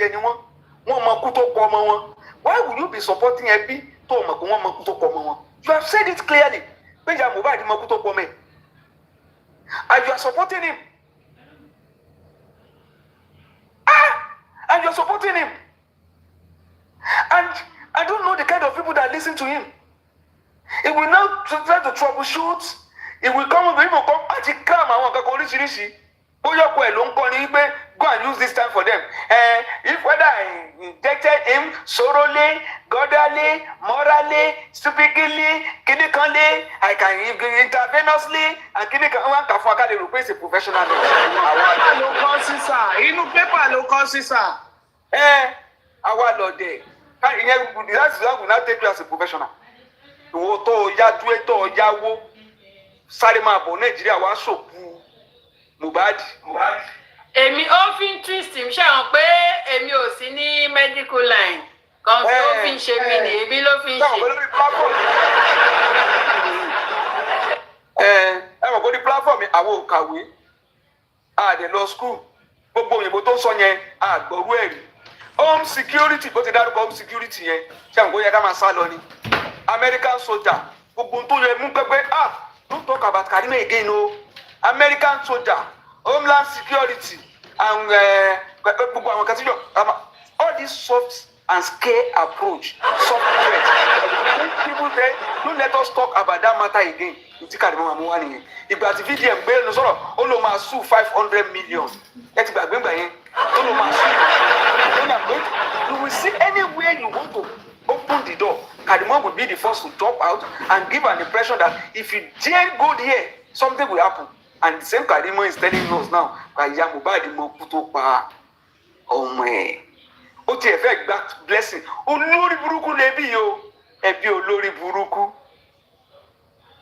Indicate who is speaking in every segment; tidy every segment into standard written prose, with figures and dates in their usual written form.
Speaker 1: anyone, one makuto komo. Why would you be supporting ẹbí tó mọ̀ pé wọ́n makuto komo wọn? You have said it clearly. Pé ìyá Mohbad makuto komo. And you are supporting him. And you are supporting him. And I don't know the kind of people that listen to him. He will now try to troubleshoot. He will come with him, come at the cram and one go and use this time for them. If whether I injected him sorrowfully, godly, morally, stupidly, clinically, I can intravenously, and clinically replace a professional. Our Lord there. That's will not take you as a professional. Sarima bo Nigeria wa soku Mohbad.
Speaker 2: Èmi ó fi ń twist mi ṣe hàn pé èmi ò sí ní medical line kan fi ó fi ń ṣe mí ni èmi ló fi ń ṣe.
Speaker 1: Mọ̀ kó ní platform àwọn òkàwé àdè lọ school gbogbo òyìnbó tó sọ yẹn àgbọ̀rú ẹ̀rí home security bó ti dárúkọ home security yẹn ṣe àwọn kó yẹ ká máa sá lọ ni American soldier gbogbo tó yẹ mú pẹ́pẹ́ don't talk about Karimot again, no. American soldier, Homeland Security, and all this soft and scare approach, soft threat. People there, don't let us talk about that matter again. If you got the video, sue 500 million. You will see anywhere you want to open the door. Karimot will be the first to drop out and give an impression that if you dare go there, something will happen. And the same Karimot is telling us now, ó ti ẹ̀fẹ́ gba blessing olórí burúkú lẹ́bí o ẹbí olórí burúkú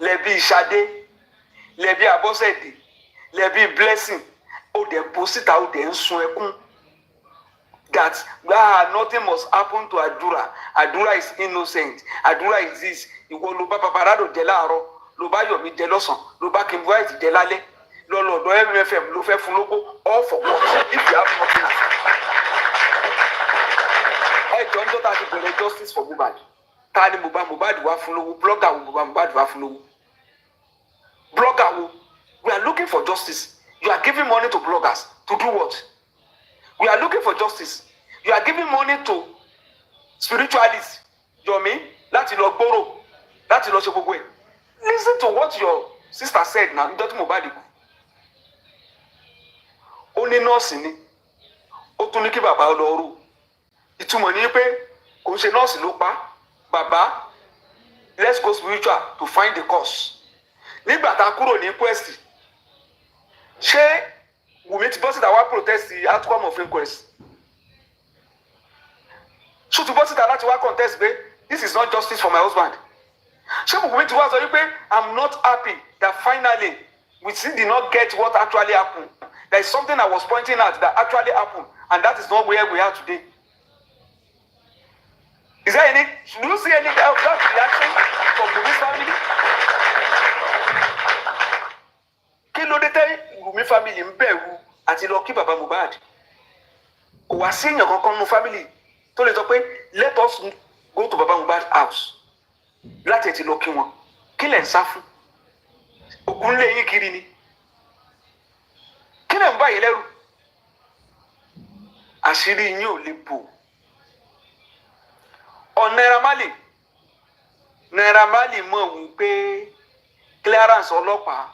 Speaker 1: lẹ́bí Ṣadé lẹ́bí Abọ́sẹ̀dé lẹ́bí blessing ó dẹ̀ bó síta ó dẹ̀ ń sun ẹkún that nothing must happen to Adura. Adura is innocent. Adura is this. Ìwọ ló bá paparado jẹ láàárọ̀, ló bá Yomi jẹ lọ́sàn, ló bá King White jẹ lálẹ́, lọ́lọ́dọ̀ MFM ló fẹ́ fún lóko, all for what? If you have nothing. Ẹjọ́ ń dọ́ta ti bẹ̀rẹ̀ justice for Mohbad. Ta ni Mohbad wá fún lówó? Blogger wo Mohbad wá fún lówó? Blogger wo? We are looking for justice. You are giving money to bloggers to do what? We are looking for justice. You are giving money to spiritualists. Yomi, láti lọ gboro, láti lọ ṣe gbogbo ẹ̀. Listen to what your sister said now. Ìjọ́ tí Mohbad kú. Ó ní nọ́ọ̀sì ni. Ó tún ní kí bàbá lọ rú. Ìtumọ̀ ni pé kò ń ṣe nọ́ọ̀sì ló pa. Bàbá, let's go spiritual to find the cause. Nígbà tá a kúrò ní inquest, ṣé Wummi ti bọ́ síta wá protest the outcome of inquest? Ṣé ti bọ́ síta láti wá contest pé this is not justice for my husband? Ṣé Wummi ti wá sọ wípé I'm not happy that finally we still did not get what actually happened? There is something I was pointing out that actually happened, and that is not where we are today. Is there any? Do you see any of that reaction from Wummi's family? Kí ló dé tẹ́ Wummi family ń bẹ̀rù àti lọ kí bàbá Mohbad? Kò wá sí èèyàn kankan nínú family tó lè sọ pé let us go to bàbá Mohbad house láti ti lọ kí wọn. Kí lẹ̀ ń sá fún? Ògùn lé yín kiri ni. Kí lẹ̀ ń bá yín lẹ́rù? Àṣírí yín ò lè bò. Naira Marley mọ̀ wípé clearance ọlọ́pàá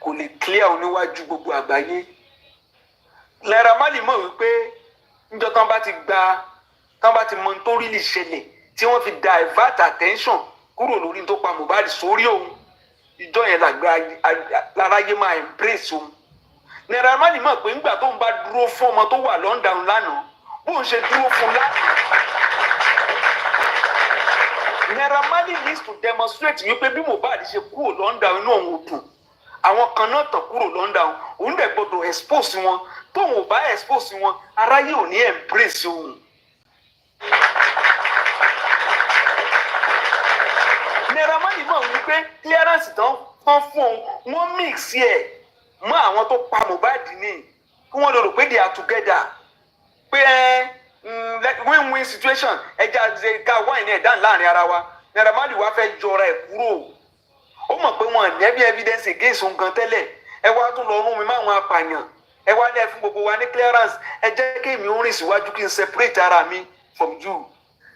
Speaker 1: kò lè clear oníwájú gbogbo àgbáyé. Naira Marley mọ̀ wípé níjọ́ tán bá ti mọ tó rí lè ṣẹlẹ̀ tí wọ́n fi divert attention kúrò lórí tó pa Mohbad sórí òun. Ìjọ yẹn láráyé máa embrace òun. Naira Marley mọ̀ pé nígbà tó ń bá dúró fún ọmọ tó wà London lánàá bó ń ṣe dúró fún lánàá. Naira Marley needs to demonstrate wípé bí Mohbad ṣe kúrò London inú òun ò dùn. Àwọn kan náà tàn kúrò London òun dẹ̀ gbọ́dọ̀ expose wọn tóun ò bá expose wọn aráyé ò ní embrace òun. Naira Marley mọ̀ wípé clearance tán fún òun wọ́n mix ẹ̀ mọ́ àwọn tó pa Mohbad ní kí wọ́n lè rò pé they are together pé win-win situation ẹja ṣe ká wáìnì ẹ̀ dáhùn láàrin ara wa Naira Marley wá fẹ́ jọra ẹ̀ kúrò ó mọ̀ pé wọn ní ẹbí evidence against òun gan tẹ́lẹ̀ ẹ wá tún lọ rún mi máwọn apààyàn ẹ wá ní ẹ fún gbogbo wa ní clearance ẹ jẹ́ kí èmi ó rìn síwájú kí n separate ara mi from you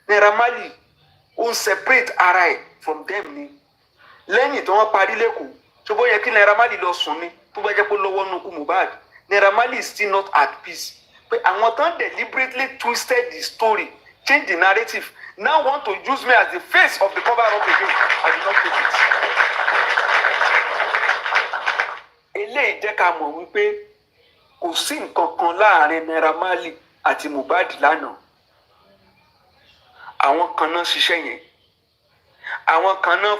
Speaker 1: Naira Marley ó ń separate ara ẹ̀ from them ni lẹ́yìn tí wọ́n parí lẹ́kọ̀ọ́ tó bó yẹ kí Naira Marley lọ sùn ni tó bá jẹ́ pé lọ́wọ́ nù kú Mohbad Naira Marley is still not at peace pé àwọn tán deliberately twisted the story change the narrative now want to use me as the face of the cover up again I did not take it. eléyìí jẹ́ ká mọ̀ wípé kò sí nǹkan kan láàrin Naira Marley àti Mohbad lánàá àwọn kan náà ṣiṣẹ́ yẹn àwọn kan náà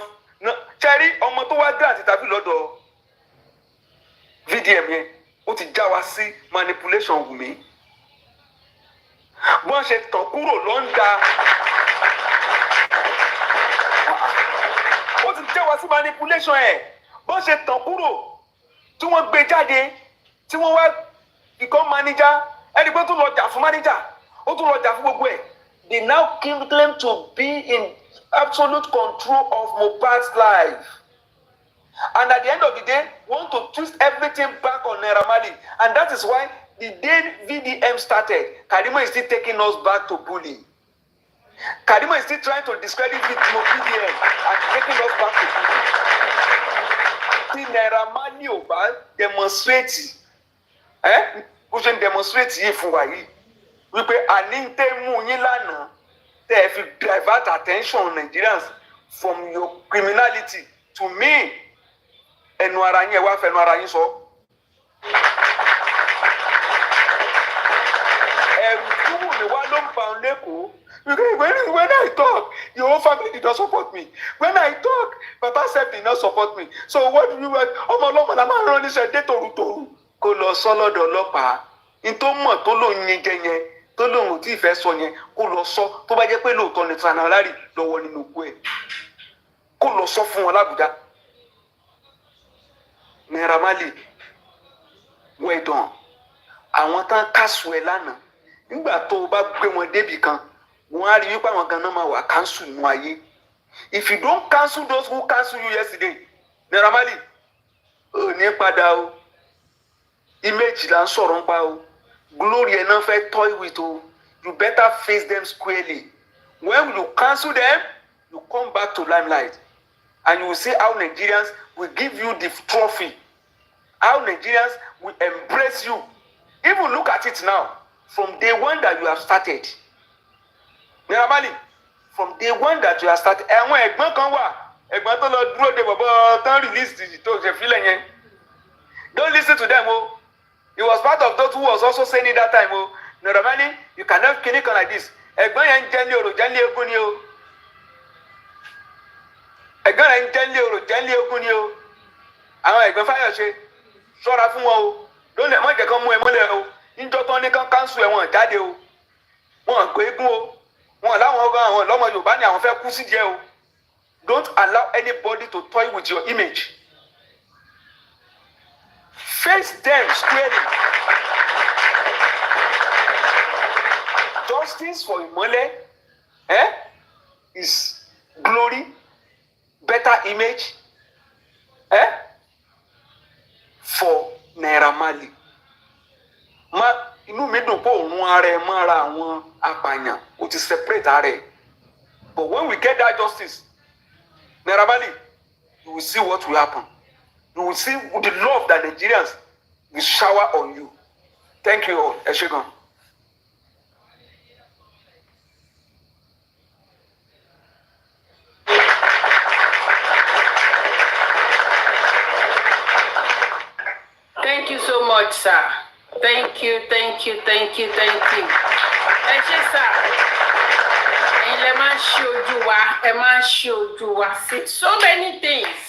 Speaker 1: ṣẹ́rí ọmọ tó wá dé àti tàbí lọ́dọ̀ VDM yẹn ó ti já wa sí manipulation Wummi bọ́n ṣe tàn kúrò lọ́ńdà ó ti já wa sí manipulation ẹ̀ bọ́n ṣe tàn kúrò tí wọ́n gbé jáde tí wọ́n wá become manager ẹni pé tó lọ jà fún manager ó tún lọ jà fún gbogbo ẹ̀ they now claim to be in absolute control of Mohbad's life and at the end of the day want to twist everything back on Naira Marley and that is why the day VDM started Karimot is still taking us back to bullying Karimot is still trying to discredit VDM and taking us back to bullying tí Naira Marley ò bá demonstrate bó ṣe ń demonstrate yìí fún wa yìí wípé àní ń tẹ́ mú yín lánàá tẹ́ ẹ fi divert attention Nigerians from your criminality to me ẹnu ara yín ẹ wá fẹnu ara yín sọ. ẹ̀rù tí Wùmí wá ló ń pa òun lẹ́kọ̀ọ́ when I talk your whole family did not support me when I talk Papa sef did not support me so what do you want ọmọ ọlọ́mọ la máa rán níṣẹ́ dé tòrutòru kó lọ sọ lọ́dọ̀ ọlọ́pàá ní tó mọ̀ tó lòun yẹn jẹ yẹn tó lòun ò tí ì fẹ́ sọ yẹn kó lọ sọ tó bá jẹ́ pé lóòótọ́ ni Sanarari lọ́wọ́ nínú ikú ẹ̀ kó lọ sọ fún wọn l'Abuja. Naira Marley well done àwọn tán kásù ẹ lánàá nígbà tó o bá gbé wọn débì kan wọn á rí wípé àwọn ganan máa wà cancel nù ayé if you don't cancel those who cancel you yesterday Naira Marley ò ní padà o image là ń sọ̀rọ̀ ń pa o glory ẹ̀ náà fẹ́ toy with o you better face them squarely when you cancel them you come back to limelight and you will see how Nigerians will give you the trophy how Nigerians will embrace you even look at it now from day one that you have started Naira Marley from day one that you have started ẹ̀wọ̀n ẹ̀gbọ́n kan wà ẹ̀gbọ́n tó lọ dúró de bọ̀bọ̀ tán release tó ṣe fílẹ̀ yẹn don't listen to them o he was part of those who was also saying it that time o Naira Marley you cannot kill it like this ẹ̀gbọ́n yẹn ń jẹ́ ní orò jẹ́ ní eégún ni o ẹ̀gbọ́n yẹn ń jẹ́ ní orò jẹ́ ní eégún ni o àwọn ẹ̀gbọ́n Fáyọ̀ṣe ṣọ́ra fún wọn o lónìí ẹ̀ mọ̀ jẹ́ kán mú ẹ mọ́lẹ̀ o níjọ́ tán ní kán káńsù ẹ̀ wọ́n jáde o wọ́n gbé eégún o wọ́n láwọn ọgbà àwọn lọ́mọ Yorùbá ni àwọn fẹ́ kú sí díẹ̀ o don't allow anybody to toy with your image face them squarely justice for Imole is glory better image for Naira Marley inú mi dùn pé òun ara ẹ mọ́ra àwọn apààyàn ó ti separate ara ẹ but when we get that justice Naira Marley you will see what will happen you will see the love that Nigerians will shower on you thank you all ẹ ṣé gan.
Speaker 2: Thank you so much, sir. Thank you. Ẹ ṣé sir. Ẹ̀yin lẹ máa ń ṣe ojú wa, ẹ máa ń ṣe ojú wa sí so many things.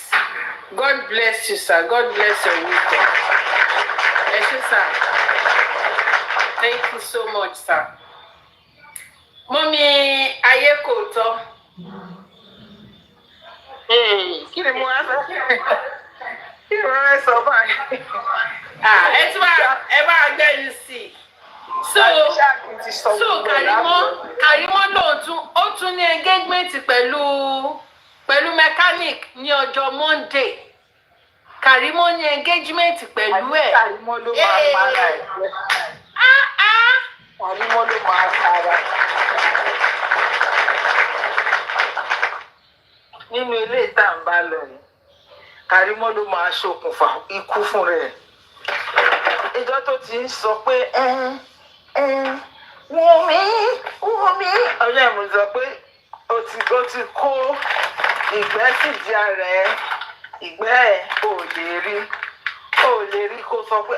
Speaker 2: God bless you, sir. God bless your wisdom. Ẹ ṣé sir. Thank you so much, sir. Mọ́mí ayé kò tọ́. Kí ni mo wá sọ? Kí ni mo wá sọ báyìí? Ẹ bá gbẹ́yìn sí i. so Karimot lóun ó tún ní engagement pẹ̀lú mechanic ní ọjọ́ Monday. Karimot ní engagement pẹ̀lú ẹ̀.
Speaker 1: Karimot ló máa para ẹ̀. Karimot ló máa para. Nínú ilé ìta ń bá lọ yìí, Karimot ló máa ṣokùnfà ikú fún rẹ̀. Ìjọ tó ti ń sọ pé Wummi ọjọ́ ìmú sọ pé ó ti kó ìgbẹ́ sì di ara ẹ̀, ìgbẹ́ ẹ̀ ò lè rí kó sọ pé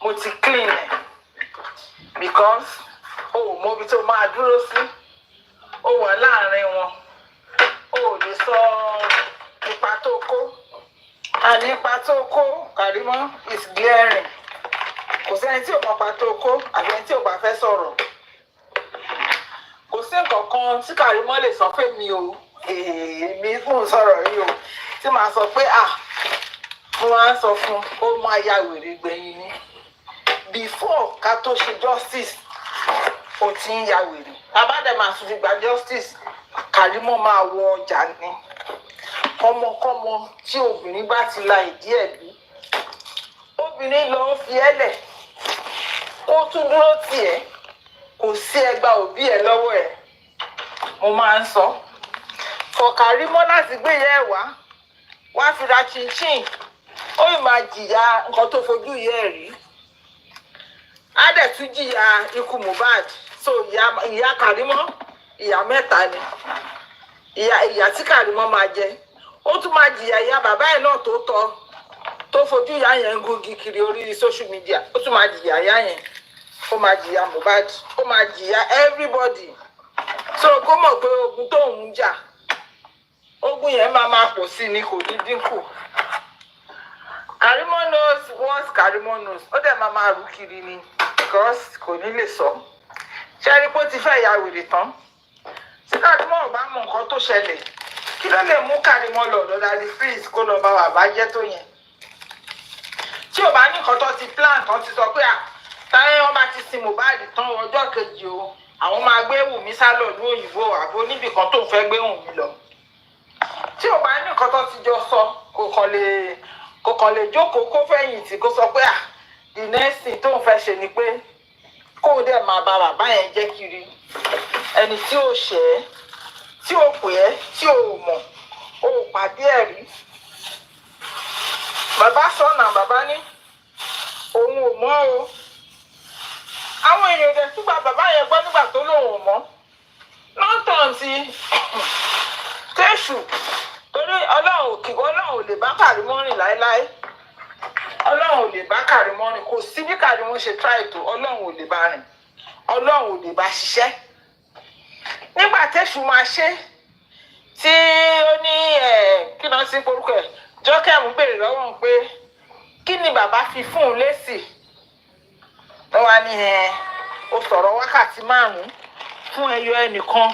Speaker 1: mo ti clean ẹ̀ because o ò mọbi tó máa dúró sí, ó wà láàrin wọn, o ò lè sọ ipa tó kó, àní ipa tó kó Karimot is glaring. Kò sẹ́ni tí ò mọ ipa tó kó àbí ẹni tí ò bá fẹ́ sọ̀rọ̀. Kò sí nǹkan kan tí Karimot lè sọ pé mi ò èmi fún sọ̀rọ̀ yìí o tí màá sọ pé mo máa ń sọ fún ó máa ya wèrè gbẹ̀yìn ni before ká tó ṣe justice ó ti ń ya wèrè. Abádẹ́ máa tún fi gba justice Karimot máa wọ ọjà ni. Kọ́mọkọ́mọ tí obìnrin bá ti la ìdí ẹ̀ bí obìnrin lọ fi ẹ́lẹ̀ ó tún dúró tì ẹ́, kò sí ẹgbà òbí ẹ̀ lọ́wọ́ ẹ̀. Mo máa ń sọ for Karimot láti gbé yẹ wá fi ra chinchin, ó ì máa jìyà nǹkan tó fojú yẹ ẹ̀ rí. Á dẹ̀ tún jìyà ikú Mohbad. So ìyá Karimot ìyá mẹ́ta ni ìyá tí Karimot máa jẹ. Ó tún máa jìyà ìyá bàbá ẹ̀ náà tó fojú ìyá yẹn ń gúngi kiri orí social media. Ó tún máa jìyà ìyá yẹn, ó máa jìyà Mohbad, ó máa jìyà everybody. So kó mọ̀ pé ogun tó ń jà, ogun yẹn máa pọ̀ sí ni, kò ní dínkù. Karimot knows what Karimot knows. Ó dẹ̀ máa rú kiri ni because kò ní lè sọ. Ṣé rí pé ó ti fẹ́ ya wèrè tán? Tí Karimot ò bá mọ nǹkan tó ṣẹlẹ̀, kí ló lè mú Karimot lọ́dọ̀ Daddy Freeze kó lọ bá bàbá jẹ́ tó yẹn? Tí ò bá ní nǹkan tó ti plan tán ti sọ pé táyé wọn bá ti sin Mohbad tán ọjọ́ kejì o, àwọn máa gbé Wummi sálọ ní òyìnbó àbó níbì kan tó fẹ́ gbé Wummi lọ. Tí ò bá ní nǹkan tó ti jọ sọ, kò kàn lè jókòó kó fẹ̀yìntì kó sọ pé the next thing tó ń fẹ́ ṣe ni pé kó dẹ̀ máa bá bàbá yẹn jẹ́ kiri. Ẹni tí ò ṣẹ̀ ẹ́, tí ò pè ẹ́, tí ò mọ̀, ò pàdé ẹ̀ rí. Bàbá sọ̀nà bàbá ní òun ò mọ̀ o. Àwọn èèyàn dẹ̀ tún gba bàbá yẹn gbọ́ nígbà tó lóun ò mọ̀. Lọ́tàn ti tẹ́ṣù torí Ọlọ́run ò lè bá Karimot rìn láéláé. Ọlọ́run ò lè bá Karimot rìn, kò sí bí Karimot ṣe try tó, Ọlọ́run ò lè bá rìn, Ọlọ́run ò lè bá ṣiṣẹ́. Nígbà tẹ́ṣù máa ṣe tí ó ní kí náà sí porúkọ ẹ̀, Jọ́kẹ́mù béèrè lọ́wọ́ pé kí ni bàbá fi fún un lésì. Ó wá ní ó sọ̀rọ̀ wákàtí 5 fún ẹyọ ẹnìkan.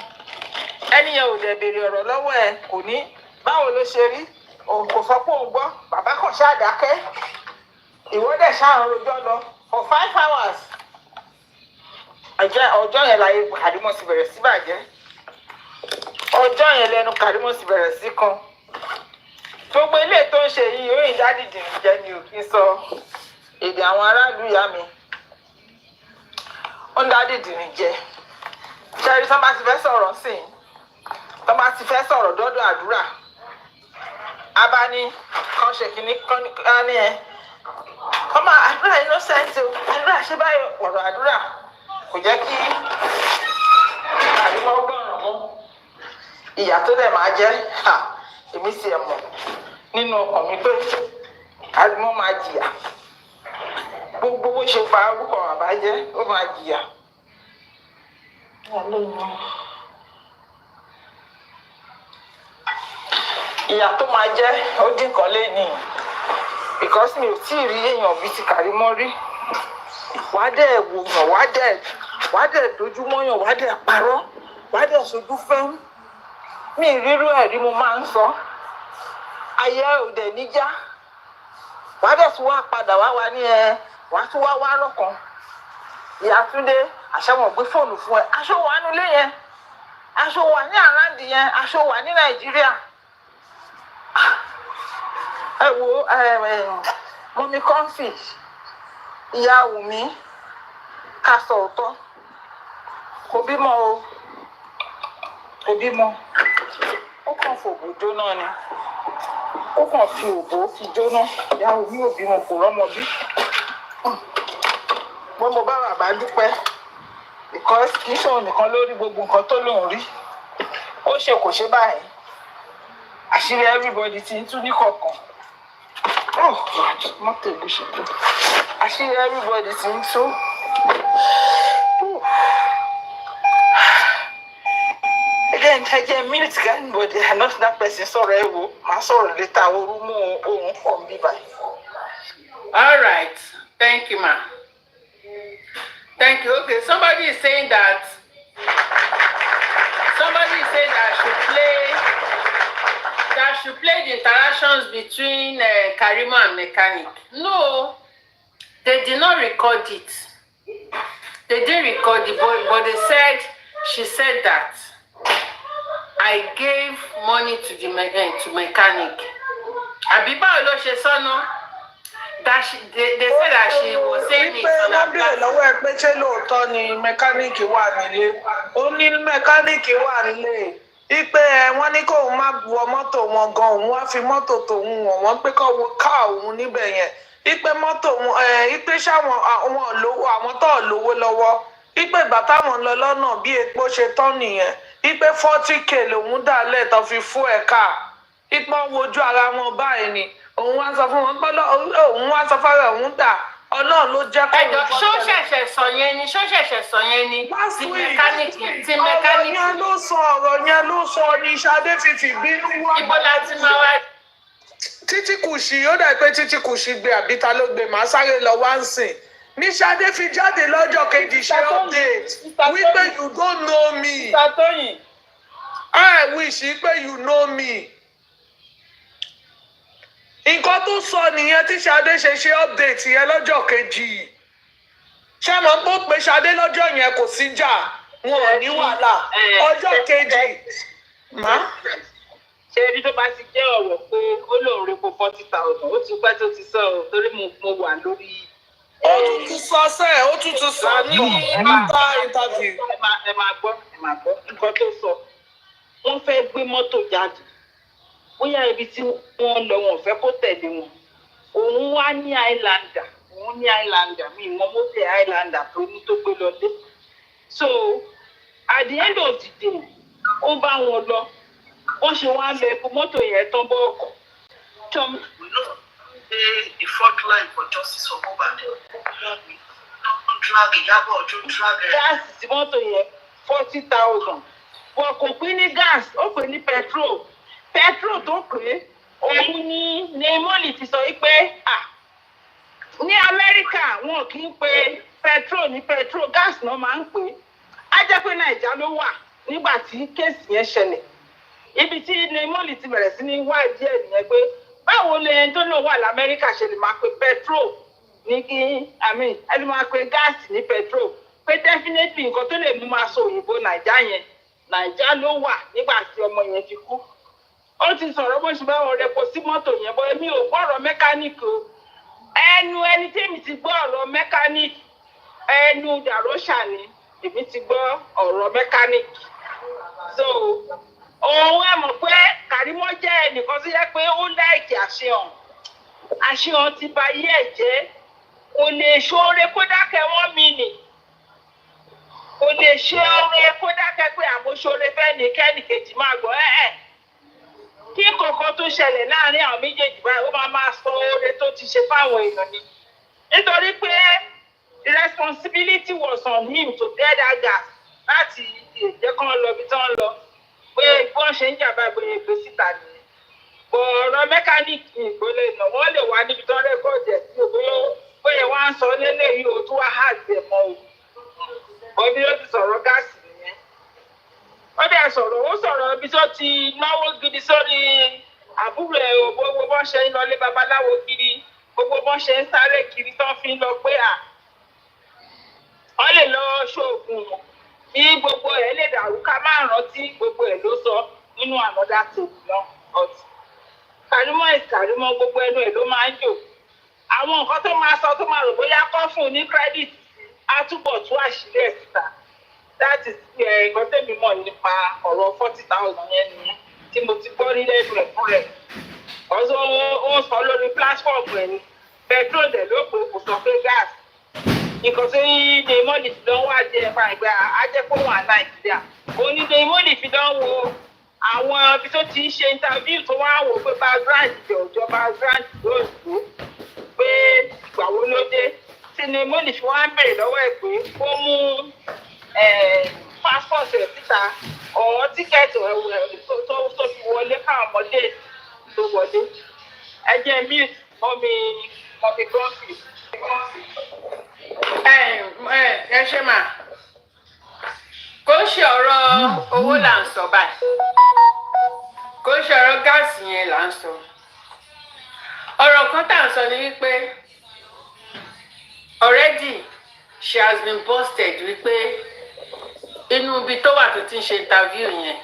Speaker 1: Ẹni yẹn ò dẹ̀ béèrè ọ̀rọ̀ lọ́wọ́ ẹ̀, kò ní báwo ló ṣe rí, òun kò sọ pé òun gbọ́, bàbá kan ṣáà dákẹ́. Ìwọ dẹ̀ ṣáà ń rojọ́ lọ for 5 hours. Ọjọ́ yẹn láyé Karimot ti bẹ̀rẹ̀ sí bàjẹ́. Ọjọ́ yẹn lẹ́nu Karimot ti bẹ̀rẹ̀ sí kan. Gbogbo ilé tó ń ṣe yìí ó yìn dádì dìrín jẹ́ ni ò kí ń sọ èdè àwọn aráàlú ìyá mi. Ó ń dádì dìrín jẹ́. Ṣẹ́rí tán bá ti fẹ́ sọ̀rọ̀ sí i, tán bá ti fẹ́ sọ̀rọ̀ dọ́dọ̀ àdúrà. Abá ní kan ṣe kìíní kan ní ọmọ àdúrà innocent o, àdúrà ṣe báyọ̀ ọ̀rọ̀ àdúrà kò jẹ́ kí Karimot gbọ́ràn mọ́. Ìyà tó dẹ̀ máa jẹ́ èmi sì ẹ̀ mọ̀ nínú ọkàn mi pé Karimot máa jìyà. Gbogbo bó ṣe pa orúkọ bàbá jẹ́, ó máa jìyà. Ìyà tó máa jẹ́ ó dín kan lé ní because mi ò tí ì rí èèyàn bíi ti Karimot rí. Wá dẹ̀ wòyàn, wá dẹ̀ dojúmọ́yàn, wá dẹ̀ parọ́, wá dẹ̀ sojú fẹ́. Mi ìrírú ẹ̀rí mo máa ń sọ. Ayé ò dẹ̀ níjà. Wá dẹ̀ tún wá padà wá ní wá tún wá rọ̀kan.
Speaker 3: ìyá Túndé àṣẹ wọn gbé fóònù fún ẹ aṣọ wà nílé yẹn aṣọ wà ní àràǹdì yẹn aṣọ wà ní Nàìjíríà ẹ wo mọ́mí kọ́ńfì ìyá Wùmí ká sọ òótọ́ kò bímọ o kò bímọ ó kàn fòbò jóná ni ó kàn fi òbò fi jóná ìyá Wùmí ò bímọ kò rọ́mọ bí mo bá bàbá dúpẹ́ because kì í ṣe òun nìkan lórí gbogbo nǹkan tó lòun rí ó ṣe kò ṣe báyìí àṣírí everybody ti ń tú ní kọ̀ọ̀kan mọ́tò ìlú ṣètò àṣírí everybody ti ń tú. Again, minute can but not that person sorry wo ma sọ̀rọ̀ later oru mu ohun kon bi báyìí.
Speaker 2: All right. Thank you, ma. Thank you. Okay, somebody is saying that I should play the interactions between Karimot and Mechanic. No, they did not record it. They didn't record it, but she said that I gave money to the mechanic. Àbí báwo ló ṣe sọ́nà? That they said that she was saying it on her platform.
Speaker 3: Lọ́wọ́ ẹ pé ṣé lóòótọ́ ni mẹkáníìkì wà nílé? Ó ní mẹkáníìkì wà nílé. Ipe wọ́n ní kóun má wọ mọ́tò wọn gan òun wá fi mọ́tò tòun wọ̀n wọ́n pé kó wo ká òun níbẹ̀ yẹn. Ipe mọ́tò wọn ipe ṣáwọn àwọn lówó àwọn tó lówó lọ́wọ́. Ipe ìgbà táwọn lọ lọ́nà bí epo ṣe tán nìyẹn. Ipe 40k lòun dà lẹ́ẹ̀tọ́ fi fún ẹ̀ka. Ipe wojú ara wọn báyìí ni. Òun wá sọ fún wọn pé òun wá sọ fáwọn òun dà Ọlọ́run ló jẹ́ kó
Speaker 2: ẹjọ́ ṣó ṣẹ̀ṣẹ̀ sọ yẹn ni ti mẹkáníìkì
Speaker 3: ọ̀rọ̀ yẹn ló sọ ní Ṣadé fífi bínú wá.
Speaker 2: Ibo la ti máa wá.
Speaker 3: Títí Kùṣì ó dà pé Títí Kùṣì gbé àbí ta ló gbé màá sáré lọ wá ń sìn ní Ṣadé fi jáde lọ́jọ́ kejì ṣe update wípé you don't know me. I wish pé you know me. Nǹkan tó sọ nìyẹn tí Ṣadé ṣe update yẹn lọ́jọ́ kejì. Ṣé mo gbọ́ pé Ṣadé lọ́jọ́ yẹn kò sí jà wọn ò ní wàhálà ọjọ́ kejì.
Speaker 4: Ṣé ibi tó bá ti jẹ́ ọ̀rọ̀ pé ó lóun repo 40,000 ó ti pẹ́ tó ti sọ ọ́ torí mo wà lórí.
Speaker 3: Ó tún ti sọ sẹ́ẹ̀ ó tún ti sọ ní after interview.
Speaker 4: Ẹ máa gbọ́ nǹkan tó sọ. Wọ́n fẹ́ gbé mọ́tò jáde. Bóyá ibi tí wọ́n lọ wọn fẹ́ kó tẹ̀lé wọn. Òun wá ní Highlander. Mi mọ mọ́tò Highlander tó ní tó gbé lọ dé. So at the end of the day, ó bá wọn lọ. Wọ́n ṣe wá lọ epo mọ́tò yẹn tán bọ́ ọkọ̀.
Speaker 5: The front line for justice for Mohbad. Don't drag it.
Speaker 4: Gáàsì tí mọ́tò yẹn 40,000. Wọ́n kò pín ní gas, ó pè ní petrol. Petrol tó pé òun ní Neymoli ti sọ wípé ní Amẹ́ríkà wọn kì í pe petrol ní petrol gas náà máa ń pè é. Á jẹ́ pé Nàìjíríà ló wà nígbà tí kéèsì yẹn ṣẹlẹ̀. Ibi tí Neymoli ti bẹ̀rẹ̀ sí ní wá díẹ̀ nìyẹn pé báwo lè tó lò wà l'Amẹ́ríkà ṣe lè máa pe petrol ní ẹni máa pe gáàsì ní petrol pé definitely nǹkan tó lè mú máa sọ òyìnbó Nàìjíríà ló wà nígbà tí ọmọ yẹn fi kú. Ó ti sọ̀rọ̀ bó ṣe bá wọn rẹpo sí mọ́tò yẹn bọ́ èmi ò gbọ́ ọ̀rọ̀ mẹkáníìkì o. Ẹni tí èmi ti gbọ́ ọ̀rọ̀ mẹkáníìkì ẹnu Dàróṣà ni èmi ti gbọ́ ọ̀rọ̀ mẹkáníìkì. So òun ẹ̀ mọ̀ pé Karimot jẹ́ ẹnìkan tó yẹ pé ó láìkì àṣehàn ti ba ayé ẹ̀ jẹ́ kò lè ṣoore kó dákẹ́ wọ́n mi nì kò lè ṣe oore kó dákẹ́ pé àmóṣoore fẹ́ ní kẹ́nìkejì máa gbọ́ kí kankan tó ṣẹlẹ̀ láàrin àwọn méjèèjì báyìí ó máa sọ oore tó ti ṣe fáwọn èèyàn ni nítorí pé the responsibility was on him to get that gas láti jẹ́ kán lọ bí tán lọ pé bọ́n ṣe ń jàmbá ìgbóyè gbé síta nìyẹn ọ̀rọ̀ mẹkáníìkì ìgbólé náà wọ́n lè wá níbi tán rẹ́kọ̀dì ẹ̀ sí bóyá wọ́n á sọ lélẹ́yìí o tó wá hàzì ẹ̀ mọ́ o bí ó ti sọ̀rọ̀ gáàsì nìyẹn ó dẹ̀ sọ̀rọ̀ ibi tó ti náwó gidi sórí àbúrò ẹ̀ o gbogbo bọ́n ṣe ń lọlé babaláwo kiri gbogbo bọ́n ṣe ń sáré kiri tán fi ń lọ pé wọ́n lè lọ ṣoògùn bí gbogbo ẹ̀ lè dàrú ká má rántí gbogbo ẹ̀ ló sọ nínú another tape náà ọtí. Karimot is Karimot, gbogbo ẹnu ẹ̀ ló máa ń jò. Àwọn nǹkan tó máa sọ tó máa rò bóyá kọ́ fún un ní credit á túbọ̀ tú àṣírí ẹ̀ síta. That is nǹkan tẹ́mi mọ̀ nípa ọ̀rọ̀ 40,000 yẹn nìyẹn tí mo ti gbọ́ rí lẹ́nu ẹ̀ fún rẹ̀. Ọ̀sọ̀ ó sọ lórí platform ẹ̀ ni petrol dẹ̀ ló pé kò sọ pé gas. Nǹkan tó yí ní mọ́lì fi dán wá jẹ́ ẹ̀fà ìgbà ajẹ́pọ̀ wà Nàìjíríà. Òun ni ní mọ́lì fi dán wo àwọn ibi tó ti ń ṣe interview tó wá wò pé background ìjọba background lóòótọ́ pé ìgbà wo ló dé. Tí ní mọ́lì fi wá ń bèrè lọ́wọ́ ẹ̀ pé kó mú passport ẹ̀ síta ọ̀rọ̀ tíkẹ́ẹ̀tì tó fi wọlé káwọn ọmọdé tó wọlé. Ẹ jẹ́ mute mọ́mí gọ́ọ̀fì.
Speaker 2: Ẹ ṣe mà kó ṣe ọ̀rọ̀ owó là ń sọ báyìí kó ṣe ọ̀rọ̀ gáàsì yẹn là ń sọ. Ọ̀rọ̀ kan tá à ń sọ ni wípé already she has been busted wípé inú ibi tó wà tó ti ń ṣe interview yẹn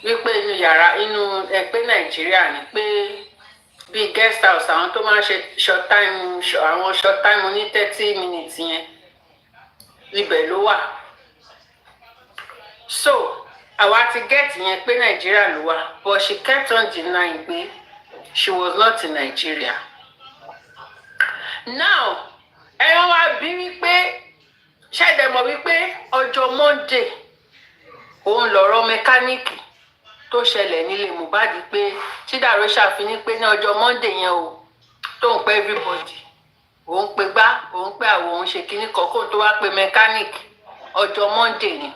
Speaker 2: wípé inú yàrá inú ẹgbẹ́ Nàìjíríà ni pé bíi guest house àwọn tó máa ń ṣe short time ní 30 minutes yẹn ibẹ̀ ló wà. So àwa ti get yẹn pé Nàìjíríà ló wà but she kept on denying pé she was not in Nigeria. Now ẹ̀rọ wa bí wípé ṣẹ̀dẹ̀ mọ̀ wípé ọjọ́ Monday òun lọ̀rọ̀ mẹkáníìkì tó ṣẹlẹ̀ nílé Mohbad pé Chidaro ṣàfihàn pé ní ọjọ́ Monday yẹn o tó ń pẹ́ everybody òun pe gbá òun pé àwọn òun ṣe kíní kọ̀ọ̀kan tó wá pé mẹkáníìkì ọjọ́ Monday ni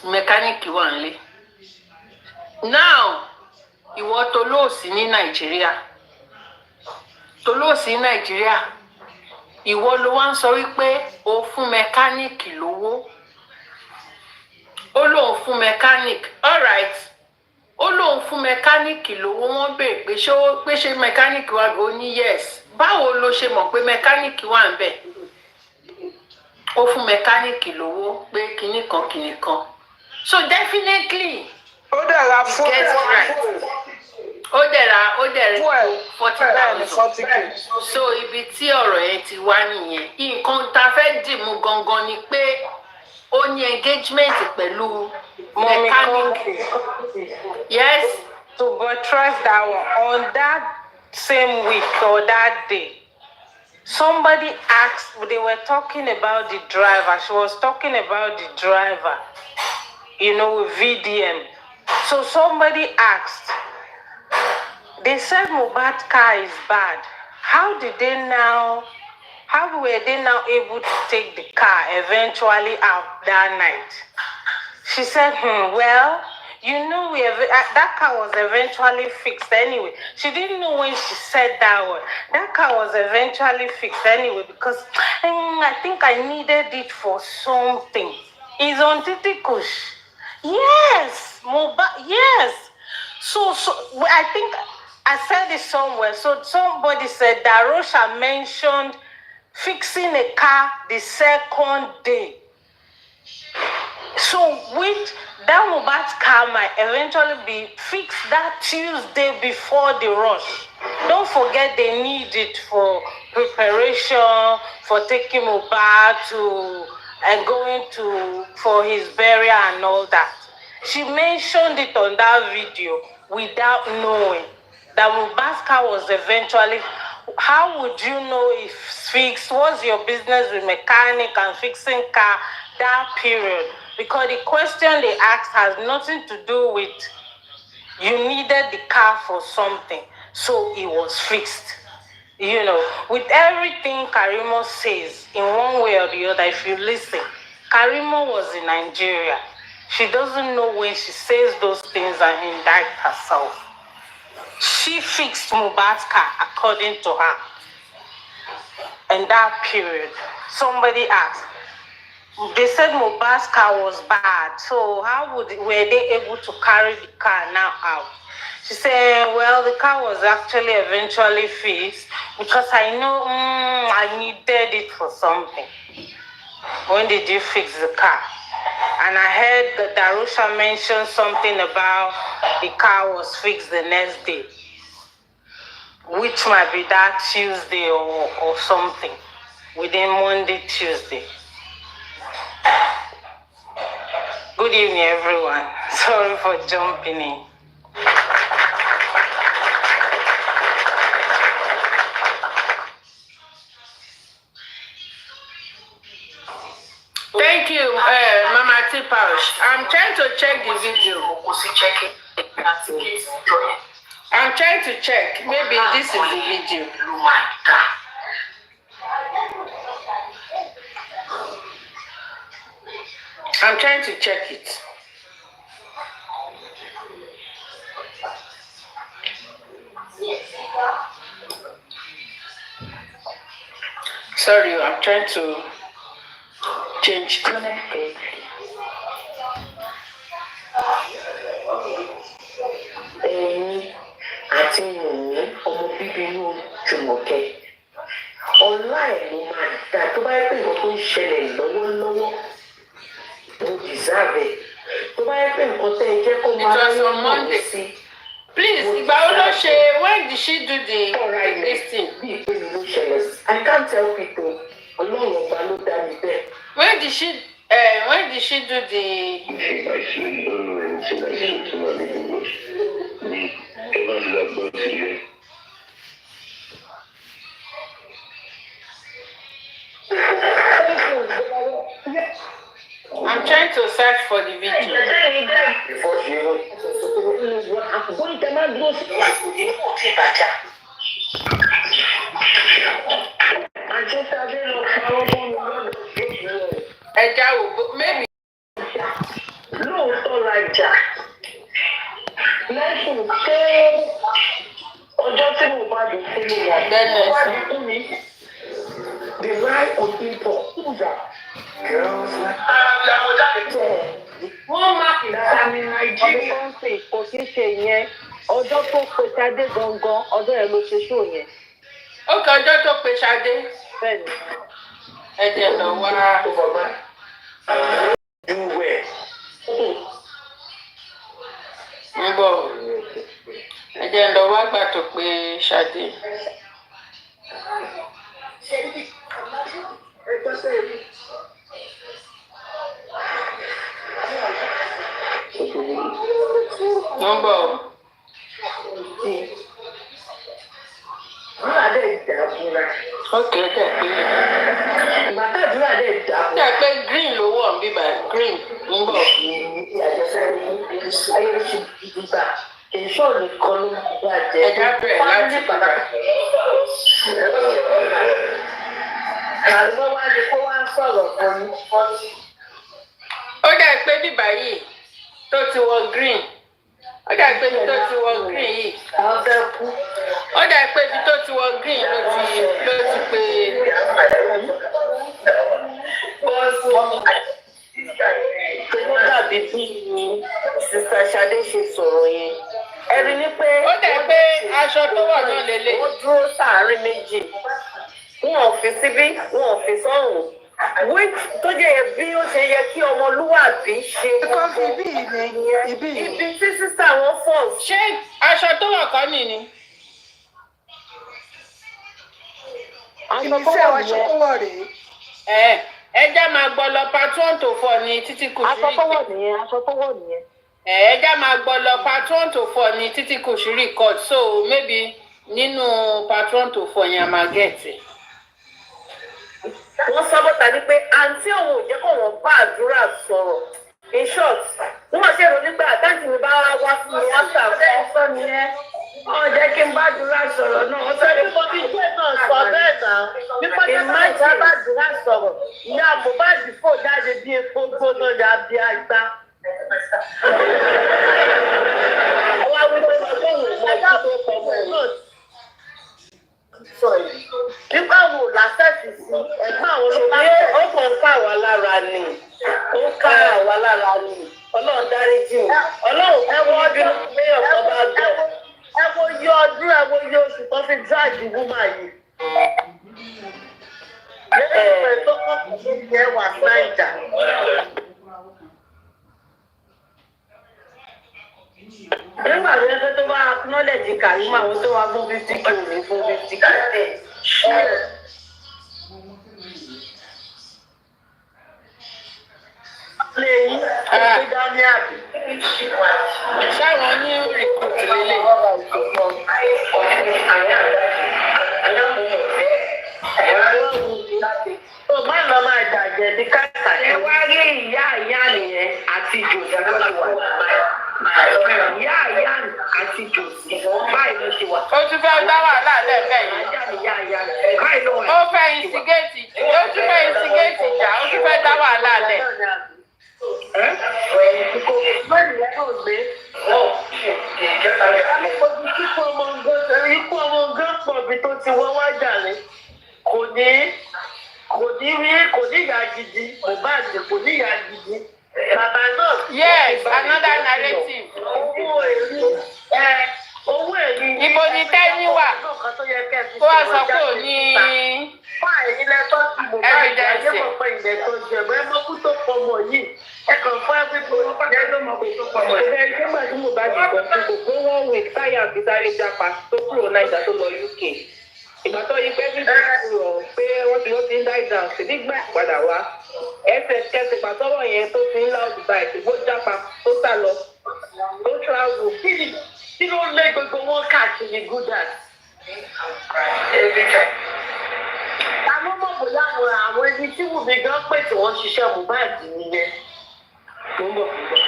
Speaker 2: mẹkáníìkì wà nílé. Now ìwọ tó lóòsì ní Nàìjíríà ìwọ ló wá ń sọ wípé o fún mẹkáníìkì lówó ó lóun fún mẹkáníìkì alright ó lóun fún mẹkáníìkì lówó wọ́n béèrè pé ṣé mẹkáníìkì wà ó ní yes báwo ló ṣe mọ̀ pé mẹkáníìkì wà ń bẹ̀ ó fún mẹkáníìkì lówó pé kinní kan so definitely
Speaker 3: ó dẹ̀ra fún
Speaker 2: get right ó dẹ̀ra 40,000 so ibi tí ọ̀rọ̀ yẹn ti wá nìyẹn nǹkan tá a fẹ́ dìmú gangan ni pé ó ní engagement pẹ̀lú mechanic. Yes.
Speaker 3: To buttress that one, on that same week or that day, somebody asked, they were talking about the driver. She was talking about the driver, with VDM. So somebody asked, they said Mohbad's car is bad. How were they now able to take the car eventually out that night? She said, well, that car was eventually fixed anyway. She didn't know when she said that word. That car was eventually fixed anyway because I think I needed it for something. It's on Titikush. Yes, Mohbad, yes. So I think I said it somewhere. So somebody said that Rosha mentioned fixing a car the second day. So with that Mohbad's car might eventually be fixed that Tuesday before the rush. Don't forget they need it for preparation, for taking Mohbad to and going for his burial and all that. She mentioned it on that video without knowing that Mohbad's car was eventually. How would you know if fixed? What's your business with mechanic and fixing car that period? Because the question they asked has nothing to do with you needed the car for something, so it was fixed. With everything Karimot says in one way or the other, if you listen, Karimot was in Nigeria. She doesn't know when she says those things and indict herself. She fixed Mohbad's car according to her. In that period, somebody asked, they said Mohbad's car was bad, so how were they able to carry the car now out? She said, well, the car was actually eventually fixed because I know I needed it for something.
Speaker 2: When did you fix the car? And I heard that Darusha mentioned something about the car was fixed the next day, which might be that Tuesday or something, within Monday, Tuesday. Good evening, everyone. Sorry for jumping in. Thank you, Mama T. Parish. I'm trying to check the video. I'm trying to check. Maybe this is the video. I'm trying to check it. Sorry, I'm trying to change it.
Speaker 6: Àti Wùmí ọmọ bíbí inú Jùmọ̀kẹ́ ọlá ẹ̀ ló máa dá tó bá yẹ pé nǹkan tó ń ṣẹlẹ̀ lọ́wọ́lọ́wọ́ mo deserve tó bá yẹ pé nǹkan tẹ́ ẹ jẹ́ kó máa
Speaker 2: on Monday. Please, ìgbà wo ló ṣe? When did she do this thing?
Speaker 6: Bí ìpè mi ló ṣẹlẹ̀ sí. I can't tell people ọlọ́run ọba ló dá mi bẹ́ẹ̀.
Speaker 2: When did she do the? I'm trying to search for the video. Maybe.
Speaker 6: Lóòótọ́ la jà lẹ́sùn pé ọjọ́ tí mo bá dùn fún mi wà wádìí fún mi. The lie of people kújà. Wọ́n máa fi sami Nàìjíríà. Ọdún kan kò kí ṣe yẹn ọjọ́ tó pe Ṣadé gangan ọjọ́ yẹn ló ṣe ṣó yẹn.
Speaker 2: Ó kọ ọjọ́ tó pe Ṣadé.
Speaker 6: Bẹ́ẹ̀ni.
Speaker 2: Ẹ̀jẹ̀ lọ wá. Ń bọ̀. Ẹ̀jẹ̀ lọ wá gbà tó pe Ṣadé. Ń bọ̀. Okay, okay.
Speaker 6: Màtàdúrà lè dà.
Speaker 2: Ṣé pé green ló wọ̀ ń bíbá green ń bọ̀?
Speaker 6: Ayé ti dìgbà. Èso nìkan ló ń bàjẹ́.
Speaker 2: Ẹja bẹ̀rẹ̀ láti bàbá.
Speaker 6: Àlọ́ wá ní kó wá sọ̀rọ̀ fún mi.
Speaker 2: Ó dà pé bíbá yìí tó ti wọ green. Ó dà pé ibi tó ti wọ green yìí.
Speaker 6: Àwọn fẹ́ kú.
Speaker 2: Ó dà pé ibi tó ti wọ green ló ti pé.
Speaker 6: Tèmi dàbí bí Sista Ṣadé ṣe sọ̀rọ̀ yẹn. Ẹ̀rí ni pé.
Speaker 2: Ó dà pé aṣọ tó wọ̀ náà lélẹ̀.
Speaker 6: Ó dúró sáàárín méjì. Wọn ò fi síbí, wọn ò fi sọ́run. Tó jẹ́ bí ó ṣe yẹ kí ọmọlúwàbí ṣe. Ibi tí sísá wọn fọ̀.
Speaker 2: Ṣé aṣọ tó wọ̀ kọ́ nìyí?
Speaker 3: Aṣọ tó wọ̀ rèé.
Speaker 2: Ẹja máa gbọ́ lọ part 1 to 4 ní títí kù sí.
Speaker 6: Aṣọ tó wọ̀ nìyẹn.
Speaker 2: Ẹja máa gbọ́ lọ part 1 to 4 ní títí kù sí record, so maybe nínú part 1 to 4 yẹn a máa gẹ̀ẹ́tì.
Speaker 6: Wọ́n sábọ́ta ní pé àǹtí òun ò jẹ́ kó wọ́n bá àdúrà sọ̀rọ̀. In short, wọ́n máa ṣe ìròyìn nígbà àtàǹtì mi bá wá fún mi wáṣà fún nìyẹn. Wọ́n jẹ́ kí n bá àdúrà sọ̀rọ̀ náà. Wọ́n sọ pé mo ti gbé náà sọ bẹ́ẹ̀ náà. Nípa tí wọ́n bá àdúrà sọ̀rọ̀, ìyá Mohbad fò jáde bí epo gbóná ní abẹ́ àgbá. Àwọn awúgbó máa bọ̀ wò mọ́ ojú tó pọ̀ mọ́ náà. Nígbà wo làṣẹ́sì sí ẹ̀gbọ́n àwọn olóṣèlú ó kàn ń ká àwa lára ni ó ká àwa lára ni Ọlọ́run dáríjì o Ọlọ́run ẹ wo ọdún pé ọ̀kan bá gbọ́ ẹ wo iye ọdún ẹ wo iye oṣù tó fi dráàgì wúmà yìí. Lẹ́yìn tó kọ́ ìyẹn wà Náìjà. Nígbà tó yẹ tó bá acknowledge Karimot àwọn tó wá fún 50K ní fún 50K. Lẹ́yìn tó dání àbí.
Speaker 2: Ṣáwọn ní rìkútù lélẹ̀.
Speaker 6: Ó má lọ máa jàjẹ́ bí káàkà. Ẹ wá rí ìyá nìyẹn àti ìjòyè lọ́dọ̀ wà. Ìyá àti ìjòyè báyìí ló ti wà.
Speaker 2: Ó tún fẹ́ dá wàhálà lẹ́ẹ̀kẹ́ yìí. Ó fẹ́ instigate ìjà, ó tún fẹ́ dá wàhálà lẹ̀.
Speaker 6: Ikú ọmọ gán pọ̀ bí tó ti wọ́n wá jà ní. Kò ní ìyá gidi, Mohbad kò ní ìyá gidi. Bàbá náà.
Speaker 2: Yes, another narrative.
Speaker 6: Owó èyí.
Speaker 2: Ibo ni Tẹ́ni wà? Kó wá sọ pé ò ní
Speaker 6: evidence. Ẹ mọ kú tó pọmọ yìí. Ẹ kàn fún ẹgbẹ́ yẹn ló mọ kó tó pọmọ yìí. Ẹ ṣé màdí Mohbad gbọ́ fún kò wọ́n wé táyà àti sáré jápa tó kúrò Náìjà tó lọ UK. Ìgbà tó yí pé bíbí rọ̀ pé wọ́n ti ń dá ìdá sí nígbà padà wá. Ẹsẹ̀ pàtọ́wọ̀ yẹn tó fi ń lá ọ̀dùbà ìṣègbó jápa tó sá lọ. Tó travel. Kí ló lé gbogbo wọn káàkiri Gúdàs? Àwọn ọmọ bòyá àwọn ẹni tí Wùmí gan pè tí wọ́n ṣiṣẹ́ Mohbad nìyẹn. Mo ń bọ̀ fún bọ̀.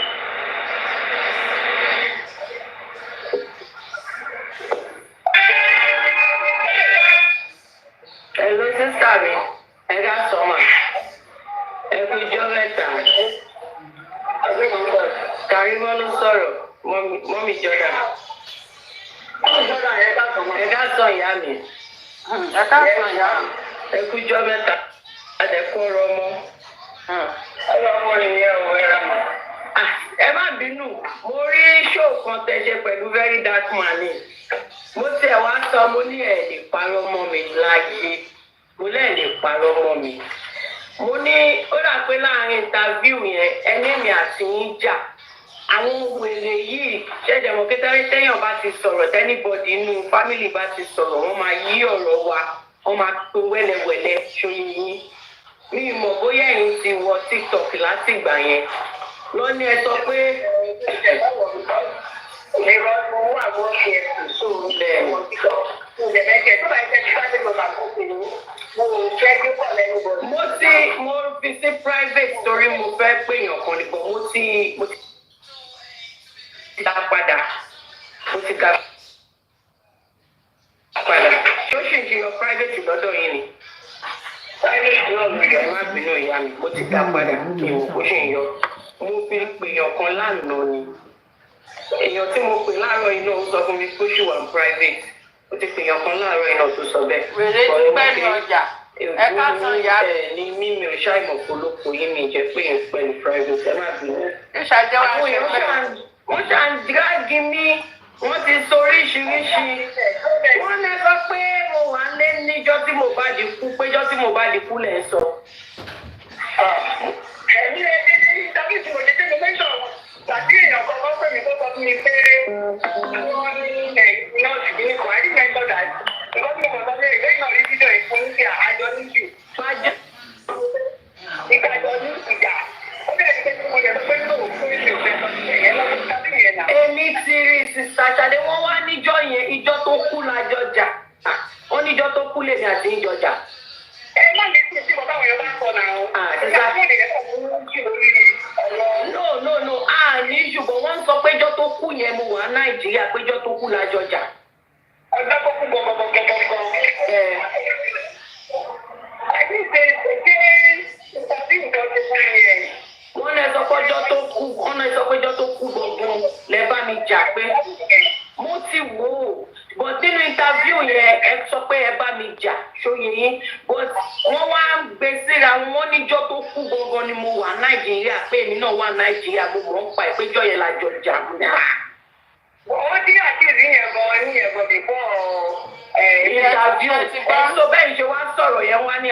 Speaker 6: Hello, sísá mi, ẹ ká sọ́mà, ẹ kú ijọ́ mẹ́ta. Karimot ló sọ̀rọ̀, mọ́mí Jọ́dá. Ẹ ká sọ ìyá mi. Ẹ kú ijọ́ mẹ́ta. Adẹ̀kọ́ ọ̀rọ̀ ọmọ. Ọ̀rọ̀ ọmọ nìyẹn ò ẹ̀rọ mọ̀. Ẹ má bínú, mo rí ṣóò kan tẹ́ ṣe pẹ̀lú very dark man ni. Mo tiẹ̀ wá sọ mo ní ẹ̀ lè parọ́ mọ́ mi láyé. Mo lẹ́ẹ̀ lè parọ́ mọ́ mi. Mo ní ó dà pé láàrin interview yẹn ẹni mi àti yín jà. Àwọn wèrè yìí ṣẹ̀dẹ̀ mọ̀ kí tẹ́yàn bá ti sọ̀rọ̀ tẹ́nibọ̀dì inú fámìlì bá ti sọ̀rọ̀ wọ́n máa yí ọ̀rọ̀ wa wọ́n máa pín wẹ́lẹ́wẹ́lẹ́ ṣoyin yín. Mi mọ̀ bóyá ẹ̀yin ti wọ TikTok láti ìgbà yẹn. Lọ́ní ẹ sọ pé ìrọ̀ mo wà wọ́n ṣe ẹ̀sùn sóòrùn bẹ́ẹ̀ wọ́n ti kọ́. Mo fi sí private torí mo fẹ́ pèèyàn kan nígbà mo ti dá padà mo ti ga padà ṣó ṣì ń jiyàn private lọ́dọ̀ yìí ni private náà ló yọ má bínú ìyá mi mo ti dá padà kí n kó ṣì ń yọ mo fi pèèyàn kan lánàá ni èèyàn tí mo pè láàárọ̀ iná ó sọ fún mi pé ṣì wà private ó ti pèèyàn kan láàárọ̀ iná tó sọ bẹ́ẹ̀.
Speaker 2: Wèrè ti pẹ́ ní ọjà. Ẹ ká sọ ìyá mi.
Speaker 6: Ní mímí ò ṣàìmọ̀ polówó yín mi jẹ́ pé ń pẹ̀lú private ẹ má bínú.
Speaker 2: Ó ṣàjẹ́ wá ṣe bẹ́ẹ̀.
Speaker 6: Wọ́n ṣà ń dírágì mí, wọ́n ti sọ oríṣiríṣi. Wọ́n lè sọ pé mo wà lé níjọ́ tí Mohbad kú, péjọ́ tí Mohbad kú lẹ̀ ń sọ. Ẹ̀mí ẹni ní ìtàkì tí mo ṣe tí mo mẹ́sàn tàbí èèyàn kọ́kọ́ pè mí tó sọ fún mi pé wọ́n ní nọ́ọ̀sì bí nìkan. I remember that. Ìgbà tí mo kọ̀ sọ pé ìgbà ìgbà orí fídíò ìfúnṣe àjọ níjù. Ìgbà àjọ ní ìjà. Ó bẹ̀rẹ̀ pé mo yẹ pé tó fún ìṣe òfin ẹ̀yẹ lọ́dún tàbí ìyẹn náà. Èmi ti rí sísá Ṣadé wọ́n wá níjọ́ yẹn ìjọ tó kú lájọ jà. Wọ́n níjọ́ tó kú lèmi àti ìjọ jà. Ẹ má lè fi sí bàbá àwọn Yorùbá sọ náà. No. Ní ṣùgbọ́n wọ́n ń sọ péjọ́ tó kú yẹn mo wà Nàìjíríà péjọ́ tó kú lájọ jà. Ọjọ́ tó kú gbọ̀ngbọ̀ngbọ̀ngbọ̀ngbọ̀n. Àbí ṣe tàbí nǹkan ti fún yẹn. Wọ́n lè sọ péjọ́ tó kú gbọ̀ngbọ̀n lẹ bá mi jà pé mo ti wò ó. But nínú interview yẹn ẹ sọ pé ẹ bá mi jà ṣóye yín. But wọ́n wá gbé síra wọn níjọ́ tó kú gbọ̀ngàn ni mo wà Nàìjíríà pé èmi náà wà Nàìjíríà mo mọ̀ ń pa ìpéjọ́ yẹn lájọ jà. Wọ́n dín àkíyèsí yẹn gan ní ẹ̀gbọ́n mi fún ìdájú. So bẹ́ẹ̀ ṣe wá sọ̀rọ̀ yẹn wá ní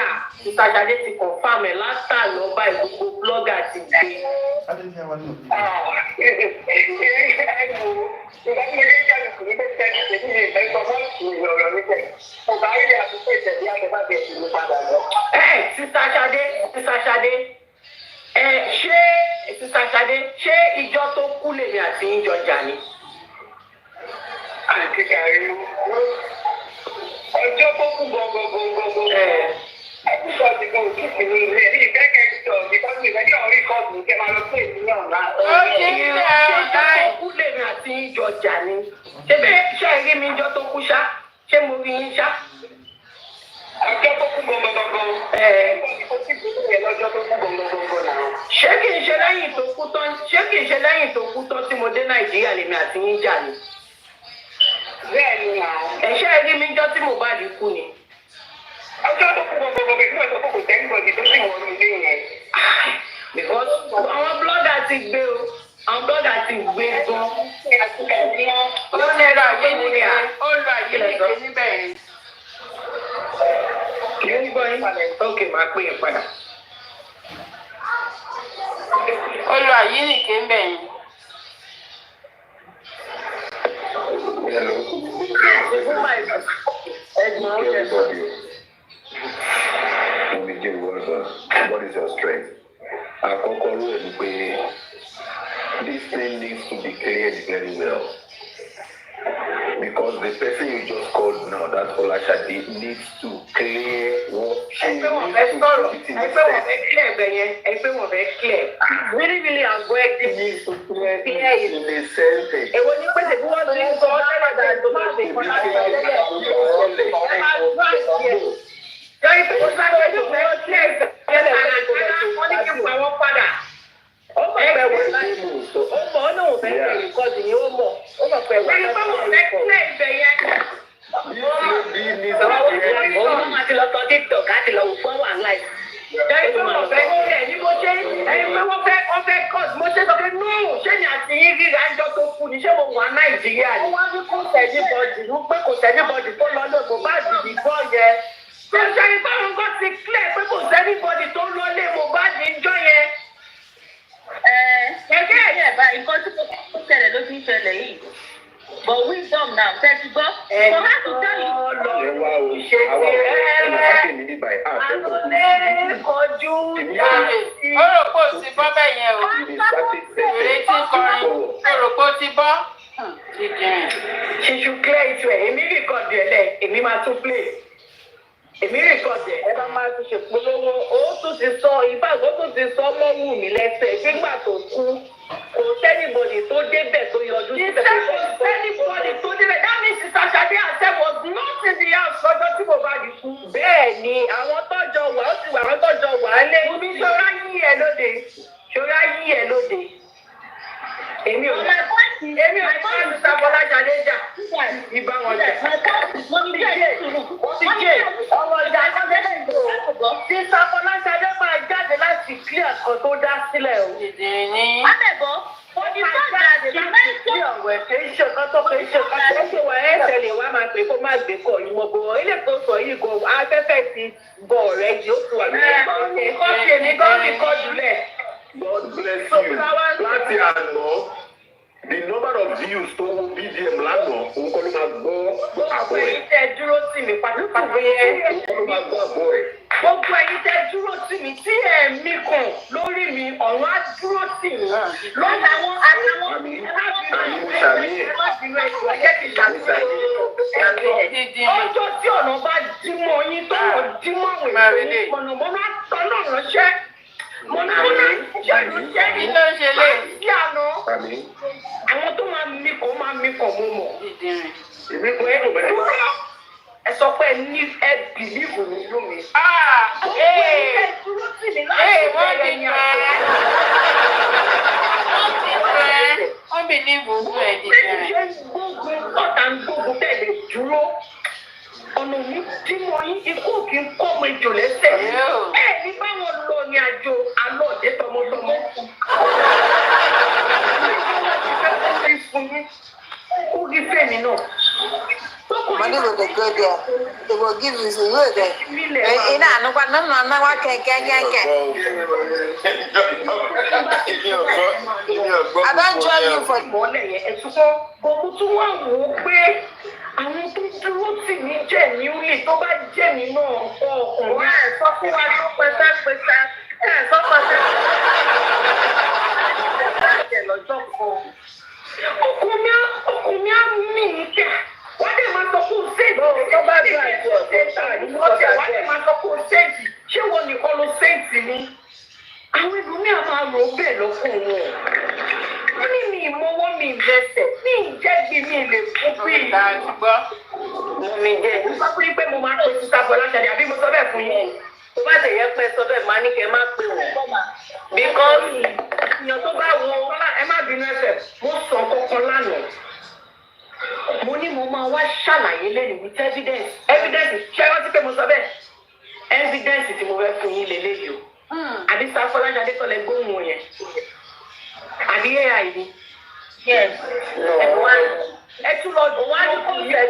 Speaker 6: ìtajàdé ti confam ẹ̀ látàlú ọba ìgbogbo blogger ti gbé. Sísá Ṣadé, ṣé ìjọ tó kú lèmi àti ìjọ jà ni? Àti Karimot. Ọjọ́ tó kú gbọ̀ngbọ̀ngbọ̀ngbọ̀ngbọ̀. Àkùkọ ti gbọ́ òkìkì ní ilé ní ìfẹ́kẹ̀ ìjọ ìkọ́jú ìfẹ́kẹ̀ orí kọ́ọ̀tù kẹ́ máa lọ sí èmi náà náà. Ó ṣe ń ṣe ọjọ́ tó kú lèmi àti ìjọ jà ni. Ṣé bẹ́ẹ̀ ṣe rí mi ìjọ tó kú ṣá? Ṣé mo rí yín ṣá? Ọjọ́ tó kú gbọ̀ngbọ̀ngbọ̀ngbọ̀. Ṣé kì í ṣe lẹ́yìn tó kú tán? Ṣé kì í ṣe lẹ́yìn tó kú tán tí mo dé Nàìjíríà lèmi àti yín jà ni? Bẹ́ẹ̀ ni ẹ̀ṣẹ́ rí mi jọ́ tí mo bá di kú ni. Ọjọ́ tó kú gbọ̀ngbọ̀ngbọ̀ bí wọ́n sọ pé kò tẹ́lifọ̀dì tó sì wọ́n ilé yẹn. Because àwọn blogger ti gbé o, àwọn blogger ti gbé gan. Ó lọ ayé nìkan, ó lọ ayé nìkan níbẹ̀ yẹn. Kì í gbọ́ yín. Ok, máa pè é padà. Ó lọ ayé nìkan níbẹ̀ yẹn.
Speaker 7: Hello. What is your strength? This thing needs to be cleared very well. Because the person you just called now, that Olashade, needs to clear what she needs to put it in the
Speaker 6: Really, really, I'm going to need to clear
Speaker 7: in the sentence.
Speaker 6: And when you put the one thing so but wisdom now, thank you God. So how to tell you? She should clear it well. Èmi record ẹ̀ lẹ̀, èmi máa tún play. Èmi record ẹ̀, ẹ bá máa tún ṣe polówó. Ó tún ti sọ, ìbáàgó tún ti sọ Omowummi lẹ́sẹ̀. Nígbà tó kú, kò sẹ́nibọ̀dì tó débẹ̀ tó yọjú síbẹ̀. Kò sẹ́nibọ̀dì tó débẹ̀. That means Sister Ṣadé herself was not in the house lọ́jọ́ tí mo bá di kú. Bẹ́ẹ̀ ni, àwọn tọ́jọ wà, ó ti wà àwọn tọ́jọ wà á lé. Wummi ṣọ́ra yí ẹ lóde. Ṣọ́ra yí ẹ lóde. Èmi ò ní Sister Ṣadé jà. Ìbá wọn jà. Wọ́n ti jẹ́ ọmọ ìjà kọ́ńtẹ́lẹ̀ ìgbò. Sister Ṣadé máa jáde láti clear kan tó dá sílẹ̀ o. Àbẹ̀bọ̀, ó ní sọ́jà ṣe ọ̀wẹ̀ kì í ṣe kan tó kì í ṣe kan tó ṣe wà ẹ́ tẹ̀lé wa máa pè kó má gbé kọ̀ yìí mọ̀ bọ̀ ilé tó sọ yìí gan afẹ́fẹ́ ti bọ̀ rẹ̀ yìí ó ti wà ní kọ́ọ̀tì èmi gan ní kọ́ọ̀dù lẹ̀.
Speaker 7: God bless you. Láti àná, the number of views tó wo BDM lánàá, òun kọ́ ló máa gbọ́ àbọ̀ ẹ̀.
Speaker 6: Gbogbo èyí tẹ dúró sí mi pátápátá yẹn.
Speaker 7: Òun kọ́ ló máa gbọ́ àbọ̀ ẹ̀.
Speaker 6: Gbogbo èyí tẹ dúró sí mi tí ẹ̀mí kan lórí mi ọ̀run á dúró sí mi. Lọ́la wọn àtàwọn ọjọ́ tí ọ̀nà bá dímọ̀ yín tó wọ́n dímọ̀ àwọn èèyàn mọ̀nàmọ́ná tọ́nà ránṣẹ́. Mọ̀nàmọ́ná ṣe ní ló ṣe lé sí àná. Àwọn tó máa mi kàn mo mọ̀.
Speaker 7: Èmi kò ẹ́ òbẹ̀.
Speaker 6: Ẹ sọ pé ní ẹ bìlíìfù nínú mi. Wọ́n bìlíìfù nínú ẹ̀ dìde. Gbogbo ọ̀tá ń gbógun tẹ̀lé dúró. Ọ̀nà mi tí mo yín ikú kì í kọ́ ọmọ ìjò lẹ́sẹ̀. Ẹ ní báwọn lọ ní àjò àlọ́ ọ̀dẹ́ tọmọtọmọ. give fame náà.
Speaker 8: Money will go there. They will give you some good there. Ina anugba nana anawa keke. I don't join you for
Speaker 6: ìmọ́lẹ̀ yẹn ẹ̀túkọ́ gbogbo tó wà wò ó pé àwọn tó dúró tì mí jẹ́ mi ó lè tó bá jẹ́ mi náà ọkùnrin. ẹ̀ sọ fún wa tó pẹ́sẹ́pẹ́sẹ́ ẹ̀ sọ pẹ́sẹ́. lọ́jọ́ kan ọkùnrin á mí ìjà wọ́n dẹ̀ máa sọ fún ṣéèjì. tó bá dùn àjọ wọ́n dẹ̀ máa sọ fún ṣéèjì ṣé wọn nìkan ló ṣéèjì ni. àwọn ìlúmíà máa rò ó bẹ́ẹ̀ lọ́kùn wọn. wọ́n ní mi ìmọ̀wọ́ mi ìlẹsẹ̀ mi ìjẹ́gbin mi lè fún bí ìgbà àtúgbọ́. mi jẹ́ mo sọ fún yín pé mo máa ń pè síta bọ́lá ṣàdé àbí mo sọ bẹ́ẹ̀ fún yín. tó bá tẹ̀yẹ pẹ́ sọ bẹ́ẹ̀ máa ní kẹ́ má pè wọ́n. because èèyàn tó bá wọ ẹ má bínú ẹsẹ̀ mo sọ kankan lánàá. mo ní mo máa wá ṣàlàyé lẹ́nu with evidence ṣé wọ́n ti pé mo sọ bẹ́ẹ̀ evidence tí mo fẹ́ fún yín lélẹ́yìí o. àbí sáfọlájà adétọ́lẹ̀ gbóhùn yẹn àbí ai ni. ẹ tún lọ wá ní kó yẹ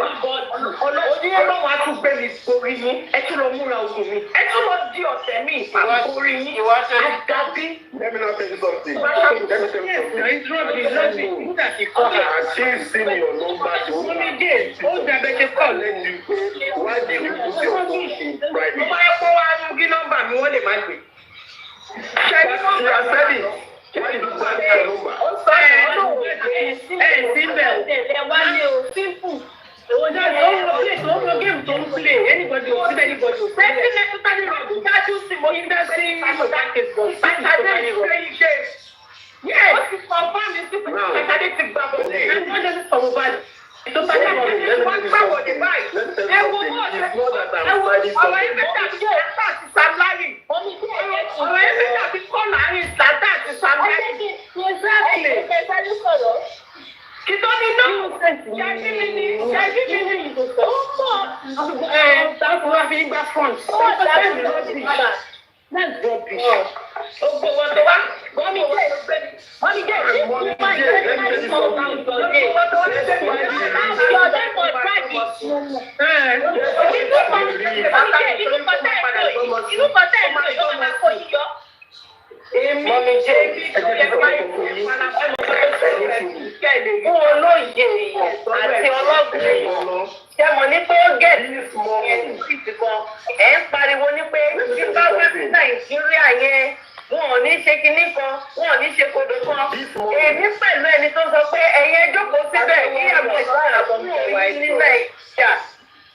Speaker 6: oníyẹ náà wàá tún gbé mi borí yín ẹ tún lọ múra ogun mi ẹ tún lọ di ọ̀tẹ̀ mi àborí yín àgàbí.
Speaker 7: Let me not tell you something.
Speaker 6: Let me tell you something.
Speaker 7: She's seen your number.
Speaker 6: Wummi dé ó dàbẹ̀ ṣe kọ́
Speaker 7: Let you go. Why did you put your phone in private?
Speaker 6: mo máa ń kó wá ní nọ́mbà mi wọ́n lè má gbé.
Speaker 7: She has said it. Why did you put your number?
Speaker 6: ó sọ síbẹ̀ ẹ wá lé o simple. Òun náà ló ń lo play tó ń lo game tó ń play anybody ò síbẹ̀ anybody ò síbẹ̀. Bẹ́ẹ̀ni ẹ tún ní ọdún dájú sí mo yín dá sí Sátidé ṣe. Yẹ́ẹ̀ ó ti kọ̀ fún mi sí pé Sátidé ti gbà bọ̀ lé. Ẹ wọ́n jẹ́ sọ̀rọ̀ báyìí. Tó bá yẹ wọ́n gbà wọ̀ dé báyìí. Ẹ wo ọ̀rọ̀ yẹn bẹ́ẹ̀ dàbí Sátá àti Samlari. Ọ̀rọ̀ yẹn bẹ́ẹ̀ dàbí kọ́ láàrin Sátá àti Samlari. Kìtọ́ni náà jáde mi ní ó mọ̀ táwọn wá fi gbá front. That's rubbish. Ó gbowó tó wá Wummi jẹ́ fún olóye àti ọlọ́gbìn ṣé mo ní pé ó gẹ̀ ẹ̀ ń pariwo ní pé nípa wẹ́ẹ̀sì Nàìjíríà yẹn wọn ò ní ṣe kinní kan wọn ò ní ṣe kodò kan èmi pẹ̀lú ẹni tó sọ pé ẹ̀yin ẹ jókòó síbẹ̀ kíyàwó ìsọ̀rọ̀ àbọ̀ ní Nàìjíríà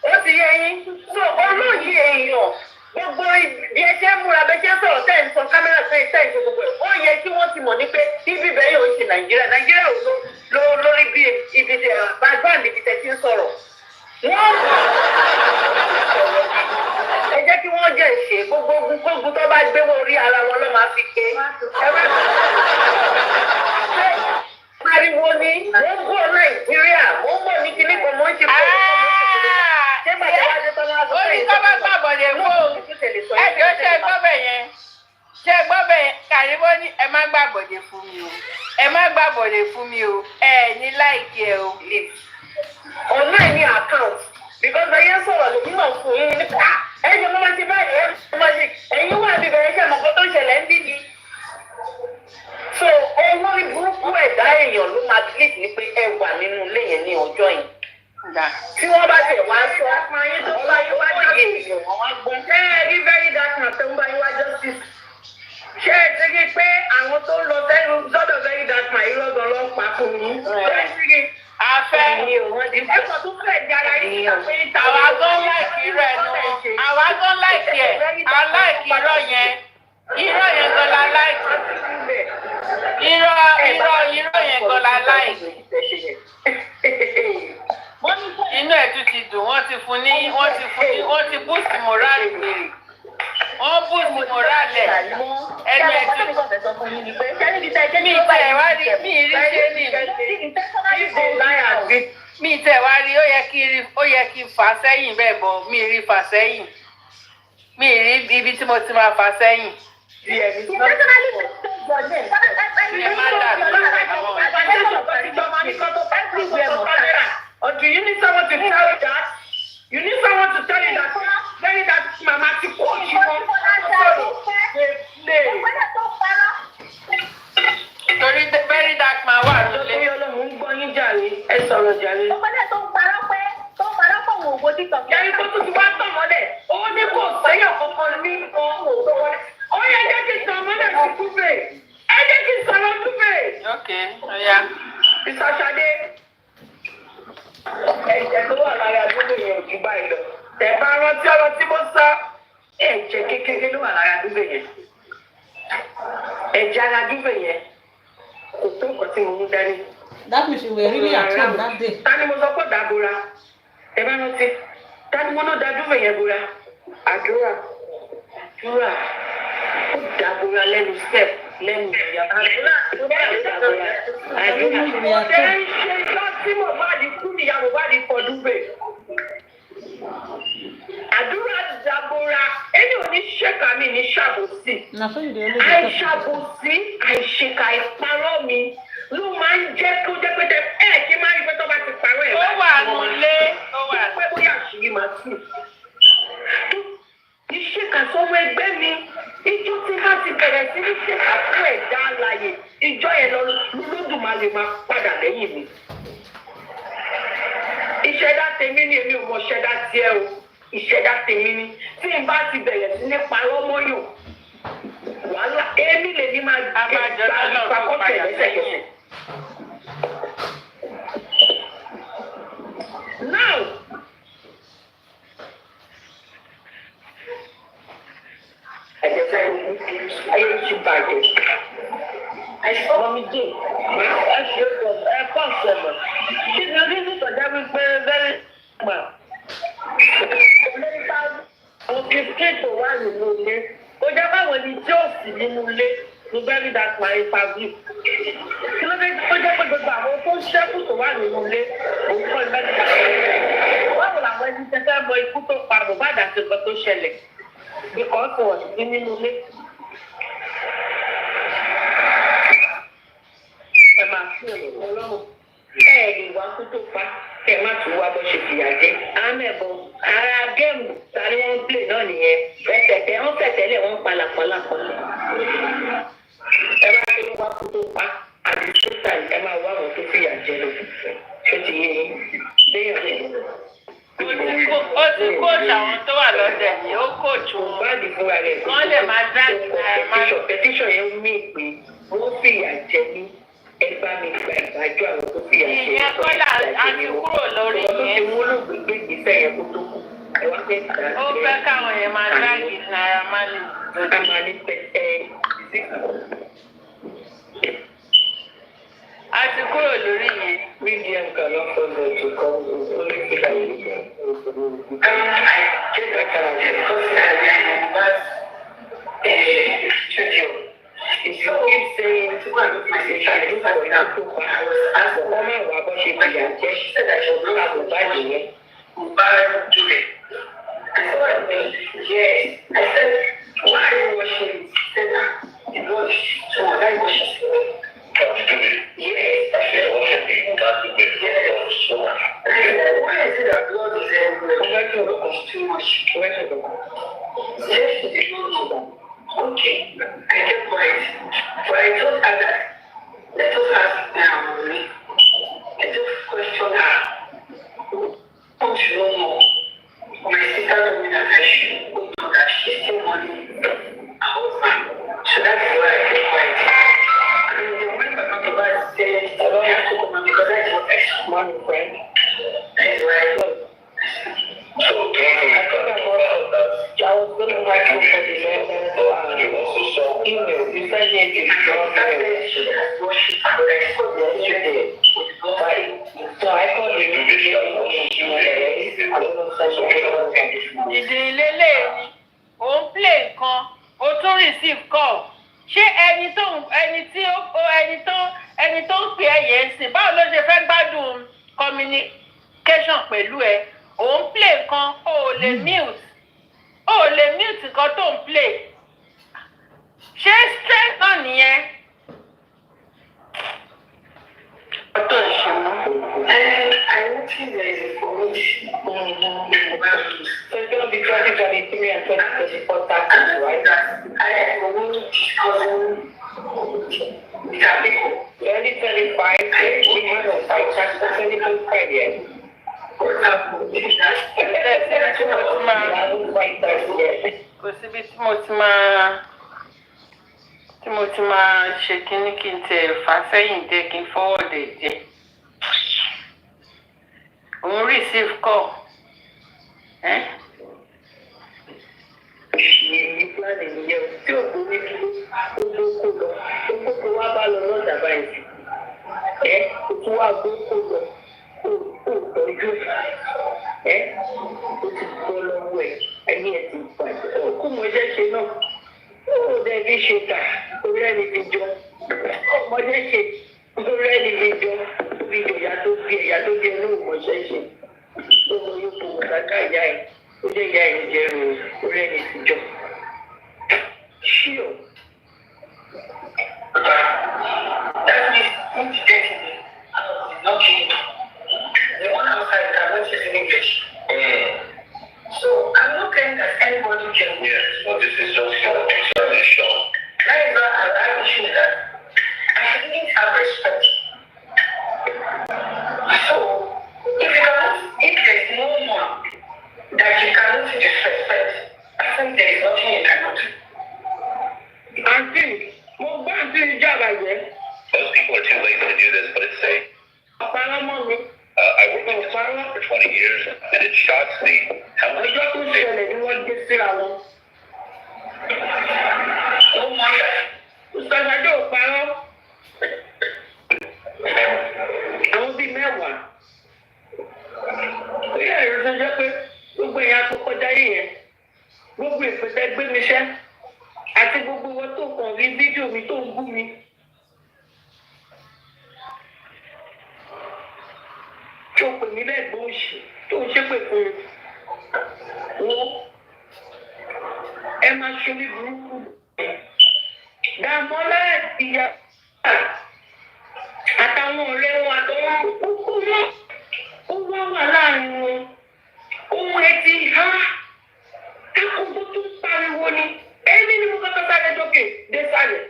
Speaker 6: ó ti yẹ yín tó olóye èèyàn gbogbo bí ẹ ṣe ń múra bẹ ṣe ń sọ̀rọ̀ tẹ́ ń sọ kámẹ́rà tẹ́ ń ṣe gbogbo ẹ̀ ó yẹ kí wọ́n ti mọ̀ ní pé ibi bẹ́ẹ̀ yóò ṣe Nàìjíríà ò lórí bí ibi background ibi tẹ́ ti ń sọ̀rọ̀ wọ́n ẹ jẹ́ kí wọ́n jẹ́ ṣe gbogbo ogun tó bá gbé wọn orí ara wọn ló máa fi ké ariwo ni mo ń bọ̀ Nàìjíríà mo ń bọ̀ ní kíní kan mo ń ṣe bọ̀ ṣé bàtà wá dé tọ́lá ló fẹ́
Speaker 2: oníkọ́bá gbàbọ̀dẹ̀ fún ẹjọ́ ṣe gbọ́bẹ̀ yẹn Karimot ní ẹ má gbàbọ̀dẹ̀ fún mi o ẹ má gbàbọ̀dẹ̀ fún mi o ẹ ní láìkí ẹ o.
Speaker 6: online ní account because ẹyẹ sọ̀rọ̀ lórí náà fún yín nípa ẹ̀yin ló máa ti báyìí ẹ̀yin wà bí bẹ̀rẹ̀ ṣe àmọ̀kọ́ tó ń ṣẹlẹ̀ ń dídí. so owó ìburúkú ẹ̀dá èèyàn ló máa click ní pé ẹ wà nínú ilé yẹn ní ọjọ́ yìí. tí wọ́n bá tẹ̀ wá sọ ayé tó bá yín wá justice wọ́n wá gbọ́n. ṣé ẹ rí very dark man tó ń bá yín wá justice. ṣé ẹ ti rí pé àwọn tó ń lọ sọ́dọ̀ very dark man yìí lọ́gàn ló ń pa fún yín.
Speaker 2: Afẹ́
Speaker 6: ẹ̀kọ́ tó fẹ́ di ara yìí pé
Speaker 2: àwa gan láìkí rẹ̀ nù àwa gan láìkí ẹ̀ aláìkí irọ́ yẹn gan la láìkí irọ́ yẹn gan la láìkí. Inú ẹ̀ tún ti dùn wọ́n ti boost moral gbèrè wọ́n boost moral ẹ̀ ẹni ẹ̀ tún mi tẹ̀ wá rí mi rí ṣe ní mi tẹ̀ wá rí ó yẹ kí fà sẹ́yìn bẹ́ẹ̀ bọ̀ mi rí fà sẹ́yìn mi rí ibi tí mo ti máa fà sẹ́yìn.
Speaker 6: Everywhere need someone to tell you that. You need someone to tell you that. Very that mama to coach you.
Speaker 2: Torí very dark man wà lólè.
Speaker 6: Torí Ọlọ́run ń gbọ́ yín jàre. Ẹ sọ̀rọ̀ jàre.
Speaker 4: Ọmọdé tó ń parọ́ pọ̀ wò ó títọ̀.
Speaker 6: Yẹ́nì tó tún ti wá tọ̀ mọ́lẹ̀. Ó ní kò sẹ́yìn kankan ní ọ̀hún. Ó yẹ jẹ́ kí n sọ ọmọdé sí túbẹ̀. Ẹ jẹ́ kí n sọ̀rọ̀ túbẹ̀.
Speaker 2: Okay, ọ̀ya.
Speaker 6: Ìsọ̀ṣadé. Ẹ̀jẹ̀ tó wà lára àdúgbò yẹn ò jù báyìí lọ. Tẹ̀ bá rántí ọ̀rọ̀ tí mo sọ. Ẹ̀jẹ̀ kékeré ló wà lára àdúgbò yẹn. Ẹ̀jẹ̀ ara àdúgbò yẹn kò tó nǹkan tí mo mú dání.
Speaker 9: That means you were really at home that day.
Speaker 6: Ta ni mo sọ pé dàbora? Ẹ bá rántí. Ta ni mo náà dàdúgbò yẹn bora? Àdúrà. Ó dàbora lẹ́nu step lẹ́nu ìyá. Àdúrà. Ṣé ń ṣe lọ sí Mohbad kú níyà Mohbad fọdúgbè? Àdúrà dàbora. Ẹni ò ní ṣèkà mi ní ṣàbòsí. Àìṣàbòsí, àìṣèkà ìparọ́ mi ló máa ń jẹ́ kó jẹ́ pé kí máa rí pé tó bá ti parọ́ ẹ̀.
Speaker 2: Ó wà nulẹ̀. Ó wà.
Speaker 6: Pé bóyá àṣírí máa tù. Ìṣèkà sọ́wọ́ ẹgbẹ́ mi. Ìjọ tí bá ti bẹ̀rẹ̀ sí ní ṣèkà fún ẹ̀dá alààyè. Ìjọ yẹn lọ lódùmarè máa padà lẹ́yìn mi. Ìṣẹ̀dá tèmi ni èmi ò mọ ṣẹ̀dá tiẹ̀ o. Ìṣẹ̀dá tèmi ni. Tí n bá ti bẹ̀rẹ̀ sí ní parọ́ mọ́yàn. Wàhálà èmi lè ní máa gbé ìpàkọ́tẹ̀ lẹ́sẹ̀kẹsẹ̀. Now, ẹ̀jẹ̀ ayé ti bàjẹ́. Àìsàn mi dé. Ẹ ṣe ẹ̀kọ́ ìṣẹ̀lẹ̀. Kí ni orí ní ìtọ́jà wípé very well. Àwọn kìkìtì wà nínú ilé. Ó jẹ́ báwo ni tí ó sì nínú ilé ní very dark man interview. Kí ló dé tó jẹ́ pé gbogbo àwọn tó ń ṣẹ́kù tó wà nínú ilé òun kọ́ ní very dark man. Báwo làwọn ẹni tẹ́tẹ́ mọ ikú tó pa Mohbad àti nǹkan tó ṣẹlẹ̀? Because wọ́n sì nínú ilé. Ẹ máa fi èrò Ọlọ́run. Lè wá kú tó pa kẹ má tún wá bó ṣe fìyà jẹ. Àmẹ́bọ ara géèmù tani wọ́n ń play náà nìyẹn. Ẹ̀tẹ̀tẹ̀ wọ́n fẹ̀tẹ̀lẹ̀ wọ́n palàpalàpalà. Ẹ bá tó wá kú tó pa àti sótà ẹ máa wá àwọn tó fìyà jẹ lọ. Ṣé ti yé yín? Béèyàn lè lọ.
Speaker 2: Ó ti kóòtù àwọn tó wà lọ́dẹ̀ yìí, ó kóòtù wọn.
Speaker 6: Báàdì fúnra rẹ̀
Speaker 2: wọ́n lè máa dáàbì náírà máa.
Speaker 6: Petition yẹn mí pé wọ́n fìyà jẹ ní ẹgbàá mi gba ìdájọ́ àwọn tó fìyà jẹ.
Speaker 2: Ìyẹn kọ́lá àti kúrò lórí yẹn.
Speaker 6: Wọ́n tó ti mú lògbé gbé ìgbésẹ̀ yẹn kó tó kù.
Speaker 2: Ó fẹ́ káwọn yẹn máa dáàbì náírà máa lè.
Speaker 6: A máa ní pẹ̀tẹ́
Speaker 2: a ti kúrò lórí yẹn.
Speaker 6: Medium cannot follow to come to only people. If you keep saying to go and do this, I do for example, I was asked the woman who about she be she said I should not have to buy the way. Do it. I said, yes. I said, why are you washing it? She said, it was so why wash it? Yes. I said, wash it. Why is it that blood is everywhere? Too much. Where to go? Yes, she did not know that. Okay, I kept quiet. But I told her that let us ask me. I just questioned her. Don't you know? My sister told me that I should go to that. She's still money. So that's why I kept quiet. And when my mother said, I don't have to come because I have extra money, friend. That's why I go. So, I thought about that. I was going to write for the email. You sent me a gift. So I called you.
Speaker 2: Ìdílé lè ní òun play nǹkan ó tún receive call ṣé ẹni tó ń pè é yẹn ń sìn báwo ló ṣe fẹ́ gbádùn communication pẹ̀lú ẹ òun play nǹkan ó lè mute nǹkan tó ń play ṣé strength náà nìyẹn.
Speaker 6: I want think there is a correlation. So it's going to be 2023 and 2024 taxes, right? 2025, we have a fight tax for 2025 yet.
Speaker 2: Kò síbi tí mo ti máa ṣe kíní kí n tẹ̀ fà sẹ́yìn dé kí n forward jẹ́. Òun receive call.
Speaker 6: Ìpínlẹ̀ ìyẹn tí ò kú ní gbogbo lọ, gbogbo wa bá lọ lọ́dà báyìí. Kò tún wá gbogbo lọ, kò tọ́jú. Ó ti gbọ́ lọ́wọ́ ẹ̀, ayé ẹ̀ ti bàjẹ́. Ó kú mọ iṣẹ́ ṣe náà. Ó dẹ́bi ṣe kà, orí ẹni fi jọ. Ọmọdé ṣe, orí ẹni fi jọ. Orí ìyá tó bí ẹnu ìmọ̀ṣẹ́ ṣe. Ó mọ yóò kó wọn láká ìyá ẹ̀. Ó jẹ́ ìyá ẹ̀ ń jẹun orí ẹni fi jọ. Sure.
Speaker 5: That means incidentally, not changing. The one outside cannot speak English. So I'm not saying that anybody can. Yes, but this is just your explanation. That is why I issue that I didn't have respect. So if there's no one that you cannot disrespect, I think there is nothing you cannot do.
Speaker 6: Auntie, mo gbọ́ àǹtí ìjà àbàjẹ́.
Speaker 10: Most people are too late to do this, but it's safe.
Speaker 6: Ọ̀párámọ́ mi.
Speaker 10: I worked in this for 20 years, and it shocks me how many
Speaker 6: Ọjọ́ tó ṣẹlẹ̀ ni wọ́n gbé síra wọn. Ìsọ̀sọ̀dọ̀ ò parọ́. Àwọn bíi mẹ́wàá. Ó yẹ ẹ̀rọ tó jẹ́ pé gbogbo èèyàn tó kọjá yìí yẹn. Gbogbo ìpèsè gbé mi ṣẹ́. Àti gbogbo wọn tó kàn rí fídíò mi tó ń bú mi. Tó pè mí lẹ́gbọ̀n òṣì tó ń ṣépè fún mi. Wọ́n ẹ máa ṣorí burúkú. Dàmọ́lá ìyá àtàwọn ọ̀rẹ́ wọn àtàwọn kúkú wọn. Ó wá wà láàrin wọn. Ohun ẹtì ha. Akókó tó ń pariwo ni. Èmi ni mo kọ́kọ́ sáré dókè dé sálẹ̀.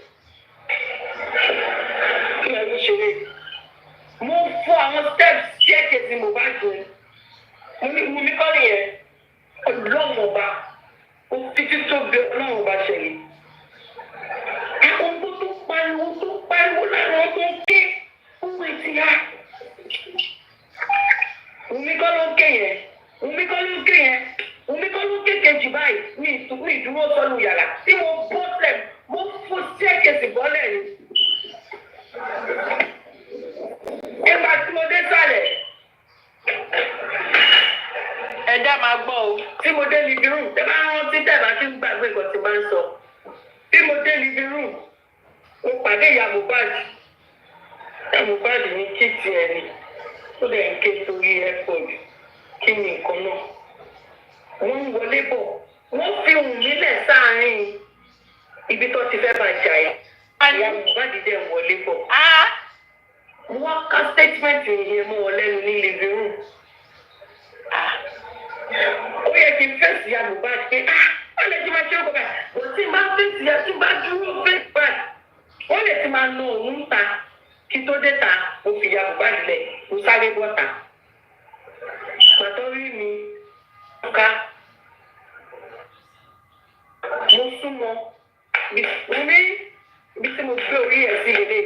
Speaker 6: Kí ẹ ló ṣe é? Mo fọ àwọn steps ṣẹ́ẹ̀kì tí mo bá jẹ. Mo ní kọ́ nìyẹn. Ọlọ́run ọba. Ó fi títí tó gbé ọlọ́run ọba ṣẹlẹ̀. Akókó tó pariwo láàrin tó ń ké. Ohun ẹtì ya. Wùmí kọ́ ló ń ké yẹn. Wùmí kọ́ ló ń ké yẹn. Wùmí kọ́ ló ń ké kejì báyìí ní ìdúró sọ́nù yàrá tí mo bọ́ sẹ̀ mo fún ṣẹ́ẹ̀kẹ̀sì bọ́lẹ̀ ni. Nígbà tí mo dé sàlẹ̀, ẹja máa gbọ́ o. Tí mo dé living room, tẹ bá rántí tẹ̀ bá ti ń gbàgbé nǹkan tí bá ń sọ. Tí mo dé living room, mo pàdé ìyá Mohbad. Ìyá Mohbad ní kìtì ẹ̀ ni. Ó lè ń ké sórí airport. Kí ni nǹkan náà? Wọ́n ń wọlé bọ̀. Wọ́n fi ohùn nílẹ̀ sáàárín ibi tó ti fẹ́ máa jà ẹ́. Ìyá Mohbad dẹ̀ wọlé bọ̀. Wọ́n ká statement yẹn mọ́ wọn lẹ́nu ní living room. Ó yẹ kí n fèsì ìyá Mohbad pé wọ́n lè ti máa ṣe ọkọ̀ báyìí. Bó tí n bá fèsì ìyá tí n bá dúró fèsì báyìí. Wọ́n lè ti máa na òun ta kí tó dé ta. Mo fi ìyá Mohbad lẹ̀ mo sáré bọ́ta. Pàtó rí mi ká. Mo súnmọ́ Wùmí ibi tí mo gbé orí ẹ̀ sí lélẹ̀.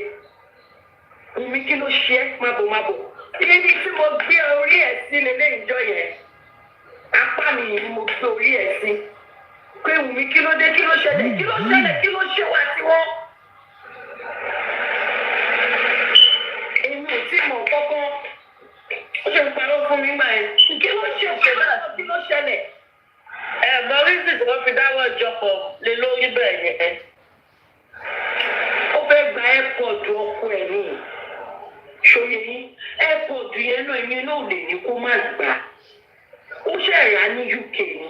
Speaker 6: Wùmí kí ló ṣe é mábòmábò. Ibi tí mo gbé orí ẹ̀ sí lélẹ̀ ìjọ yẹn. Apá mi ni mo gbé orí ẹ̀ sí. Pé Wùmí kí ló dé kí ló ṣẹlẹ̀ kí ló ṣẹlẹ̀ kí ló ṣe wá sí wọn. Èmi ò tí mọ̀ kọ́kọ́. Ó ṣe ń parọ́ fún mi gbà yẹn. Kí ló ṣe kí ló ṣẹlẹ̀? Mọ̀rísì tí wọ́n fi dáwọ́ ìjọpọ̀ lé lórí bẹ́ẹ̀ yẹn. Ó fẹ́ gba airport ọkọ ẹ̀ ní. Ṣòye yín, airport yẹn náà èmi náà lè ní kó má gbà. Ó ṣẹ̀rá ní UK ni.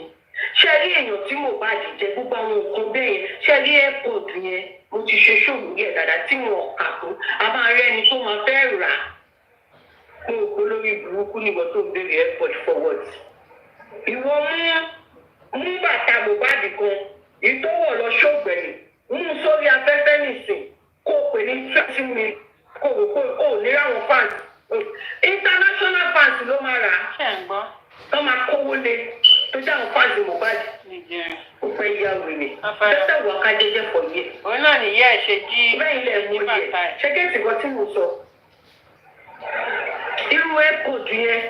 Speaker 6: Ṣé rí èèyàn tí mo bá dìjẹ́ gbogbo àwọn nǹkan bẹ́ẹ̀ yẹn? Ṣé rí airport yẹn? Mo ti ṣe ṣòwò yẹn dáadáa tí mo kà fún. A máa rí ẹni tó máa fẹ́ rà.
Speaker 5: mo kó lórí burúkú nígbà tó ń béèrè airport forward. Ìwọ mú bàtà Mohbad kan ìtọ́wọ̀ lọ ṣọ́gbẹ̀rì mú sórí afẹ́fẹ́ nìsín kó pè ní 20 million kó wò kó ní àwọn fans international fans ló máa rà á tó máa kówó lé tó jẹ́ àwọn fans Mohbad ó fẹ́ yá wèrè tẹ́tẹ́ wọ ká jẹ́jẹ́ fọ̀ yẹ.
Speaker 2: òun náà nìyá ẹ̀ ṣe jí
Speaker 5: bẹ́ẹ̀ ilẹ̀ mú yẹ ṣé kéèsì kan tí mo sọ irú airport yẹn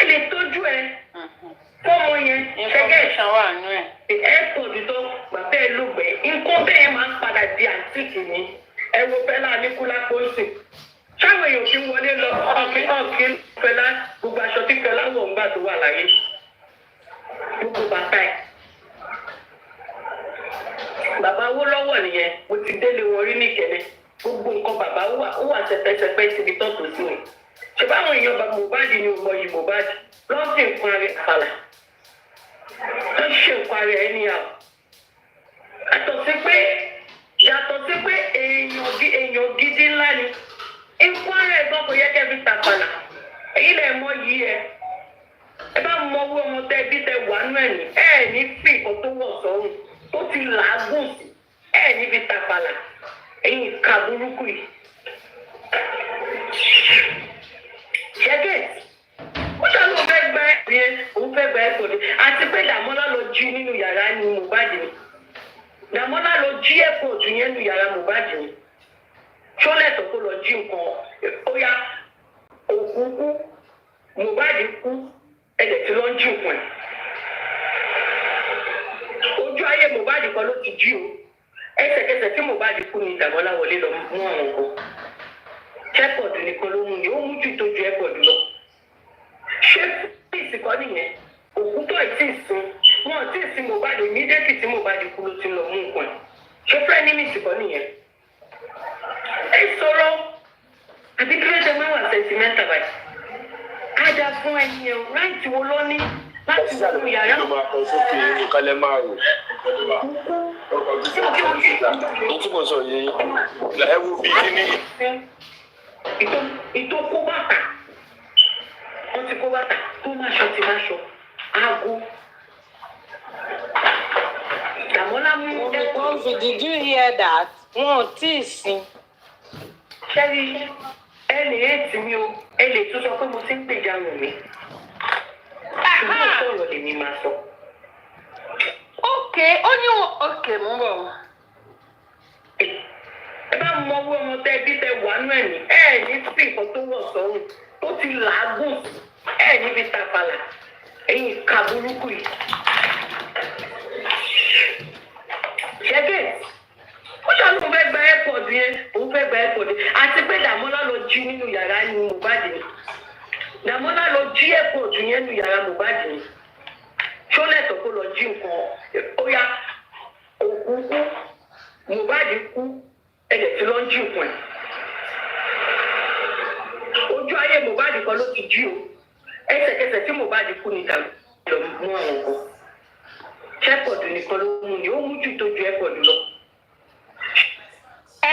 Speaker 5: ẹ lè tọ́jú ẹ fọ́mọ yẹn
Speaker 2: information wà nú ẹ̀.
Speaker 5: airport tó gbàgbé ẹ lóògbé nǹkan bẹ́ẹ̀ máa ń padà di àǹtíkì ni ẹ wo Fẹlá Aníkúlápó sí sáwọn èèyàn fi wọlé lọ ọ̀kí Fẹlá gbogbo aṣọ tí Fẹlá wọ̀ ńgbà tó wà láyé gbogbo bàtà ẹ̀ bàbá owó lọ́wọ́ nìyẹn mo ti délé wọn rí nìkẹ́lẹ́ gbogbo nǹkan bàbá ó wà sẹpẹsẹpẹ síbi tó tó sí mi ṣe báwọn èèyàn bá Mohbad ni ò mọyì Mohbad lọ́sì nǹkan rẹ̀ àpàlà tó ṣe nǹkan rẹ̀ ẹni àwọn yàtọ̀ sí pé èèyàn gidi ńlá ni nǹkan rẹ̀ gan kò yẹ kẹ́ fi tàpàlà èyí lẹ̀ mọ yìí ẹ bá mọ owó ọmọ tẹ bí tẹ wà nú ẹ̀ ní ní fi nǹkan tó wọ̀ sọ́run tó ti làágùn sí ní fi tàpàlà ẹ̀yin ìka burúkú yìí. ṣẹ́gẹ̀t ó ṣàlù òun fẹ́ gba ẹ̀kọ́ ni àti pé Dàmọ́lá lọ jí nínú yàrá ní Mohbad ni Dàmọ́lá lọ jí airport yẹn nínú yàrá Mohbad ni ṣọ́lẹ̀tọ̀ kó lọ jí nǹkan ó yá òkú kú Mohbad kú ẹ̀dẹ̀ tí lọ ń jí nǹkan ẹ̀ ojú ayé Mohbad kan ló ti jí o ẹsẹ̀kẹsẹ̀ tí Mohbad kú ni Dàmọ́lá wọlé lọ mú àwọn kan airport nìkan ló mú ni ó mú jù tó ju airport lọ ṣé fíìsì kan nìyẹn òkú tó ì tí ì sin wọn tí ì sin Mohbad immediately tí Mohbad kú ló ti lọ mú nǹkan ṣé fẹ́ ní mísì kan nìyẹn ẹ sọ̀rọ̀ àbí kí ló dé máa wà sentimental báyìí ájá fún ẹni ẹ̀ ráìtì wo ló ní láti wọnú yàrá.
Speaker 7: ó máa kọ sókè ìkàlẹ̀ máa rò ní tí mo sọ yìí ẹ wo bí kíní.
Speaker 5: ìtò kó bàtà wọ́n ti kó bàtà tó máa ṣọ ti máa ṣọ aago. Dàmọ́lá mú ẹ̀kọ́.
Speaker 2: Did you hear that? Wọn ò tí ì sin.
Speaker 5: Ṣẹ́rí ẹ lè ètì mi o ẹ lè tún sọ pé mo ti ń gbèjà Wùnmí. Ṣùgbọ́n sọ̀rọ̀ lèmi máa sọ.
Speaker 2: Okay, ó ní okay mú bọ̀.
Speaker 5: Ẹ bá mọ owó ọmọ tẹ bí tẹ wà nú ẹ̀mí ní sí nǹkan tó wọ̀ sọ́run tó ti làágùn níbi tàfàlà ẹ̀yin ìka burúkú yìí. Ṣẹ́gẹ̀ ó ṣàlù òun fẹ́ gba airport yẹn àti pé Dàmọ́lá lọ jí nínú yàrá ní Mohbad ni Dàmọ́lá lọ jí airport yẹn nínú yàrá Mohbad ni ṣọ́lẹ̀tọ̀ kó lọ jí nǹkan ó yá òkú kú Mohbad kú ẹ̀jẹ̀ tí lọ ń jí nǹkan ẹ̀ ojú ayé Mohbad kan ló ti jí o ẹsẹ̀kẹsẹ̀ tí Mohbad kú ni Dàmọ́lá lọ mú àwọn kan airport nìkan ló mú ni ó mú jù tó ju airport lọ.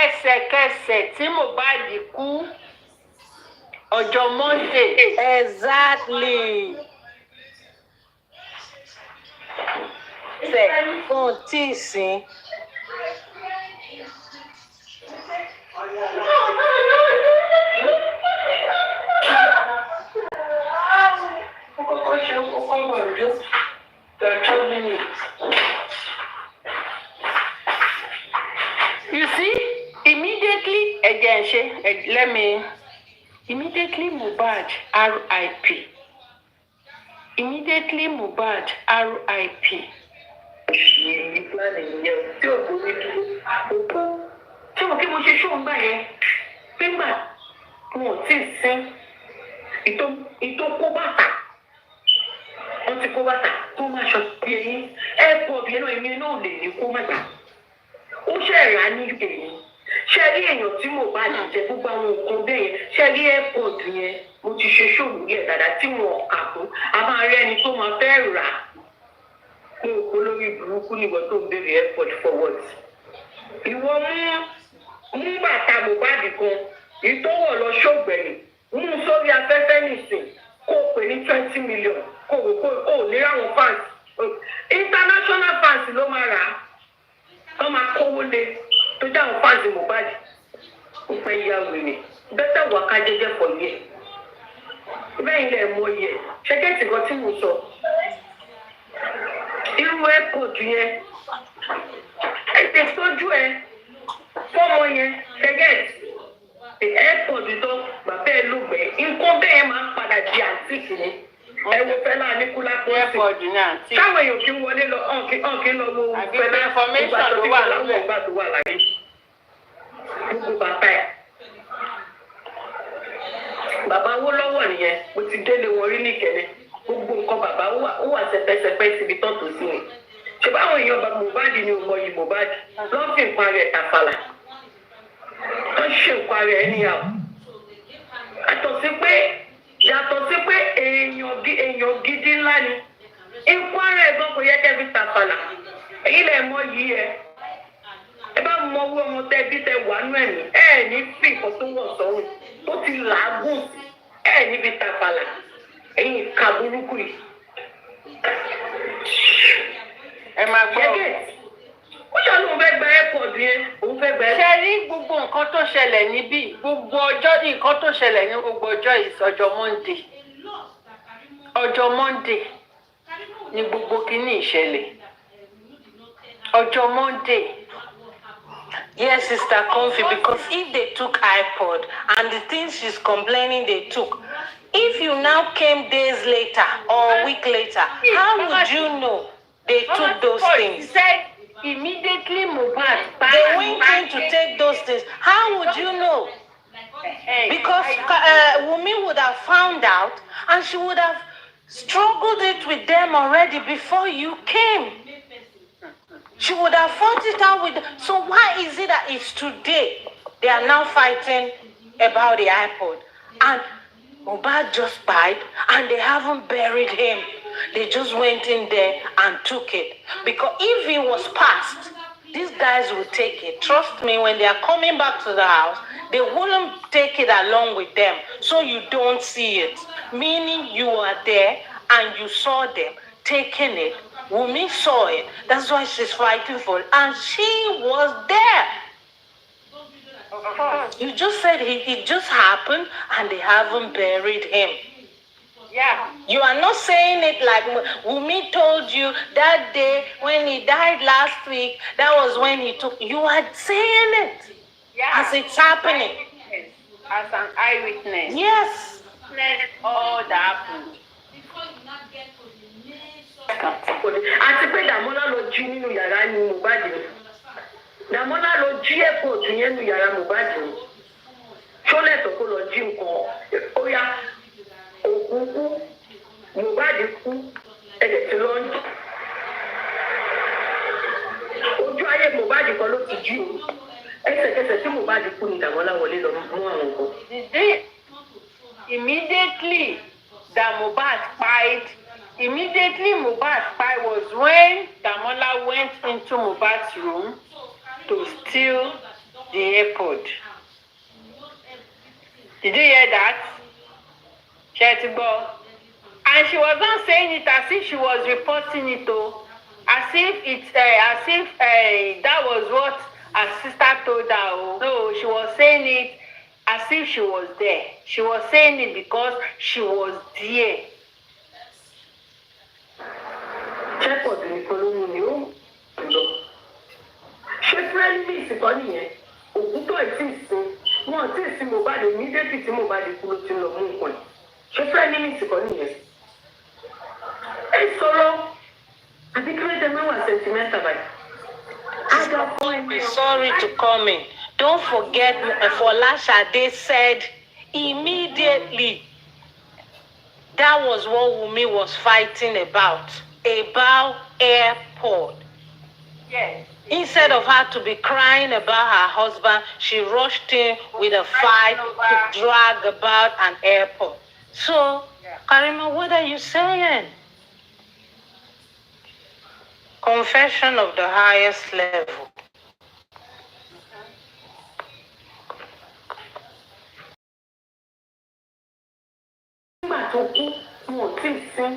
Speaker 2: Ẹsẹ̀kẹsẹ̀ tí Mohbad kú ọjọ́ Monday. Exactly. Fún tí ì sìn. You see, immediately immediately Mohbad RIP. Immediately Mohbad RIP.
Speaker 5: Tí mo kí mo ṣe ṣóun gbà yẹn, nígbà wọn ò tí ì sin ìtò kó bàtà. Wọ́n ti kó bàtà tó máa ṣọ sí eyín. Airport yẹn náà èmi náà lè ní kó bàtà. Ó ṣẹ̀rá ní èyí. Ṣé rí èèyàn tí mo bá jẹ gbogbo àwọn nǹkan bẹ́ẹ̀ yẹn? Ṣé rí airport yẹn? Mo ti ṣe ṣòwò yẹn dáadáa tí wọn kà fún. A máa rí ẹni tó máa fẹ́ rà. Ní òkú lórí burúkú nígbà tó ń béèrè airport forward. Ìwọ mú bàtà Mohbad kan, ìtọ́wọ̀ lọ ṣọ́gbẹ̀rì,
Speaker 6: nínú sórí afẹ́fẹ́ nìsín kó o pè ní 20 million kó o ní ráwọn fans international fans ló máa rà á wọ́n máa kówó lé tó jẹ́ àwọn fans Mohbad ó fẹ́ yá wèrè bẹ́tẹ̀ wà ká jẹ́jẹ́ pọ̀ yẹ bẹ́ẹ̀ ilẹ̀ mọ yẹ ṣẹ́gẹ́tì kan tí mo sọ irú airport yẹn ẹ̀jẹ̀ sójú ẹ fọ́mọ yẹn ṣẹ́gẹ́tì airport tó bàbá ẹ ló gbẹ nǹkan bẹ́ẹ̀ máa ń padà di àǹtíkì ni ẹ wo Fẹlá Aníkúlápó
Speaker 2: airport ní àǹtíkì
Speaker 6: káwọn èèyàn kí ń wọlé lọ ọ̀nkí lọ wo Fẹlá
Speaker 2: information ló wà lórí
Speaker 6: ìgbà tó wà láyé gbogbo bàbá ẹ bàbá wó lọ́wọ́ nìyẹn mo ti délé wọn rí nìkẹ́lẹ́ gbogbo nǹkan bàbá ó wà sẹpẹsẹpẹ síbi tọ́tù sí ni ṣé báwọn èèyàn bá Mohbad ni ọmọ yìí Mohbad lọ́n fi nǹkan rẹ̀ tàfàlà wọ́n ṣe nǹkan rẹ̀ níyàwó yàtọ̀ sí pé èèyàn gidi ńlá ni nǹkan rẹ̀ gan kò yẹ kẹ́ fi tàfàlà èyí lẹ̀ mọ yìí ẹ bá mọ owó ọmọ tẹ bí tẹ wà nú ẹ̀mí ní fi nǹkan tó wọ̀ sọ́run tó ti làágùn níbi tàfàlà ẹ̀yin ìka burúkú yìí.
Speaker 2: ẹ máa gbọ́
Speaker 6: ó ṣe lóun fẹ́ gba airport yẹn òun fẹ́ gba.
Speaker 2: ṣe rí gbogbo nǹkan tó ṣẹlẹ̀ níbí gbogbo ọjọ́ nǹkan tó ṣẹlẹ̀ ní gbogbo ọjọ́ ìsọjọ́ Monday ni gbogbo kìíní ìṣẹ̀lẹ̀ ọjọ́ Monday.
Speaker 11: Yes, Sister Comfy, because if they took iPod and the things she's complaining they took, if you now came days later or a week later, how would you know they took those things?
Speaker 2: Said immediately Mohbad.
Speaker 11: They went in to take those things. How would you know? Because Wummi would have found out and she would have struggled it with them already before you came. She would have fought it out with them. So why is it that it's today they are now fighting about the iPod? And Mohbad just died and they haven't buried him. They just went in there and took it. Because if it was passed, these guys would take it. Trust me, when they are coming back to the house, they wouldn't take it along with them. So you don't see it. Meaning you are there and you saw them taking it. Wummi saw it. That's why she's fighting for it. And she was there. You just said it just happened and they haven't buried him.
Speaker 2: Yeah.
Speaker 11: You are not saying it like Wummi told you that day when he died last week. That was when he took. You are saying it.
Speaker 2: Yeah.
Speaker 11: As it's happening.
Speaker 2: As an eyewitness.
Speaker 11: Yes.
Speaker 2: All that happened.
Speaker 6: Àti pé Dàmọ́lá lọ jí nínú yàrá ní Mohbad ni. Dàmọ́lá lọ jí airport yẹn nínú yàrá Mohbad ni. Ṣólẹ̀tọ̀ kó lọ jí nǹkan ó yá òkú kú Mohbad kú ẹ̀jẹ̀ tí lọ ń jù. Ojú ayé Mohbad kan ló ti jí o. Ẹsẹ̀kẹsẹ̀ tí Mohbad kú ni Dàmọ́lá wọlé lọ mú àwọn nǹkan.
Speaker 2: Immediately that Mohbad died. Immediately Mohbad died was when Damola went into Mohbad's room to steal the airpod. Did you hear that? Chetibo. And she was not saying it as if she was reporting it, though. As if that was what her sister told her. Oh. No, she was saying it as if she was there. She was saying it because she was there.
Speaker 6: Airport nìkan ló mú ni ó lọ. Ṣé friendly ìsìnkọ́ nìyẹn? Ògùn tó ìsìn ìsìn wọn tí ìsìn Mohbad ní dẹ́kì tí Mohbad kú ló ti lọ mú nǹkan ẹ̀. Ṣé friendly ìsìnkọ́ nìyẹn? Ẹ sọ̀rọ̀ àbí kí ló dé máa wà sentimental báyìí?
Speaker 11: Be sorry to come in. Don't forget, Folashade said immediately that was what Wummi was fighting about airport.
Speaker 2: Yes.
Speaker 11: Instead of her to be crying about her husband, she rushed in with a fight to drag about an airport. So, Karimot, what are you saying? Confession of the highest level.
Speaker 6: tó kú wọn ò tí ì sín.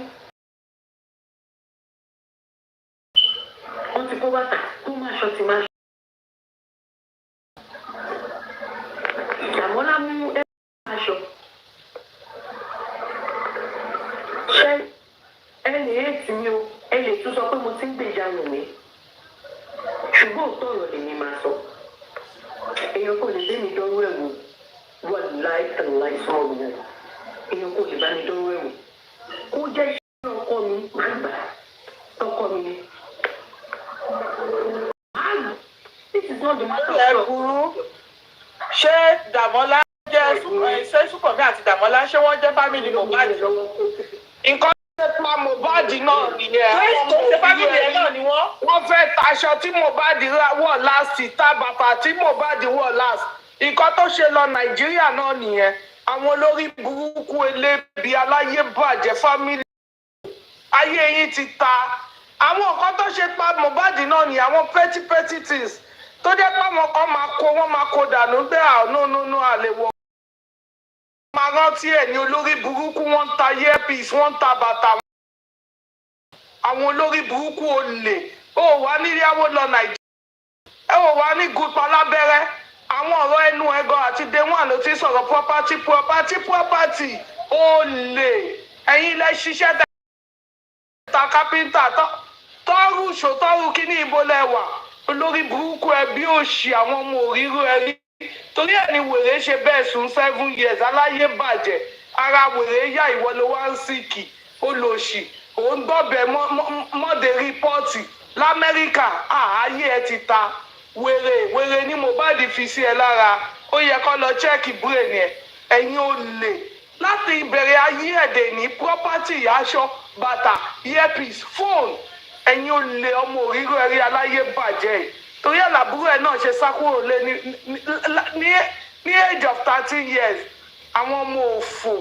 Speaker 6: Wọ́n ti kó bàtà tó máa ṣọ ti máa ṣọ. Dàmọ́lá mú aṣọ. Ṣé ẹ lè ètì mi o? Ẹ lè tún sọ pé mo ti ń gbèjà Wùmí. Ṣùgbọ́n òótọ́ ọ̀rọ̀ lèmi máa sọ. Èèyàn kò lè dé mi dánwó ẹ̀wò. Wọ́n láìsàn ọ̀gbìn. Èèyàn kò lè bá mi dánwó ẹ̀wò. Ó jẹ́ iṣẹ́ ọkọ mi máa gbà tọkọ mi ni.
Speaker 3: Ṣé Dàmọ́lá jẹ́ ṣé Súnkànmí àti Dàmọ́lá ṣé wọ́n jẹ́ fámìlì Mohbad? Nǹkan tó pa Mohbad náà nìyẹn. Ṣé fámìlì ẹ̀ náà ni wọ́n? Wọ́n fẹ́ taṣọ tí Mohbad wọ̀ last ta bàtà tí Mohbad wọ̀ last. Nǹkan tó ṣe lọ Nàìjíríà náà nìyẹn. Àwọn olórí burúkú elébi aláyé bàjẹ́ fámìlì ayé yín ti ta. Àwọn nǹkan tó ṣe pa Mohbad náà ni àwọn petty things tó jẹ́ pé àwọn kan wọ́n máa kó dànù pé no àlewọ̀. Máa rántí ẹ̀ ní olórí burúkú wọ́n ń ta earpiece wọ́n ń ta bàtà. Àwọn olórí burúkú olè ó wà níyàwó lọ Nàìjíríà ẹ ò wá ní gùpà lábẹ́rẹ́. Àwọn ọ̀rọ̀ ẹnu ẹ̀gọ́ àti day one ló ti sọ̀rọ̀ property olè ẹ̀yin lẹ ṣiṣẹ́ ta kápẹ́ńtà tọ́rù kí ní ibo lẹ́wà olórí burúkú ẹbí òṣì àwọn ọmọ òríró ẹrí torí ẹ̀ ni wèrè ṣe bẹ́ẹ̀ sùn 7 years aláyé bàjẹ́ ara wèrè yá ìwọ ló wá ń sìkì olòṣì òun gbọ́bẹ̀ mọ́dé rìpọ́ọ̀tì l'Amẹ́ríkà ayé ẹ ti ta wèrè ní Mohbad fi sí ẹ lára ó yẹ kó lọ chẹ́ẹ̀kì brain ẹ ẹ̀yin olè láti ìbẹ̀rẹ̀ ayé ẹ̀dẹ̀ ní property aṣọ bàtà earpiece phone ẹ̀yin olè ọmọ òríró ẹ̀rí aláyé bàjẹ́ torí ẹ̀ làbúrò ẹ̀ náà ṣe sá kúrò lé ní age of 13 years àwọn ọmọ òfò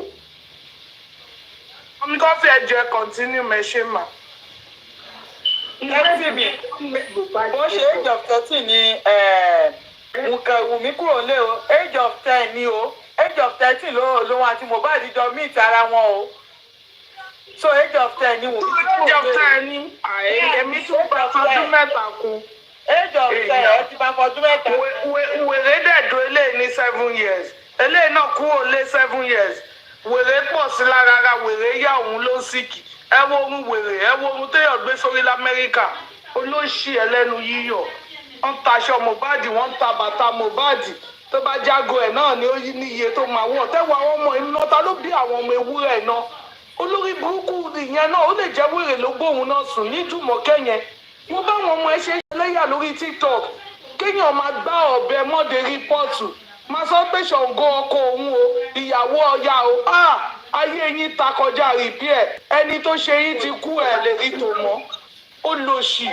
Speaker 3: ọmọ kan fi ẹjọ́ ẹ continue mẹ́ṣẹ́ mà.
Speaker 12: bó ṣe age of 13 ni Wùmí kúrò lé o age of 10 ni o age of 13 ló wọn àti Mohbad jọ meet ara wọn o. So age of 10 ni Wùmí
Speaker 3: age of 10 ni èmi tún bá fọdún mẹ́ta kún.
Speaker 12: Age of 10 ẹ ti bá fọdún mẹ́ta.
Speaker 3: Wèrè dẹ̀dọ̀ eléyìí ní 7 years eléyìí náà kúrò lé 7 years wèrè pọ̀ sí lára wèrè yá òun ló sìkì ẹ wo ohun wèrè ẹ wo ohun téèyàn gbé sórí l'Amẹ́ríkà olóṣì ẹlẹ́nu yíyọ̀ wọ́n taṣọ Mohbad wọ́n ta bàtà Mohbad tó bá jágo ẹ̀ náà ni ó yí ní iye tó máa wọ̀ tẹ́wọ̀ àwọn ọmọ iná ta ló bí àwọn ọmọ ewúrẹ́ náà olórí burúkú ìyẹn náà ó lè jẹ́ wèrè ló gbóhùn náà sùn ní Jùmọ̀kẹ́ yẹn mo bá àwọn ọmọ ẹ ṣe lẹ́yà lórí TikTok kéèyàn máa gbá ọ̀bẹ mọ́dé rìpọ́ọ̀tù máa sọ pé Ṣàngó ọkọ òun o ìyàwó ọya o ayé yín ta kọjá rìpí ẹ ẹni tó ṣe yín ti kú ẹ lè rí tó mọ́ ó lò sí.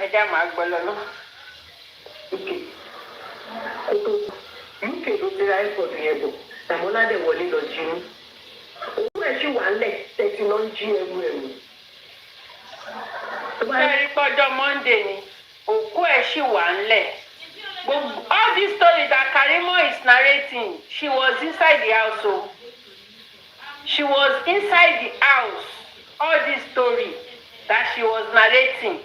Speaker 2: ẹja máa gbọ́ lọ lọ.
Speaker 6: UK ló ti ra airport yẹn bọ̀ Dàmọ́lá dẹ̀ wọlé lọ jí mú. Owó ẹ̀ sì wà lẹ̀ tẹ̀sí lọ ń jí ẹrù.
Speaker 2: Bẹ́ẹ̀ni pọ́jọ́ Monday ni òkú ẹ̀ sì wà ńlẹ̀. All this story that Karimot is narrating, she was inside the house. So she was inside the house. All this story that she was narrating,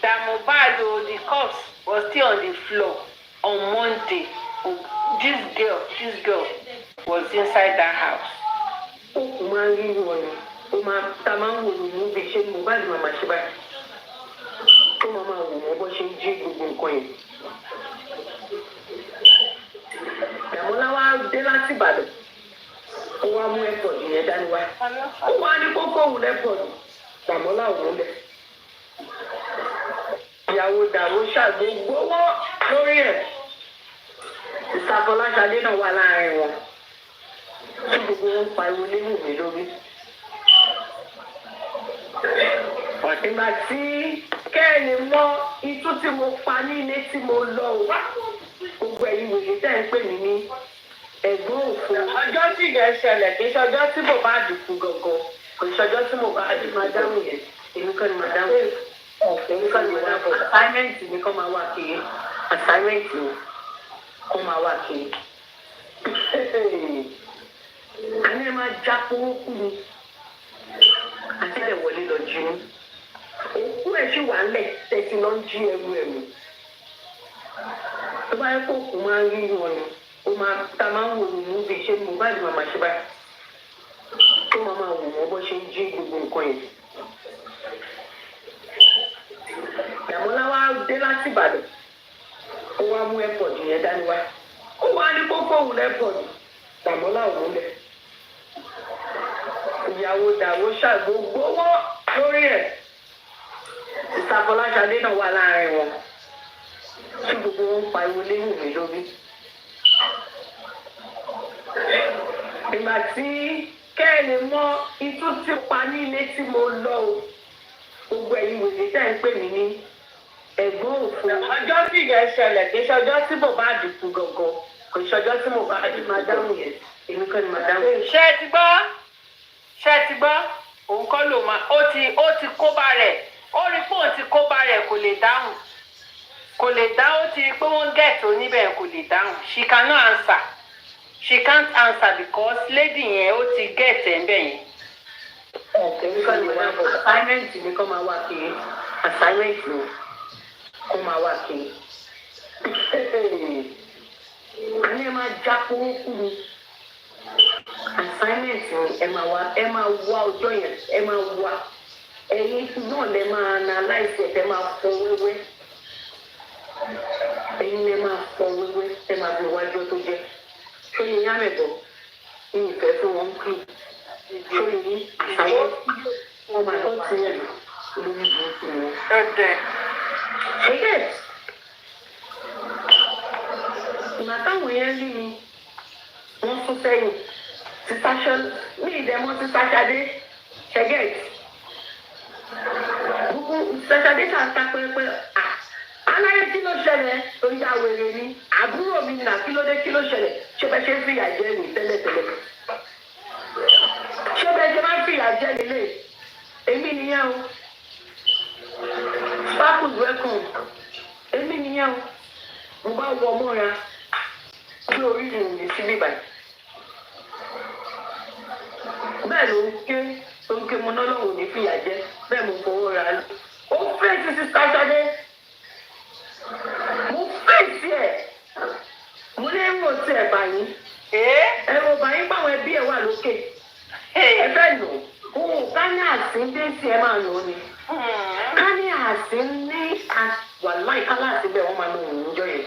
Speaker 2: that Mohbad or the corpse was still on the floor on Monday. This girl was inside that house.
Speaker 6: Ó máa ń rí wọn ni ó máa ta máa ń wò ní mú bí ṣe Mohbad màmá ṣe báyìí ó máa wò wọ́n bó ṣe ń jí gbogbo nǹkan yẹn. Dàmọ́lá wá dé láti Ìbàdàn ó wá mú airport yẹn dání wá ó wá ní kókó òun airport Dàmọ́lá òun lẹ̀. Ìyàwó Dàmọ́ ṣàgbégbówó lórí ẹ̀ ìsàfọláṣadé náà wà láàrin wọn tí gbogbo wọn pariwo léwu mi lórí. Ìgbà tí kẹ́ẹ̀ni mọ itú tí mo pa ní ilé tí mo lọ wá gbogbo ẹ̀yin wòye tẹ́ ń pè mí ní ẹ̀gbọ́n òfò. Ọjọ́ tí ìyẹn ṣẹlẹ̀ kì í ṣọjọ́ tí Mohbad kú gangan kò í ṣọjọ́ tí Mohbad máa dáhùn yẹn èmi kọ́ ni máa dáhùn èmi kọ́ ni máa dáhùn assignment mi kọ́ máa wà kiri assignment mi kọ́ máa wà kiri. Àní ẹ máa máa já kúrúkú ni àti ẹ̀ wọlé lọ jí ní òkú ẹ̀ sì wà ńlẹ̀ tẹ̀sí lọ ń jí ẹrù ẹ̀mí tó bá yẹ kó òkú máa ń rí wọn ni ó máa ta máa ń wò ní níbi iṣẹ́ ní báyìí màmá ṣe báyìí tó máa wò wọ́n bó ṣe ń jí gbogbo nǹkan yẹn. Ìyàmọ́lá wá dé láti Ìbàdàn ó wá mú airport yẹn dání wá ó wá ní kó fóun airport Ìyàmọ́lá òun lẹ̀ ìyàwó dàwó ṣàgbógbó owó lórí ẹ̀ ìsàfọláṣadé náà wà láàrin wọn tí gbogbo wọn ń pariwo léwu mi lórí. Ìgbà tí kẹ́ẹ̀lì mọ itú tí pa ní ilé tí mo lọ o gbogbo ẹ̀yin wòye tẹ́ ń pè mí ní ẹ̀gbọ́n òfin. Ọjọ́ tí ìyẹn ṣẹlẹ̀ kì í ṣọjọ́ tí mo bá dìkú gangan kò ṣọjọ́ tí mo bá dì máa dáhùn yẹn èmi kọ́ ni máa dáhùn.
Speaker 2: Ṣé ẹ ti gbọ́ òun kọ́ ló máa ó ti kóbá rẹ̀ ó rí pé òun ti kóbá rẹ̀ kò lè dáhùn ó ti rí pé wọ́n gẹ̀ẹ́tì oníbẹ̀ kò lè dáhùn she cannot answer she can't answer because lady yẹn ó ti gẹ̀ẹ́tì ẹ̀ ń bẹ̀ yẹn.
Speaker 6: Èmi kọ́ ni máa bọ̀ assignment mi kọ́ máa wá kiri assignment mi kó máa wá kiri. Àní ẹ máa já kúrúkú mi assignment mi ẹ máa wá ọjọ́ yẹn ẹ máa wá ẹ̀yin náà lẹ máa analyse ẹ máa fọ wẹ́wẹ́ ẹ̀yin lẹ máa fọ wẹ́wẹ́ ẹ máa fi wájú tó jẹ́ ṣé ni yá mẹ́bọ̀ ní ìfẹ́ fún wọn kú ṣé ni àṣàyẹ wọn máa tọ́ sí ẹ̀ lórí ìbùkún wọn. Ṣé ìgbà táwọn yẹn rí mi wọ́n sún sẹ́yìn ní ìdẹ́mọ́ sí Sàṣadé ṣẹ́gẹ̀tì gbogbo Sàṣadé ṣàǹtà pẹ́pẹ́ aláyé kí ló ṣẹlẹ̀ orí àwèrè ni àbúrò mi nà kí ló ṣẹlẹ̀ ṣé bẹ́ẹ̀ ṣe ń fìyà jẹ mi tẹ́lẹ̀tẹ́lẹ̀ ṣé bẹ́ẹ̀ ṣe máa ń fìyà jẹ nílé èmi nìyẹn o sparkles welcome èmi nìyẹn o mo bá wọ mọ́ra kí orí ìrìn sí bíbáyìí. Bẹ́ẹ̀ ló ń ké mo náà lọ́wọ́ ní fìyà jẹ bẹ́ẹ̀ mo fọwọ́ ra lọ. Ó fèsì sí Sàṣadé. Mo fèsì ẹ̀. Mo ní ẹ̀rọ tí ẹ̀ bá yín. Ẹ̀rọ bá yín báwọn ẹbí ẹ̀ wà lókè. Ẹ fẹ́ lò. Òun ká ní àsín dé sí ẹ máa lò ó ni. Ká ní àsín ní wàláì kálá àti bẹ́ẹ̀ wọ́n máa lò òun níjọ́ yẹn.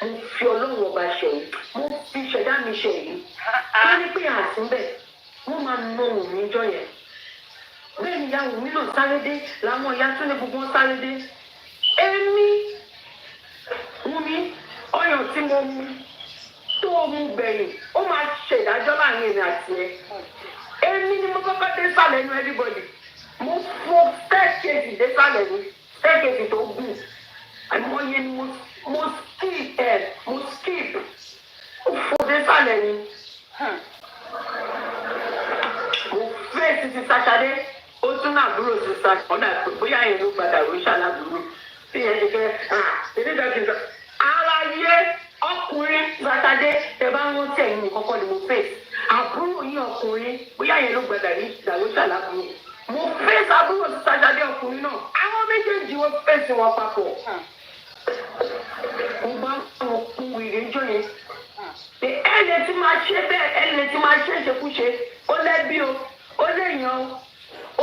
Speaker 6: Mo fi Ọlọ́run ọba ṣe yìí. Mo fi ṣẹ̀dá mi ṣe yìí. Ká ní pé àsín bẹ́ẹ̀ wọ́n máa ná Wùmí jọ yẹn bẹ́ẹ̀ ni ìyá Wùmí náà sáré dé làwọn ìyá tó ní gbogbo wọn sáré dé èmi Wùmí ọyàn tí mo mú tó mú gbẹ̀yìn ó máa ṣe ìdájọ́ láàrin èmi àti ẹ èmi ni mo kọ́kọ́ dé sálẹ̀ inú everybody mo fò staircase dé sálẹ̀ ní staircase tó gùn àìmọye ni mo skip ó fò dé sálẹ̀ ní. Fèsì ti Sàṣadé ó tún náà dúró sí Sàṣadé ọ̀nà bóyá yẹn ló gbàdá ló ṣàlàdúró tí yẹn ti fẹ́ ìdíjọ́ ara yẹ ọkùnrin Sàṣadé tẹ bá ń rántí ẹ̀yìn kọ́kọ́ ni mo fèsì àbúrò yín ọkùnrin bóyá yẹn ló gbàdá ló ṣàlàdúró mo fèsì àbúrò sí Sàṣadé ọkùnrin náà àwọn méjèèjì wọ́n fèsì wọn papọ̀ mo bá wọn kú ìrìnjọ yẹn ẹ̀ẹ́dẹ̀ tí máa ṣe bẹ́ẹ̀ ẹ̀ẹ́dẹ̀ tí máa ṣe ìṣekúṣe ó lẹ́bí o ó léèyàn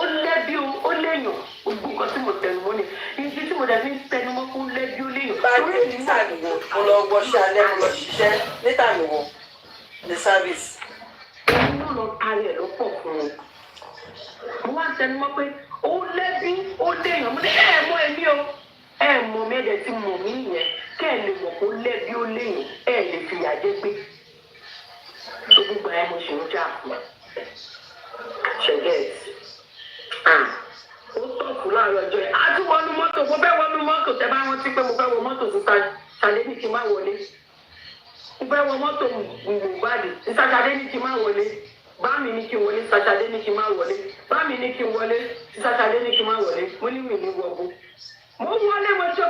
Speaker 6: ó lẹ́bí o ó léèyàn gbogbo nǹkan tí mo tẹnu mọ́ ni ibi tí mo dẹ̀ fi ń tẹnu mọ́ fún lẹ́bí ó léèyàn.
Speaker 13: báyìí ní níta nìwọ̀n mo lọ gbọ́ṣẹ́ alẹ́ mo lọ ṣiṣẹ́ níta nìwọ̀n ní service.
Speaker 6: èmi náà lọ parí ẹ̀ ló pọ̀ fún un. mo wá tẹnu mọ́ pé ó lẹ́bí ó léèyàn mo ní ẹ̀ mọ́ èmi o ẹ̀ mọ̀ mi ẹ̀dẹ̀ tí mọ̀ mí yẹn kẹ́ ẹ̀ lè mọ̀ kó lẹ́bí ó léèyàn ẹ̀ lè fìyà jẹ gbé. tó gbogbo ẹ̀ mo ṣe ń jà fún ṣẹ̀gẹ́ẹ̀tì ó tọ̀kù láàárọ̀ ọjọ́ yẹn àti wọnú mọ́tò mo fẹ́ wọnú mọ́tò tẹ́ bá rántí pé mo fẹ́ wọ mọ́tò sí Sàṣadé ní kí n má wọlé mo fẹ́ wọ mọ́tò Mohbad sí Sàṣadé ní kí n má wọlé bá mi ní kí n wọlé Sàṣadé ní kí n má wọlé bá mi ní kí n wọlé sí Sàṣadé ní kí n má wọlé mo ní mi ní wọgbó mo wọlé mo ṣe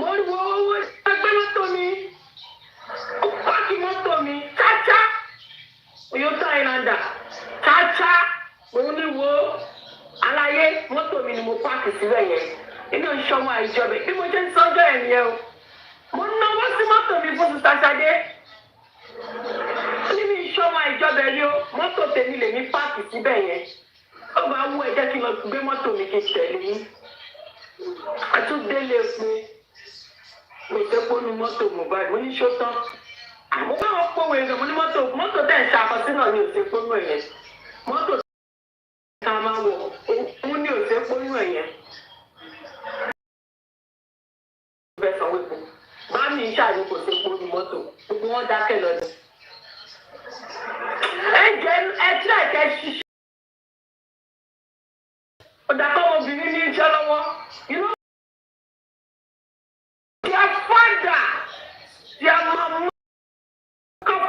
Speaker 6: mo ní wo owó ẹgbẹ́ mọ́tò mi ó pààkì mọ́tò mi Toyota Highlander
Speaker 4: ṣá òun ní wo aláyé mọ́tò mi ni mo páàkì sílẹ̀ yẹn inú ìṣọmọ àìjọbẹ bí mo ṣe ń sọ́jọ́ ẹ̀ nìyẹn o mo náwó sí mọ́tò mi fún sísá Ṣadé níbi ìṣọmọ àìjọbẹ rí o mọ́tò tèmi lèmi páàkì síbẹ̀ yẹn ó bá wú ẹ jẹ́ kí n lọ gbé mọ́tò mi kí n tẹ̀lé yín àtúndélé epo mo tẹ́ pọ́nú mọ́tò Mohbad mo ní ṣó tán àmọ́ báwọn pòwe gan mo ní mọ́tò tẹ̀ ń ṣàkọsí náà ní òsè pọ́nú ẹ̀yẹn mọ́tò tá a máa wọ̀ òun ní òsè pọ́nú ẹ̀yẹn. bá mi ṣàyè kò sí pọ́nú mọ́tò gbogbo wọn dákẹ́ lọ ni. ẹ jẹ́ ẹ tí àìkẹ́ ṣiṣẹ́. Ọ̀dàkọ́ obìnrin ní iṣẹ́ lọ́wọ́. You know, their father, their mama,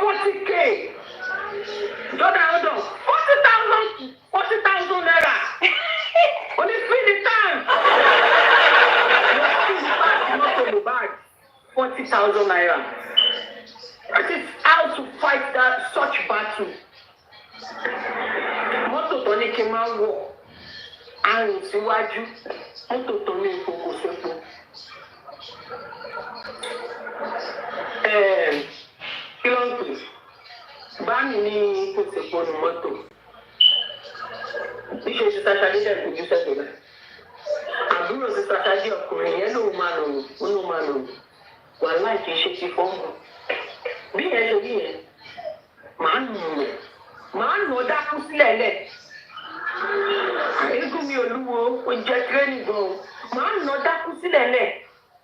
Speaker 4: 40K. Jordan, hold on. 40,000 naira. Only fill the tank. 40,000 naira. That is how to fight that such battle. Mọ́tò tó ní kí n máa wọ̀. Àrùn síwájú mọ́tò tó ní ipò kò sépo. Kí ló ń pè? Báàmì ní kò sépo ní mọ́tò. Níṣẹ́ sísá Ṣadé dẹ̀ kò jú sẹ́tò rẹ̀. Àbúrò sísá Ṣadé ọkùnrin yẹn lòun máa lòun, ó lòun máa lòun. Wàhálà kì í ṣe ti fọ́ọ̀mù. Bí yẹn ṣe rí yẹn, màá nù rẹ̀. Màá nù ọ́ dákú sílẹ̀ lẹ̀. Eégún mi olúwo ó jẹ tírénì gan o màá nà dákú sílẹ̀ lẹ̀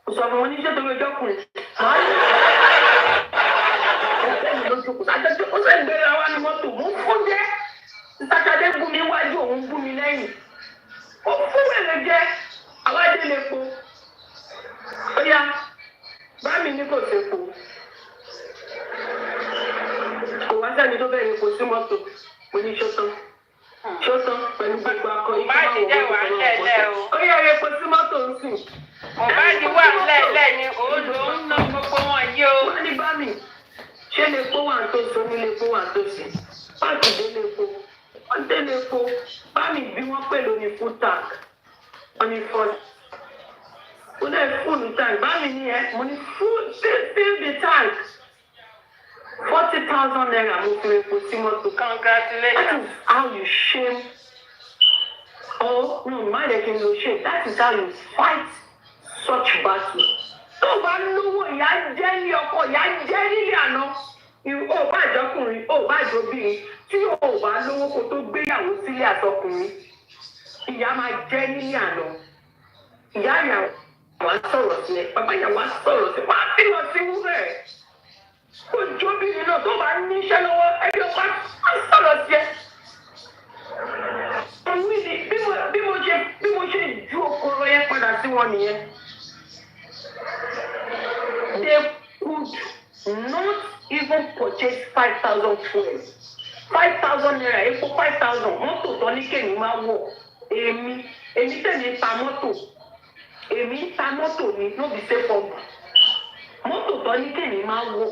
Speaker 4: kò sọ fún wọn ní iṣẹ́ tó lójọ́ kùnrin màá nà ọ̀sẹ̀ mi lójú kù sájọ́ ó sẹ́ gbéra wá ní mọ́tò mú fún jẹ́ sísájádé gún mi wájú òun gún mi lẹ́yìn ó fún wẹ̀lẹ̀ jẹ́ àwádìí lè po ó yá bá mi ní kò sí po kò wá sẹ́ni tó bẹ̀rẹ̀ kò sí mọ́tò mo ní ṣọ́tán. Ṣọ́tán pẹ̀lú gbogbo akọ
Speaker 2: Mohbad jẹ́ wà lẹ́lẹ́ o.
Speaker 4: Ó yẹ epo sí mọ́tò ń sìn.
Speaker 2: Mohbad wà lẹ́lẹ́ ni òun ló ń ná gbogbo wọn yìí o.
Speaker 4: Wọ́n ní bá mi ṣé lè kó wà tó so ní lè kó wà tó sí. Páàkì dé lè kó. Wọ́n dé lè kó. Bá mi bí wọ́n pè lóní full tank. Wọ́n ní fọ́ọ̀lù. Ó lè fúlù tank. Bá mi ní ẹ mo ní fill the tank. 40,000 naira mo fi epo sí mọ́tò.
Speaker 2: Congratulations.
Speaker 4: That is how you shame. Oh, no, má lè kí n lo shame. That is how you fight such battle. Tó o bá lówó ìyá jẹ́ ní ọkọ, ìyá jẹ́ nílé àná. Ó bá ìjọkùnrin, ó bá ìjọbìnrin. Tí o bá lówó kó tó gbéyàwó sílé àtọkùnrin. Ìyá máa jẹ́ nílé àná. Ìyá ìyàwó á sọ̀rọ̀ sí ẹ. Bàbá ìyàwó á sọ̀rọ̀ sí ẹ. Wọ́n á fi lọ sí wúrẹ̀. Ojú obìnrin náà tó bá ní iṣẹ́ lọ́wọ́ ẹbí ọ̀pá á sọ̀rọ̀ sí ẹ. Bí mo ṣe ju okòrò yẹn padà sí wọn nìyẹn. They could not even purchase 5,000 fuel. 5,000 naira epo 5,000 mọ́tò tó ní kèmí máa wọ̀. Èmi tẹ̀lé ta mọ́tò. Èmi ta mọ́tò ni ló fi ṣe fọ́ọ̀mù. Mọ́tò tó ní kèmí máa wọ̀.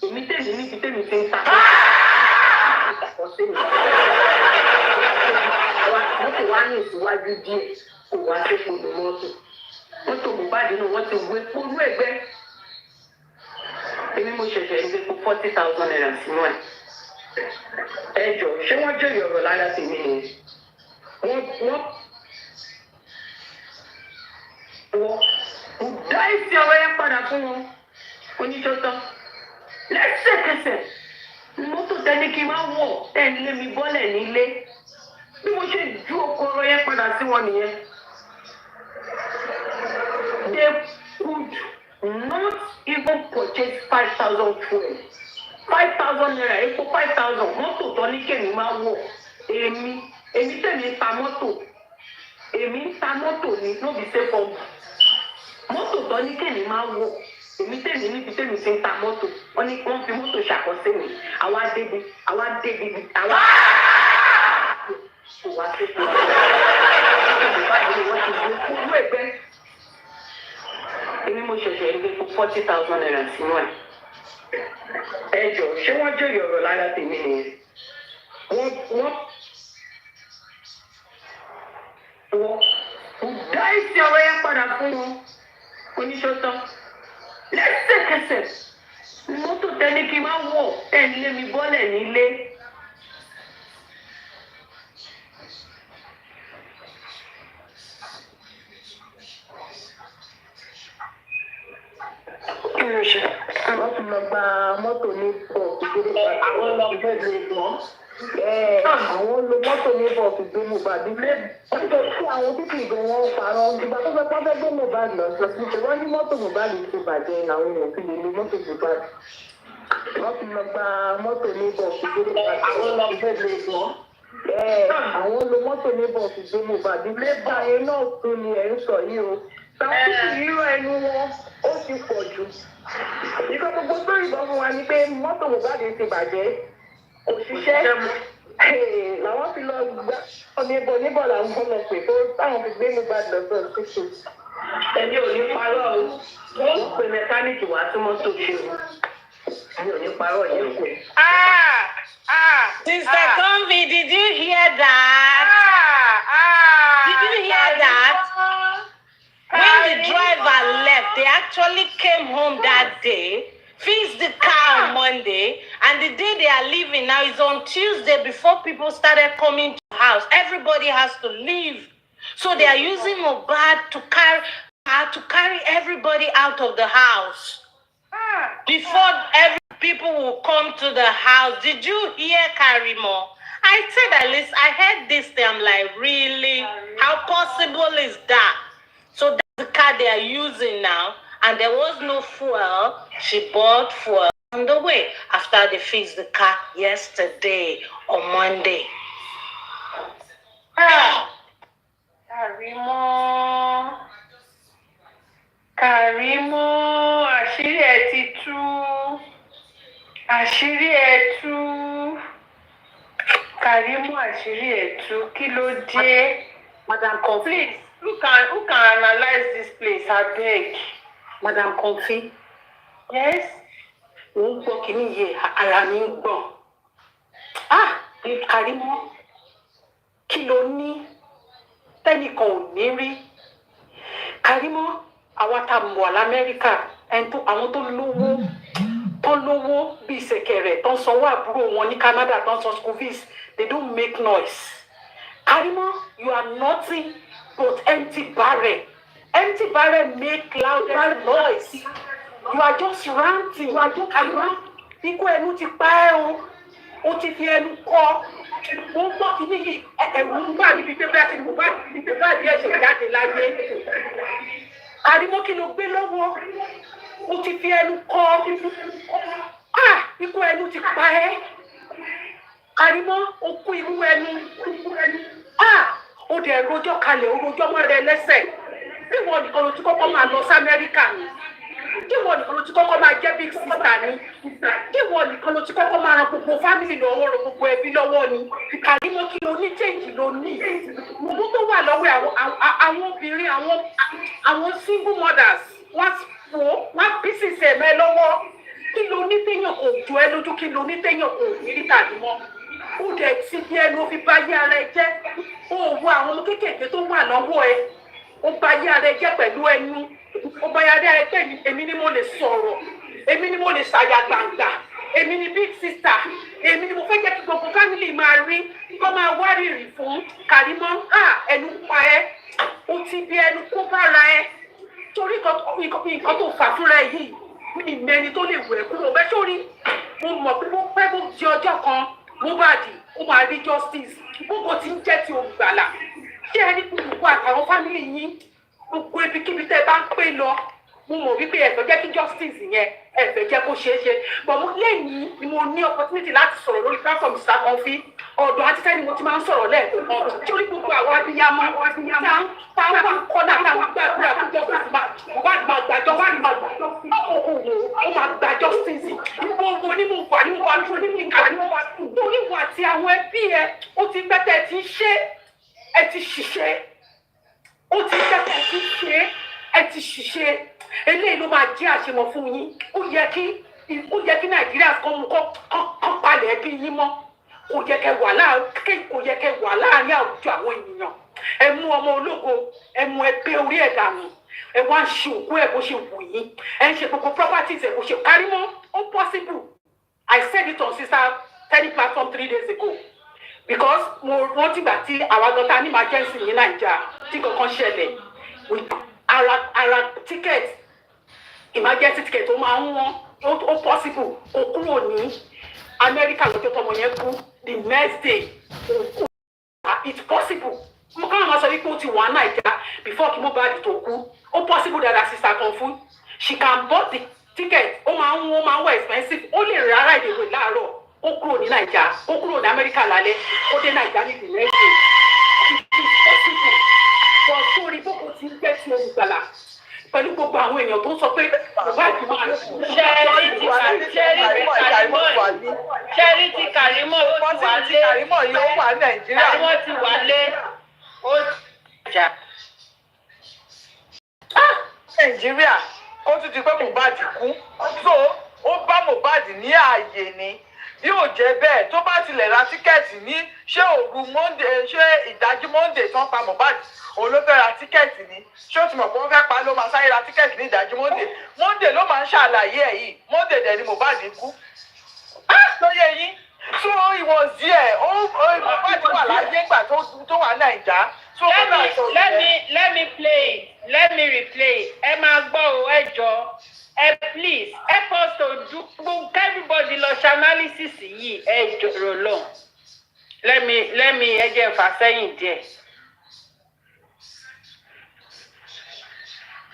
Speaker 4: Èmi tẹ̀lé níbi tẹ̀mí ti ń ta. Mọ́tò wá ní ìsíwájú díẹ̀ kò wá sí polú mọ́tò. Mọ́tò Mohbad náà wọ́n ti wé polú ẹ̀gbẹ́. Èmi mo ṣẹ̀ṣẹ̀ ń gbé 40,000 naira sínú ẹ̀. Ẹ jọ ṣé wọ́n jẹ́ ìyọ̀rọ̀ lára tèmi ni? Wọ́n dá ìsì ọ̀rọ̀ yẹn padà fún wọn. Oníṣọ́tọ́. Lẹ́sẹ̀kẹsẹ̀ mọ́tò tẹ́ni kí n máa wọ̀ tẹ́lẹ̀ mi bọ́lẹ̀ nílé bí mo ṣe ju okòrò yẹn padà sí wọn nìyẹn. They could not even purchase 5,000 fuel. 5,000 naira epo 5,000 mọ́tò tó ní kèmí máa wọ̀ èmi tẹ̀lé ta mọ́tò èmi ń ta mọ́tò ní lóbi ṣe fọ́ọ̀mù mọ́tò tó ní kèmí máa wọ̀. Èmi tẹ̀lé níbi tẹ̀lé ti ń ta mọ́tò wọ́n ní wọ́n fi mọ́tò ṣàkọsí mi àwa débi kò wá sí fún mi. Wọ́n ti gbé kúrú ẹgbẹ́. Èmi mo ṣẹ̀ṣẹ̀ ń gbé fún 40,000 naira sínú ẹ̀. Ẹ jọ ṣé wọ́n jẹ́ ìyọ̀rọ̀ lára tèmi nìyẹn? Wọ́n kò dá ìsì ọ̀rọ̀ yẹn padà fún wọn oníṣọ́tọ́ lẹ́sẹ̀kẹsẹ̀ mọ́tò tẹ́ni kí n máa wọ̀ tẹ́ni lé mi bọ́lẹ̀ nílé. kí ló ṣe?
Speaker 6: wọ́n ti lọ gba mọ́tò ní bọ́ọ̀sì gbé
Speaker 4: àwọn lọ bẹ̀rẹ̀ gan.
Speaker 6: àwọn lo mọ́tò ní bọ́ọ̀sì gbé Mohbad lé tí àwọn títí ìgbọ̀n wọn parọ́ ìgbà tó fẹ́ pọ́fẹ́ gbé Mohbad lọ sọ sí ṣe wọ́n ní mọ́tò Mohbad ti bàjẹ́ àwọn èèyàn fi lè lo mọ́tò Mohbad wọ́n ti lọ gba mọ́tò ní bọ́ọ̀sì gbé
Speaker 4: àwọn lọ bẹ̀rẹ̀ gan.
Speaker 6: àwọn lo mọ́tò ní bọ́ọ̀sì gbé Mohbad lé báyẹn náà tún ni ẹ̀ ń sọ yìí o táwọn títí irú ẹnu wọn ó ti pọ̀ jù ìkọ́ gbogbo tó ìbọn fún wa ni pé mọ́tò Mohbad ti bàjẹ́ kò ṣiṣẹ́ làwọn fi lọ gbá níbọ̀ làwọn fọlọ pé tó táwọn fi gbé Mohbad lọ sọ ṣíṣe.
Speaker 4: ẹni ò ní parọ́ o wọ́n pe mẹkáníìkì wá tí mọ́tò ṣe o ẹni ò ní parọ́ yẹn kù.
Speaker 11: Sister Tombi, did you hear that? Did you hear that? When the driver left, they actually came home that day, fixed the car on Monday, and the day they are leaving now is on Tuesday before people started coming to the house. Everybody has to leave. So they are using Mohbad to carry everybody out of the house. Before people will come to the house. Did you hear, Karimot? I said at least, I heard this thing, I'm like, really? How possible is that? So that's the car they are using now, and there was no fuel. She bought fuel on the way after they fixed the car yesterday or Monday.
Speaker 2: Karimot, àṣírí ẹ̀ ti tú. Àṣírí ẹ̀ tú. Karimot, àṣírí ẹ̀ tú. Kí ló dé?
Speaker 6: Madam Comfy.
Speaker 2: Please, who can analyze this place? Abeg.
Speaker 6: Madam Comfy.
Speaker 2: Yes?
Speaker 6: Mo ń gbọ́ kìíní yìí, ara mi ń gbọ̀n. Karimot, kí ló ní? Tẹ́nìkan ò ní rí. Karimot, àwa tá a mọ̀ l'Amẹ́ríkà, àwọn tó lówó bíi ṣẹ̀kẹ̀rẹ̀, tó ń sanwó àbúrò wọn ní Canada, tó ń san school fees, they don't make noise. Karimot, you are nothing but empty barrel. Empty barrel make louder noise. You are just ranting. Karimot, ikú ẹnu ti pa ẹ́ o. Ó ti fi ẹnu kọ́. Mo ń gbọ́ kìíní yìí, ẹ̀rù ń bà níbi pé bẹ́ẹ̀ ti mo bá díẹ̀ ṣe jáde láyé. Karimot, kí ló gbé lọ́wọ́? Ó ti fi ẹnu kọ́. Ikú ẹnu ti pa ẹ́. Karimot, ó kú irú ẹnu. Ó dẹ̀ rojọ́ kalẹ̀, ó rojọ́ mọ́ rẹ lẹ́sẹ̀. Bí wọ́n nìkan ló ti kọ́kọ́ máa lọ sí Amẹ́ríkà ni. Bí wọ́n nìkan ló ti kọ́kọ́ máa jẹ́ big sister ni. Bí wọ́n nìkan ló ti kọ́kọ́ máa ran gbogbo family lọ́wọ́, ran gbogbo ẹbí lọ́wọ́ ni. Karimot, kí ló ní change ló ní. Gbogbo tó wà lọ́wọ́ àwọn obìnrin, àwọn single mothers, wọ́n pieces ẹ̀mẹ́ lọ́wọ́. Kí ló ní téèyàn kò jọ ẹ́ lójú, kí ló ní téèyàn kò rí Karimot. Ó dẹ̀ ti bí ẹnu fi bá yé ara ẹ jẹ́. Ó wo àwọn ọmọ kéékèèké tó wà lọ́wọ́ ẹ. Ó bá yé ara ẹ jẹ́ pẹ̀lú ẹnu. Ó bá yé ara ẹ pé èmi ni mo lè sọ̀rọ̀. Èmi ni mo lè ṣàyà gbàǹgbà. Èmi ni big sister. Èmi ni mo fẹ́ jẹ́ kí gbogbo family máa rí. Kọ́ máa wárìrì fún Karimot. Ẹnu pa ẹ́. Ó ti bí ẹnu kó bára ẹ. Torí nǹkan tó fà fúnra ẹ yìí. Mi mẹ́ni tó lè wẹ̀ kúrò. Bẹ́ẹ̀ sórí. Mo mọ̀ pé mo pẹ́ bó di ọjọ́ kan. Mohbad, ó máa rí justice. Gbogbo tí ń jẹ́ ti olùgbàlà. Ṣé ẹni gbogbo àtàwọn fámìlì yín gbogbo ibikíbi tẹ́ bá ń pè lọ? Mo mọ̀ wípé ẹ fẹ́ jẹ́ kí justice yẹn ẹ fẹ́ jẹ́ kó ṣeé ṣe. But mo lẹ́yìn ni mo ní opportunity láti sọ̀rọ̀ lórí platform Mr. Comfy. Ọ̀dọ̀ àti sẹ́ni mo ti máa ń sọ̀rọ̀ lẹ́ẹ̀kọ̀ọ̀kan. Torí gbogbo àwọn abiyamọ tá ń wà kọ́nà táwọn gbàdúrà tó jẹ́ Mohbad máa gbàjọ́ wá ní máa gbàjọ́. Ó máa gba justice. Gbogbo ní mo wà ní mo wà ní ìkà ní mo wà torí wà àti àwọn ẹbí ẹ. Ó ti pẹ́tẹ́ ti ṣe ẹ ti ṣiṣẹ́. Ó ti pẹ́tẹ́ ti ṣe ẹ ti ṣiṣẹ́. Eléyìí ló máa jẹ́ àṣemọ̀ fún yín. Ó yẹ kí Nàìjíríà kan palẹ̀ ẹbí yín mọ́. Kò yẹ kẹ́ wà láàárín àwùjọ àwọn ènìyàn.
Speaker 14: ẹ mú ọmọ ológo ẹ mú ẹgbẹ́ orí ẹ̀ dànù ẹ wá ń ṣe òkú ẹ̀ bó ṣe wù yín ẹ ń ṣe gbogbo properties ẹ̀ bó ṣe Karimot ó possible. I said it on Sister Teddy platform 3 days ago because mo rántí gbà tí àwa gọta ní emergency ní Naija tí kankan ṣẹlẹ̀ ara ticket emergency ticket ó máa ń wọ́n ó possible kó kúrò ní America lọ́jọ́ tọmọ yẹn kú the next day it's possible mo kàn máa sọ wípé ó ti wà Naija before kí Mohbad tó kú ó possible that sister kan fún she can bought the ticket ó máa ń wọ expensive ó lè rárá ìdèwé láàárọ̀ ó kúrò ní Naija ó kúrò ní America lálẹ́ ó dé Naija ní the next day it's possible for sórí bókò tí ń gbẹ́ tí olùgbàlà pẹ̀lú gbogbo àwọn èèyàn tó ń sọ pé Mohbad máa
Speaker 2: ṣẹ́rí ti Karimot ó ti wà lé
Speaker 12: Karimot yìí ó wà Nàìjíríà.
Speaker 2: Karimot ti wà lé ó jà.
Speaker 12: Nàìjíríà ó tún ti pé Mohbad kú so ó bá Mohbad ní ààyè ni bí ò jẹ́ bẹ́ẹ̀ tó bá tilẹ̀ ra tíkẹ́ẹ̀tì ní ṣé òru Monday ṣé ìdájí Monday tán pa Mohbad òun ló fẹ́ ra tíkẹ́ẹ̀tì ní ṣé ó ti mọ̀ pé wọ́n fẹ́ pa ló máa sáré ra tíkẹ́ẹ̀tì ní ìdájí Monday ló máa ń ṣàlàyé ẹ̀ yìí Monday dẹ̀ ni Mohbad kú tó yẹ yín so he was there Mohbad wà láyé ìgbà tó wà Naija.
Speaker 2: Let me play it. Let me replay it. Ẹ máa gbọ́ o, ẹ jọ̀ọ́. Please help us to do everybody lọ ṣe analysis yìí ẹ jọ̀rọ̀ lọ. Let me ẹ jẹ́ fà sẹ́yìn díẹ̀.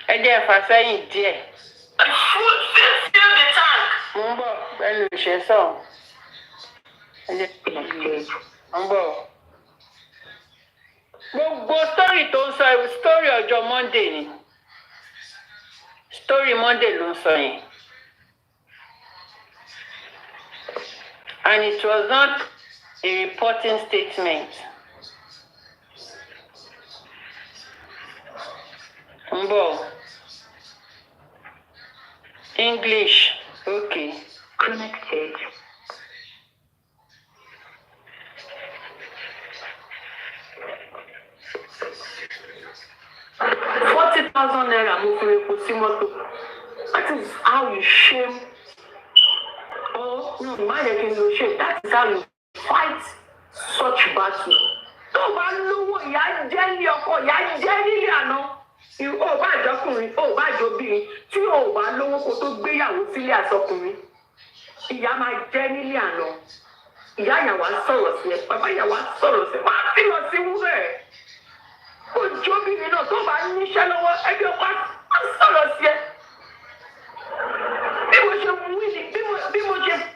Speaker 2: Ẹ jẹ́ fà sẹ́yìn díẹ̀.
Speaker 6: Food fill the tank.
Speaker 2: Mo ń bọ̀ pẹ̀lú ìṣẹ́sọ̀. Ẹ jẹ́ mo ń bọ̀. Gbogbo story tó ń sọ story ọjọ́ Monday ni. Story Monday ló ń sọ yẹn. And it was not a reporting statement. Ń bọ̀. English, okay.
Speaker 5: Connected.
Speaker 6: $40,000 mo fi epo sí mọ́tò. That is how you shame. Oh no, má yẹ kí n lo shame. That is how you fight such battle. Tó o bá lówó ìyá jẹ́ ní ọkọ ìyá jẹ́ nílé àná. O bá àjọkùnrin o bá àjọbìnrin tí o bá lówó kó tó gbéyàwó sílé àsọkùnrin. Ìyá máa jẹ́ nílé àná. Ìyá ìyàwó á sọ̀rọ̀ sí ẹ, bàbá ìyàwó á sọ̀rọ̀ sí ẹ, wàá fi lọ sí wúrẹ̀. Ojóbìnrin náà tó bá níṣẹ́ lọ́wọ́ ẹbí ọkọ á sọ̀rọ̀ sí ẹ. Bí mo ṣe wí ni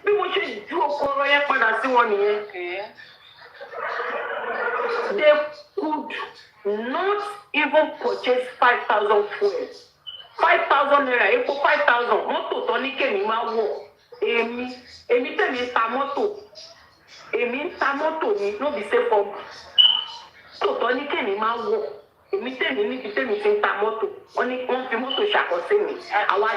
Speaker 6: bí mo ṣe ju oko ọ̀rọ̀ yẹn padà sí wọn nìyẹn. They could not even purchase 5,000 fuel. 5,000 naira epo 5,000 mọ́tò tán ní kèmí máa wọ̀. Èmi tẹ̀mí ń ta mọ́tò. Èmi ń ta mọ́tò mi ló bí ṣe fọ́. Tòótọ́ ní kèmí máa wọ̀. Èmi tẹ̀mí níbi tẹ̀mí ti ń ta mọ́tò. Wọ́n fi mọ́tò ṣàkọsí mi. Àwa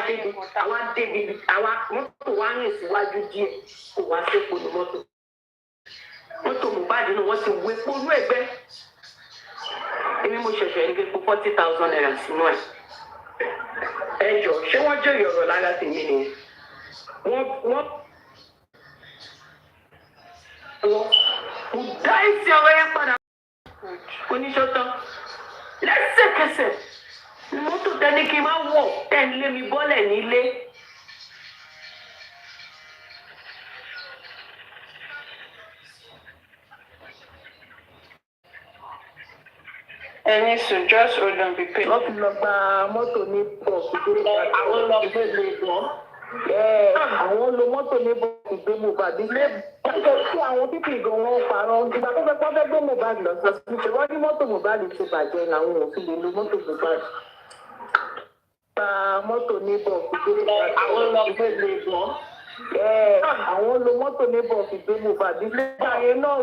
Speaker 6: mọ́tò wa rìn síwájú díẹ̀ kò wá sépo ní mọ́tò. Mọ́tò Mohbad náà wọ́n ti wé polú ẹgbẹ́. Èmi mo ṣẹ̀ṣẹ̀ ní epo 40,000 naira sínú ẹ̀. Ẹ jọ ṣé wọ́n jẹ́ ìyọ̀rọ̀ lára tèmi ni? Wọ́n dá ìsì ọ̀rọ̀ yẹn padà. Oníṣọ́tán lẹ́sẹ̀kẹsẹ̀ mọ́tò tẹ́ni kí n máa wọ̀ tẹ́lẹ̀ mi bọ́lẹ̀ nílé.
Speaker 2: Ẹni sùn just hold on be paid.
Speaker 6: Wọ́n ti lọ gba mọ́tò ní bọ́ọ̀sì. Àwọn lọ gbé lè gbọ́n. Àwọn lo mọ́tò ní bọ́ọ̀sì gbé Mohbad. Wọ́n tí àwọn títì gan wọn parọ́. Ìgbà tó fẹ́ pọ́fẹ́ gbé Mohbad lọ sọ sí ṣe wọ́n ní mọ́tò Mohbad ti bàjẹ́ làwọn ò fi lè lo mọ́tò Mohbad. Gba mọ́tò ní bọ́ọ̀sì gbé Mohbad. Àwọn lọ gbé lè gbọ́n. Àwọn lo mọ́tò ní bọ́ọ̀sì gbé Mohbad. Ilé ayé náà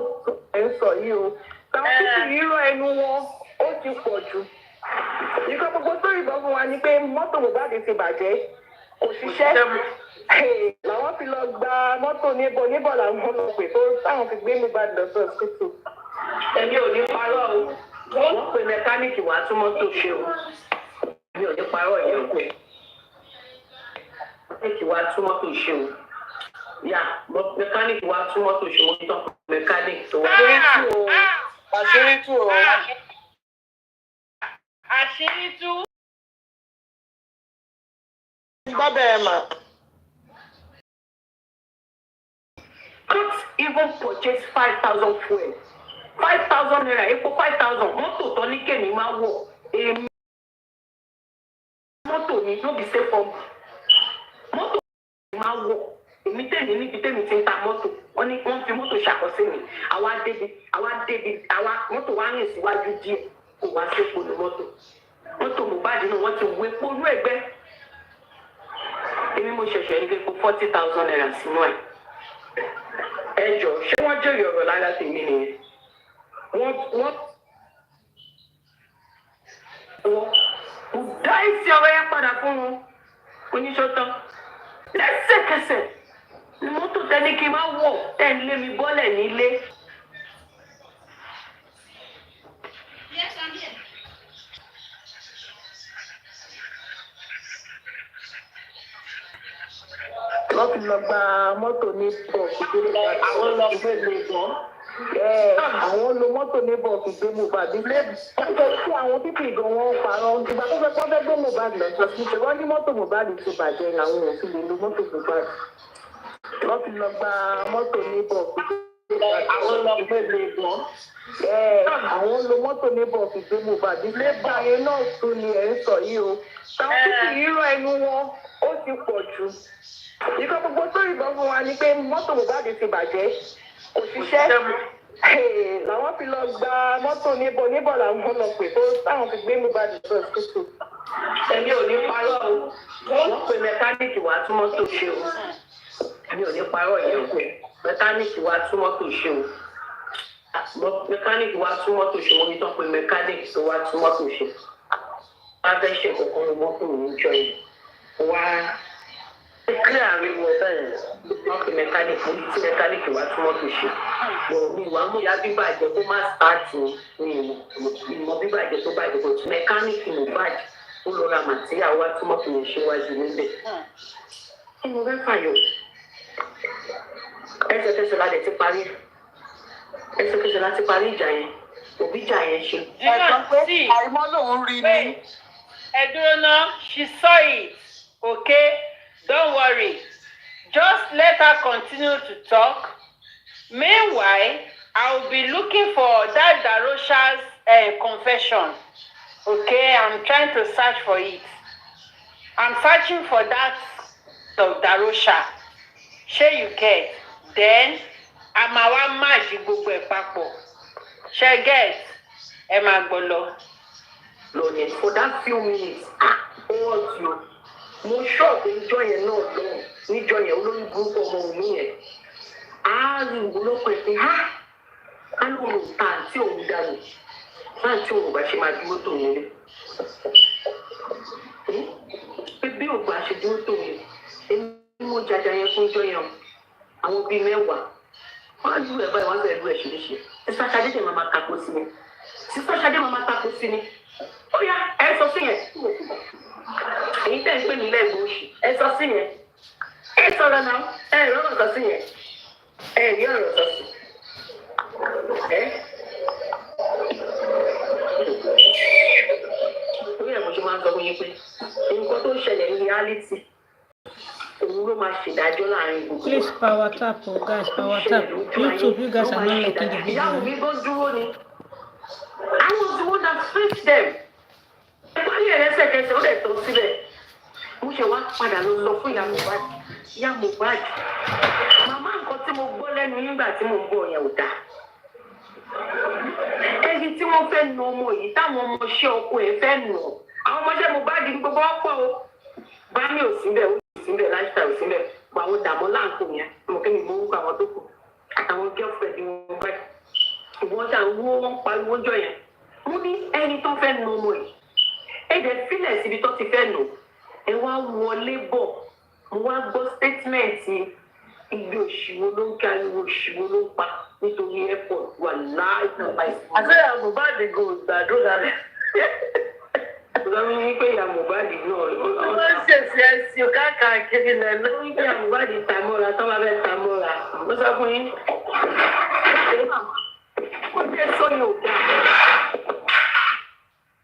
Speaker 6: ẹ̀ ń sọ yìí o. Táwọn títì yìí rọ ẹnu wọn ó ti pọ̀ jù. Ìkọ́ gbogbo tó ìbọn fún wa ni pé mọ́tò Mohbad ti bàjẹ́ kò ṣiṣẹ́. Làwọn fi lọ gba mọ́tò níbọ̀ làwọn lọ pè tó táwọn fi gbé Mohbad lọ sí ọ̀sìtò. Èmi ò ní parọ́ o. Wọ́n pè mẹkáníìkì wàá tún mọ́tò ṣe o mi ò ní parọ́ ìyẹn kù mẹkáníìkì wàá tún mọ́tò ṣe o yà mẹkáníìkì wàá tún mọ́tò ṣe mo tán mẹkáníìkì tó wà.
Speaker 3: àṣírí tú o.
Speaker 11: àṣírí tú.
Speaker 3: Bábẹ̀ ẹ̀ mà.
Speaker 6: Can't even purchase 5,000 fuel. 5,000 naira, epo 5,000. Mọ́tò tó ní kèmí máa wọ̀. Èmi mọ́tò mi ló bí ṣe fọ́. Mọ́tò mi máa wọ̀. Èmi tẹ̀lé níbi tẹ̀mí ti ń ta mọ́tò. Wọ́n fi mọ́tò ṣàkọsí mi. Àwa débi, mọ́tò wa rìn síwájú díẹ̀. Kò wá sí epo ní mọ́tò. Mọ́tò Mohbad náà wọ́n ti wo epo inú ẹ̀gbẹ́. Èmi mo ṣẹ̀ṣẹ̀ ń gbé epo 40,000 naira sínú ẹ̀. Ẹ jọ ṣé wọ́n jèrè ọ̀rọ̀ lára tèmi nìyẹn wọ́n dá ìsì ọ̀rọ̀ yẹn padà fún wọn oníṣọ́tàn lẹ́sẹ̀kẹsẹ̀ ni mọ́tò tẹ́ni kí n máa wọ̀ tẹ́ ń lé mi bọ́lẹ̀ nílé. wọ́n fi lọ gba mọ́tò ní bọ́ọ̀sì àwọn lọ gbé lè gbọ́. Àwọn lo mọ́tò ní bọ́ọ̀sì gbé Mohbad nílé. Wọ́n sọ sí àwọn pípì gan wọn parọ́. Ìgbà tó fẹ́ kọ́ fẹ́ gbé Mohbad lọ sọ sí wọ́n ní mọ́tò Mohbad ti bàjẹ́ làwọn ò fi lè lo mọ́tò Mohbad. Wọ́n fi lọ gba mọ́tò ní bọ́ọ̀sì àwọn lọ gbé lè gbọ́. Àwọn lo mọ́tò ní bọ́ọ̀sì gbé Mohbad nílé. Báyẹn náà tún ni ẹ̀ ń sọ yìí o. Táwọn pípì rírọ ẹnu wọn ó ti pọ̀ jù. Ìkọ́ gbogbo sórí ìbọn fún wa ni pé mọ́tò Mohbad ti bàjẹ́ kò ṣiṣẹ́ làwọn fi lọ gba mọ́tò níbọ̀ làwọn lọ pè tó táwọn fi gbé Mohbad lọ ṣètò. Èmi ò ní parọ́ o wọ́n pe mẹkáníìkì wàá tún mọ́tò ṣe o èmi ò ní parọ́ ìyẹn pé mẹkáníìkì wàá tún mọ́tò ṣe o mẹkáníìkì wàá tún mọ́tò ṣe mo ní tán pé mẹkáníìkì tó wàá tún mọ́tò ṣe wọ́n á fẹ́ ṣe kankan ló mọ́tò mi jọ yìí wá. Clear ariwo bẹ́ẹ̀ wọ́n fi mẹkáníìkì wá tí wọ́n fi ṣe. Mi wà mú ìyá bíbàjẹ́ kó má sáàtì ní ìmọ̀ bíbàjẹ́ tó bàjẹ́ kò tí mẹkáníìkì Mohbad ó lọ ra màtíríà wá tí wọ́n fi yẹn ṣíwájú níbẹ̀. Kí ni mo fẹ́ fàyọ̀? Ẹsẹ̀kẹsẹ̀ la dẹ̀ ti parí. Ẹsẹ̀kẹsẹ̀ la ti parí ìjà yẹn. Òbí ìjà yẹn ṣe.
Speaker 3: Ẹ̀gbọ́n pé àìmọ́ lòun rí ni.
Speaker 11: Ẹ dúró ná, she saw it, okay? Don't worry. Just let her continue to talk. Meanwhile, I will be looking for that Darosha's confession. Okay, I'm trying to search for it. I'm searching for that of Darosha. Shey you get? Then, I'm a magic book papọ̀. Shey get? Ẹ máa gbọ́ lọ.
Speaker 6: Lónìí, for that few minutes, all you. Mo ṣọ́ọ̀bù níjọ́ yẹn náà lọ níjọ́ yẹn olórí burúkú Omowummi yẹn ààrùn ìwúlọ́pọ̀ ẹ̀sìn á ló ń ta àǹtí òun dànù láǹtí òun bá ṣe máa dúró tó yẹn lé pé bí òun bá ṣe dúró tó yẹn èmi mo jàjà yẹn fún ìjọ yẹn àwọn bíi 10 wọ́n á lù ẹ̀ báyìí wọ́n á bẹ̀rẹ̀ lù ẹ̀ ṣeréṣe sísá Ṣadé dẹ̀ máa tako sí ni sísá Ṣadé máa tako sí ni ó yá ẹ sọ sí yẹn. Èyí tẹ̀ ń pè ní lẹ́gbọ̀n oṣù ẹ sọ sí yẹn ẹ sọ̀rọ̀ náà ẹ rọrùn sọ sí yẹn ẹ rí ọ̀rọ̀ sọ sí ẹ. Torí ẹ̀ mo ṣe máa ń sọ fún yín pé nǹkan tó ń ṣẹlẹ̀ ní reality òun ló máa ṣèdájọ́ láàrin gbogbo.
Speaker 9: Please power tap, oh guys, power tap. YouTube, you guys are not looking the video.
Speaker 6: Ìyáwó mi gbọ́ dúró ni. I was the one that fixed them. Ẹ̀gbọ́n yẹn lẹ́sẹ̀kẹsẹ̀ ó lè tó síbẹ̀. Mo ṣe wá padà lọ sọ fún ìyá Mohbad. Ìyá Mohbad. Màmá nǹkan tí mo gbọ́ lẹ́nu nígbà tí mo gbọ́ yẹn ò dáa. Ẹni tí wọ́n fẹ́ nu ọmọ yìí táwọn ọmọọṣẹ́ ọkọ ẹ̀ fẹ́ nù. Àwọn ọmọọṣẹ́ Mohbad ní gbogbo ọ̀pọ̀ o. Bámi ò síbẹ̀, ó sì síbẹ̀, láìsíta ò síbẹ̀. Àwọn dààmú láǹkó yẹn. Mo kí ni mo wúkọ àwọn tó kù. Àtàwọn girlfriend ni wọ́n bá. Ìwọ́n ṣà ń wó wọ́n pariwo jọ yẹn. Mo ní ẹni tó fẹ́ nu ọmọ yìí. Ẹ̀jẹ̀ sílẹ̀ síbi tó ti fẹ́ nù. Ẹ wá wọlé bọ̀. Mo wá gbọ́ statement ìgbé òṣìwò ló ń káriwo òṣìwò ló ń pa nítorí airport wà láìsàn báyìí.
Speaker 3: Àṣeyà Mohbad go gbàdúrà rẹ̀.
Speaker 4: Lọ́wọ́ ní pé ìyá Mohbad náà.
Speaker 6: Wọ́n ṣèṣe ẹ̀sìn káàkiri náà lọ́wọ́
Speaker 4: Ní pé ìyá Mohbad ta mọ́ra tó bá fẹ́ ta mọ́ra. Mo sọ fún yín. Ó jẹ́ sọ́yìn ò dáa.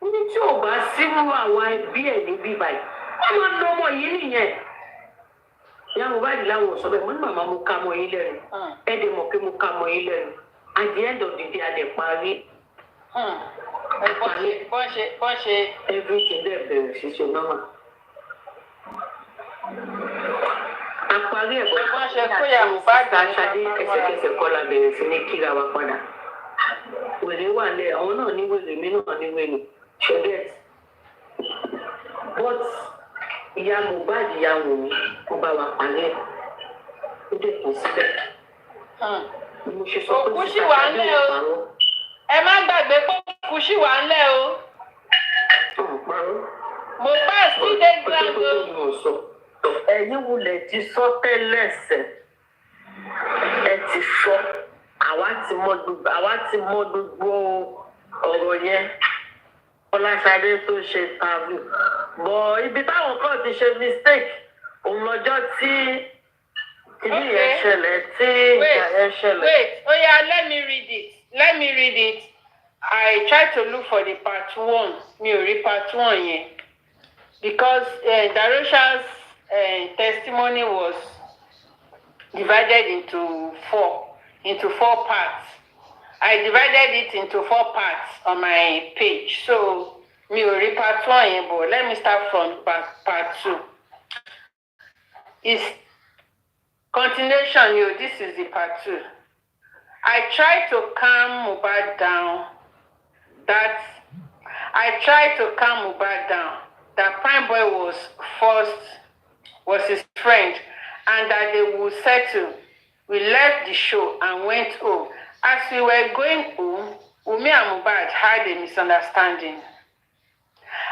Speaker 4: Ní tí ò bá sínú àwọn ẹbí ẹ̀ níbí báyìí, wọ́n máa ń lọ ọmọ yìí nìyẹn. Ìyá Mohbad láwọn ò sọ bẹ́ẹ̀, mo ní màmá mo ká mọ yín lẹ́nu. Ẹ dẹ̀ mọ̀ pé mo ká mọ yín lẹ́nu. At the end of the day, a dẹ̀ parí.
Speaker 2: Bọ́n ṣe.
Speaker 4: Everything dẹ̀ bẹ̀rẹ̀ sí ṣe normal. Àparí ẹ̀bọ̀
Speaker 2: Bọ́n ṣe kó ìyá Mohbad
Speaker 4: Ṣadé ẹsẹ̀kẹsẹ̀ kọ́ la bẹ̀rẹ̀ sí ní kíra wa padà. Wèrè wà lẹ̀, àwọn náà ní wèrè, mi náà ní wèrè. Ṣẹ́gẹ́t. But ìyá Mohbad ìyá Wùmí kó bá wa parí ẹ̀. Ó dẹ̀ kún síbẹ̀. Mo ṣe sọ pé
Speaker 2: òkú ṣì wà ńlẹ̀ o. Ẹ má gbàgbé pé òkú ṣì wà ńlẹ̀ o. Mohbad still dey ground o.
Speaker 6: ẹ̀yin wulẹ̀ ti sọ tẹ́lẹ̀ sẹ̀. Ẹ ti sọ. Àwa ti mọ gbogbo ọ̀rọ̀ yẹn. Ọláṣadé tó ṣe interview. Bọ̀ ibi táwọn kan ti ṣe mistake. Òun lọ́jọ́ tí kìíní yẹn ṣẹlẹ̀ tí ìjà yẹn ṣẹlẹ̀.
Speaker 2: Wait, oh yeah, let me read it. I tried to look for the part 1. Mi ò rí part 1 yẹn. Because Darosha's testimony was divided into four parts. I divided it into 4 parts on my page. So, mi ò rí part 1 yẹn, but let me start from part 2. It's continuation, this is the part 2. I tried to calm Mohbad down. That Prime Boy was his friend, and that they would settle. We left the show and went home. As we were going home, Wummi and Mohbad had a misunderstanding.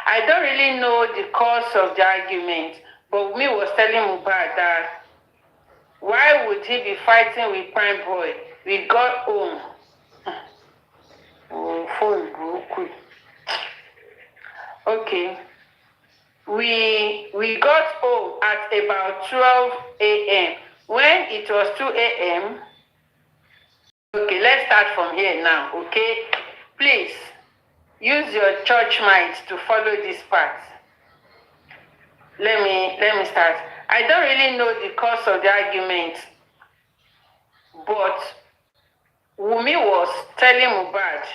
Speaker 2: I don't really know the cause of the argument, but Wummi was telling Mohbad that why would he be fighting with Prime Boy? We got home. Okay. We got home at about 12 a.m. When it was 2 a.m. Okay, let's start from here now, okay? Please, use your church minds to follow this part. Let me start. I don't really know the cause of the argument, but Wummi was telling Mohbad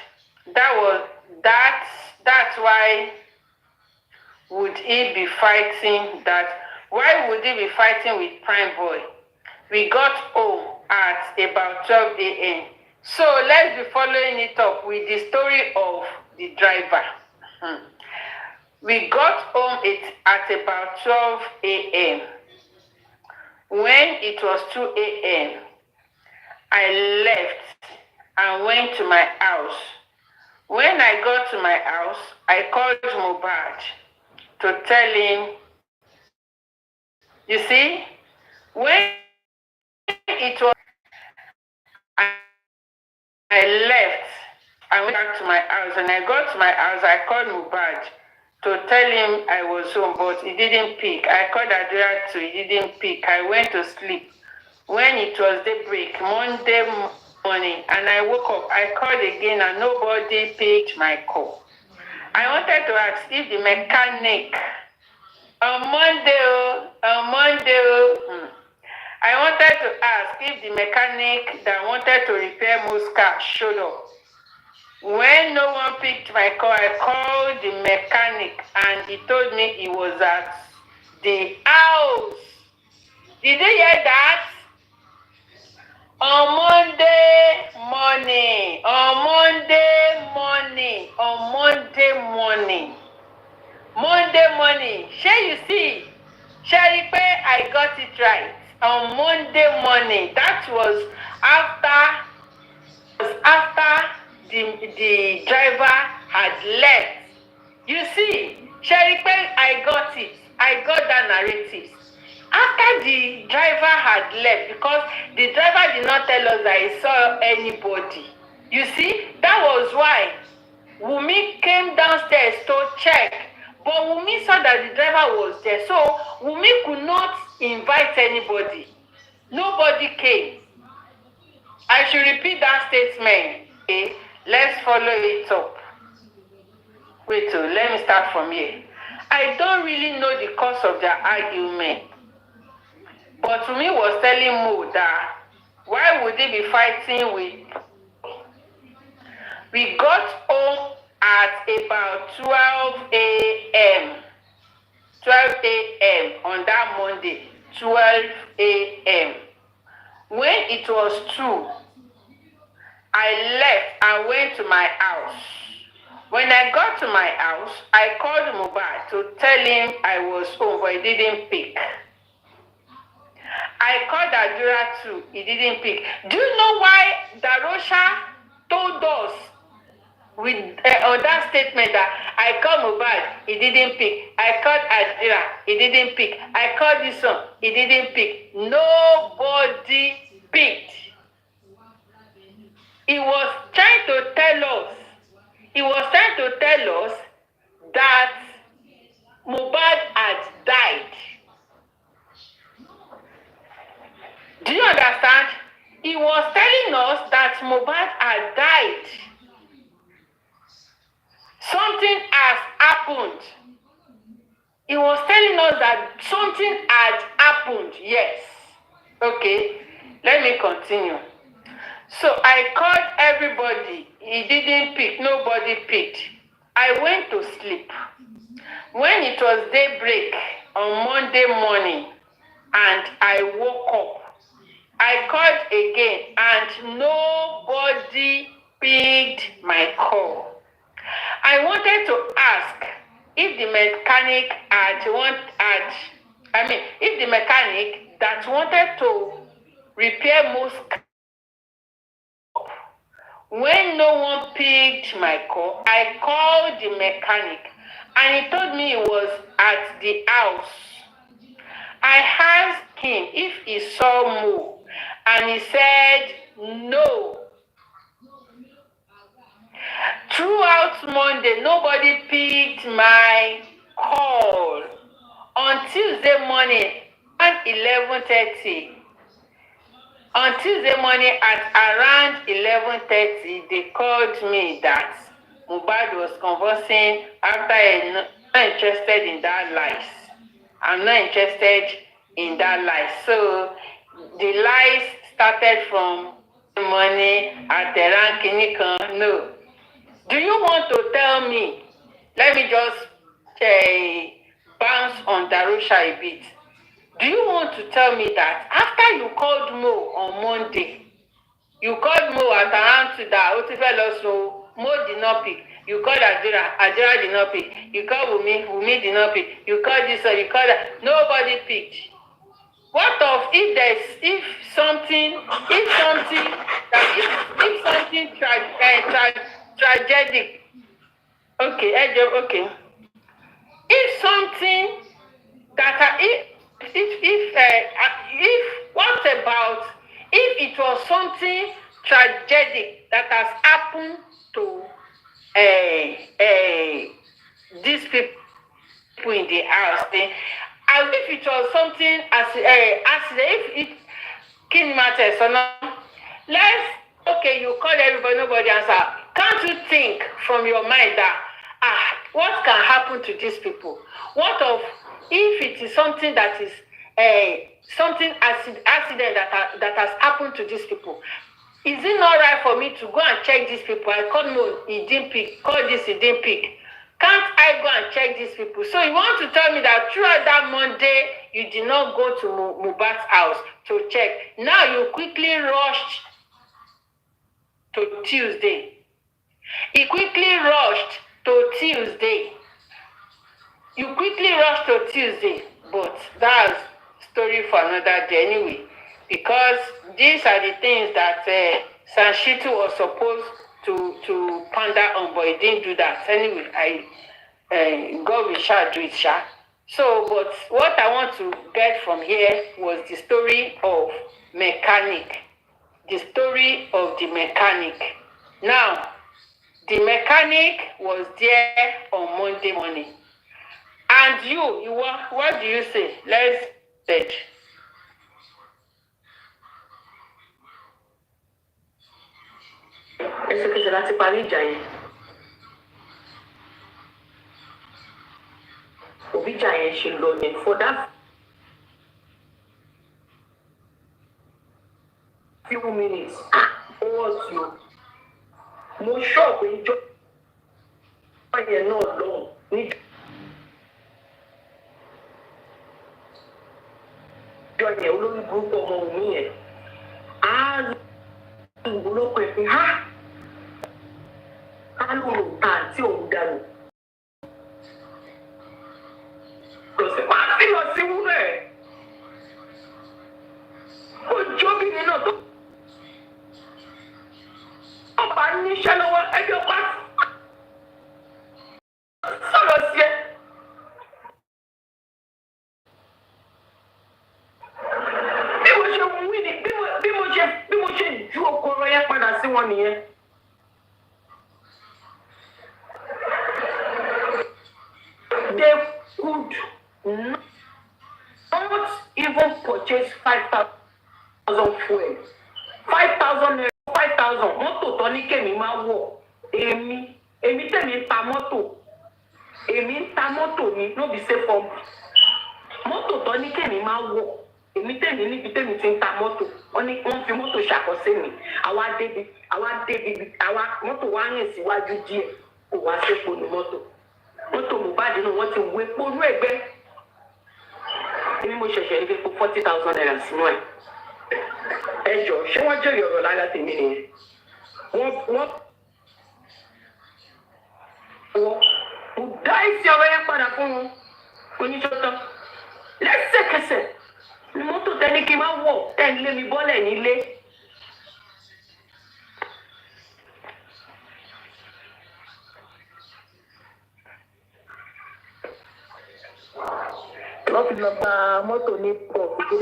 Speaker 2: that's why would he be fighting that? Why would he be fighting with Prime Boy? We got home at about 12 a.m. So let's be following it up with the story of the driver. We got home at about 12 a.m. When it was 2 a.m., I left and went to my house. When I got to my house, I called Mohbad to tell him, you see, when it was, I left and went back to my house. And I got to my house, I called Mohbad to tell him I was home, but he didn't pick. I called Adria too, he didn't pick. I went to sleep. When it was daybreak, Monday morning, and I woke up, I called again and nobody picked my call. I wanted to ask if the mechanic on Monday, I wanted to ask if the mechanic that wanted to repair most cars showed up. When no one picked my call, I called the mechanic and he told me he was at the house. Did you hear that? On Monday morning. Shall you see? Sharipe, I got it right. On Monday morning, that was after the driver had left. You see, Sharipe, I got it. I got that narrative. After the driver had left, because the driver did not tell us that he saw anybody. You see, that was why Wummi came downstairs to check, but Wummi saw that the driver was there, so Wummi could not invite anybody. Nobody came. I should repeat that statement. Okay, let's follow it up. Wait, let me start from here. I don't really know the cause of their argument, but Wummi was telling Mo that why would they be fighting with? We got home at about 12 a.m. 12 a.m. on that Monday, 12 a.m. When it was 2, I left and went to my house. When I got to my house, I called Mohbad to tell him I was home, but he didn't pick. I called Adura too, he didn't pick. Do you know why Darosha told us with on that statement that I called Mohbad, he didn't pick. I called Adira, he didn't pick. I called this one, he didn't pick. Nobody picked. He was trying to tell us, that Mohbad had died. Do you understand? He was telling us that Mohbad had died. Something has happened. He was telling us that something had happened. Yes. Okay. Let me continue. So I called everybody. He didn't pick. Nobody picked. I went to sleep. When it was daybreak on Monday morning and I woke up, I called again and nobody picked my call. I wanted to ask if the mechanic if the mechanic that wanted to repair most cars, when no one picked my call, I called the mechanic and he told me he was at the house. I asked him if he saw Mo and he said no. Throughout Monday, nobody picked my call. On Tuesday morning at 11:30, on Tuesday morning at around 11:30, they called me that Mohbad was conversing after I'm not interested in that lies. I'm not interested in that lies. So the lies started from the morning at the ranking. No. Do you want to tell me? Let me just bounce on Darosha a bit. Do you want to tell me that after you called Mo on Monday, you called Mo at around to that Mo did not pick. You called Adira did not pick. You called Wummi did not pick. You called this one, you called that. Nobody picked. What of if something tragic? Okay. If something that if what about if it was something tragic that has happened to these people in the house, and if it was something as accident, if it can matter, so now you call everybody, nobody answer. Can't you think from your mind that what can happen to these people? What of if it is something that is something accident that has happened to these people? Is it not right for me to go and check these people? I called no, he didn't pick. Call this, he didn't pick. Can't I go and check these people? So you want to tell me that throughout that Monday, you did not go to Mohbad's house to check. Now you quickly rushed to Tuesday. He quickly rushed to Tuesday. You quickly rushed to Tuesday. But that's story for another day anyway. Because these are the things that Sanshitu was supposed to ponder on, but he didn't do that. Anyway, God will shall do it, shall. So, but what I want to get from here was the story of mechanic. The story of the mechanic. Now, the mechanic was there on Monday morning. And you, what do you say? Let's say.
Speaker 6: Ẹsẹ̀kẹsẹ̀ láti parí ìjà yẹn. Òbí ìjà yẹn ṣe lọ yẹn for that few minutes. Ó wọ́n sí o. Mo ṣọ́ọ̀bù ìjọ yẹn náà lọ́hùn ní ìjọ yẹn olórí burúkú Omowummi yẹn. Á olóko ẹ̀ pé á lòrò ta àti òun dànù. Máa sí lọ sí wúrẹ̀. Ojú obìnrin náà tó. Ọba níṣẹ́ lọ́wọ́ ẹjọ́ pa. Sọ̀rọ̀ sí ẹ. Bí mo ṣe wí ni bí mo ṣe ju okòrò yẹn padà sí wọn nìyẹn. They could not even purchase 5,000 fuel. 5,000 naira, 5,000. Mọ́tò tó ní kèmí máa wọ̀. Èmi tẹ̀mí ń ta mọ́tò. Èmi ń ta mọ́tò ni, no be say for mọ́tò tó ní kèmí máa wọ̀. Èmi tẹ̀mí níbi tẹ̀mí ti ń ta mọ́tò. Wọ́n fi mọ́tò ṣàkọsí mi. Àwa mọ́tò wa rìn síwájú díẹ̀. Kò wá sépo ní mọ́tò. Mọ́tò Mohbad náà wọ́n ti wé polú ẹ̀gbẹ́. Èmi mo ṣẹ̀ṣẹ̀ ń fi 40,000 naira sínú ẹ̀. Ẹ jọ ṣé wọ́n jẹ́ ọ̀rọ̀ lára tèmi nìyẹn? Wọ́n dá ìsì ọ̀rọ̀ yẹn padà fún wọn. Oníṣọ́tọ́. Lẹ́sẹ̀kẹsẹ̀ ni mọ́tò tẹ́ni kí n máa wọ̀ tẹ́ ń lé mi bọ́lẹ̀ nílé. Wọ́n fi lọ gba mọ́tò ní pọ̀ fìdí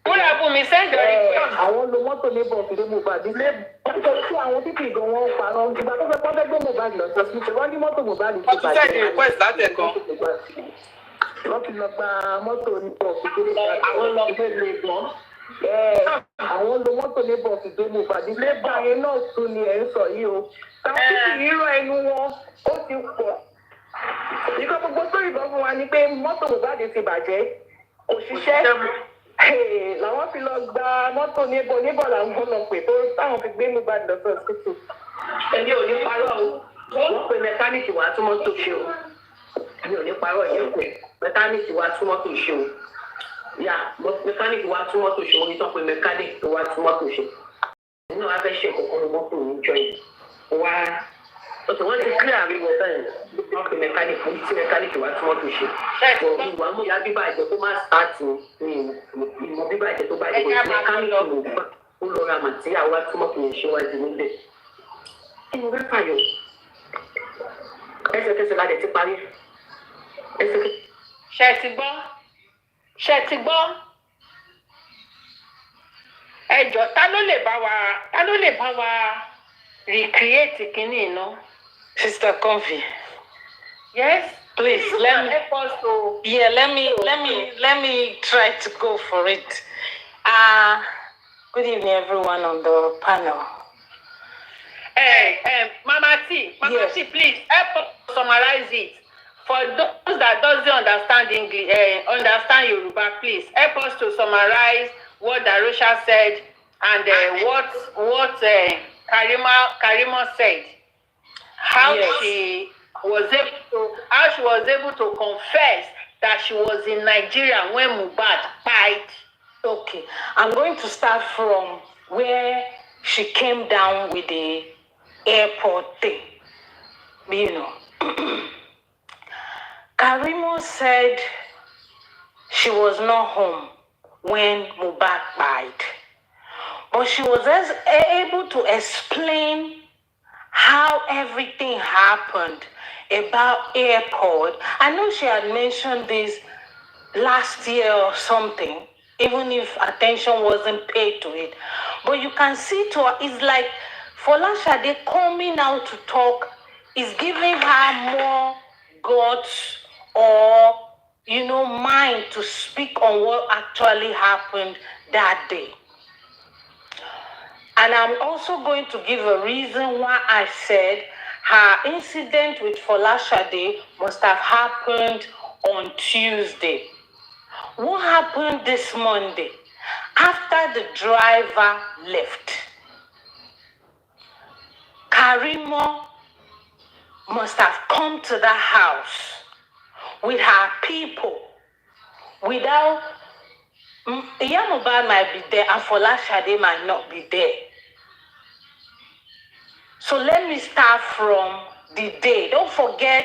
Speaker 2: Wúrà bù mí sẹ́ńdọ̀ rí pé.
Speaker 6: Àwọn lo mọ́tò ní pọ̀ fìdí Mohbad nílé. Wọ́n sọ sí àwọn títí gan wọn parọ́. Ìgbà tó fẹ́ pọ́n fẹ́ gbé Mohbad lọ sọ sí wọ́n ní mọ́tò Mohbad ti bàjẹ́.
Speaker 12: Wọ́n tún sẹ́ẹ̀dì request látẹ̀kan.
Speaker 6: Wọ́n fi lọ gba mọ́tò ní pọ̀ fìdí Mohbad. Àwọn lọ gbé lè gbọ́n. Àwọn lo mọ́tò ní pọ̀ fìdí Mohbad nílé. Báyẹn náà tún ni ẹ̀ ń sọ yìí o. Táwọn títí rírọ ẹnu wọn ó ti pọ̀. Ìkọ́ gbogbo sórí ìbọn fún wa ni pé mọ́tò Mohbad ti bàjẹ́, kò ṣiṣẹ́. Làwọn fi lọ gba mọ́tò níbọ̀ làwọn lọ pè tó táwọn fi gbé Mohbad lọ sí ọ̀sìtò.
Speaker 2: Èmi ò ní parọ́ o. Wọ́n pe mẹkáníìkì wá tún mọ́tò ṣe o. Èmi ò ní parọ́ yẹn pé mẹkáníìkì wá tún mọ́tò ṣe o. Yà mẹkáníìkì wá tún mọ́tò ṣe o. Ní tán pé mẹkáníìkì tó wá tún mọ́tò ṣe. Nínú wa fẹ́ ṣe kòkòrò mọ́tò ní jọ yìí. Wọ́n ti clear àríwọ̀ bẹ́ẹ̀ wọ́n pe mẹkáníìkì tí mẹkáníìkì wá tún mọ́tò ṣe. Ìwà mú ya bíbàjẹ́ kó má sáàtì ìmọ̀ bíbàjẹ́ tó bàjẹ́ kò sí mẹkáníìkì ló gbà ó lọ ra màtíríà wá tún mọ́tò yẹn ṣíwájú níbẹ̀. Ẹnu bẹ́ẹ̀ fàyọ̀ ẹsẹ̀kẹsẹ̀ la dẹ̀ ti parí. Ṣé ti gbọ́? Ẹ jọ̀ọ́ ta ló lè bá wa recreate kínní iná?
Speaker 11: Sister Comfy.
Speaker 2: Yes,
Speaker 11: please let me try to go for it. Good evening, everyone on the panel.
Speaker 2: Mama T, please help us summarize it for those that doesn't understand English, understand Yoruba. Please help us to summarize what Darosha said and what Karimot said. How she was able to confess that she was in Nigeria when Mohbad died.
Speaker 11: Okay, I'm going to start from where she came down with the airport thing. You know, Karimot said she was not home when Mohbad died, but she was able to explain how everything happened about airport. I know she had mentioned this last year or something, even if attention wasn't paid to it. But you can see it's like Folashade coming out to talk is giving her more guts or, mind to speak on what actually happened that day. And I'm also going to give a reason why I said her incident with Folashade must have happened on Tuesday. What happened this Monday? After the driver left, Karimot must have come to the house with her people without Mohbad might be there and Folashade might not be there. So let me start from the day. Don't forget,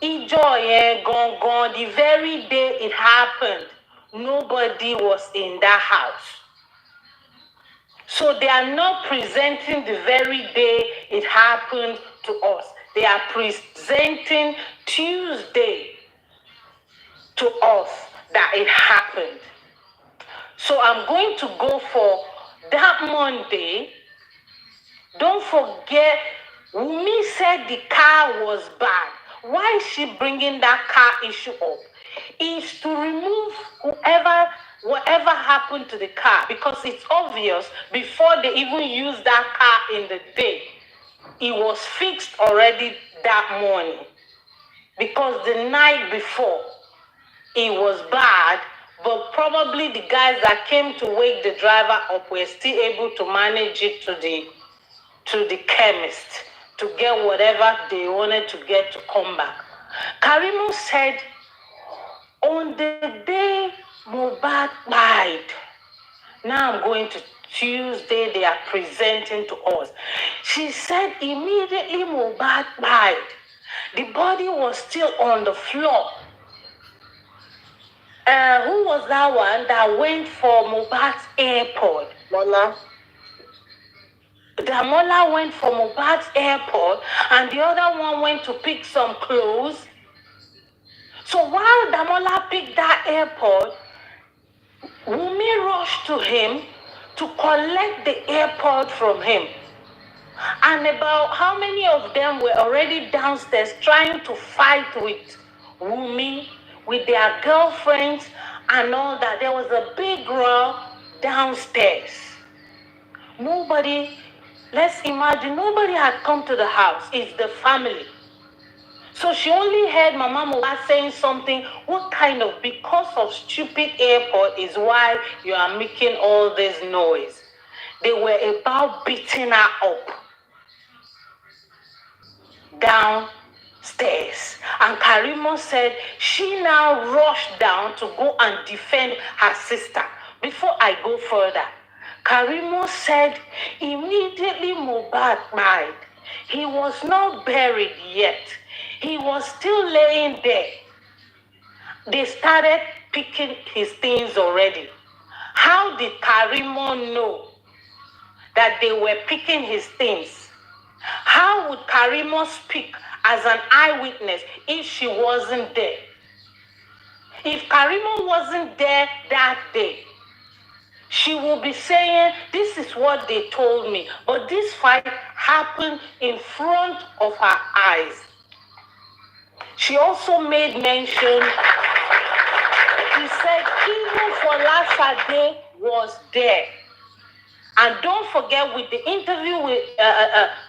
Speaker 11: Ijo gone. The very day it happened, nobody was in that house. So they are not presenting the very day it happened to us. They are presenting Tuesday to us that it happened. So I'm going to go for that Monday. Don't forget, Wummi said the car was bad. Why is she bringing that car issue up? Is to remove whatever happened to the car, because it's obvious before they even used that car in the day, it was fixed already that morning. Because the night before, it was bad, but probably the guys that came to wake the driver up were still able to manage it to the chemist to get whatever they wanted to get to come back. Karimot said, on the day Mohbad died, now I'm going to Tuesday, they are presenting to us. She said immediately Mohbad died, the body was still on the floor. Who was that one that went for Mohbad's airport?
Speaker 3: Mola.
Speaker 11: Damola went for Mohbad's airport, and the other one went to pick some clothes. So while Damola picked that airport, Wummi rushed to him to collect the airport from him. And about how many of them were already downstairs trying to fight with Wummi, with their girlfriends and all that. There was a big row downstairs. Let's imagine, nobody had come to the house. It's the family. So she only heard Mama Mohbad saying something. What kind of, because of stupid airport is why you are making all this noise. They were about beating her up downstairs. And Karimot said she now rushed down to go and defend her sister. Before I go further, Karimot said immediately Mohbad died. He was not buried yet. He was still laying there. They started picking his things already. How did Karimot know that they were picking his things? How would Karimot speak as an eyewitness if she wasn't there? If Karimot wasn't there that day, she will be saying, this is what they told me. But this fight happened in front of her eyes. She also made mention, she said, even Folashade was there. And don't forget, with the interview with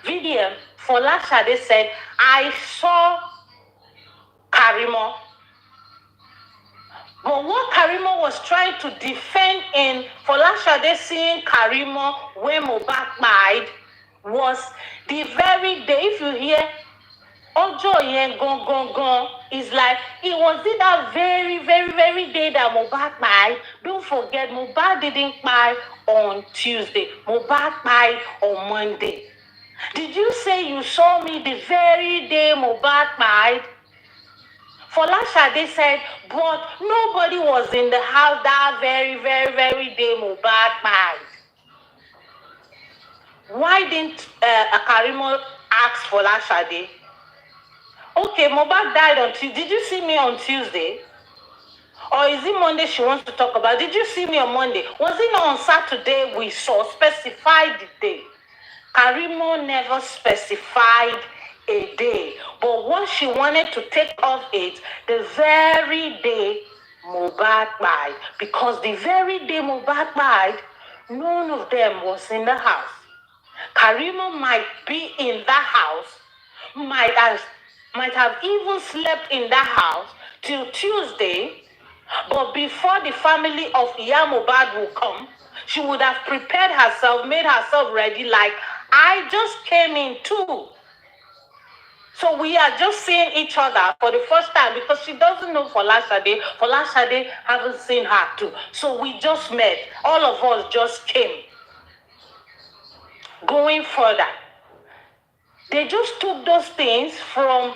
Speaker 11: Vivian, Folashade said, I saw Karimot. But what Karimot was trying to defend in Folashade seeing Karimot when Mohbad died was the very day, if you hear Ojo yen gone, is like, it was that very, very, very day that Mohbad died. Don't forget, Mohbad didn't die on Tuesday. Mohbad died on Monday. Did you say you saw me the very day Mohbad died? Folashade said, but nobody was in the house that very, very, very day Mohbad died. Why didn't Karimot ask Folashade? Okay, Mohbad died on Tuesday. Did you see me on Tuesday? Or is it Monday she wants to talk about? Did you see me on Monday? Was it not on Saturday we saw? Specify the day. Karimot never specified a day, but what she wanted to take off it the very day Mohbad died, because the very day Mohbad died, none of them was in the house. Karimot might be in that house, might have even slept in that house till Tuesday, but before the family of Iya Mohbad will come, she would have prepared herself, made herself ready, like, I just came in too. So we are just seeing each other for the first time because she doesn't know Folashade. Folashade haven't seen her too. So we just met. All of us just came. Going further, they just took those things from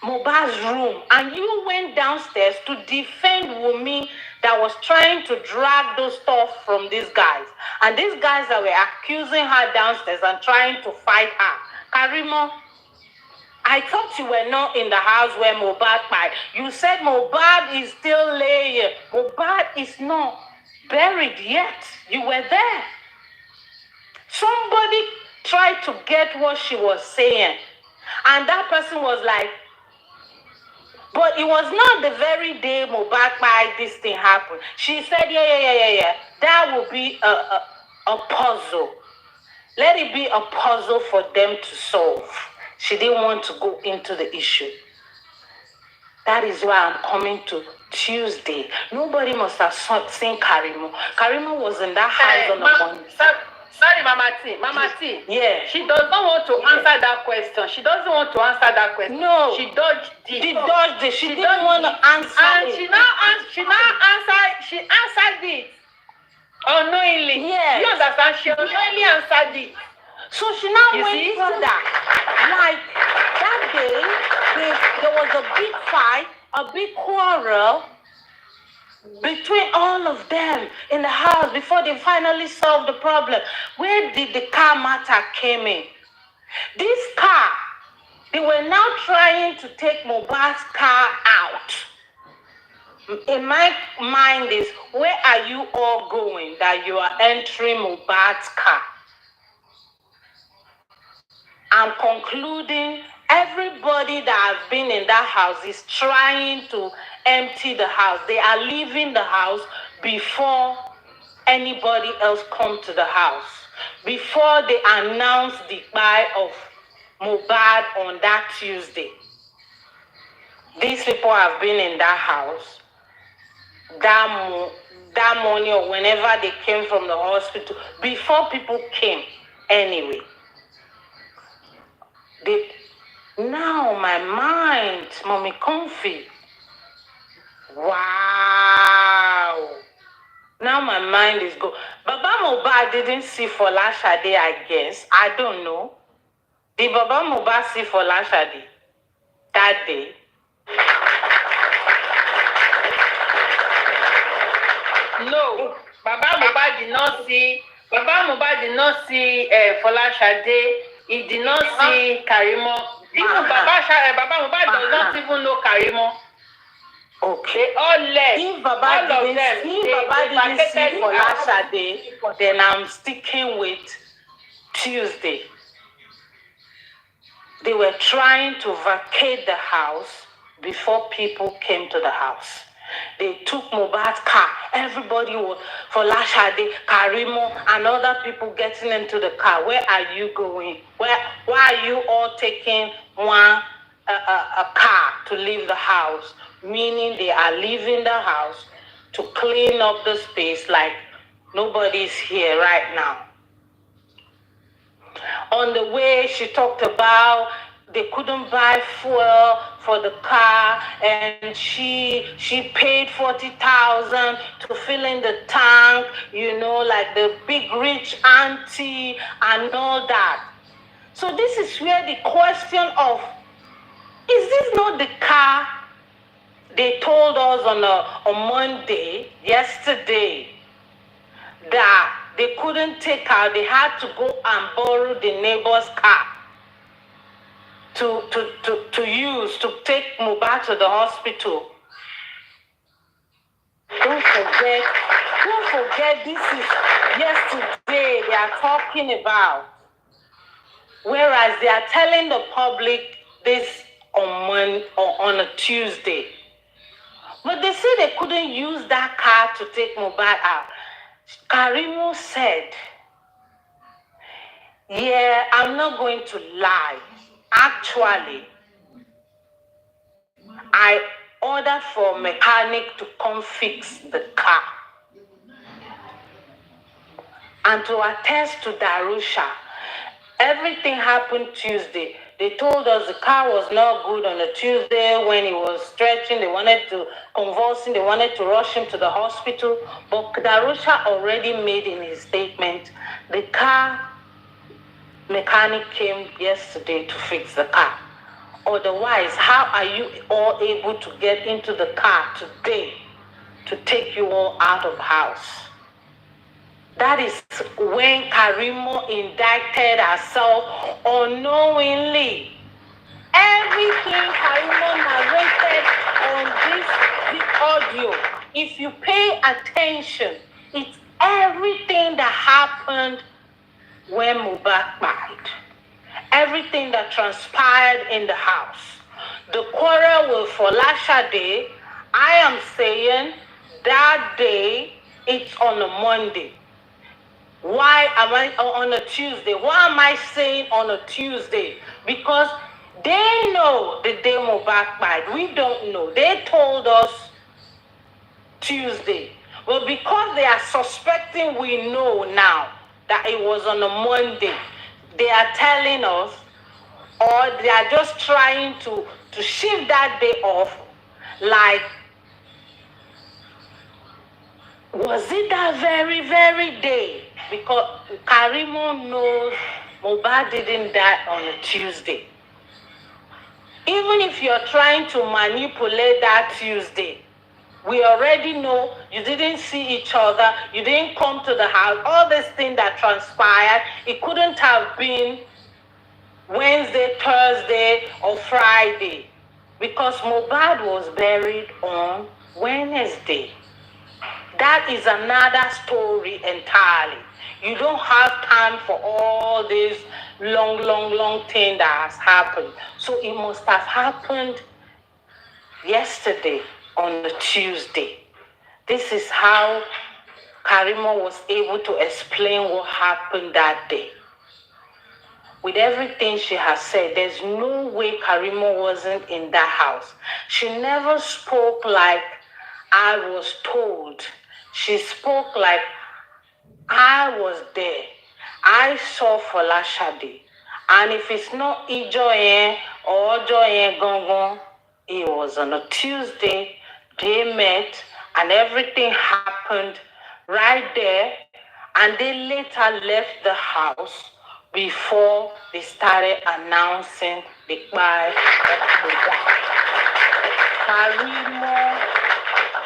Speaker 11: Mohbad's room, and you went downstairs to defend Wummi that was trying to drag those stuff from these guys. And these guys that were accusing her downstairs and trying to fight her. Karimot, I thought you were not in the house where Mohbad died. You said Mohbad is still laying. Mohbad is not buried yet. You were there. Somebody tried to get what she was saying. And that person was like, but it was not the very day Mohbad died, this thing happened. She said, yeah. That will be a puzzle. Let it be a puzzle for them to solve. She didn't want to go into the issue. That is why I'm coming to Tuesday. Nobody must have seen Karimot. Karimot was in that house on the Monday.
Speaker 2: Sorry, Mama T.
Speaker 11: Yeah.
Speaker 2: She does not want to answer that question. She doesn't want to answer that question.
Speaker 11: No.
Speaker 2: She dodged it.
Speaker 11: She dodged it. She didn't want to answer
Speaker 2: and
Speaker 11: it.
Speaker 2: She answered it unknowingly.
Speaker 11: Yes.
Speaker 2: You understand? She unknowingly answered it.
Speaker 11: So she now went further. Like that day, there was a big fight, a big quarrel between all of them in the house before they finally solved the problem. Where did the car matter came in? This car, they were now trying to take Mohbad's car out. In my mind is, where are you all going that you are entering Mohbad's car? I'm concluding everybody that has been in that house is trying to empty the house. They are leaving the house before anybody else comes to the house. Before they announce the buy of Mohbad on that Tuesday. These people have been in that house that morning or whenever they came from the hospital, before people came anyway. Now my mind, Mommy Comfy. Wow. Now my mind is go. Baba Mohbad didn't see Folashade, I guess. I don't know. Did Baba Mohbad see Folashade that day?
Speaker 2: No. Baba Mohbad did not see Folashade. He did not see Karimot. Even Baba Mohbad does not even know Karimot.
Speaker 11: Okay.
Speaker 2: They all left.
Speaker 11: If Baba didn't see Folashade, then I'm sticking with Tuesday. They were trying to vacate the house before people came to the house. They took Mohbad's car. Everybody was Folashade, Karimot, and other people getting into the car. Where are you going? Why are you all taking a car to leave the house? Meaning they are leaving the house to clean up the space like nobody's here right now. On the way, she talked about they couldn't buy fuel for the car, and she paid 40,000 to fill in the tank, you know, like the big rich auntie and all that. So this is where the question of, is this not the car they told us on Monday, yesterday, that they couldn't take out, they had to go and borrow the neighbor's car to use to take Mohbad to the hospital. Don't forget, this is yesterday they are talking about. Whereas they are telling the public this on a Tuesday. But they say they couldn't use that car to take Mohbad out. Karimot said, yeah, I'm not going to lie. Actually, I ordered for a mechanic to come fix the car. And to attest to Darusha, everything happened Tuesday. They told us the car was not good on a Tuesday when he was stretching. They wanted to convulsing. They wanted to rush him to the hospital. But Darusha already made in his statement, the car mechanic came yesterday to fix the car. Otherwise, how are you all able to get into the car today to take you all out of house? That is when Karimot indicted herself unknowingly. Everything Karimot narrated on this audio, if you pay attention, it's everything that happened when Mohbad died. Everything that transpired in the house. The quarrel with Folashade, I am saying that day, it's on a Monday. Why am I on a Tuesday? Why am I saying on a Tuesday? Because they know the day Mohbad died. We don't know. They told us Tuesday. But because they are suspecting we know now that it was on a Monday, they are telling us, or they are just trying to shift that day off, like, was it that very, very day? Because Karimot knows Mohbad didn't die on a Tuesday. Even if you're trying to manipulate that Tuesday, we already know you didn't see each other, you didn't come to the house, all this thing that transpired, it couldn't have been Wednesday, Thursday, or Friday, because Mohbad was buried on Wednesday. That is another story entirely. You don't have time for all this long thing that has happened. So it must have happened yesterday on the Tuesday. This is how Karimot was able to explain what happened that day. With everything she has said, there's no way Karimot wasn't in that house. She never spoke like I was told. She spoke like I was there. I saw Folashade. And if it's not Ijoyen or Joyen Gongon, it was on a Tuesday. They met and everything happened right there. And they later left the house before they started announcing the buy of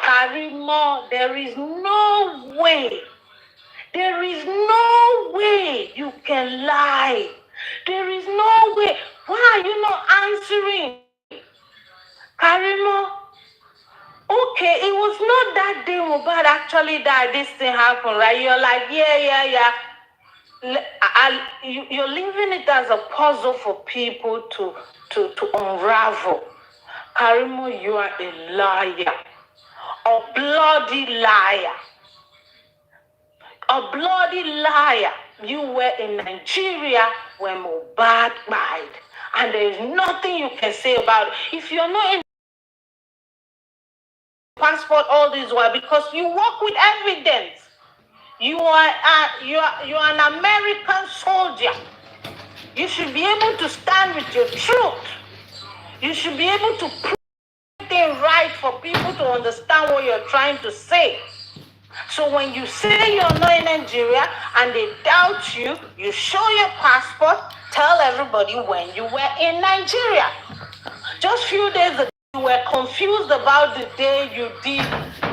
Speaker 11: Karimot, there is no way you can lie. There is no way. Why are you not answering? Karimot, okay, it was not that day Mohbad actually died, this thing happened, right? You're like, yeah. You're leaving it as a puzzle for people to unravel. Karimot, you are a liar. A bloody liar. A bloody liar. You were in Nigeria when Mohbad died. And there is nothing you can say about it. If you're not in passport all this while, because you work with evidence. You are an American soldier. You should be able to stand with your truth. You should be able to prove everything right for people to understand what you're trying to say. So when you say you're not in Nigeria and they doubt you, you show your passport, tell everybody when you were in Nigeria. Just a few days ago, you were confused about the day you did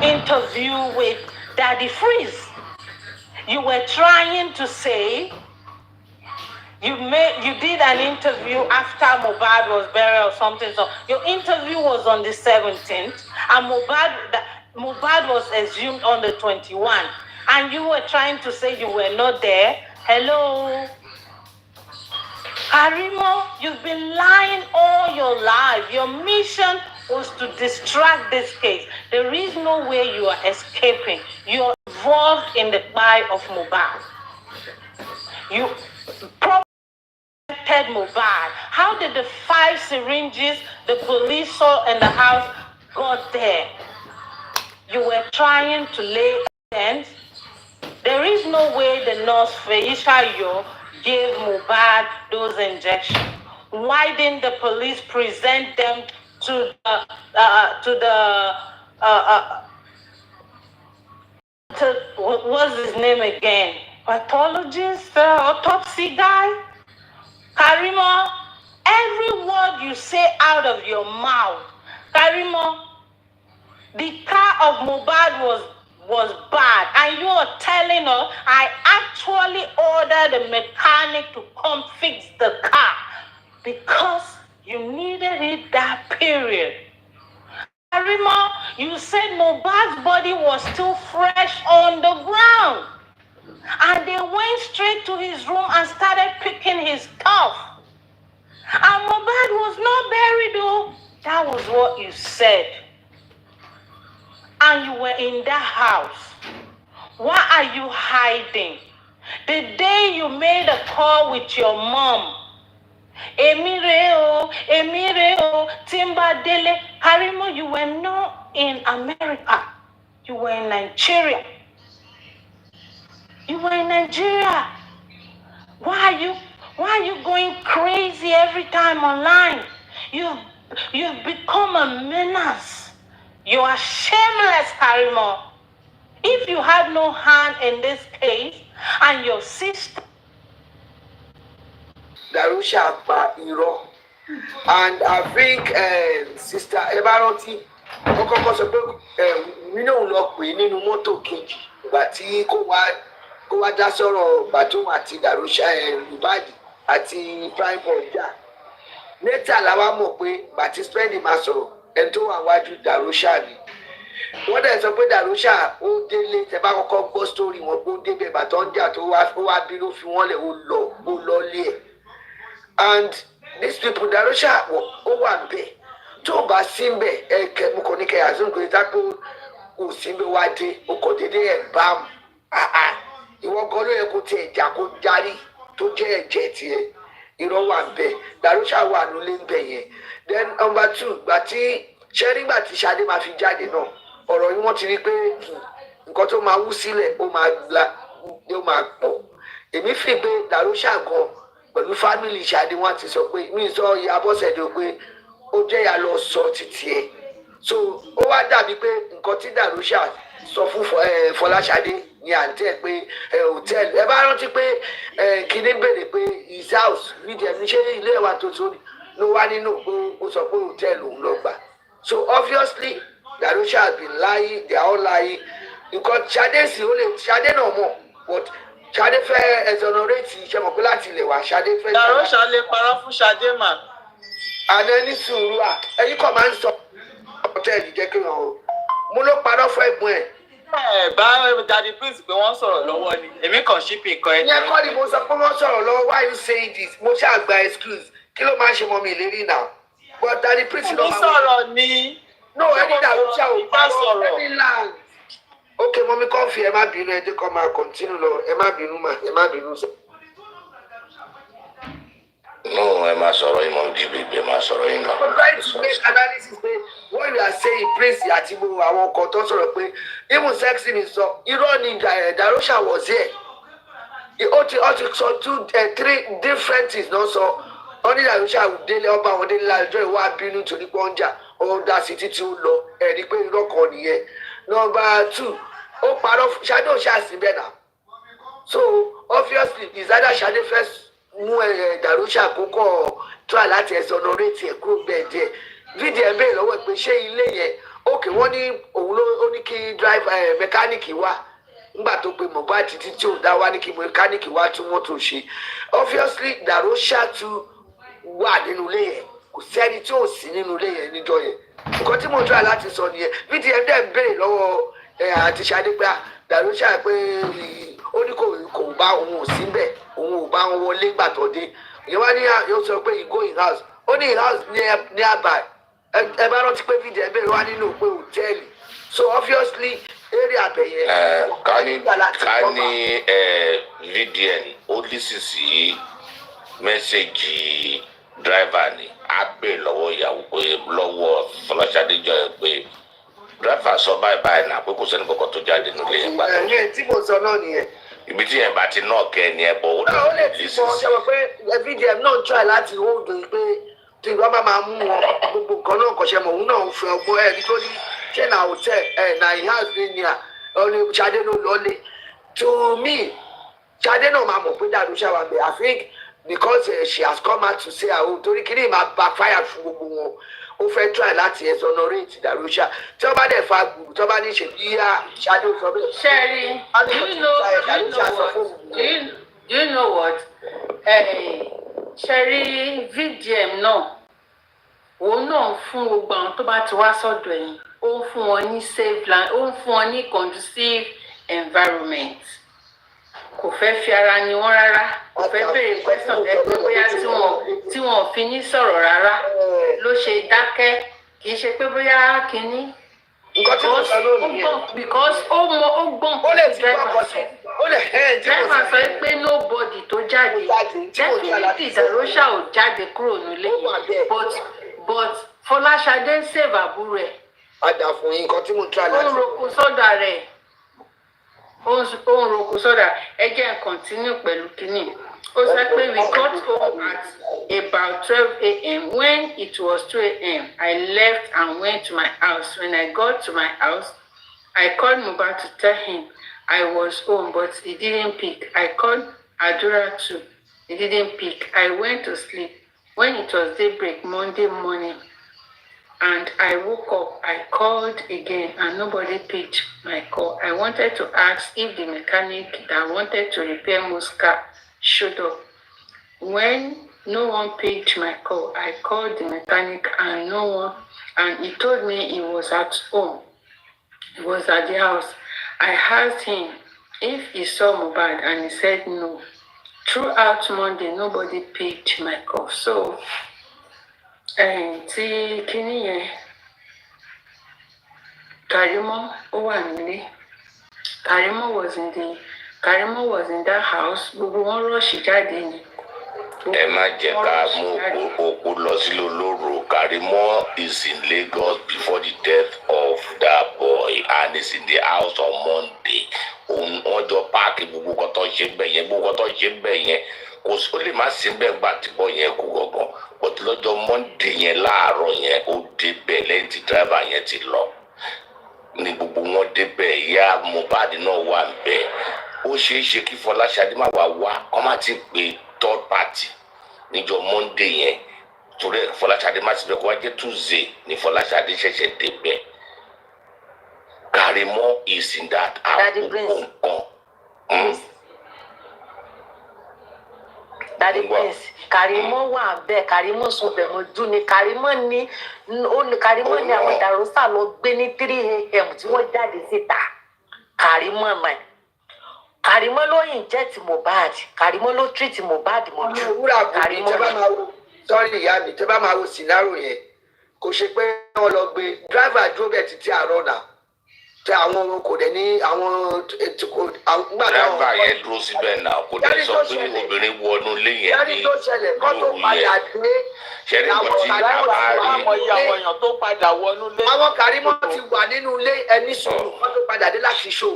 Speaker 11: interview with Daddy Freeze. You were trying to say you did an interview after Mohbad was buried or something. So your interview was on the 17th, and Mohbad was assumed on the 21st, and you were trying to say you were not there. Hello, Karimo, you've been lying all your life. Your mission was to distract this case. There is no way you are escaping. You're involved in the plea of Mohbad. You protected Mohbad. How did the 5 syringes the police saw in the house got there? You were trying to lay evidence. There is no way the nurse Feisha Yo gave Mohbad those injections. Why didn't the police present them to what's his name again? Pathologist, autopsy guy? Karimo, every word you say out of your mouth, Karimo, the car of Mohbad was bad, and you are telling us I actually ordered a mechanic to come fix the car because you needed it that period. Karimo, you said Mohbad's body was still fresh on the ground, and they went straight to his room and started picking his stuff. And Mohbad was not buried though. That was what you said. And you were in that house. Why are you hiding? The day you made a call with your mom, Emireo, Timba Dele, Karimo, you were not in America. You were in Nigeria. You were in Nigeria. Why are you going crazy every time online? You've become a menace. You are shameless, Karimo. If you had no hand in this case, and your sister
Speaker 1: Darusha pa irọ́, and I think Sister Ebaroti kọ́kọ́ sọ pé mi náà lọ pè nínú mọ́tò kejì ìgbà tí kò wá dá sọ̀rọ̀ Batum àti Darusha Mohbad àti prime ọjà. Later la wá mọ̀ pé bàtí spending máa sọ̀rọ̀ ẹni tó wà wájú Darusha ni. Wọ́n dẹ̀ sọ pé Darusha ó délé tẹ bá kọ́kọ́ gbọ́ story wọn pé ó débẹ̀ bàtọ́ ń jà tó wá bínú fi wọ́n lẹ̀ ó lọ lé ẹ̀. And these people Darusha ó wà bẹ́ẹ̀ tó bá sí bẹ́ẹ̀ ẹ̀kẹ́ mo kàn ní kẹ́ àzún kò tá pé kò sí bẹ́ẹ̀ wá dé o kò dédé ẹ̀ bá mu. Ìwọ gan ló yẹ kó tiẹ̀ jà kó járí tó jẹ́ ẹ̀jẹ̀ tiẹ̀. Irọ́ wà bẹ́ẹ̀ Darusha wà nílé ń bẹ̀ yẹn. Then number 2 gbà tí nígbà tí Ṣadé máa fi jáde náà ọ̀rọ̀ yìí wọ́n ti rí pé nǹkan tó máa wú sílẹ̀ ó máa pọ̀. Èmi fi pé Darusha gan pẹ̀lú fámìlì Ṣadé wọ́n ti sọ pé mi sọ ìyá Bọ́sẹ̀dé pé ó jẹ́ ìyá lọ sọ títí ẹ̀. So ó wá dàbí pé nǹkan tí Darusha sọ fún Fọláṣadé ní àǹtí ẹ̀ pé hòtẹ́ẹ̀lì ẹ bá rántí pé kíní béèrè pé his house nídìí ẹni ṣé ilé ẹ̀wà tó tó ló wá nínú ó sọ pé hòtẹ́ẹ̀lì òun lọ gbà. So obviously Darusha has been lying, they are all lying. Because Ṣadé náà mọ̀, but Ṣadé fẹ́ exonerate iṣẹ́ mọ̀ pé láti ilẹ̀ wá Ṣadé fẹ́.
Speaker 12: Darusha lè parọ́ fún Ṣadé mà.
Speaker 1: Àná ní sùúrù ẹ̀yin kọ́ máa ń sọ hòtẹ́ẹ̀lì jẹ́ kí wọ́n o. Mo ló parọ́ fún ẹ̀gbọ́n ẹ̀.
Speaker 12: Bá Daddy Prince pé wọ́n sọ̀rọ̀ lọ́wọ́ ni. Èmi kàn ṣípì nǹkan ẹ̀.
Speaker 1: Ìyẹn kọ́ ni mo sọ pé wọ́n sọ̀rọ̀ lọ́wọ́. Why you saying this? Mo ṣàgbà excuse. Kí ló máa ń ṣe mọ́ mi ìlérí náà? But Daddy Prince ló máa
Speaker 12: ń sọ̀rọ̀ ni.
Speaker 1: No, any Darusha ò parọ́ any land. Okay, mommy coffee ẹ má bínú ẹ jẹ́ kó máa continue lọ ẹ má bínú mà ẹ má bínú sọ.
Speaker 10: No, ẹ má sọ̀rọ̀ yìí mọ̀ jíbi ẹ má sọ̀rọ̀ yìí náà.
Speaker 1: I'm trying to make analysis pé what you are saying Prince àti gbogbo àwọn ọkọ̀ tó sọ̀rọ̀ pé even sexy ni sọ irọ́ ni Darusha was here. Ó ti sọ 3 different things náà sọ. Wọ́n ní Darusha délé ọba àwọn délé lájọ́ ìwà bínú torí pé wọ́n jà ọ̀dà sí títí ó lọ ẹ̀rí pé irọ́ kan nìyẹn. Number 2 ó parọ́ Ṣadé ò ṣàṣì bẹ́ẹ̀ náà. So obviously ìsádà Ṣadé fẹ́ mú Darusha kókó try láti exonerate ẹ̀ kúrò bẹ́ẹ̀ díẹ̀. Fídíò ẹ̀ bẹ́ẹ̀ lọ́wọ́ pé ṣé ilé yẹn òkè wọ́n ní òun ló ní kí drive mẹkáníìkì wá nígbà tó pe Mohbad títí tí ò dá wá ní kí mẹkáníìkì wá tún mọ́tò ṣe. Obviously Darusha tún wà nínú ilé yẹn kò sẹ́ni tí ò sí nínú ilé yẹn níjọ́ yẹn. Nǹkan tí mo try láti sọ nìyẹn. Fídíò ẹ̀ dẹ̀ béèrè lọ́wọ́ àti Ṣadé pé Darusha pé ó ní kò bá òun ò sí bẹ́ẹ̀ òun ò bá wọn wọlé gbàtọ́ dé
Speaker 15: ìyẹn wá ní yóò sọ pé you go in house ó ní in house nearby ẹ bá rántí pé fídíò ẹ bẹ̀rẹ̀ wá nínú pé hòtẹ́ẹ̀lì so obviously area abẹ̀yẹ.
Speaker 16: ká ní VDN ó lísì sí mẹ́sẹ̀gì dráìvà ni á bè lọ́wọ́ ìyàwó pé lọ́wọ́ Fọláṣadé jọ ẹ pé dráìvà sọ báyìí báyìí náà pé kò sẹ́ni kankan tó jáde nílé yẹn gbà.
Speaker 15: ẹ̀yìn tí mo sọ náà nìyẹn.
Speaker 16: ibi tí yẹn bá ti náà kẹ́ ni ẹ bọ̀ ó
Speaker 15: lè ti mọ ṣe wọ pé VDM náà try láti hold on pé tí ìwọ́n bá máa mú wọn gbogbo nǹkan náà kọ̀ṣẹ́ mọ̀ òun náà ń fi ọgbọ́n ẹ̀ nítorí ṣé na hotel na ìhàs ní à ọ̀nà Ṣadé ló lọ́lé to me Ṣadé náà máa mọ̀ pé Darusha wà bẹ́ẹ̀ I think because she has come out to say her own torí kí ni máa backfire fún gbogbo wọn ó fẹ́ try láti exonerate Darusha tí wọ́n bá dẹ̀ fa gbùrù tí wọ́n bá ní ṣe bí Ṣadé sọ bẹ́ẹ̀.
Speaker 2: Sherry, do you know what? Sherry, VDM náà òun náà fún gbogbo àwọn tó bá ti wá sọ́dọ̀ ẹ̀yìn ó ń fún wọn ní safe land ó ń fún wọn ní conducive environment kò fẹ́ fi ara ni wọ́n rárá kò fẹ́ béèrè question ẹgbẹ́ bóyá tí wọ́n fi ní sọ̀rọ̀ rárá ló ṣe dákẹ́ kì í ṣe pé bóyá kínní because ó gbọ́n kó driver sọ pé nobody tó jáde definitely Darusha ò jáde kúrò nílé but Fọláṣadé ń save àbúrò ẹ̀.
Speaker 15: padà fún yín nǹkan tí mo ń tra láti.
Speaker 2: ó ń roko sọ́dà rẹ̀ ó ń roko sọ́dà ẹ jẹ́ continue pẹ̀lú kínní. Ó sọ pé we got home at about 12 a.m. When it was 2 a.m. I left and went to my house. When I got to my house, I called Mohbad to tell him I was home, but he didn't pick. I called Adura too. He didn't pick. I went to sleep. When it was daybreak Monday morning, and I woke up, I called again and nobody picked my call. I wanted to ask if the mechanic that wanted to repair Mo's car showed up. When no one picked my call, I called the mechanic and he told me he was at home. He was at the house. I asked him if he saw Mohbad and he said no. Throughout Monday, nobody picked my call. So, tí kíní yẹn Karimot ó wà nílé. Karimot was in that house. Gbogbo wọn rọ́ọ̀ṣì jáde ni.
Speaker 16: Ẹ má jẹ́ ká mú òkú lọ sí lólóró. Karimot is in Lagos before the death of that boy and is in the house on Monday. Wọ́n jọ páàkì gbogbo kan tó ṣe bẹ́ẹ̀ yẹn gbogbo kan tó ṣe bẹ́ẹ̀ yẹn kò sí ó lè má sí bẹ́ẹ̀ gbà tí bọ́ yẹn kú gangan but lọ́jọ́ Monday yẹn láàárọ̀ yẹn ó débẹ̀ lẹ́yìn tí driver yẹn ti lọ ní gbogbo wọn débẹ̀ ìyá Mohbad náà wà níbẹ̀ ó ṣeé ṣe kí Fọláṣadé má wá kọ́ má ti pè third party níjọ́ Monday yẹn torí Fọláṣadé má ti bẹ̀ kó wá jẹ́ Tuesday ní Fọláṣadé ṣẹ̀ṣẹ̀ débẹ̀ Karimot is in that house.
Speaker 11: Daddy Prince, Karimot wà bẹ́ẹ̀, Karimot sùn bẹ̀ mọ́jú ni, Karimot ní àwọn Darusha lọ gbé ní 3 a.m. tí wọ́n jáde síta. Karimot náà. Karimot ló inject Mohbad, Karimot ló treat Mohbad mọ́jú.
Speaker 15: Wúrà kò ní tẹ́ bá máa wo sọ́ọ̀rì ìyá mi tẹ́ bá máa wo scenario yẹn kò ṣe pé wọ́n lọ gbé driver dúró bẹ́ẹ̀ títí àárọ̀ náà. Tẹ àwọn kò dẹ̀ ní àwọn ètò
Speaker 16: driver yẹn dúró síbẹ̀ náà kò dẹ̀ sọ pé obìnrin wọnú ilé yẹn ní lóru yẹn ṣẹ́ni kò tí a bá rí
Speaker 12: àwọn tó padà wọnú ilé.
Speaker 15: àwọn Karimot ti wà nínú ilé ẹni sùúrù kó tó padà dé láti ṣó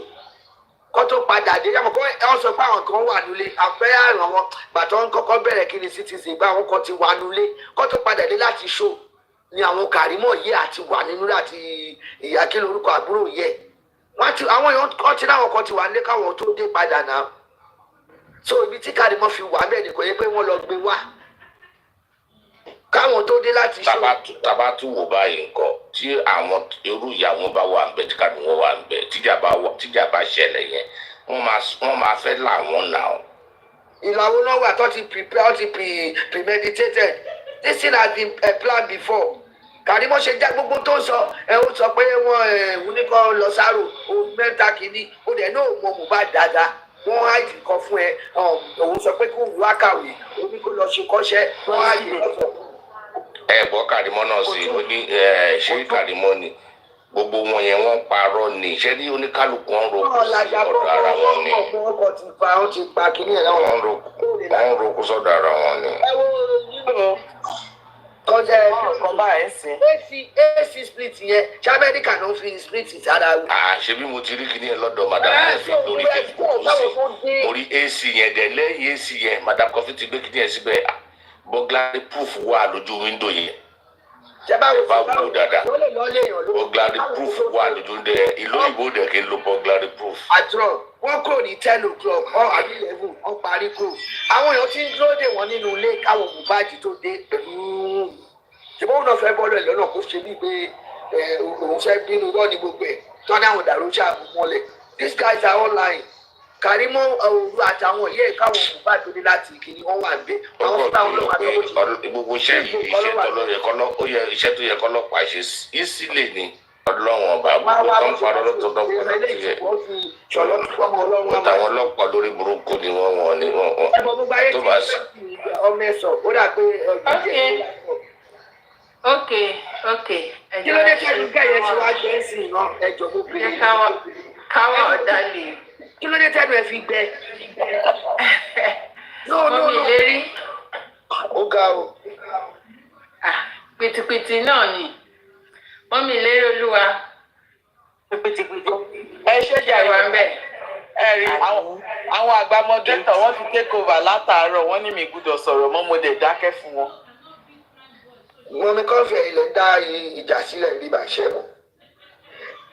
Speaker 15: kó tó padà dé yàtọ̀ kó ẹ sọ pé àwọn kan wà nílé àpẹẹrẹ àrùn àwọn gbàtọ́ ń kọ́kọ́ bẹ̀rẹ̀ kí ni citizen gba àwọn kan ti wà nílé kó tó padà dé láti ṣó ni àwọn Karimot yìí àti wà nínú àti ìyá kí lorúkọ àbúrò yẹ wọn ti àwọn èèyàn kan ti láwọn kan ti wà nílé káwọn tó dé padà náà so ibi tí Karimot fi wà bẹ́ẹ̀ ni kò yẹ pé wọ́n lọ gbé wá káwọn tó dé láti ṣó.
Speaker 16: tabatu wò báyìí nǹkan tí àwọn irú ìyàwó bá wà ń bẹ tí Karimot wà ń bẹ tíjà bá ṣẹlẹ̀ yẹn wọ́n máa fẹ́ làwọn náà.
Speaker 15: ìlàwọ náà wà tó ti prepare ti premeditated this thing has been planned before. Karimot ṣe já gbogbo tó ń sọ ó sọ pé wọn ní kó lọ sáró ohun mẹ́ta kìíní ó dẹ̀ náà mọ Mohbad dáadáa wọ́n háìdì kan fún ẹ òun sọ pé kó wá kàwé ó ní kó lọ ṣe kọ́ṣẹ́ wọ́n háìdì lọ́sọ̀.
Speaker 16: Ẹ̀gbọ́n Karimot náà sí ó ní ṣé Karimot ni gbogbo wọn yẹn wọ́n parọ́ ni ṣé ní oníkálukú wọn ro kù sí ọ̀dọ̀ ara wọn ni
Speaker 15: wọ́n ti pa kínní ẹ̀ náà
Speaker 16: wọ́n ro kù sọ́dọ̀ ara wọn ni.
Speaker 15: ẹ wo nínú kọjá
Speaker 12: ọkàn báyìí sí.
Speaker 15: AC split yẹn ṣé Amẹ́ríkà ló ń fi split sára wò.
Speaker 16: Ṣebí mo ti rí kíní ẹ lọ́dọ̀ Madam Kofi lórí Facebook sí mo rí AC yẹn dẹ̀ lẹ́yìn AC yẹn Madam Kofi ti gbé kíní ẹ síbẹ̀ burglary proof wà lójú window yẹn. Bá wò dáadáa burglary proof wà lójú dẹ ìlú ìbò dẹ kí n lo burglary proof.
Speaker 15: àjọ wọn kò ní 10 o'clock àbí 11 wọn parí kò àwọn èèyàn ti ń dúró dè wọn nínú ilé káwọn Mohbad tó dé pẹ̀lú ṣùgbọ́n náà fẹ́ bọ́ọ̀lù ẹ̀ lọ́nà kó ṣe bíi pé òun fẹ́ bínú rọ́ọ̀nì gbogbo ẹ̀ tọ́ni àwọn dàrúṣà mọ́lẹ̀ these guys are online Karimot òru àtàwọn yẹ káwọn Mohbad tó dé láti ìkíni wọn wà gbé àwọn fúnra wọn lọ́wọ́ àtọwọ́ ṣe.
Speaker 16: gbogbo iṣẹ́ tó yẹ kọ́lọ́pàá ṣe ìsílẹ̀ ni ọlọ́wọ́n ọba gbogbo tó ń parọ́ lọ́tọ̀ tó ń parọ́ tiẹ̀ àtàwọn ọlọ́pàá lórí burúkú ni wọ́n ní wọ́n tó bá sí.
Speaker 15: ọmọ ẹ sọ ó dà pé
Speaker 2: Okay.
Speaker 15: kí ló dé kẹ́lu kẹ́yẹ tí wàá jẹ́ sí iná ẹjọ́ gbogbo yìí.
Speaker 2: káwọ́ ọ̀dàlẹ̀.
Speaker 15: kí ló dé tẹ́lu ẹ fi gbẹ.
Speaker 2: mọ́mí lérí.
Speaker 15: ó ga o.
Speaker 2: pìtìpìtì náà ni mọ́mí lérí olúwa.
Speaker 12: pìtìpìtì. ẹ ṣe jẹ́ ìwà ń bẹ̀. ẹ rí àwọn àgbà mọ́dẹ́tọ̀ wọ́n ti take over látàárọ̀ wọ́n ní mi gbọ́dọ̀ sọ̀rọ̀ mọ́ mo dẹ̀ dákẹ́ fún wọn.
Speaker 15: wọn mi kọ́ fẹ́ ilẹ̀ dá ìjà sílẹ̀ nígbà iṣẹ́ wọn.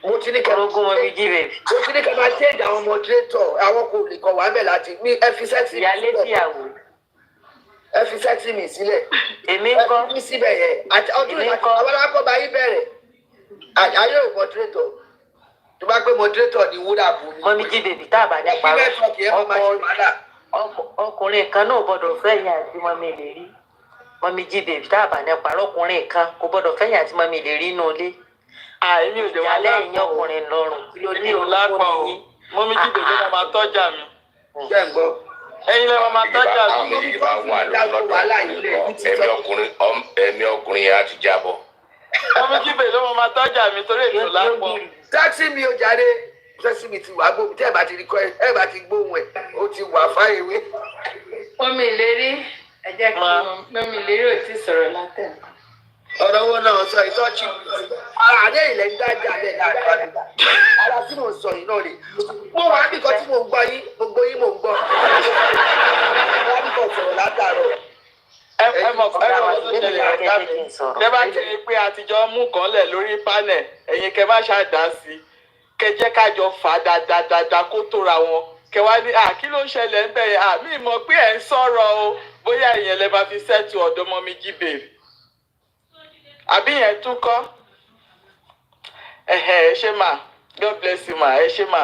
Speaker 15: mo ti ní kẹ́ máa change àwọn moderator àwọn kò lè kọ̀ wá bẹ̀ láti ní ẹ fi sẹ́tì mi sílẹ̀. ẹ fi sẹ́tì mi sílẹ̀.
Speaker 11: èmi ń kọ́
Speaker 15: ẹ fi síbẹ̀ yẹn ọdún ìgbà àwọn akọ́bà yìí bẹ̀rẹ̀ ayé ò moderator tó bá gbé moderator ní wúrà bù mí.
Speaker 11: mọ́mí jí bèbí tá a bá ní parọ́ ọkùnrin kan náà gbọ́dọ̀ fẹ́ yẹn àti mọ́mí lè rí. mọ́mí jí bèbí tá a bá ní parọ́ ọkùnrin kan kò gbọ́dọ̀ fẹ́ yẹn àti mọ́mí lè rí inú ilé.
Speaker 12: èmi ò lè wá
Speaker 11: lẹ́yìn ọkùnrin lọ́rùn kí ló ní
Speaker 12: lápá o mọ́mí jí bèbí náà máa tọ́jà mi.
Speaker 15: jẹ́ ń gbọ́.
Speaker 12: ẹ̀yin lẹ́wọ̀n máa tọ́jà mi.
Speaker 16: àwọn méjì bá wà lọ́dọ̀ ẹ̀mí ọkùnrin yẹn á ti jábọ̀.
Speaker 12: mọ́mí jí bèbí ló máa tọ́jà mi torí ètò lápọ̀.
Speaker 15: táksì mi ò jáde táksì mi ti wà gbóhùn tẹ́ ẹ̀ bá ti rí kọ́ ẹ̀ bá ti gbóhùn ẹ̀ ó ti wà fáyéwé.
Speaker 2: mọ́mí lérí ẹ jẹ́ kí mọ́mí lérí ò tí sọ̀rọ̀ látẹ̀.
Speaker 15: ọ̀rọ̀ owó náà sọ ìtọ́jú àárẹ̀ ilẹ̀ ń dájà lẹ̀ dáadáa ara tí mò ń sọ yìí náà rè mo wà á nìkan tí mò ń gbọ́ yín gbogbo yín mò ń gbọ́ wọ́n á nìkan sọ̀rọ̀ látàárọ̀.
Speaker 12: ẹ mọ̀ tó ṣẹlẹ̀ ọ̀gá mi tẹ́ bá ti rí pé àtijọ́ mú kan lẹ̀ lórí panel ẹ̀yin kẹ́ má ṣàdá sí i kẹ́ jẹ́ kájọ fà á dáadáa kó tóra wọn kẹ́ wá ní kí ló ń ṣẹlẹ̀ ń bẹ̀ yẹn mi mọ̀ pé ẹ̀ ń sọ̀rọ̀ o bóyá ìyẹn lè máa fi sẹ́tù ọ̀dọ́ mọ́ mi jí bèrè àbí yẹn tún kọ́ ẹ ṣe mà God bless you ma ẹ ṣe mà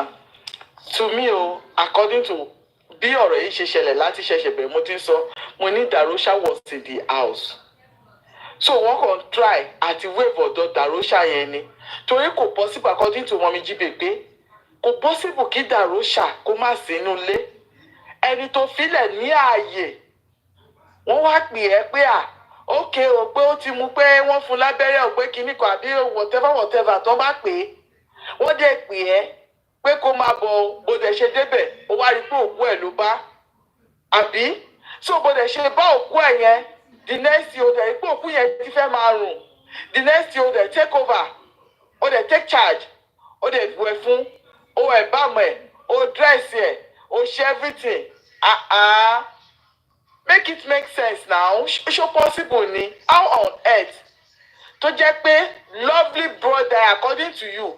Speaker 12: to me o according to bí ọ̀rọ̀ yìí ṣe ṣẹlẹ̀ láti ṣẹ̀ṣẹ̀ bẹ̀rẹ̀ mo ti ń sọ mo ní Darosha was in the house so wọ́n kàn try àti wave ọ̀dọ̀ Darosha yẹn ni torí kò possible according to mọ́mí jí bèrè pé kò possible kí Darosha kó má sí inú ilé ẹni tó filẹ̀ ní ààyè wọ́n wá pè é pé ókè o pé ó ti mú pé wọ́n fún lábẹ́rẹ́ ò pé kinní kan àbí whatever tó bá pè é wọ́n dẹ̀ pè é pé kó máa bọ̀ bó dẹ̀ ṣe débẹ̀ ó wá rí pé òkú ẹ̀ ló bá àbí so bó dẹ̀ ṣe bá òkú ẹ̀ yẹn the next year ó dẹ̀ rí pé òkú yẹn ti fẹ́ máa rùn the next year ó dẹ̀ take over ó dẹ̀ take charge ó dẹ̀ wẹ̀ fún ó ẹ̀ bámu ẹ̀ ó dress ẹ̀ ó ṣe everything make it make sense now ṣó possible ni how on earth tó jẹ́ pé lovely brother according to you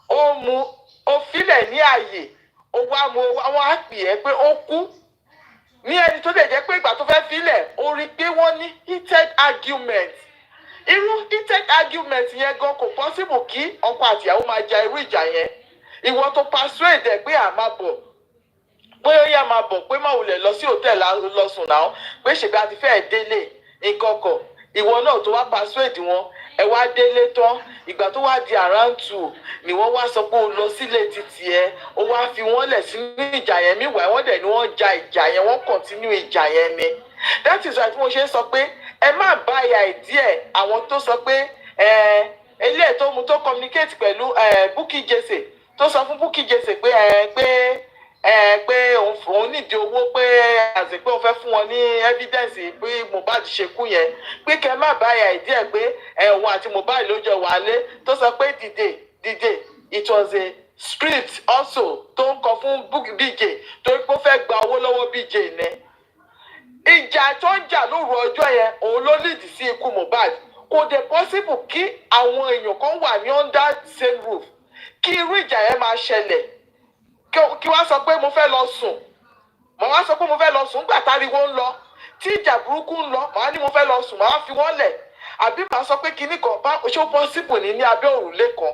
Speaker 12: ó mu ó filẹ̀ ní ààyè ó wá mu àwọn àpì ẹ̀ pé ó kú ní ẹni tó dẹ̀ jẹ́ pé ìgbà tó fẹ́ filẹ̀ ó rí pé wọ́n ní heated argument irú heated argument yẹn gan kò possible kí ọkọ àtìyàwó máa ja irú ìjà yẹn ìwọ tó persuade ẹ̀ pé àmà bọ̀ bóyá ó yà máa bọ̀ pé má wulẹ̀ lọ sí hòtẹ́ẹ̀lì lọ sùn náà pé ṣèbí àti fẹ́ẹ̀ délé nǹkan kan ìwọ náà tó wá persuade wọn ẹ wá délé tán ìgbà tó wá di around 2 ni wọ́n wá sọ pé o lọ sílé títì ẹ ó wá fi wọ́n lẹ̀ sínú ìjà yẹn meanwhile wọ́n dẹ̀ ni wọ́n ja ìjà yẹn wọ́n continue ìjà yẹn ni that is why tí mo ṣe ń sọ pé ẹ má bá ìyá ìdí ẹ àwọn tó sọ pé eléyìí tó mú tó communicate pẹ̀lú Bukky Jesse tó sọ fún Bukky Jesse pé òun nídìí owó pé àti pé òun fẹ́ fún wọn ní evidence bí Mohbad ṣe kú yẹn pé kẹ́ má bá ìyá ìdí ẹ pé òun àti Mohbad ló jọ wálé tó sọ pé dìde it was a script also tó ń kọ fún BJ torí pé ó fẹ́ gba owó lọ́wọ́ BJ ní ìjà tó ń jà lóru ọjọ́ yẹn òun ló lead sí ikú Mohbad kò dé possible kí àwọn èèyàn kan wà ní under the same roof kí irú ìjà yẹn máa ṣẹlẹ̀ kí wá sọ pé mo fẹ́ lọ sùn màá wá sọ pé mo fẹ́ lọ sùn nígbà táriwo ń lọ tí ìjà burúkú ń lọ màá ní mo fẹ́ lọ sùn màá fi wọ́n lẹ̀ àbí màá sọ pé kinní kan bá ṣó possible ní abẹ́ òrùlé kan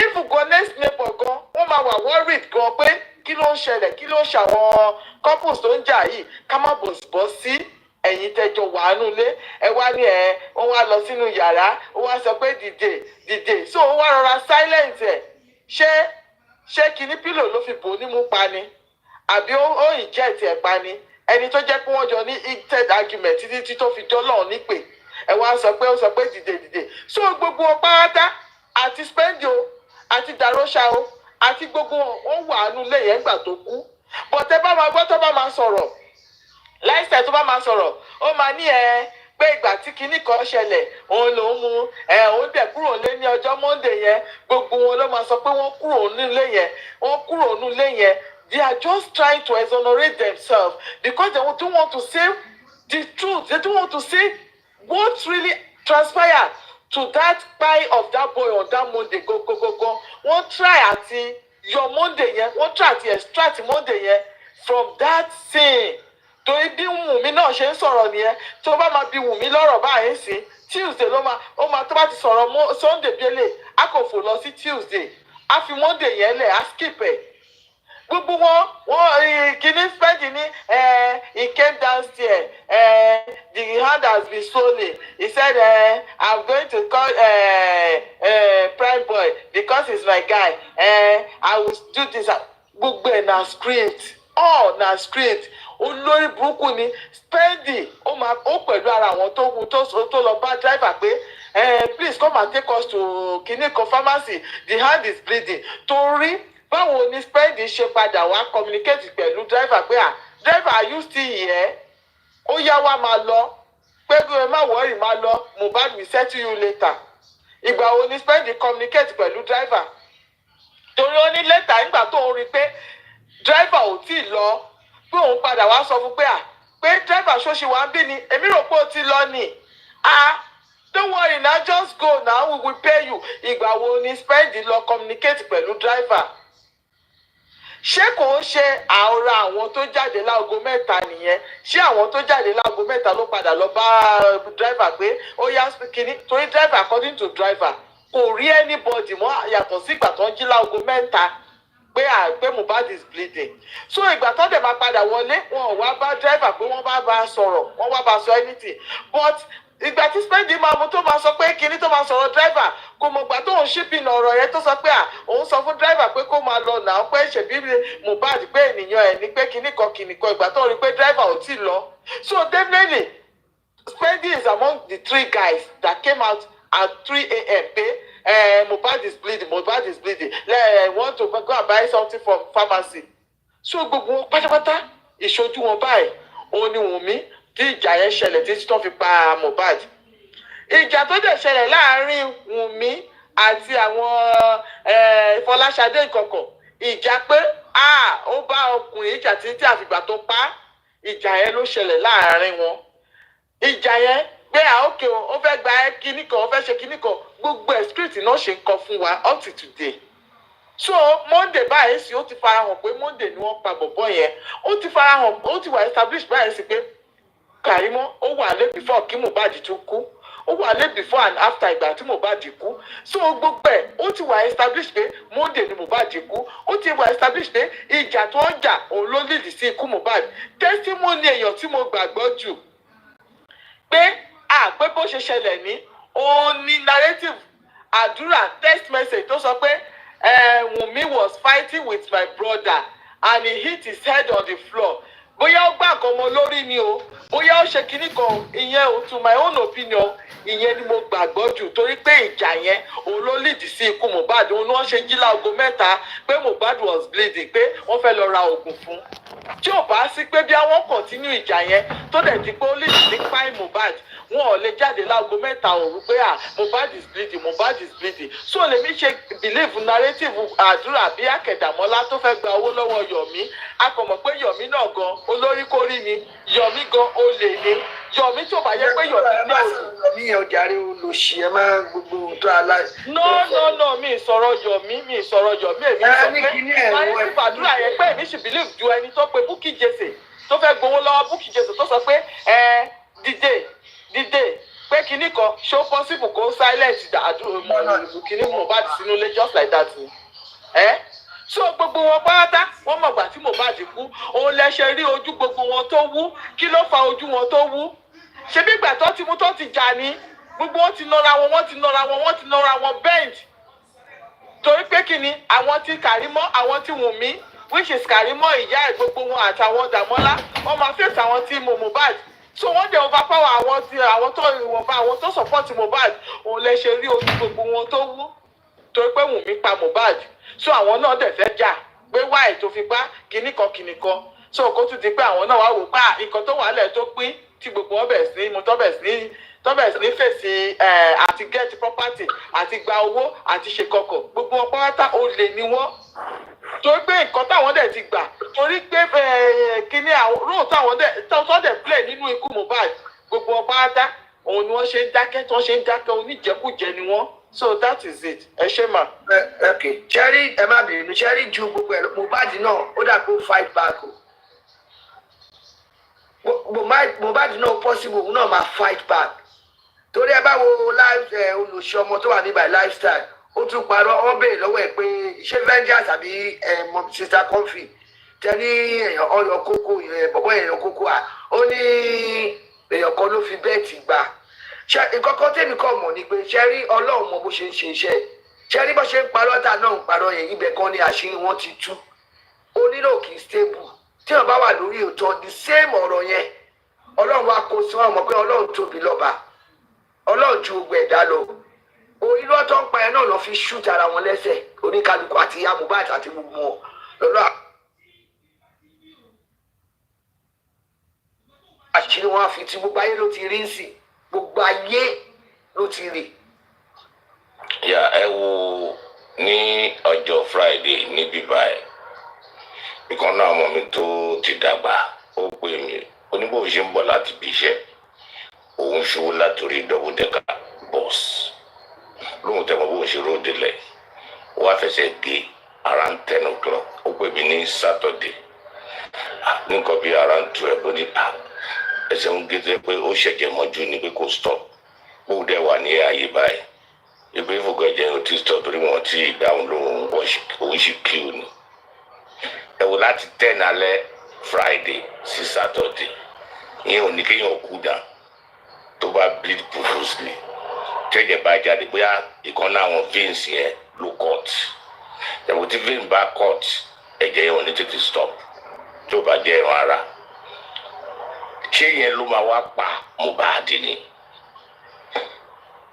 Speaker 12: if go next neighbor gan wọ́n máa wà worried gan pé kí ló ń ṣẹlẹ̀ kí ló ń ṣàwọn couples tó ń jà yìí ká má bọ̀ sí ẹ̀yin tẹjọ wàánú lé ẹ wá ní wọ́n wá lọ sínú yàrá ó wá sọ pé dìde so ó wá rọra silent ṣé kinní pílò ló fi bò ní mú pa ni àbí ó inject ẹ̀ pa ni ẹni tó jẹ́ pé wọ́n jọ ní heated argument títí tó fi dọ́lọ̀ nípè ẹ wá sọ pé dìde so gbogbo pátá àti spendio àti darosa o àti gbogbo wọn wà nù lẹ́yìn ẹgbà tó kú bọ̀tẹ́ bá máa gbọ́ tó bá máa sọ̀rọ̀ láìsẹ̀ tó bá máa sọ̀rọ̀ ó máa ní pé ìgbà tí kinní kan ṣẹlẹ̀ òun lòún mú òun dẹ̀ kúrò lé ní ọjọ́ Monday yẹn gbogbo wọn ló máa sọ pé wọ́n kúrò nílé yẹn they are just trying to exonerate themselves because they don't want to say the truth they don't want to say what really transpired to that pie of that boy on that Monday go wọ́n try àti yọ Monday yẹn wọ́n try àti extract Monday yẹn from that scene torí bí Wùmí náà ṣe ń sọ̀rọ̀ nìyẹn tó bá máa bi Wùmí lọ́rọ̀ báyìí sí Tuesday ó máa tó bá ti sọ̀rọ̀ Sunday bíẹ́lẹ̀ á kò fò lọ sí Tuesday á fi Monday yẹn lẹ̀ á skip ẹ̀ gbogbo wọn kìíní spẹ́ndì ní he came downstairs the hand has been swollen he said I'm going to call prime boy because he's my guy I will do this gbogbo ẹ̀ na script all na script olórí burúkú ni spẹ́ndì ó pẹ̀lú ara àwọn tó lọ bá driver pé please come and take us to kìíní kan pharmacy the hand is bleeding torí báwo ni spend ṣe padà wá communicate pẹ̀lú driver pé driver are you still here ó yá wá máa lọ pé ẹ má worry máa lọ Mohbad will settle you later ìgbà wo ni spend communicate pẹ̀lú driver torí ó ní later nígbà tó ń rí pé driver ò tí ì lọ pé òun padà wá sọ fún pé driver ṣóṣì wá ń bí ni èmi rò pé ó ti lọ ni don't worry now just go now we will pay you ìgbà wo ni spend lọ communicate pẹ̀lú driver ṣé kò ń ṣe àwòrán àwọn tó jáde láago mẹ́ta nìyẹn ṣé àwọn tó jáde láago mẹ́ta ló padà lọ bá driver pé ó yá kínní torí driver according to driver kò rí anybody mọ́ yàtọ̀ sí ìgbà tó ń jí láago mẹ́ta pé Mohbad is bleeding so ìgbà tó dẹ̀ máa padà wọlé wọn ò wá bá driver pé wọ́n bá bá sọ̀rọ̀ wọ́n wá bá sọ anything but ìgbà tí spending máa mú tó máa sọ pé kinní tó máa sọ̀rọ̀ driver kò mọ̀ gbà tó ń ṣípìn ọ̀rọ̀ yẹn tó sọ pé òun sọ fún driver pé kó máa lọ náà pé ṣèbí Mohbad pé ènìyàn ẹ̀ ní pé kinní kan ìgbà tó rí pé driver ò tí ì lọ so definitely spending is among the 3 guys that came out at 3 a.m. pé Mohbad is bleeding want to go and buy something from pharmacy so gbogbo wọn pátápátá ìṣojú wọn báyìí òun ni Wùmí tí ìjà yẹn ṣẹlẹ̀ títí tó fi pa Mohbad ìjà tó dẹ̀ ṣẹlẹ̀ láàrin Wùmí àti àwọn Fọláṣadé ìkọ̀kọ̀ ìjà pé ó bá ọkùnrin ìjà títí àfìgbà tó pa ìjà yẹn ló ṣẹlẹ̀ láàrin wọn ìjà yẹn pé òkè ó fẹ́ gba kinní kan ó fẹ́ ṣe kinní kan gbogbo ẹ̀ script náà ṣe ń kọ fún wa up to today so Monday báyìí sí ó ti farahàn pé Monday ni wọ́n pa bọ̀bọ̀ yẹn ó ti farahàn ó ti wà establish báyìí sí pé Karimot ó wà lé before kí Mohbad tó kú ó wà lé before and after ìgbà tí Mohbad kú so gbogbo ẹ̀ ó ti wà establish pé Monday ni Mohbad kú ó ti wà establish pé ìjà tó ń jà òun ló lead sí ikú Mohbad testimony èèyàn tí mo gbàgbọ́ jù pé pé bó ṣe ṣẹlẹ̀ ní òun ní narrative àdúrà text message tó sọ pé Wummi was fighting with my brother and he hit his head on the floor. Bóyá ó gbà kan mọ́ lórí ni o, bóyá ó ṣe kinní kan, ìyẹn o, to my own opinion, ìyẹn ni mo gbàgbọ́ jù torí pé ìjà yẹn òun ló lead sí ikú Mohbad. Òun ni wọ́n ṣe jí láago 3 pé Mohbad was bleeding pé wọ́n fẹ́ lọ ra oògùn fún. Tí ò bá sí pé bí àwọn continue ìjà yẹn tó dẹ̀ di pé ó lead sí pa Mohbad, wọn ò lè jáde láago 3 òru pé Mohbad is bleeding, Mohbad is bleeding. So lèmi ṣe believe narrative àdúrà bí Àkẹ̀dàmọ́lá tó fẹ́ gba owó lọ́wọ́ Yomi. A kò mọ̀ pé Yomi náà gan olórí kórí ni, Yomi gan olè ni. Yomi tó bá yẹ pé Yomi náà
Speaker 15: Yomi yẹn ọjàre olóṣì ẹ máa gbogbo tó alá.
Speaker 12: No, mi sọ̀rọ̀ Yomi, èmi sọ pé báyìí àdúrà yẹn pé èmi sì believe ju ẹni tó pe Bukky Jesse tó fẹ́ gbowó lọ́wọ́ Bukky Jesse tó sọ pé dìde pé kinní kan ṣó possible kó silent kinní Mohbad sínú ilé just like that ni. So gbogbo wọn pátá wọn mọ̀gbà tí Mohbad kú òun lẹ́sẹ̀ rí ojú gbogbo wọn tó wú. Kí ló fa ojú wọn tó wú? Ṣebí ìgbà tó ti mú tó ti jà ní gbogbo wọn ti nọra wọn bend. Torí pé kíni àwọn tí Karimot àwọn tí Wummi which is Karimot ìyá ẹ̀ gbogbo wọn àtàwọn Dàmọ́lá wọ́n máa face àwọn tí Mohbad. So wọ́n dẹ̀ overpower àwọn tó ìwọ̀nba àwọn tó support Mohbad òun lẹ́sẹ̀ rí ojú gbogbo wọn tó wú. Torí pé Wummi pa Mohbad. So àwọn náà dẹ̀ fẹ́ jà pé wáì tó fi pa kinní kan. So kó tún di pé àwọn náà wá wò pa nǹkan tó wà lẹ̀ tó pín tí gbogbo wọn bẹ̀ sí mu tó bẹ̀ sí ní fèsì àti get property àti gba owó àti ṣe kọkọ̀ gbogbo wọn pátá olè ni wọ́n. Torí pé nǹkan táwọn dẹ̀ ti gbà torí pé kinní àwọn róò táwọn dẹ̀ play nínú ikú Mohbad gbogbo wọn pátá òun ni wọ́n ṣe ń dákẹ́ oníjẹkújẹ ni wọ́n. So that is it. Ẹ ṣé mà.
Speaker 15: Okay. Cherry ẹ má bínú Cherry ju gbogbo ẹ̀ Mohbad náà ó dà kó fight back o. Mohbad náà possible òun náà máa fight back. Torí ẹ bá wo live olùṣọ́ ọmọ tó wà níbàyí lifestyle ó tún parọ́ wọ́n béèrè lọ́wọ́ ẹ̀ pé ṣé vengeance àbí sister Comfy tẹ́lí èèyàn ọyọ kókó bọ̀bọ̀ èèyàn kókó ó ní èèyàn kan ló fi bẹ́ẹ̀tì gbà. Ìkọ́kọ́ tèmi kọ́ mọ̀ ni pé Cherry Ọlọ́run mọ bó ṣe ń ṣe iṣẹ́ Cherry bó ṣe ń parọ́ ta náà ń parọ́ yẹn ibẹ̀ kan ni àṣírí wọn ti tú. Ó nílò kì í stable tí wọ́n bá wà lórí òótọ́ the same ọ̀rọ̀ yẹn Ọlọ́run wa kó sí wọn mọ̀ pé Ọlọ́run tóbi lọ́ba Ọlọ́run ju gbogbo ẹ̀dá lọ. Orí lọ́tọ́ ń pa ẹ náà lọ fi shoot ara wọn lẹ́sẹ̀ oníkálukú àti ìyá Mohbad àti gbogbo wọn lọ́lọ́ àṣírí wọn àfi tí gbogbo ayé ló ti rí sí gbogbo ayé ló ti rí.
Speaker 16: Ẹ wo ní ọjọ́ Friday níbí báyìí ìkan náà ọmọ mi tó ti dàgbà ó pè mí oníbò ṣe ń bọ̀ láti bí iṣẹ́ òun ṣòwò látòrí double decker bus lóhun tẹ̀wọ̀n bó ṣe róde lẹ̀ ó wá fẹsẹ̀ gé around 10 o'clock ó pè mí ní Saturday nǹkan bí around 12 ó ní ẹsẹ̀ ń gé pé ó ṣẹ̀jẹ̀ mọ́jú ni pé kò stop ó dẹ̀ wà ní ààyè báyìí ìpè ìfògànjẹ́ ó ti stop torí wọn ti dáhùn lóhun òun sì kíw ni ẹ wò láti 10 alẹ́ Friday sí Saturday ìyẹn ò ní kéèyàn kú dà tó bá bleed profusely tẹ́jẹ̀ bá jáde bóyá ìkan náà àwọn veins yẹn ló cut ẹ̀wò tí vein bá cut ẹ̀jẹ̀ yẹn ò ní tètè stop tó bá jẹ́ ẹran ara ṣé yẹn ló máa wá pa Mohbad ni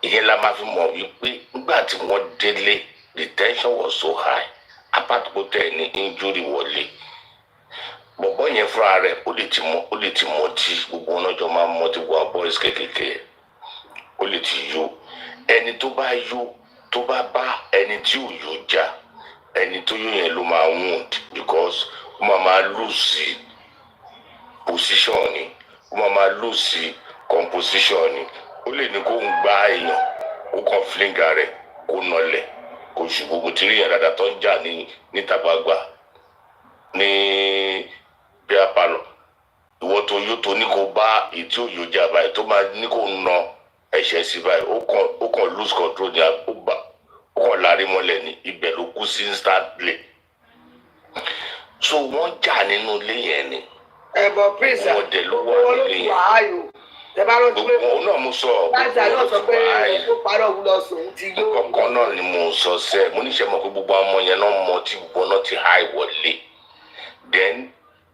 Speaker 16: ìyẹn la máa fi mọ̀ wípé nígbà tí wọ́n délé the tension was so high apart kó tẹ̀ ní injury wọlé bọ̀bọ̀ yẹn fúnra rẹ̀ ó lè ti mọtí gbogbo ọ̀nà jọ máa mọtí wọ boys kékèké ó lè ti yó ẹni tó bá yó tó bá bá ẹni tí ò yó jà ẹni tó yó yẹn ló máa wound because ó máa lose position ni ó máa lose composition ni ó lè ní kó ń gbá èèyàn ó kàn flinga rẹ̀ kó nọlẹ̀ kò ṣubú bó ti rí yẹn dáadáa tó ń jà níta gbagba ní bí a palọ ìwọ tó yó tó ní kó bá ìtí òyò jà báyìí tó máa ní kó nà ẹ̀ṣẹ̀ sí báyìí ó kàn lose control ní ó kàn lárí mọ́lẹ̀ ní ibẹ̀ ló kú sí instantly so wọ́n jà nínú ilé yẹn ni
Speaker 15: ẹ̀bọ̀ prince
Speaker 16: wọ́n dẹ̀ ló wà nílé yẹn
Speaker 15: tẹ bá rántí pé
Speaker 16: òun náà mo sọ
Speaker 15: láti àná sọ pé ó parọ́ òun lọ sùn ti yó.
Speaker 16: kọ̀ọ̀kan náà ni mo sọ sẹ́ mo níṣẹ́ mọ̀ pé gbogbo ọmọ yẹn náà mọ tí gbogbo náà ti há ìwọlé then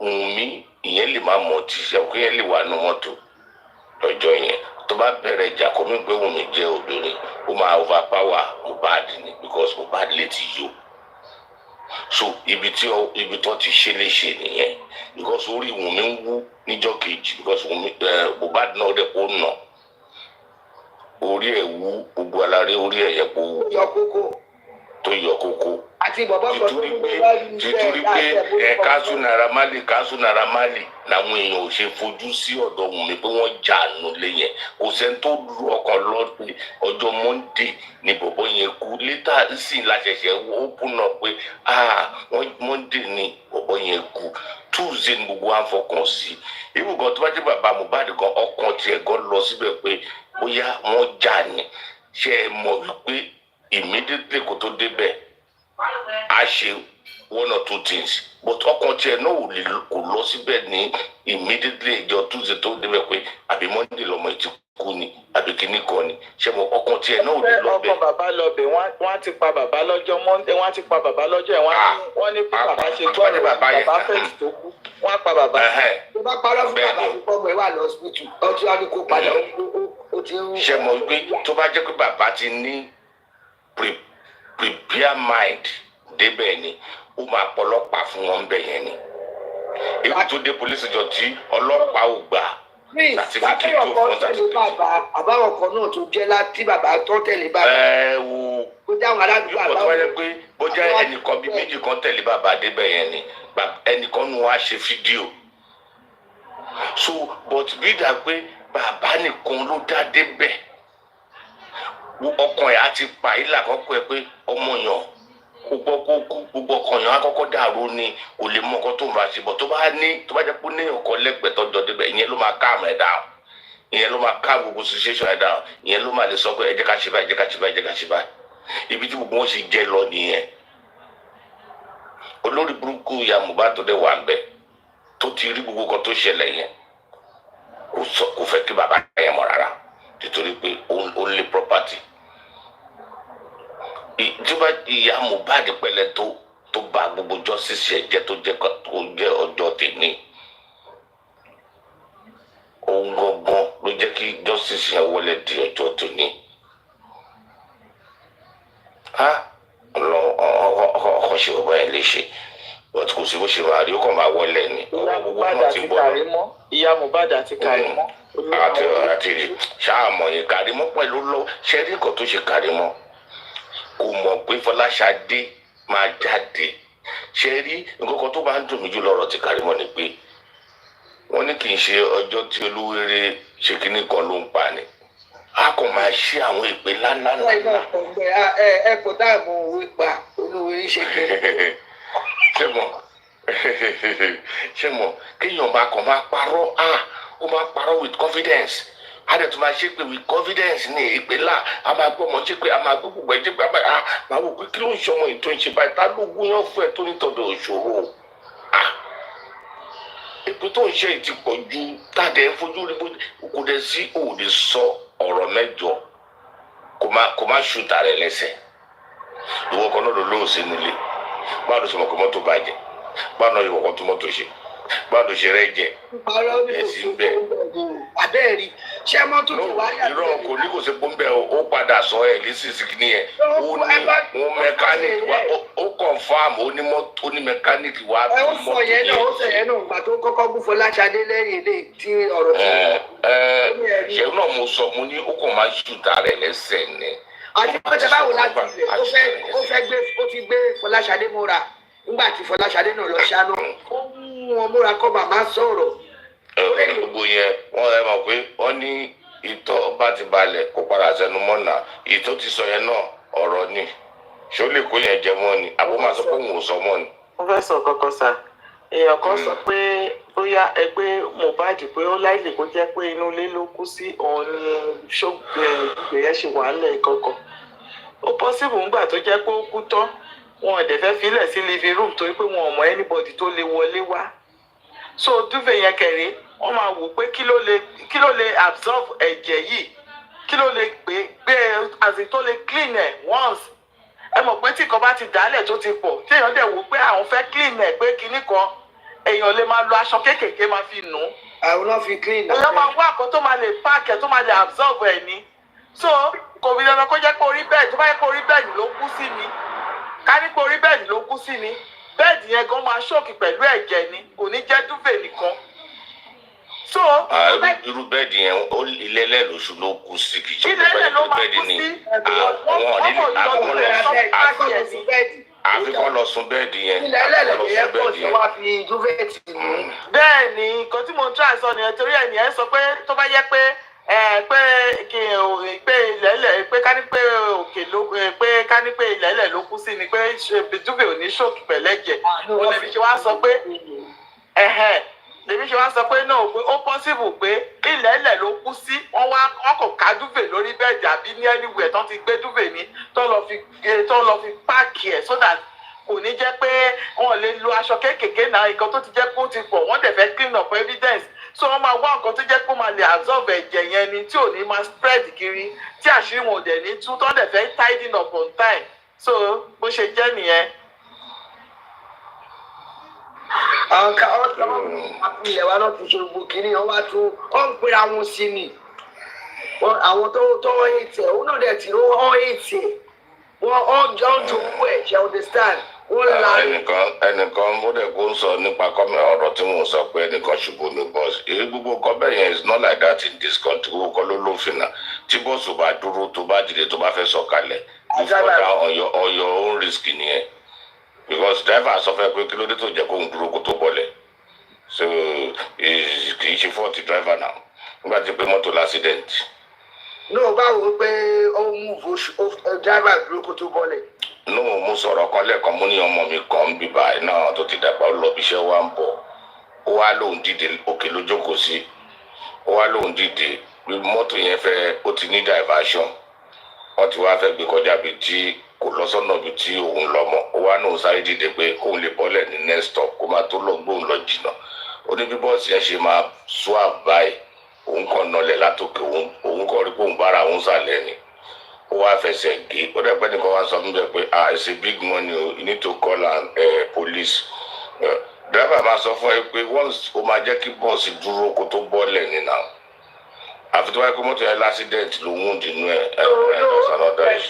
Speaker 16: Wùmí ìyẹn lè má mọ tí ṣe kó yẹn lè wà nù mọ́tò lọ́jọ́ yẹn tó bá bẹ̀rẹ̀ ìjà kó mi pé Wùmí jẹ́ obìnrin ó máa overpower Mohbad ni because Mohbad lè ti yó so ibi tó ti ṣe léṣe nìyẹn because orí Wùmí ń wú níjọ́ kejì because Mohbad náà dẹ̀ kó nà orí ẹ̀ wú gbogbo alárí orí ẹ̀ yẹ kó wú tó yọ kókó
Speaker 15: àti bàbá kan tó ń
Speaker 16: títorí pé káṣù Naira Marley làwọn èèyàn ò ṣe fojú sí ọ̀dọ̀ Wùmí pé wọ́n jà nulẹ̀ yẹn kò sẹ́ni tó lu ọkàn lọ́dún ọjọ́ Monday ni bọ̀bọ̀ yẹn kú létà sì láṣẹṣẹ ó kùnà pé wọ́n Monday ni bọ̀bọ̀ yẹn kú Tuesday ni gbogbo wa ń fọkàn sí ibùgbọ́n tó bá jẹ́ bàbá Mohbad gan ọkàn tiẹ̀ gan lọ síbẹ̀ pé bóyá wọ́n jà ní ṣe é mọ̀ wípé immediately kó tó débẹ̀ a ṣe one or two things but ọkàn tiẹ̀ náà kò lọ síbẹ̀ ní immediately ìjọ Tuesday tó débẹ̀ pé àbí Monday lọmọ ìtì kú ni àbí kíní kan ni ṣe mo ọkàn tiẹ̀ náà ò lè lọ bẹ̀.
Speaker 12: ọkàn bàbá lọ bẹ̀ wọ́n ti pa bàbá lọ́jọ́ Monday wọ́n ti pa bàbá lọ́jọ́ ẹ̀ wọ́n ní bí bàbá ṣe gbọ́ ọ̀rọ̀ bàbá fẹ́ẹ̀sì tó kú wọ́n pa bàbá.
Speaker 15: tó bá parọ́ fún bàbá tó pọ̀ mọ́ ẹ wà lọ hospital ọtí wa ni kó padà ó ti ń.
Speaker 16: ṣe mo gbé tó bá jẹ́ pé bàbá ti ní prepare mind débẹ̀ ni ó máa pọlọ́pàá fún wọn bẹ̀ yẹn ni èyí tó dé police jọ tí ọlọ́pàá ò gbà sàtífíkì tó fún sàtífíkì.
Speaker 15: àbáwọn kan náà tó jẹ́ láti bàbá tó tẹ̀lé bàbá.
Speaker 16: wo
Speaker 15: ó dáhùn aládùúgbò
Speaker 16: àbáwọn. yóò tó wáyé pé bójá ẹnìkan bíi méjì kan tẹ̀lé bàbá débẹ̀ yẹn ni ẹnìkan nu wá ṣe fídíò so but bí dà pé bàbá nìkan ló dá débẹ̀ ọkàn ẹ̀ á ti pa ilé àkọ́kọ́ ẹ pé ọmọ yàn gbogbo ọkàn yàn á kọ́kọ́ dàrú ni kò lè mọ ọkọ tó ń bá ṣe bọ̀ tó bá jẹ́ pé ní ọkọ lẹ́gbẹ̀ẹ́ tọ́jọ́ débẹ̀ ìyẹn ló máa calm ẹ̀ down ìyẹn ló máa calm gbogbo situation ẹ̀ down ìyẹn ló máa lè sọ pé ẹ jẹ́ ká ṣe báyìí ẹ jẹ́ ká ṣe báyìí ẹ jẹ́ ká ṣe báyìí ibi tí gbogbo wọn ṣe jẹ́ lọ nìyẹn olórí burúkú ìyá Mohbad tó dẹ̀ wà ń bẹ̀ tó ti rí gbogbo kan tó ṣẹlẹ̀ yẹn kò fẹ́ kí bàbá yẹn mọ̀ rárá nítorí pé ó lé property ìjọba ìyá Mohbad pẹ̀lẹ́ tó bá gbogbo justice yẹn jẹ́ tó jẹ́ ọjọ́ tèmi ohun gangan ló jẹ́ kí justice yẹn wọlé di ọjọ́ tèmi ọkọ ṣe bàbá yẹn léṣe but kò sí bó ṣe máa rí ó kàn máa wọlé ni.
Speaker 12: ìyá Mohbad àti Karimot.
Speaker 16: àti ṣáàmọ̀ yẹn Karimot pẹ̀lú lọ ṣẹ́rí nǹkan tó ṣe Karimot kò mọ̀ pé Fọláṣadé máa jáde ṣe rí nǹkan kan tó máa ń dùn mí jù lọ́rọ̀ ti Karimot ni pé wọ́n ní kì í ṣe ọjọ́ tí olúwere ṣe kínní kan ló ń pa ni a kò máa ṣe àwọn ìpè lánàá.
Speaker 15: ẹ kò dáàbò òwe pa olúwere ṣe kínní.
Speaker 16: ṣé mo kéèyàn máa parọ́ ó máa parọ́ with confidence adẹ tó máa ṣe pé with confidence ní ìpè ńlá a máa gbọ́ ọmọ ṣe pé a máa gbọ́ gbogbo ẹ̀ ṣe pé máa wò pé kí ló ń ṣe ọmọ ètò ìṣe báyìí tá ló gúnyán fún ẹ tó nítọ̀dọ̀ òṣòro èpè tó ń ṣe ìtì pọ̀ ju tàdé fojú rí kò dé sí òde sọ ọ̀rọ̀ mẹ́jọ kò má ṣùtà rẹ̀ lẹ́sẹ̀ ìwọ kan náà ló lóò sí nílé báwo ló ṣe mọ̀ pé mọ́tò bàjẹ́ báwo náà ìwọ kan tó mọ́tò ṣe báwo ló ṣe rẹ́ jẹ ẹ̀sìn bẹ́ẹ̀
Speaker 15: abẹ́ẹ̀rí ṣé mọ́tò tó wáyà.
Speaker 16: irọ́ kò ní kò sí pọ́ńbẹ́ ó padà sọ ẹ̀ lísìsì ní ẹ̀ ó mẹkáníìkì wa ó confam ó ní mẹkáníìkì wa.
Speaker 15: ẹ ó sọ yẹn náà ó sọ yẹn náà gbà tó kọ́kọ́ bú Fọláṣadé lẹ́yìn ilé tí ọ̀rọ̀ tó ń
Speaker 16: ṣe náà mo sọ mo ní ó kàn máa ṣùtà rẹ̀ lẹ́sẹ̀ ni.
Speaker 15: àti pẹ́ẹ́tẹ́ báwo láti ó ti gbé Fọláṣadé múra nígbà tí Fọláṣadé náà lọ ṣáná ó mú wọn múra kọ́ màmá sọ̀rọ̀.
Speaker 16: gbogbo yẹn wọn ẹ mọ̀ pé wọ́n ní ìtọ̀ bá ti balẹ̀ kó padà sẹ́nu mọ́nà ìtọ̀ ti sọ yẹn náà ọ̀rọ̀ ni ṣé ó lè kó yẹn jẹ mọ́ ni àbó máa sọ pé òun ò sọ mọ́ ni.
Speaker 12: mo fẹ́ sọ kọ́kọ́ sá èèyàn kan sọ pé bóyá ẹgbẹ́ Mohbad pé ó láìlè kó jẹ́ pé inú ilé ló kú sí òun ni ṣóògbé yẹn ṣe wà nílẹ̀ kọ̀ọ̀kan ó pọ́sibù ńgbà tó jẹ́ pé ó kú tán wọn ò dẹ̀ fẹ́ filẹ̀ sí living room torí pé wọn ò mọ anybody tó lè wọlé wá so dúfẹ́ yẹn kẹ̀rẹ́ wọ́n máa wò pé kí ló lè absorb ẹ̀jẹ̀ yìí, kí ló lè gbé àti tó lè clean ẹ̀ once. Ẹ mọ̀ pé tí nǹkan bá ti dálẹ̀ tó ti pọ̀ tí èèyàn dẹ̀ wò pé àwọn fẹ́ clean ẹ̀ pé kinní kan èèyàn lè máa lo aṣọ kéékèèké máa fi nù.
Speaker 15: àwọn náà fi clean ẹ̀.
Speaker 12: èèyàn máa wá àkọ́ tó máa lè páàkì ẹ̀ tó máa lè absorb ẹ̀ ní. So kò fi dandan kó jẹ́ pé orí bẹ́ẹ̀dì tó bá yẹ pé orí bẹ́ẹ̀dì ló kú sí ni ká ní pé orí bẹ́ẹ̀dì ló kú sí ni bẹ́ẹ̀dì yẹn gan máa ṣókì pẹ̀lú ẹ̀jẹ̀ ni kò ní jẹ́ dúfè nìkan. So
Speaker 16: irú bẹ́ẹ̀dì yẹn ilé ẹlẹ́lòṣù ló kú sí kì í ṣe
Speaker 12: ilé ẹlẹ́ ló máa kú sí
Speaker 16: àfikún lọ sún bẹ́ẹ̀dì yẹn.
Speaker 15: ilé ẹlẹ́lẹ̀ yẹn pọ̀ sí wá fi dúfẹ́ẹ̀tì mú.
Speaker 12: bẹ́ẹ̀ ni nǹkan tí mo ń try sọ nìyẹn torí ẹ̀ nìyẹn sọ pé tó bá yẹ pé pé ilẹ̀lẹ̀ pé ká ní pé òkè ló pé ká ní pé ilẹ̀lẹ̀ ló kú sí ni pé dúfẹ́ ò ní ṣòkì pẹ̀lẹ́jẹ̀ òun lèmi ṣe wá sọ pé lèmi ṣe wá sọ pé náà pé ó possible pé ilẹ̀lẹ̀ ló kú sí wọ́n kò ká dúfẹ́ lórí bẹ́ẹ̀dì àbí ní anywhere tán ti gbé dúfẹ́ ní tó lọ fi páàkì ẹ̀ so that kò ní jẹ́ pé wọ́n lè lo aṣọ kéékèèké náà nǹkan tó ti jẹ́ kó ti pọ̀ wọ́n dẹ̀ fẹ́ clean up evidence so wọ́n máa wá nǹkan tó jẹ́ kó máa lè absorb ẹ̀jẹ̀ yẹn ni tí ò ní máa spread kiri tí àṣírí wọn ò dẹ̀ ní tú tó dẹ̀ fẹ́ tidying up on time so bó ṣe jẹ́ nìyẹn.
Speaker 15: àwọn ká ilẹ̀ wa náà ti ṣe gbogbo kínní wọn wá tún wọn ń pera wọn sí ni àwọn tó ètè òun náà dẹ̀ tí wọ́n ètè wọ́n jọ ń jòkó ẹ̀ ṣe understand.
Speaker 16: ẹnìkan ó dẹ̀ kó ń sọ nípa ọ̀rọ̀ tí mò ń sọ pé ẹnìkan ṣubú ní bọ́ọ̀sì èyí gbogbo nǹkan bẹ́ẹ̀ yẹn is not like that in this country gbogbo kan ló lófin náà tí bọ́ọ̀sì bá dúró tó bá dìde tó bá fẹ́ sọ̀kalẹ̀ you fall down on your own risk nìyẹn because driver sọ fẹ́ pé kí ló dé tó jẹ́ kó ń dúró kó tó bọ́lẹ̀ so kì í ṣe fọ́ọ̀tì driver náà nígbà tí pé mọ́tò l'accident.
Speaker 15: náà báwo pé ó mú driver dúró kó tó bọ́lẹ̀.
Speaker 16: no mo sọ̀rọ̀ kan lẹ́ẹ̀kan mo ní ọmọ mi kan ń bíbá ẹ̀ náà tó ti dàgbà ó lọ bí iṣẹ́ wa ń bọ̀ ó wá lóun dìde òkè ló jókòó sí ó wá lóun dìde mọ́tò yẹn fẹ́ ó ti ní diversion wọ́n ti wá fẹ́ gbé kọjá bíi tí kò lọ sọ́nà bíi tí òun lọ mọ́ ó wá náà sáré dìde pé kóun lè bọ́lẹ̀ ní next stop kó má tó lọ gbóhùn lọ jìnnà ó ní bí bọ́ọ̀sì yẹn ṣe máa swap báyìí òun kàn nọlẹ̀ látòkè òun kàn rí kóun bára òun sàlẹ̀ ni ó wá fẹsẹ̀ gé ó dẹ̀ pẹ́ nìkan wá sọ fún mi pé it's a big money o you need to call an police driver máa sọ fún ẹ pé once ó máa jẹ́ kí bọ́ọ̀sì dúró kó tó bọ́ọ̀lẹ̀ nínú àfi tó wáyé pé mọ́tò yẹn l'accident ló ń dínú ẹ̀ ọ̀sán ọ̀dọ́ ẹ̀.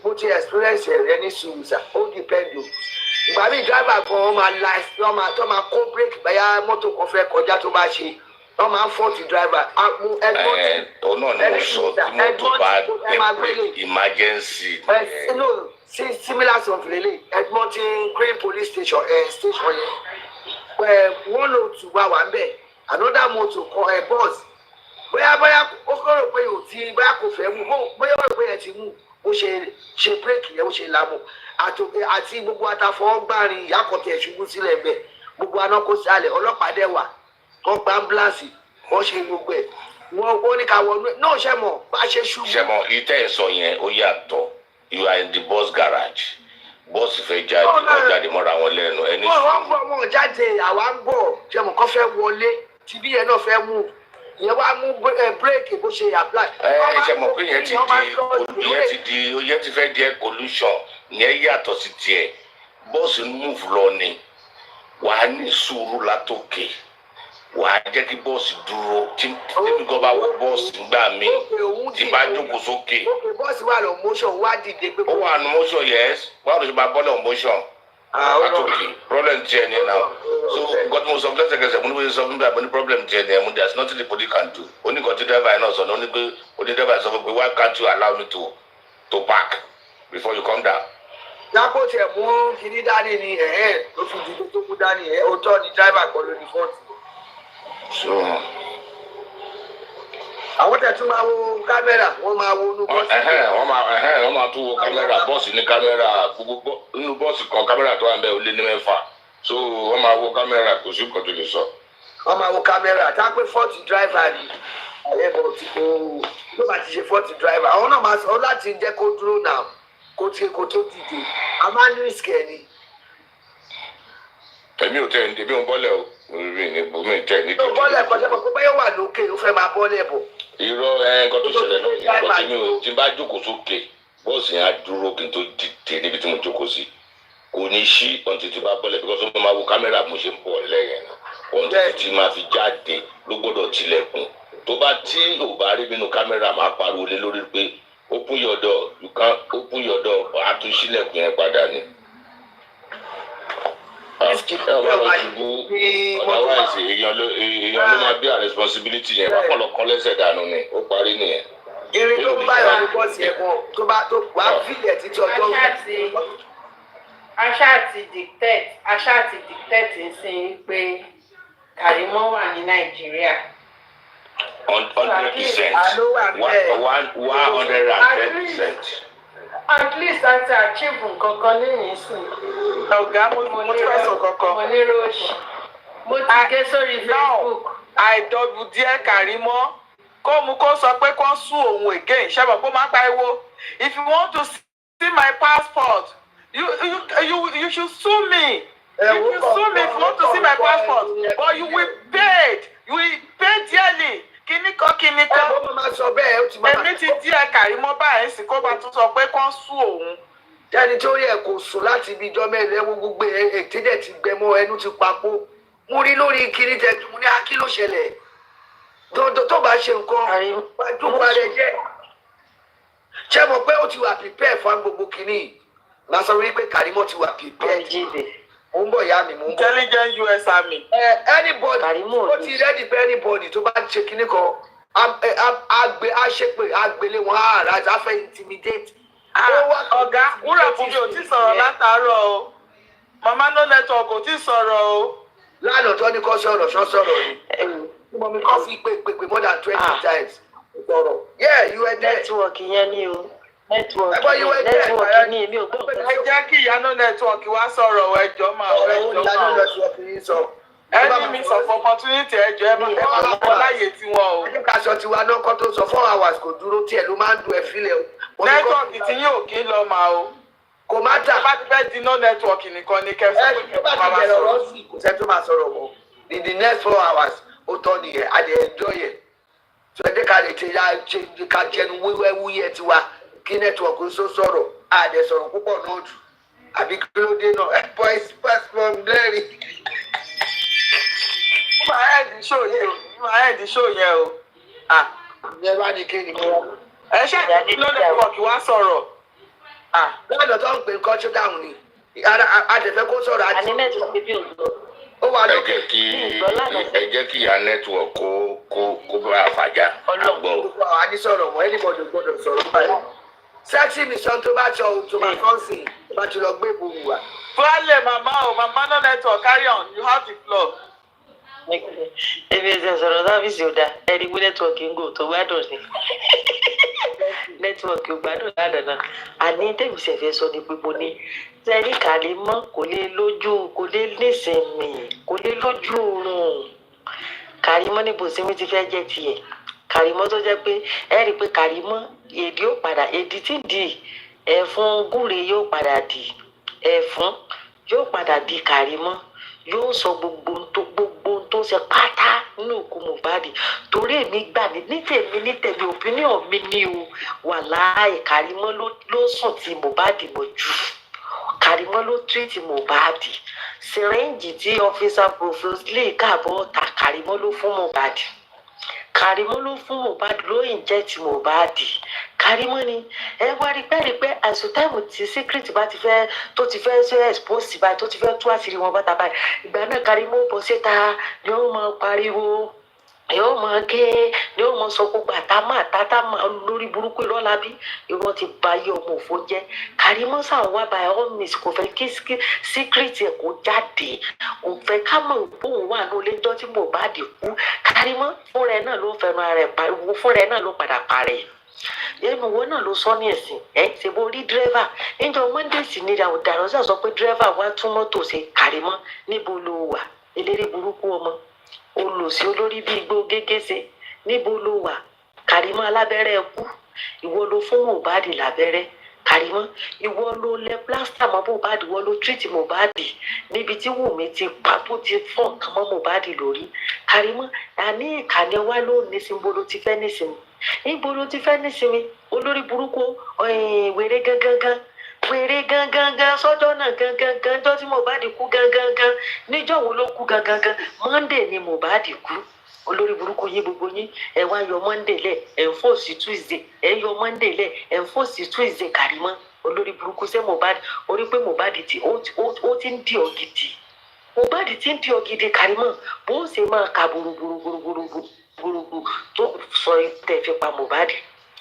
Speaker 15: mo ti experience rẹ ní sùúrùsà ó depend o ìgbà míì driver kan wọ́n máa kó brake báyà mọ́tò kan fẹ́ kọjá tó bá ṣe wọ́n máa ń fọ́ọ̀tì driver.
Speaker 16: òun náà ni mo sọ tí mọ́tò bá dé emergency.
Speaker 15: no similar sort lele Edmonton Green Police Station station yẹn 102 wà ń bẹ̀ another motor kan bus bóyá ó kọ́rọ̀ pé ò tí bóyá kò fẹ́ mú bóyá ó rò pé ẹ ti mú bó ṣe bírèkì yẹn ó ṣe lámù àti gbogbo àtàfọwọ́gbárin ìyá kan tẹ̀ ṣubú sílẹ̀ bẹ̀ gbogbo aná kó sálẹ̀ ọlọ́pàá dẹ̀ wà wọ́n gba ambulance wọ́n ṣe gbogbo ẹ̀ wọ́n ní ká wọnú ẹ̀ náà ṣe mọ̀ bá ṣe ṣubú.
Speaker 16: ṣe mọ ìtẹ́ ẹ̀sọ́ yẹn ó yàtọ̀ you are in the bus garage bọ́ọ̀sì fẹ́ jáde wọ́n jáde mọ́ra wọn lẹ́nu ẹni sùn.
Speaker 15: wọ́n ń bọ̀ wọ́n jáde àwa ń bọ̀ ṣe mọ̀ kọ́ fẹ́ wọlé tìbí yẹn náà fẹ́ mú ìyẹn wá mú bírèkì bó ṣe apply.
Speaker 16: ṣe mọ̀ pé yẹn ti fẹ́ di collusion yẹn yàtọ̀ sí tiẹ̀ bọ́ọ̀sì ń move lọ ni wàá ní sùúrù látòkè wàá jẹ́ kí bọ́ọ̀sì dúró tí kò bá wọ bọ́ọ̀sì gbà mí tí bá jókòó sókè.
Speaker 15: bọ́ọ̀sì wà lọ motion wá dìde pé.
Speaker 16: ó wà ní motion yes báwo ló ṣe máa bọ́ọ̀lù motion látòkè problem tiẹ̀ ní náà so nǹkan tí mo sọ fún lẹ́sẹ̀kẹsẹ̀ mo ní bóyá sọ fún mi àbọ̀ ní problem tiẹ̀ ní ẹ̀ mo there is nothing the police can do ó ní nǹkan tí driver náà sọ ní ó ní pé ó ní driver sọ fún pé why can't you allow me to park before you come down.
Speaker 15: lápò tiẹ̀ mú kinní dání ni tó fi dìde tó kú dání òótọ́ ni driver kan ló ní fọ́ọ̀tì. àwọn tẹ̀ tún máa wo kámẹ́rà wọ́n máa wo inú bọ́ọ̀sì.
Speaker 16: wọ́n máa tún wo kámẹ́rà bọ́ọ̀sì ní kámẹ́rà gbogbo inú bọ́ọ̀sì kan kámẹ́rà tó wà ń bẹ̀ ó lé ní 6 so wọ́n máa wo kámẹ́rà kò sí nǹkan tó lè sọ.
Speaker 15: wọ́n máa wo kámẹ́rà tá a pé fọ́ọ̀tì driver ni àyẹ̀bọ̀ ti kó ló bá ti ṣe fọ́ọ̀tì driver àwọn náà máa sọ láti jẹ́ kó dúró náà kó tó dìde a máa ní risk ẹ̀ ni.
Speaker 16: èmi ò bọ́lẹ̀ o mi ní bómi tẹ̀ ní
Speaker 15: tó bọ́lẹ̀ kọjá pé báyọ̀ wà lókè ó fẹ́ máa bọ́lẹ̀ bọ̀.
Speaker 16: irọ́ nǹkan tó ṣẹlẹ̀ náà nǹkan tí mi ò tí bá jókòó sókè bọ́ọ̀sì yẹn á dúró kí n tó dìde níbi tí mo jókòó sí kò ní ṣí ọ̀n títí bá bọ́lẹ̀ bí wọ́n máa wo kámẹ́rà mo ṣe ń bọ̀ lẹ́yìn ọ̀n títí máa fi jáde ló gbọ́dọ̀ tilẹ̀kùn tó bá tí ò bá rí nínú kámẹ́rà máa pariwo lé lórí pé open your door you can open your door á tún ṣílẹ̀kùn yẹn padà ni. Otherwise èèyàn ló máa bí a responsibility yẹn wá kọlọ kọ lẹ́sẹ̀ dànù ni ó parí nìyẹn.
Speaker 15: irin tó ń báyọ̀ ní bọ́ọ̀sì ẹ̀kọ́ tó bá tó wà á fìlẹ̀ títí ọjọ́
Speaker 2: aṣá àti dictate ń sìn pé Karimot wà ní Nàìjíríà.
Speaker 16: 100%. 110%.
Speaker 2: At least àti achieve nǹkan kan lẹ́yìn sìn.
Speaker 3: Ọ̀gá mo ti fẹ́ sọ kankan.
Speaker 2: Mo ní ròṣì. Mo ti gé sórí Facebook.
Speaker 3: Àìdọ́gbu díẹ̀ Karimot kó mu kó sọ pé kó sún òun again ṣẹ́bọ̀ kó má pariwo. If you want to see my passport, you should sue me. You should sue me if you want to see my passport. But you will pay. You will pay dearly. Kíníkan. Èmi ti díẹ̀ Karimot báyìí sì kó bá tún sọ pé kó sún òun.
Speaker 15: Jẹ́ni tó yẹ kó sùn láti ibi ìjọ mẹ́rin ẹ̀wọ̀n gbogbo ètèdè ti gbẹmọ ẹnu ti papò. Mo rí lórí kiri tẹ̀tù mo ní kí ló ṣẹlẹ̀. Tó bá ṣe nǹkan dúpọ̀ rẹ̀ jẹ́. Ṣé mo pé ó ti wà prepare fún gbogbo kìíní? Màá sọ wípé Karimot ti wà prepare. Mo ń bọ̀ ìyá mi, mo ń bọ̀.
Speaker 3: Intelligent US Army.
Speaker 15: Anybody ó ti ready for anybody tó bá ṣe kíní kan àgbélé wọn àrà àfẹ́ intimidate.
Speaker 3: Ọ̀gá wúrà fún mi ò tí sọ̀rọ̀ látàárọ̀ o. Mama no network ò tí sọ̀rọ̀ o.
Speaker 15: Lánàá tó ní kọ́ sọ̀rọ̀ ni. Mo mi kọ́ fi pé more than 20 times. Yeah, you were there.
Speaker 11: Network yẹn ni o. Network ni èmi ò gbọ́.
Speaker 3: Ẹ jẹ́ kí ìyanu network wá sọ̀rọ̀ ẹjọ́ máa ẹjọ́. Ẹni mi sọ fún opportunity ẹjọ́ ẹ máa lọ́kọ́ láyè tiwọn o.
Speaker 15: Ẹ jẹ́ ká aṣọ tiwa náà kọ́ tó sọ 4 hours kò dúró tí ẹ ló máa ń dùn ẹ fílẹ̀ o.
Speaker 3: Nẹ́tíwọ̀kì tí yóò kí lọ máa o.
Speaker 15: Kò má tà.
Speaker 3: Bá ti fẹ́ diná nẹ́tíwọ̀kì nìkan ní kẹfẹ́.
Speaker 15: Ẹ bá ti bẹ̀rẹ̀ ọ̀rọ̀ sí kò sẹ́ tó máa sọ̀rọ̀ mọ́. In the next 4 hours ó tọ́ nìyẹn a lè enjoy yẹn. So ẹ jẹ́ ká lè ṣe ká jẹnu wíwẹ́ wúyẹ tiwa kí nẹ́tíwọ̀kì ó sọ̀rọ̀ a lè sọ̀rọ̀ púpọ̀ náà jù. Àbí kí ló dé náà boys pass from there.
Speaker 3: Máa ẹ̀dì ṣó yẹn o.
Speaker 15: Ẹ bá ní kí ni mo.
Speaker 3: Ẹ ṣe ló nẹ́tíwọ̀kì wá sọ̀rọ̀.
Speaker 15: Lọ́dọ̀ tó ń pè nǹkan ṣó dáhùn ni. Adẹ̀fẹ́ kó sọ̀rọ̀ àti.
Speaker 11: Àní nẹ́tíwọ̀kì bí òjò.
Speaker 15: Ó wà lókè.
Speaker 16: Ẹ jẹ́ kí ìyá network kó bá àfàjà àgbọ̀.
Speaker 15: A ní sọ̀rọ̀ mọ́ anybody gbọ́dọ̀ sọ̀rọ̀ báyìí. Sẹ́ksì mi sọ tó bá sọ tó máa kọ́ sí i bá ti lọ gbé ìbòmù wa.
Speaker 3: Fúlàlẹ̀ màmá no network carry on you have the floor.
Speaker 11: Ebi ẹsẹ̀ sọ̀rọ̀ sáfìsì ò dáa ẹni gbé nẹ́tíwọ̀kì ń gò tó gbádùn ni. Nẹ́tíwọ̀kì ò gbádùn lánàá náà. Àní tẹ̀mísẹ̀ fẹ́ sọ ní pípọ̀ ní. Sẹ́ni Karimot kò lè lójú kò lè nísìnyí kò lè lójú oorun. Karimot níbo sinmi ti fẹ́ jẹ́ tiẹ̀. Karimot tó jẹ́ pé ẹ rí i pé Karimot èdè yóò padà èdè tí di ẹ̀fún gúre yóò padà di ẹ̀fún yóò padà di Karimot yóò sọ gbogbo tó ṣe pátá nínú òkú Mohbad torí èmi gbà ní tèmi opinion mi ni o wàláhì Karimot ló sùn ti Mohbad mọ́jú Karimot ló treat Mohbad syringe tí officer professor káàbọ̀ ta Karimot ló fún Mohbad. Karimot ló fún Mohbad ló inject Mohbad. Karimot ni ẹ wá rí pé àìsàn táìmù tí secret bá ti fẹ́ tó ti fẹ́ ṣe expose báyìí tó ti fẹ́ tú àṣírí wọn bá ta báyìí ìgbà náà Karimot bọ́ síta ni ó máa pariwo yóò máa ké yóò máa sọ gbogbo àtàmà lórí burúkú lọ́la bí irọ́ ti ba yé ọmọ òfò jẹ́. Karimot sàn wá by all means kò fẹ́ kí secret ẹ̀ kó jáde kò fẹ́ ká mọ̀ bóun wà ní olé ńjọ́ tí Mohbad kú. Karimot fúnra ẹ̀ náà ló fẹnu ara ẹ̀ pariwo fúnra ẹ̀ náà ló padà parẹ́ ẹnu wo náà ló sọ ní ẹ̀sìn ṣe bó rí dírẹ́fà níjọ́ Monday sì ní ìdàrọ́ sọ pé dírẹ́fà wá tún mọ́tò ṣe Karimot níbo ló wà eléré burúkú ọmọ olùsí olórí bíi igbó gégése níbo ló wà Karimot alábẹ́rẹ́ ẹkú ìwọ ló fún Mohbad lábẹ́rẹ́
Speaker 17: Karimọ́ ìwọ ló lẹ plaster mọ́ Mohbad ìwọ ló treat Mohbad níbi tí Wùmí ti pa tó ti fọ́ nǹkan mọ́ Mohbad lórí Karimọ́ àní ìkànnì wa ló nísìnyí bolo ti fẹ́ nísìnyí níbo ti fẹ́ nísìnyí olórí burúkú wèrè gangan sọ́jọ́ náà gangan jọ́ tí Mohbad kú gangan níjọ́ wo ló kú gangan Monday ni Mohbad kú olórí burúkú yín gbogbo yín ẹ wá yọ Monday lẹ ẹ ń fò sí Tuesday ẹ yọ Monday lẹ ẹ ń fò sí Tuesday Karimọ́ olórí burúkú ṣé Mohbad orí pé Mohbad ó ti ń di ọ̀gìdì Mohbad ti ń di ọ̀gìdì Karimọ́ bó ṣe máa ka gbùrùgbùrù tó sọ tẹ̀ fi pa Mohbad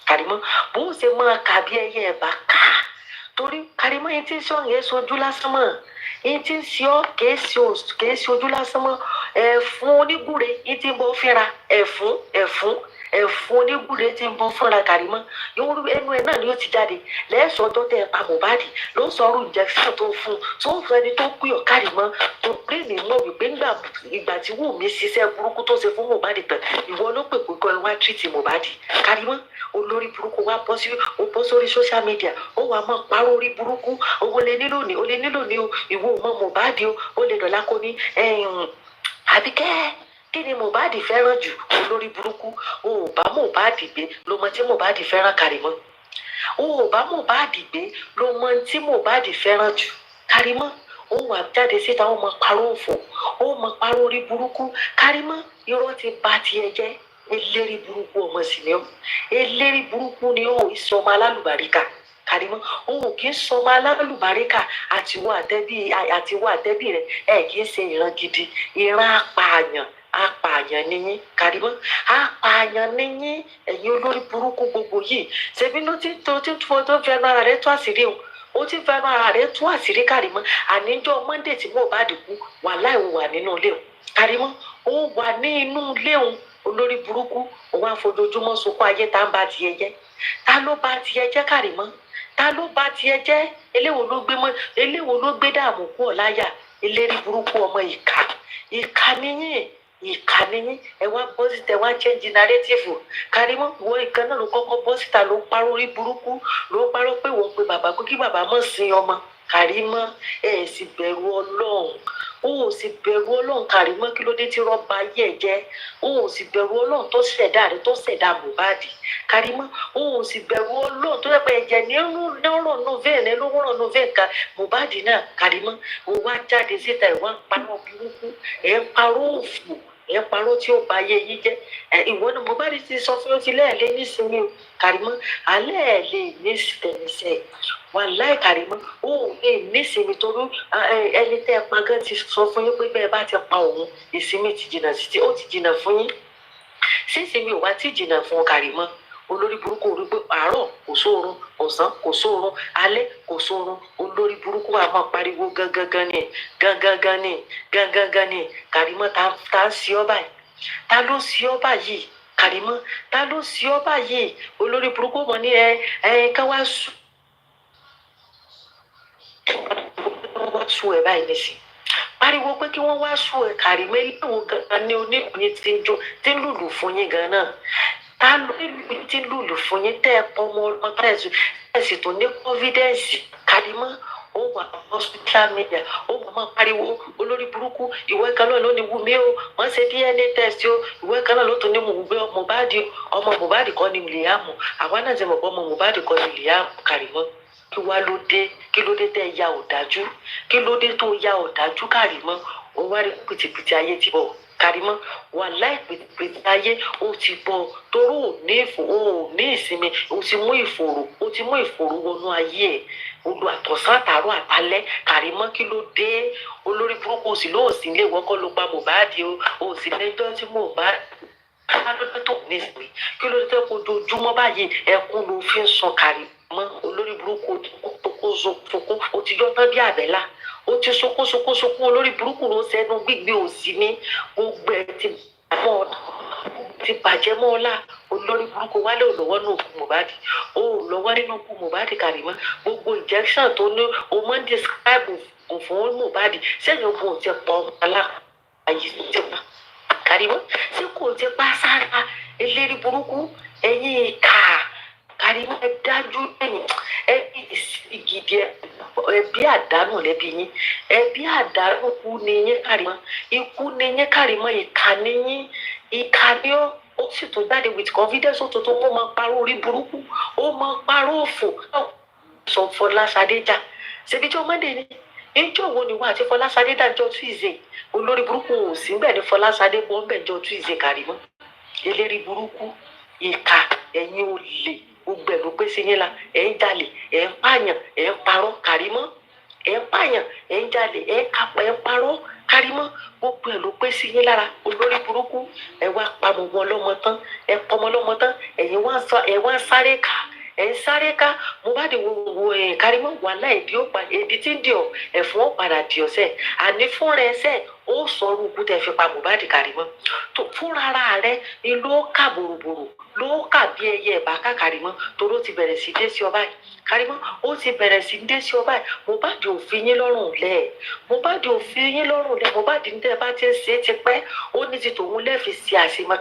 Speaker 17: Karimọ́ bó ṣe máa ka bí ẹyẹ ẹ̀ bá ká torí Karimọ́ yìí ti ń sọ yẹn sojú lásán mọ́ yìí ti ń sọ kèé sí ojú lásán mọ́ ẹ̀fún onígúre yìí ti ń bọ́ fínra ẹ̀fún onígúre ti ń bọ́ fúnra Karimọ́ yóò ẹnu ẹ̀ náà ni ó ti jáde lẹ́sọ̀ ọjọ́ tẹ́ ẹ pa Mohbad ló ń sọ̀rọ̀ injection tó fún tó ń fún ẹni tó pè ọ́ Karimọ́ tó pè ní mọ̀ wípé ìgbà tí Wùmí ṣiṣẹ́ burúkú tó ṣe fún Mohbad tán ìwọ ló pè pé kọ́ ẹ wá treat Mohbad Karimọ́ olórí burúkú wa bọ́ sórí social media ó wàá mọ̀ parọ́ orí burúkú owó lè nílò ní o ìwọ ò mọ Mohbad o lè dọ̀lá kó ní Àbíkẹ́ kí ni Mohbad fẹ́ràn jù olórí burúkú o ò bá Mohbad gbé ló mọ tí Mohbad fẹ́ràn Karimọ́ o ò bá Mohbad gbé ló mọ tí Mohbad fẹ́ràn jù Karimọ́ ó wà jáde síta ó mọ parọ́ òfò ó mọ parọ́ orí burúkú Karimọ́ irọ́ ti bà tiẹ̀ jẹ́ eléri burúkú ọmọ sì ni ó eléri burúkú ni ó ìsọmọ alálùbáríkà Karimọ́ òun kì í sọmọ alálùbáríkà àtiwọ́ àtẹ́bí rẹ̀ ẹ̀ kì í ṣe ìran gidi ìran apààyàn níyín Karimọ́ apààyàn níyín ẹ̀yin olórí burúkú gbogbo yìí ṣebí ló ti tó fẹnu ara rẹ̀ tó àṣírí o ó ti fẹnu ara rẹ̀ tó àṣírí Karimọ́ àníjọ́ Monday tí Mohbad kú wàláhì ó wà nínú ilé o Karimọ́ ó wà ní inú ilé o olórí burúkú òun àfojoojúmọ́ sunkún ayé tá ń bá tiẹ̀ jẹ́ ta ló bá tiẹ̀ jẹ́ Karimọ́ ta ló bá tiẹ̀ jẹ́ eléwo ló gbé dààmú kú ọ̀láyà eléri burúkú ọmọ ìkà níyìn ẹ wá bọ́ síta ẹ wá change narrative Karimọ́ wọ ìkan náà ló kọ́kọ́ bọ́ síta ló parọ́ orí burúkú ló parọ́ pé wọ́n pe bàbá kó kí bàbá mọ̀ sí ọmọ Karimọ́ ẹ sì bẹ̀rù Ọlọ́run ó sì bẹ̀rù Ọlọ́run Karimọ́ kí ló dé tí rọ́bà ayé ẹ̀ jẹ́ ó sì bẹ̀rù Ọlọ́run tó ṣẹ̀dá rẹ̀ tó ṣẹ̀dá Mohbad Karimọ́ ó sì bẹ̀rù Ọlọ́run tó yẹ pé ẹ̀jẹ̀ ní rọ̀ novẹ́ẹ̀ ló rọ̀ novẹ́ẹ̀ ka Mohbad náà Karimọ́ ó wá jáde síta ẹ̀ wá ń parọ́ burúkú ẹ̀ ń parọ́ òfò ẹ̀ ń parọ́ tí ó ba ayé yìí jẹ́ ìwọ ni Mohbad ti sọ fún ó ti lẹ́ẹ̀lẹ́ nísìnyí o Karimọ́ alẹ́ ẹ̀ lè ní tẹ̀sẹ̀ wàláì Karimọ́ ó lè nísìnyí torí ẹni tẹ́ ẹ pa gan ti sọ fún yín pé bẹ́ẹ̀ bá ti pa òun ìsinmi ti jìnnà sí ó ti jìnnà fún yín sísinmi ò wá ti jìnnà fún Karimọ́ olórí burúkú orí pé àárọ̀ kò sóorun ọ̀sán kò sóorun alẹ́ kò sóorun olórí burúkú wa máa pariwo gangan ni Karimọ́ ta ń sí ọ báyìí ta ló sí ọ báyìí Karimọ́ ta ló sí ọ báyìí olórí burúkú mọ̀ ní ká wá sùn ẹ báyìí nísìn pariwo pé kí wọ́n wá sùn ẹ Karimọ́ eléwọn gangan ní oníkùnrin tí ń lùlù fún yín gan náà ta ló nílùú tí ń lùlù fún yín tẹ́ ẹ pọ́ ọmọ ọlọ́mọ ẹ sì tún ní confidence Karimọ́ ó wà hospital media ó wà máa pariwo olórí burúkú ìwé kan náà ló ní Wùmí o wọ́n ṣe DNA test o ìwé kan náà ló tún ní Mohbad ọmọ Mohbad kọ́ ni Liam àwa náà ti mọ̀ pé ọmọ Mohbad kọ́ ni Liam Karimọ́ kí wá ló dé tẹ́ ya ọ̀dájú kí ló dé tó ya ọ̀dájú Karimọ́ ó wá rí pìtìpìtì ayé ti bọ̀ Karimọ́ wàláì pìtìpìtì ayé ó ti bọ̀ toró ò ní ìsinmi ó ti mú ìfòrò wọnú ayé ẹ̀ olú àtọ̀sán àtàrọ̀ àtàlẹ́ Karimọ́ kí ló dé olórí burúkú òsì lóòsì ilé ìwọ́kọ́ ló pa Mohbad o òsì lẹ́jọ́ tí Mohbad lọ́dún tó ní ìsinmi kí ló dé kó dojúmọ́ báyìí ẹkún ló fi ń sọ Karimọ́ olórí burúkú tó sokún ó ti yọ tán bí àbẹ́là ó ti sokún olórí burúkú ló sẹ́nu gbígbé òsì ní gbogbo ẹ̀ ti bàjẹ́ mọ́ ọ́lá olórí burúkú wálé ò lọ́wọ́ nínú òkú Mohbad ó lọ́wọ́ nínú òkú Mohbad Karimọ́ gbogbo injection tó ní o máa ń describe fún Mohbad sẹ́yìn ogun ò ti pọ̀ aláàyè tó ti pa Karimọ́ tí kò ti pa sára eléri burúkú ẹ̀yìn ìka Karimọ́ ẹ dájú ẹ̀yìn gidi ẹbí àdánù lẹ́bi yín ẹbí àdánù kú ni yín Karimot ikú ni yín Karimot ìkà ni yín ìkà ni ó sì tó jáde with confidence ó tó tó ó máa parọ́ orí burúkú ó máa parọ́ òfò sọ Fọláṣadé jà ṣebí jọ Monday ni ìjọ wo ni wà àti Fọláṣadé dájọ́ Tuesday olórí burúkú ò sí bẹ́ẹ̀ ni Fọláṣadé bọ́ ń bẹ̀jọ́ Tuesday Karimot eléri burúkú ìkà ẹ̀yin olè gbogbo ẹ̀ ló pé sí yín la ẹ̀ ń jalè ẹ̀ ń pààyàn ẹ̀ ń parọ́ Karimot ẹ̀ ń pààyàn ẹ̀ ń jalè ẹ̀ ń kapọ̀ ẹ̀ ń parọ́ Karimot gbogbo ẹ̀ ló pé sí yín lára olórí burúkú ẹ̀ wá pamọ́ wọn lọ́mọ tán ẹ̀ pọmọ lọ́mọ tán ẹ̀yin wá sáré ká ẹ̀ ń sáré ká Mohbad wo Karimot wàhálà èdè ó pa èdè tí ń di ọ ẹ̀fọn ó padà di ọ̀sẹ̀ àní fúnra ẹsẹ̀ ó sọ̀rọ̀ òkú tẹ̀ fi pa Mohbad Karimot tó fúnra rẹ̀ ni ló kà bòròbòrò ló kà bí ẹyẹ ìbáká Karimot toró ti bẹ̀rẹ̀ sí dé sí ọba yìí Karimot ó ti bẹ̀rẹ̀ sí dé sí ọba yìí Mohbad ò fi yín lọ́rùn lẹ̀ Mohbad ò fi yín lọ́rùn lẹ̀ Mohbad ní tẹ́ bá ti ń ṣe é ti pẹ́ ó ní ti tòun lẹ́ẹ̀fi ṣe àṣemọ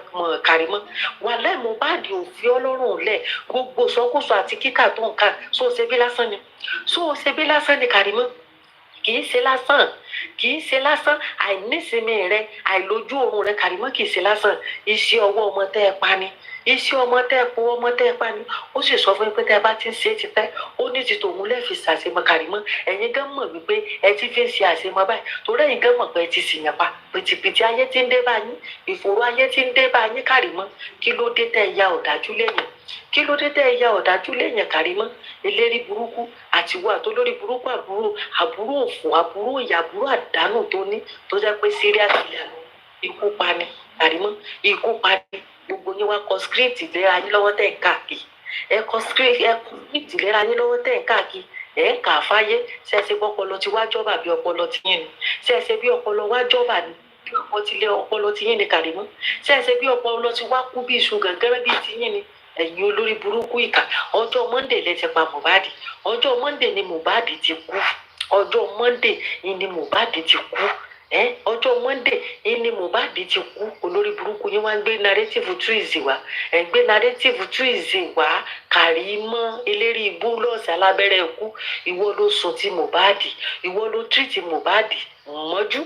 Speaker 17: Karimot wàhálà Mohbad ò fi ọ́ lọ́rùn lẹ̀ gbogbo sọkúsọ àti kíkà tó ń kà sóò ṣe bí lásán ni sóò ṣe bí lásán ni Karimot kìí ṣe lásán àìnísinmi rẹ àìlójú oorun rẹ Karimot kìí ṣe lásán iṣẹ́ ọwọ́ ọmọ tẹ́ ẹ pa ni iṣẹ́ ọmọ tẹ́ ẹ po ọmọ tẹ́ ẹ pa ni ó sì sọ fún yín pé tẹ́ ẹ bá ti ń ṣe é ti pẹ́ ó ní ti tòun lẹ́ẹ̀fi ṣàṣemọ Karimot ẹ̀yin gan mọ̀ wípé ẹ ti fi ń ṣe àṣemọ báyìí torí ẹ̀yin gan mọ̀ pé ẹ ti ṣìyàn pa pìtìpìtì ayé ti ń dé bá yín ìfòòró ayé ti ń dé bá yín Karimot kí ló dé tẹ́ ẹ ya ọ̀dájú lẹ́yìn kí ló dé tẹ́ ẹ ya ọ̀dájú lẹ́yìn Karimot eléri burúkú àtiwọ́ àtolórí burúkú àbúrò òfò àbúrò ìyá àbúrò àdánù tó ní tó jẹ́ pé serious killer ikú pa ni Karimot ikú pa ni gbogbo yín wá kọ script lera yín lọ́wọ́ tẹ̀ ń káàkiri ẹ kọ script lera yín lọ́wọ́ tẹ̀ ń káàkiri ẹ ń kà á fáyé ṣẹṣẹ bí ọpọlọ ti wá jọba bí ọpọlọ ti yín ni ṣẹṣẹ bí ọpọlọ wá jọba ni bí ọpọlọ ti yín ni Karimot ṣẹṣẹ bí ọpọlọ ti wá kú bí iṣu gàngẹrẹ bí ti yín ni ẹ̀yin olórí burúkú ìkà ọjọ́ Monday lẹ ti pa Mohbad ọjọ́ Monday ni Mohbad ti kú ọjọ́ Monday ni Mohbad ti kú ọjọ́ Monday ni Mohbad ti kú olórí burúkú yín wá ń gbé narrative Tuesday wá ẹ̀ ń gbé narrative Tuesday wá Karimot eléri ibú lọ́ọ̀sì alábẹ́rẹ́ ikú ìwọ ló sùn ti Mohbad ìwọ ló treat Mohbad mọ́jú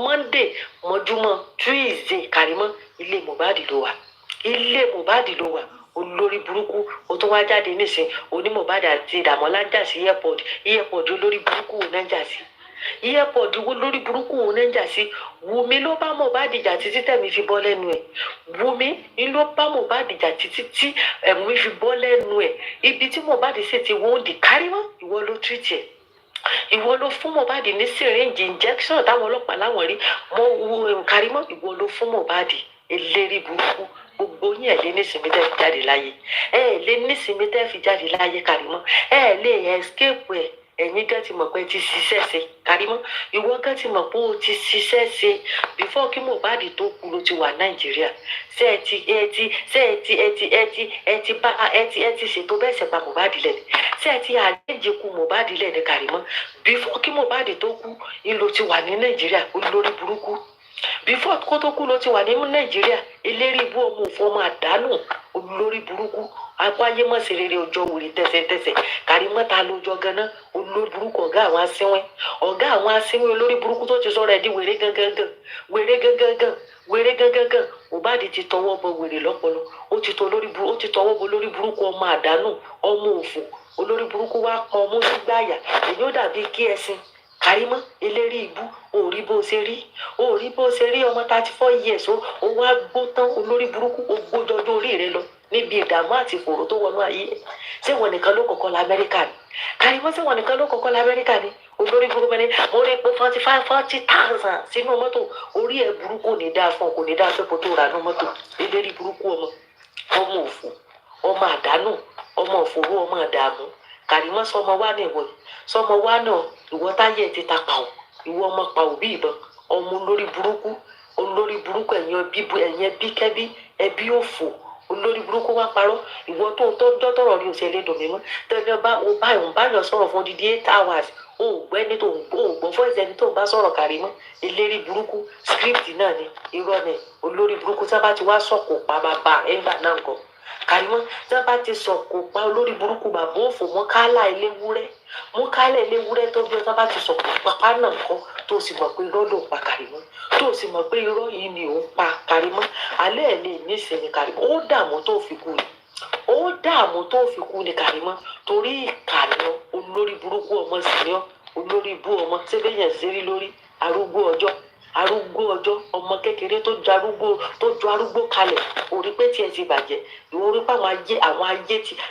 Speaker 17: Monday mọ́júmọ́ Tuesday Karimot ilé Mohbad ló wà ilé Mohbad ló wà olórí burúkú o tún wá jáde nísìn oní Mohbad àti Dàmọ́lá ń jà sí airport olórí burúkú ò náà ń jà sí airport olórí burúkú ò náà ń jà sí Wummi ló bá Mohbad jà títí tẹ̀mí fi bọ́ lẹ́nu ẹ̀ Wummi ló bá Mohbad jà títí tí ẹ̀mí fi bọ́ lẹ́nu ẹ̀ ibi tí Mohbad sì ti wọ́n di Karimot ìwọ ló treat ẹ̀ ìwọ ló fún Mohbad ní syringe injection táwọn ọlọ́pàá láwọn rí mọ́ Karimot ìwọ ló fún Mohbad eléri burúkú gbogbo yín ẹ lé nísìmí tẹ́ fi jáde láyé ẹ lé nísìmí tẹ́ fi jáde láyé Karimot ẹ lé escape ẹ ẹ̀yin gan ti mọ̀ pé ti ṣiṣẹ́ ṣe Karimot ìwọ gan ti mọ̀ pé o ti ṣiṣẹ́ ṣe before kí Mohbad tó kú ló ti wà Nàìjíríà ṣé ẹ ti ṣètò bẹ́ẹ̀ ṣe pa Mohbad lẹ́nu ṣé ẹ ti àjẹjẹ kú Mohbad lẹ́nu Karimot before kí Mohbad tó kú ló ti wà ní Nàìjíríà olórí burúkú before kó tó kú ló ti wà ní Nàìjíríà eléri ibú ọmọ òfò ọmọ àdánù olórí burúkú apáyé mọ̀ sí rere ọjọ́ wòlé tẹ́sẹ̀tẹ́sẹ̀ Karimot ta lójọ́ ganan olórí burúkú ọ̀gá àwọn asínwín olórí burúkú tó ti sọ̀rọ̀ ẹ̀ di wèrè gangan Mohbad ti tọwọ́ bọ wèrè lọ́pọlọ ó ti tọwọ́ bọ olórí burúkú ọmọ àdánù ọmọ òfò olórí burúkú wá pọn ọmú sígbàyà èyí ó dàbí kí ẹṣin Karimot eléri ibú òrí bó ṣe rí ọmọ 34 years ó wá gbó tán olórí burúkú ó gbójọjọ orí rẹ lọ níbi ìdààmú àti ìfòòró tó wọnú ayé ṣé wọn nìkan ló kọ́kọ́ l'Amẹ́ríkà ni Karimot ṣé wọn nìkan ló kọ́kọ́ l'Amẹ́ríkà ni olórí burúkú ni mo rí pé 40,000 sínú mọ́tò orí ẹ̀ burúkú kò ní dáa fún ọ kò ní dáa fẹ́ kó tó ra nú mọ́tò eléri burúkú ọmọ òfò ọmọ àdánù ọmọ òfòró ọmọ àdààmú Karimot sọmọ wá ní ìwọ sọmọ wá náà ìwọ táyé ti ta pàwọ ìwọ ọmọ pàwọ bí ìbọn ọmọ olórí burúkú ẹ̀yin ẹbí kẹ́bí ẹbí òfò olórí burúkú wá parọ́ ìwọ tó tọrọ rí òṣèlè dùnmí mọ́ tẹ́lẹ̀ bá yọ sọ̀rọ̀ fún odidi 8 hours ó gbẹ́ni tó ń gbọ́ fún ẹ̀sẹ̀ ni tó ń bá sọ̀rọ̀ Karimot eléri burúkú script náà ni irọ́ ni olórí burúkú sábà ti wá sọ̀kò pa bàbá ẹ̀ńgbà náà nǹkan Kàrímọ́ tí wọ́n bá ti sọ̀kò pa olórí burúkú bàbá òfò mọ́ kálá eléwúrẹ́ tó bí ọjọ́ bá ti sọ̀kò papá náà kọ́ tó sì mọ̀ pé irọ́ ló pa Kàrímọ́ tó sì mọ̀ pé irọ́ yìí ni òun pa Kàrímọ́ alẹ́ ẹ̀ lè ní ìsinmi Kàrímọ́ ó dààmú tó fi kú ni Kàrímọ́ torí ìkànnì olórí burúkú ọmọ sì ni ọ́ olórí ibú ọmọ sẹ́bẹ̀yàn sérí lórí arúgbó ọjọ́ ọmọ kékeré tó ju arúgbó kalẹ̀ orí pé tiẹ̀ ti bàjẹ́ ìwọ orí pé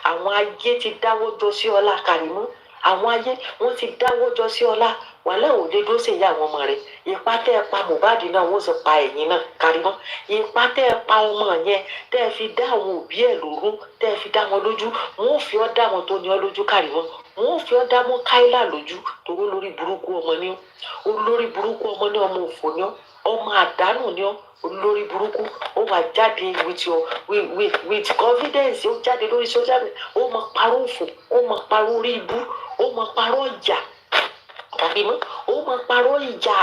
Speaker 17: àwọn ayé ti dáwọ́ jọ sí ọlá Kàrímọ́ àwọn ayé wọ́n ti dáwọ́ jọ sí ọlá wàhálà òde dúró sí ìyá àwọn ọmọ rẹ̀ ipá tẹ́ ẹ pa Mohbad náà wọ́n sì pa ẹ̀yìn náà Kàrímọ́ ipá tẹ́ ẹ pa ọmọ yẹn tẹ́ ẹ fi dá àwọn òbí ẹ̀ lóru tẹ́ ẹ fi dá wọn lójú wọ́n fi ọ́ dá wọn tó ní ọ lójú Kàrímọ́ wọ́n fi ọ́ dá mọ́ káílà lójú torí olórí burúkú ọmọ ní ọmọ òfò ní ọmọ àdánù ní olórí burúkú ó wà jáde with confidence ó jáde lórí social media ó mọ parọ́ òfò ó mọ parọ́ orí ibú ó mọ parọ́ ìjà Kàrímọ́ ó mọ parọ́ ìjà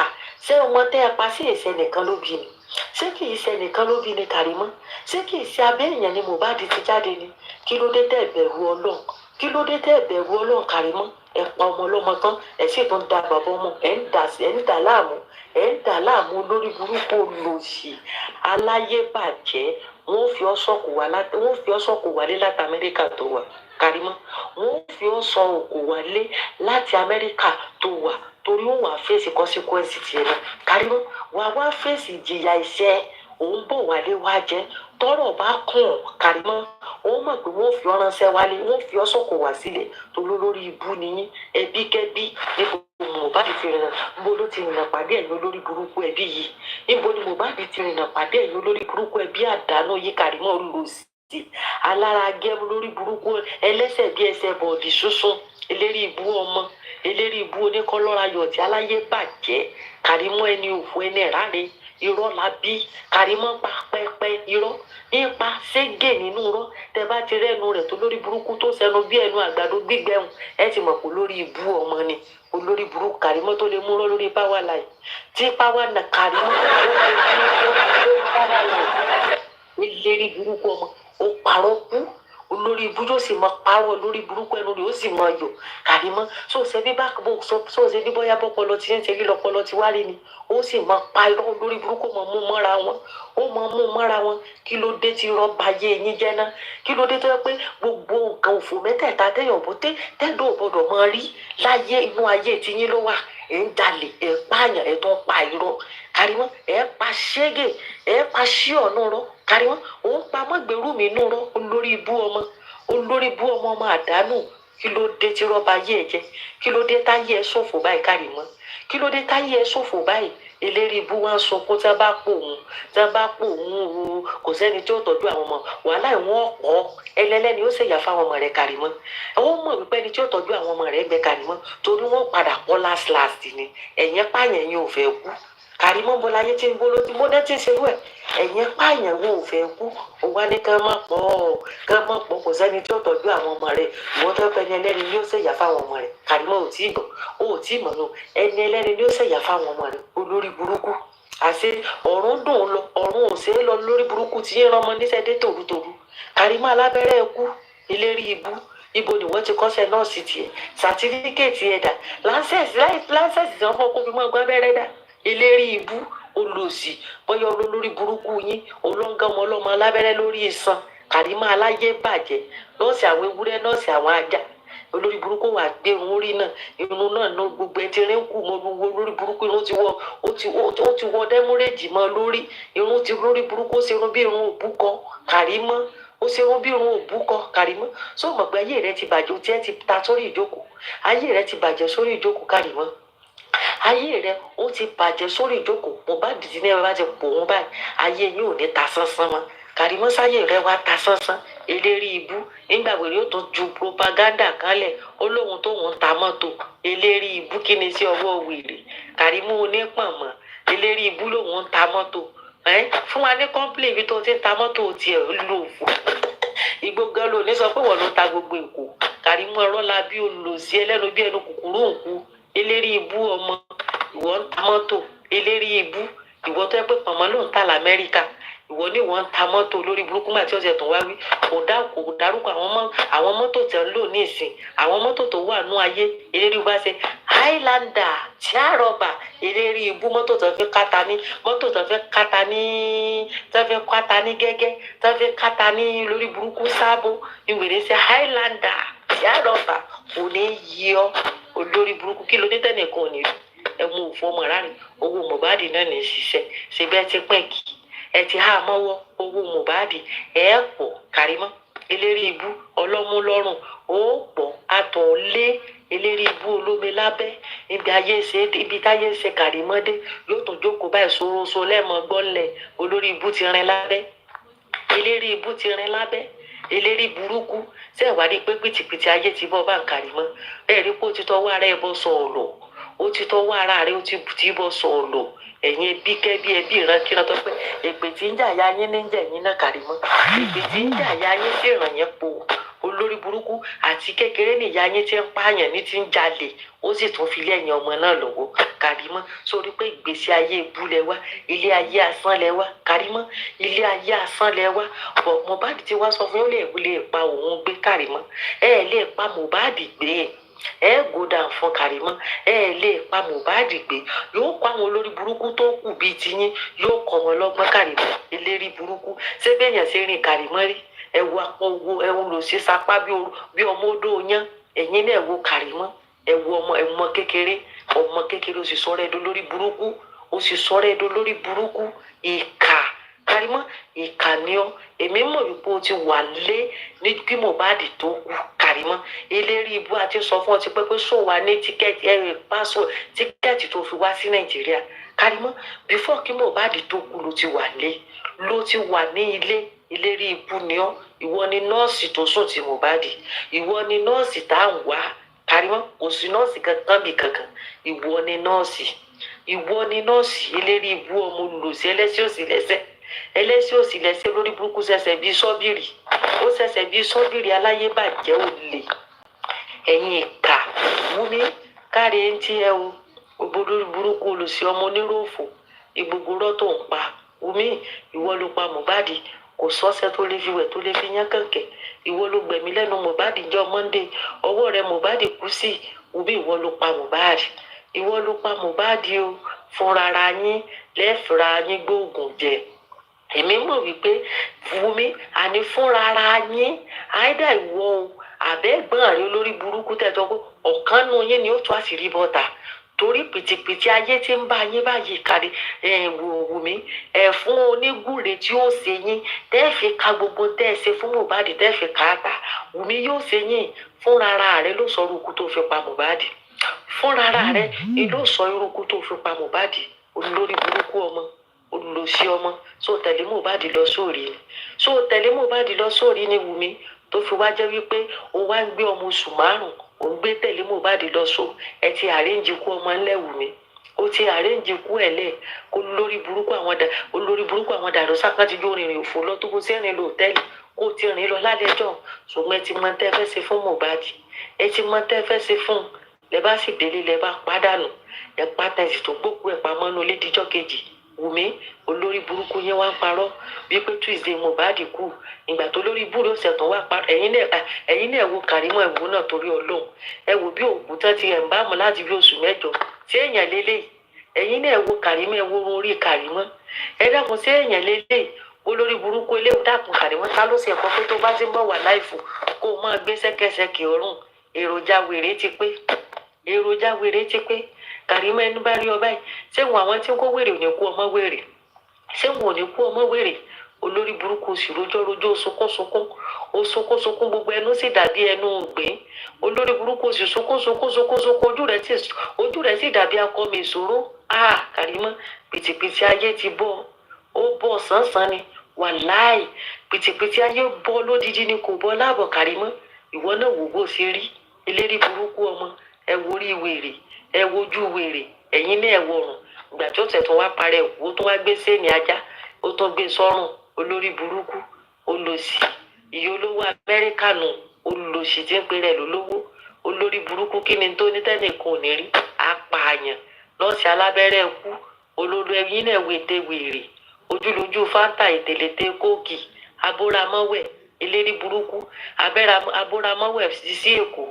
Speaker 17: ṣé ọmọ tẹ́ ẹ pa sí èsẹ nìkan ló bí ni ṣé kì í ṣe nìkan ló bí ni Kàrímọ́ ṣé kì í ṣe abẹ́ èèyàn ni Mohbad ti jáde ni kí ló dé tẹ́ bẹ̀rù Ọlọ́run Kàrímọ́ ẹ pa ọmọ ọlọ́mọ tán ẹ sì tún da bàbá ọmọ ẹ ń dà láàmú olórí burúkú olòṣì aláyébàjẹ́ wọ́n fi ọ́ sọ̀kò wálé láti Amẹ́ríkà tó wà Kàrímọ́ wọ́n fi ọ́ sọ̀kò wálé láti Amẹ́ríkà tó wà torí ó wà fèsì consequence tiẹ̀ náà Kàrímọ́ wà fèsì ìjìyà iṣẹ́ òun bọ̀ wálé wá jẹ́ tọ́rọ̀ bá kàn Kàrímọ́ ó mọ̀ pé wọ́n fi ọ́ ránṣẹ́ wálé wọ́n fi ọ́ sọ̀kò wá sílẹ̀ torí olórí ibú nìyí ẹbí kẹ́bí níbo Mohbad ti rìnà níbo ló ti rìnà pàdé ẹ̀yìn olórí burúkú ẹbí yìí níbo ni Mohbad ti rìnà pàdé ẹ̀yìn olórí burúkú ẹbí àdánù yìí Kàrímọ́ lò sí alára gẹ́mú lórí burúkú ẹlẹ́sẹ̀ bí ẹsẹ̀ bọ̀ọ̀dì súnsún eléri ibú ọmọ eléri ibú oníkọlọ́ra yọ̀tí aláyé bàjẹ́ Kàrímọ́ ẹni òfò ẹni ẹ̀ráre irọ́ la bí Kàrímọ́ pa pẹ́pẹ́ irọ́ nípa ségè nínú irọ́ tẹ bá ti rẹ́nu rẹ̀ tó lórí burúkú tó sẹnu bí ẹnu àgbàdo gbígbẹ́hùn ẹ ti mọ̀ pé lórí ibú ọmọ ni olórí burúkú Kàrímọ́ tó lè múrọ́ lórí power line tí power na Kàrímọ́ eléri burúkú ọmọ ó parọ́ kú olórí ibú yóò sì mọ parọ́ lórí burúkú ẹnu rẹ̀ ó sì mọ yọ Kàrímọ́ sóòsẹ́ bí bóyá bọ́pọlọ ti ń ṣe rí lọ́pọlọ ti wá rí ni ó sì mọ pa irọ́ lórí burúkú mọ mú mọ́ra wọn kí ló dé tí irọ́ ba yé yín jẹ́ ná kí ló dé tó yẹ pé gbogbo nǹkan òfò mẹ́tẹ̀ẹ̀ta téèyàn bó tẹ́dọ̀ gbọ́dọ̀ mọ rí láyé inú ayé tiyín ló wà ẹ̀ ń jalè ẹ̀ pààyàn ẹ̀ tó pa irọ́ Kàrímọ́ ẹ̀ pa ṣégè ẹ̀ pa ṣí ọ̀nà rọ́ Kàrímọ́ òun pa mọ́gbẹ̀rú mi nù rọ́ olórí ibú ọmọ àdánù kí ló dé tí rọ́bà yé ẹ jẹ kí ló dé táyé ẹ ṣòfò báyìí Kàrímọ́ kí ló dé táyé ẹ ṣòfò báyìí eléri ibú wọn sunkún tí wọn bá pò òun kò sẹ́ni tí ó tọ́jú àwọn ọmọ wàhálà ìwọ̀n ọ̀pọ̀ ẹlẹ́lẹ́ni ó ṣèyà fáwọn ọmọ rẹ̀ Kàrímọ́ ó mọ̀ wípé ẹni tí ó tọ́jú àwọn ọmọ rẹ̀ gbẹ Kàrímọ́ torí wọ́n padà pọ̀ last ni ẹ̀yìn pààyàn yín ò fẹ́ kú Kàrímọ́ bọ́láyé tí ń bolo tí mọ́dé tí ń ṣerú ẹ̀ ẹ̀yìn pààyàn wo ò fẹ́ kú ó wá ní ká má pọ̀ kò sẹ́ni tí ó tọ́jú àwọn ọmọ rẹ̀ ìwọ́n tó fẹ́ ni ẹlẹ́ni ni ó ṣèyà fáwọn ọmọ rẹ̀ Kàrímọ́ ò tí ì mọ̀ nù ẹni ẹlẹ́ni ni ó ṣèyà fáwọn ọmọ rẹ̀ olórí burúkú àṣé ọ̀run dùn lọ ọ̀run ò ṣe é lọ lórí burúkú tí ń rán ọmọ níṣẹ́ dé tòrútòrú Kàrímọ́ alábẹ́rẹ́ ẹkú eléri ibú ibo ni wọ́n ti kọ́ṣẹ́ nọ́ọ̀sì tiẹ̀ sàtífíkẹ́ẹ̀tì ẹ̀dà láńsẹ̀sì tí wọ́n fọ́ kó fi mọ́ ẹgbẹ́ abẹ́rẹ́ dá eléri ibú olòṣì bọ́yá olórí burúkú yín olóńgàmọ́ ọlọ́mọ alábẹ́rẹ́ lórí iṣan Kàrímọ́ aláyé bàjẹ́ nọ́ọ̀sì àwọn ewúrẹ́ nọ́ọ̀sì àwọn ajá olórí burúkú wà gbé irun orí náà irun náà ná gbogbo ẹtì rẹ ń kú mọ gbogbo olórí burúkú irun ti wọ dẹ́múrèjì mọ lórí irun ti lórí burúkú ó ṣe irun bí irun òbúkọ Kàrímọ́ ó ṣe irun bí irun òbúkọ Kàrímọ́ sọ mọ̀ pé ayé rẹ ti bàjẹ́ ó tiẹ̀ ti ta sórí ìjókòó ayé rẹ ti bàjẹ́ sórí ìjókòó Kàrímọ́ ayé rẹ ó ti bàjẹ́ sórí ìjókòó Mohbad ti ní ẹ bá ti pò wọn báyìí ayé yín ò ní ta sánsán mọ́ Kàrímọ́ sáyé rẹ wá ta sánsán eléri ibú nígbà wèrè ó tún ju propaganda kanlẹ̀ ó lóhun tóun ta mọ́tò eléri ibú kí ni sí ọwọ́ wèrè Kàrímọ́ onípọ̀nmọ́ eléri ibú lóhun ta mọ́tò fún wa ní kọ́ńpìlì ibi tó ti ń ta mọ́tò tiẹ̀ lò fún igbó gan ló ní sọ pé wọ́n ló ta gbogbo èkó Kàrímọ́ ọ̀rọ̀ la bí olùsí ẹlẹ́nu bí ẹnu kùkùrú òǹkú eléri ibú ọmọ ìwọ ń ta mọ́tò eléri ibú ìwọ tó yẹ pé pọ̀nmọ́ ló ń ta l'Amẹ́ríkà ìwọ ní wọ́n ń ta mọ́tò lórí burúkú mà tí ọ̀sẹ̀ tó wá wí kò dárúkọ àwọn mọ́tò tẹ̀ ń lò ní ìsìn àwọn mọ́tò tó wà nú ayé eléré bá ṣe highlander tíárọ̀bà eléré ibú mọ́tò tó fẹ́ kátà ní gẹ́gẹ́ tó fẹ́ kátà ní lórí burúkú sábò ìwèrè ṣe highlander tíárọ̀bà kò ní yí ọ olórí burúkú kí ló ní tẹ́nìkan ò ní rí ẹ mú òfò ọmọ rárín owó Mohbad náà ní ṣiṣẹ́ ṣe bẹ́ẹ̀ ti pẹ́ kí ẹ ti há mọ́wọ́ owó Mohbad ẹ pọ̀ Karimot eléré ibú ọlọ́múlọ́rùn ó pọ̀ àtọ̀lé eléré ibú olómi lábẹ́ ibi táyé ṣe Karimot yóò tún jókòó báyìí soroso lẹ́mọ̀ gbọ́nlẹ̀ olórí ibú ti rin lábẹ́ eléré ibú ti rin lábẹ́ eléré burúkú ṣé ẹ wá rí i pé pìtìpìtì ayé ti bọ́ bá ń Karimot ẹ rí i pé ó ti tọwọ́ ara ẹ bọ́ sọ̀ọ̀lọ̀ ó ti tọwọ́ ara rẹ ó ti bùtì bọ́ sọ̀ọ̀lọ̀ ẹ̀yin ẹbí kẹ́bí ẹbí ìrankíran tó pé èpè tí ń jà ya yín ní jẹ̀ yín náà Karimot èpè tí ń jà ya yín sí ìràn yẹn po olórí burúkú àti kékeré nìyá yín tí ń pààyàn ní ti ń jalè ó sì tún fi lẹ́yìn ọmọ náà lọ́wọ́ Karimot sórí pé ìgbésí ayé ibú lẹ wá ilé ayé asán lẹ wá Karimot ilé ayé asán lẹ wá bọ̀ Mohbad ti wá sọ fún yín ó lè pa òun gbé Karimot ẹ lè pa Mohbad gbé ẹ gòdà fún Karimot ẹ lè pa Mohbad gbé yóò kó àwọn olórí burúkú tó kù bíi tiyín yóò kọ́ wọn lọ́gbọ́n Karimot eléré burúkú ṣé bẹ́ẹ̀yàn ṣe rìn Karimot rí ẹ wo apọ̀wò ẹ wo lò sí sapá bí ọmọ odò yán ẹ̀yin náà ẹ wo Karimot ẹ wo ọmọ kékeré ó sì sọ̀rọ̀ ẹ̀dọ́ lórí burúkú ìkà Karimot ìkà ni ọ́ èmi mọ̀ wípé o ti wà lé ní bí Mohbad tó kú Karimot eléré ibú àti sọ fún ọ ti pẹ́ pé sọ wà ní tíkẹ́ẹ̀tì tó fi wá sí Nàìjíríà Karimot before kí Mohbad tó kú ló ti wà ní ilé eléré ibú ni ọ́ ìwọ ni nọ́ọ̀sì tó sùn ti Mohbad ìwọ ni nọ́ọ̀sì tá à ń wá Karimot kò sí nọ́ọ̀sì kankan bí kankan ìwọ ni nọ́ọ̀sì eléré ibú ọmọ olùlòsí ẹlẹ́sìn òsì lẹ́sẹ̀ lórí burúkú ṣẹ̀ṣẹ̀ bíi sọ́bìrì ó ṣẹ̀ṣẹ̀ bíi sọ́bìrì aláyébàjẹ́ òlè ẹ̀yin ìkà Wummi káre ń tí ẹ o gbogbo lórí burúkú olùsí ọmọ oníròfò ìgbogbo rọ́tò ń pa Wummi ìwọ ló pa Mohbad kò sọ́sẹ̀ tó lè fi wẹ̀ tó lè fi yán kànkẹ́ ìwọ ló gbẹ̀mí lẹ́nu Mohbad jọ Monday ọwọ́ rẹ Mohbad kú sí Wummi ìwọ ló pa Mohbad o fúnra yín lẹ́fìrà yín gbóògùn jẹ èmi mọ̀ wípé Wummi àní fúnra yín àìdá ìwọ o àbẹ́gbọ́n rẹ olórí burúkú tẹ̀tọ́ pé ọ̀kan nù yín ni ó tún àṣírí bọ́ta torí pìtìpìtì ayé tí ń bá yín báyìí kárí Wummi fún onígùnrè tí ó ṣe yín tẹ́ fi ka gbogbo tẹ́ ẹ ṣe fún Mohbad tẹ́ fi kà á ta Wummi yóò ṣe yín fúnra rẹ ló sọ irúkú tó fi pa Mohbad fúnra rẹ ló sọ irúkú tó fi pa Mohbad olórí burúkú ọmọ olùlọsí ọmọ so tẹ̀lé Mohbad lọ sórí ni Wummi tó fi wá jẹ́ wípé ó wá ń gbé ọmọ oṣù márùn ó ń gbé tẹ̀lé Mohbad lọ só ẹ ti àrẹ́ǹjì kú ọmọ ńlẹ̀ Wummi ó ti àrẹ́ǹjì kú ẹ̀ lẹ̀ kó olórí burúkú àwọn dàrú sápá ti jó rìnrìn òfò lọ tó kó sí ẹ̀rìn lọ hòtẹ́ẹ̀lì kó o ti rìn lọ lálẹ́jọ́ ṣùgbọ́n ẹ ti mọ tẹ́ fẹ́ ṣe fún Mohbad ẹ ti mọ tẹ́ fẹ́ ṣe fún lẹ bá sì délé lẹ bá pàdánù ẹ pátá ẹsì tó gbókù ẹ pamọ́ nulẹ̀ díjọ́ kejì Wummi olórí burúkú yẹn wá ń parọ́ wípé Tuesday Mohbad kú ìgbà tó lórí búrò ṣẹ̀tàn wá parọ́ ẹ̀yin náà wo Karimot ẹ̀wò náà torí Ọlọ́run ẹ wò bí òkú tán ti ẹ̀ ń bá mọ̀ láti bí oṣù mẹ́jọ ṣé èèyàn lélẹ̀ ẹ̀yin náà wo Karimot ẹ wo orí Karimot ẹ dákun ṣé èèyàn lélẹ̀ olórí burúkú eléwu dákun Karimot ta ló ṣe ẹ̀kọ́ pé tó bá ti ń bọ̀ wà láìfò kó o máa gbé ṣẹ́kẹ́ṣẹkẹ̀ ọ̀run èròjà wèrè ti pé Karimot ẹnu bá rí ọ báyìí ṣé wọn àwọn tí ń kó wèrè ò ní kú ọmọ wèrè ṣé wọn ò ní kú ọmọ wèrè olórí burúkú sì rojọ́ sunkún gbogbo ẹnu sì dàbí ẹnu ògbìn olórí burúkú sì sunkún ojú rẹ̀ sì dàbí akọmi ìṣòro Karimot pìtìpìtì ayé ti bọ́ ó bọ́ sánsan ni wàláì pìtìpìtì ayé bọ́ lódìdí ni kò bọ́ láàbọ̀ Karimot ìwọ náà wò bó ṣe rí eléré burúkú ọmọ ẹ worí wèrè ẹ wojú wèrè ẹ̀yin náà ẹ wọrùn ìgbà tó tẹ̀ tó wá parẹ́ ó tó wá gbé sẹ́ni ajá ó tó gbé sọ́rùn olórí burúkú olòṣì ìyá olówó Amẹ́ríkà nù olòṣì tí ń pè rẹ̀ lólówó olórí burúkú kí ni tó ní tẹ́nìkan ò ní rí apààyàn nọ́ọ̀sì alábẹ́rẹ́ kú olórí ẹ̀yin náà wètè wèrè ojúlójú fanta ìtẹ̀lẹ̀tẹ̀ kóòkì abóramọ́wẹ̀ eléri burúkú abóramọ́wẹ̀ sí èkó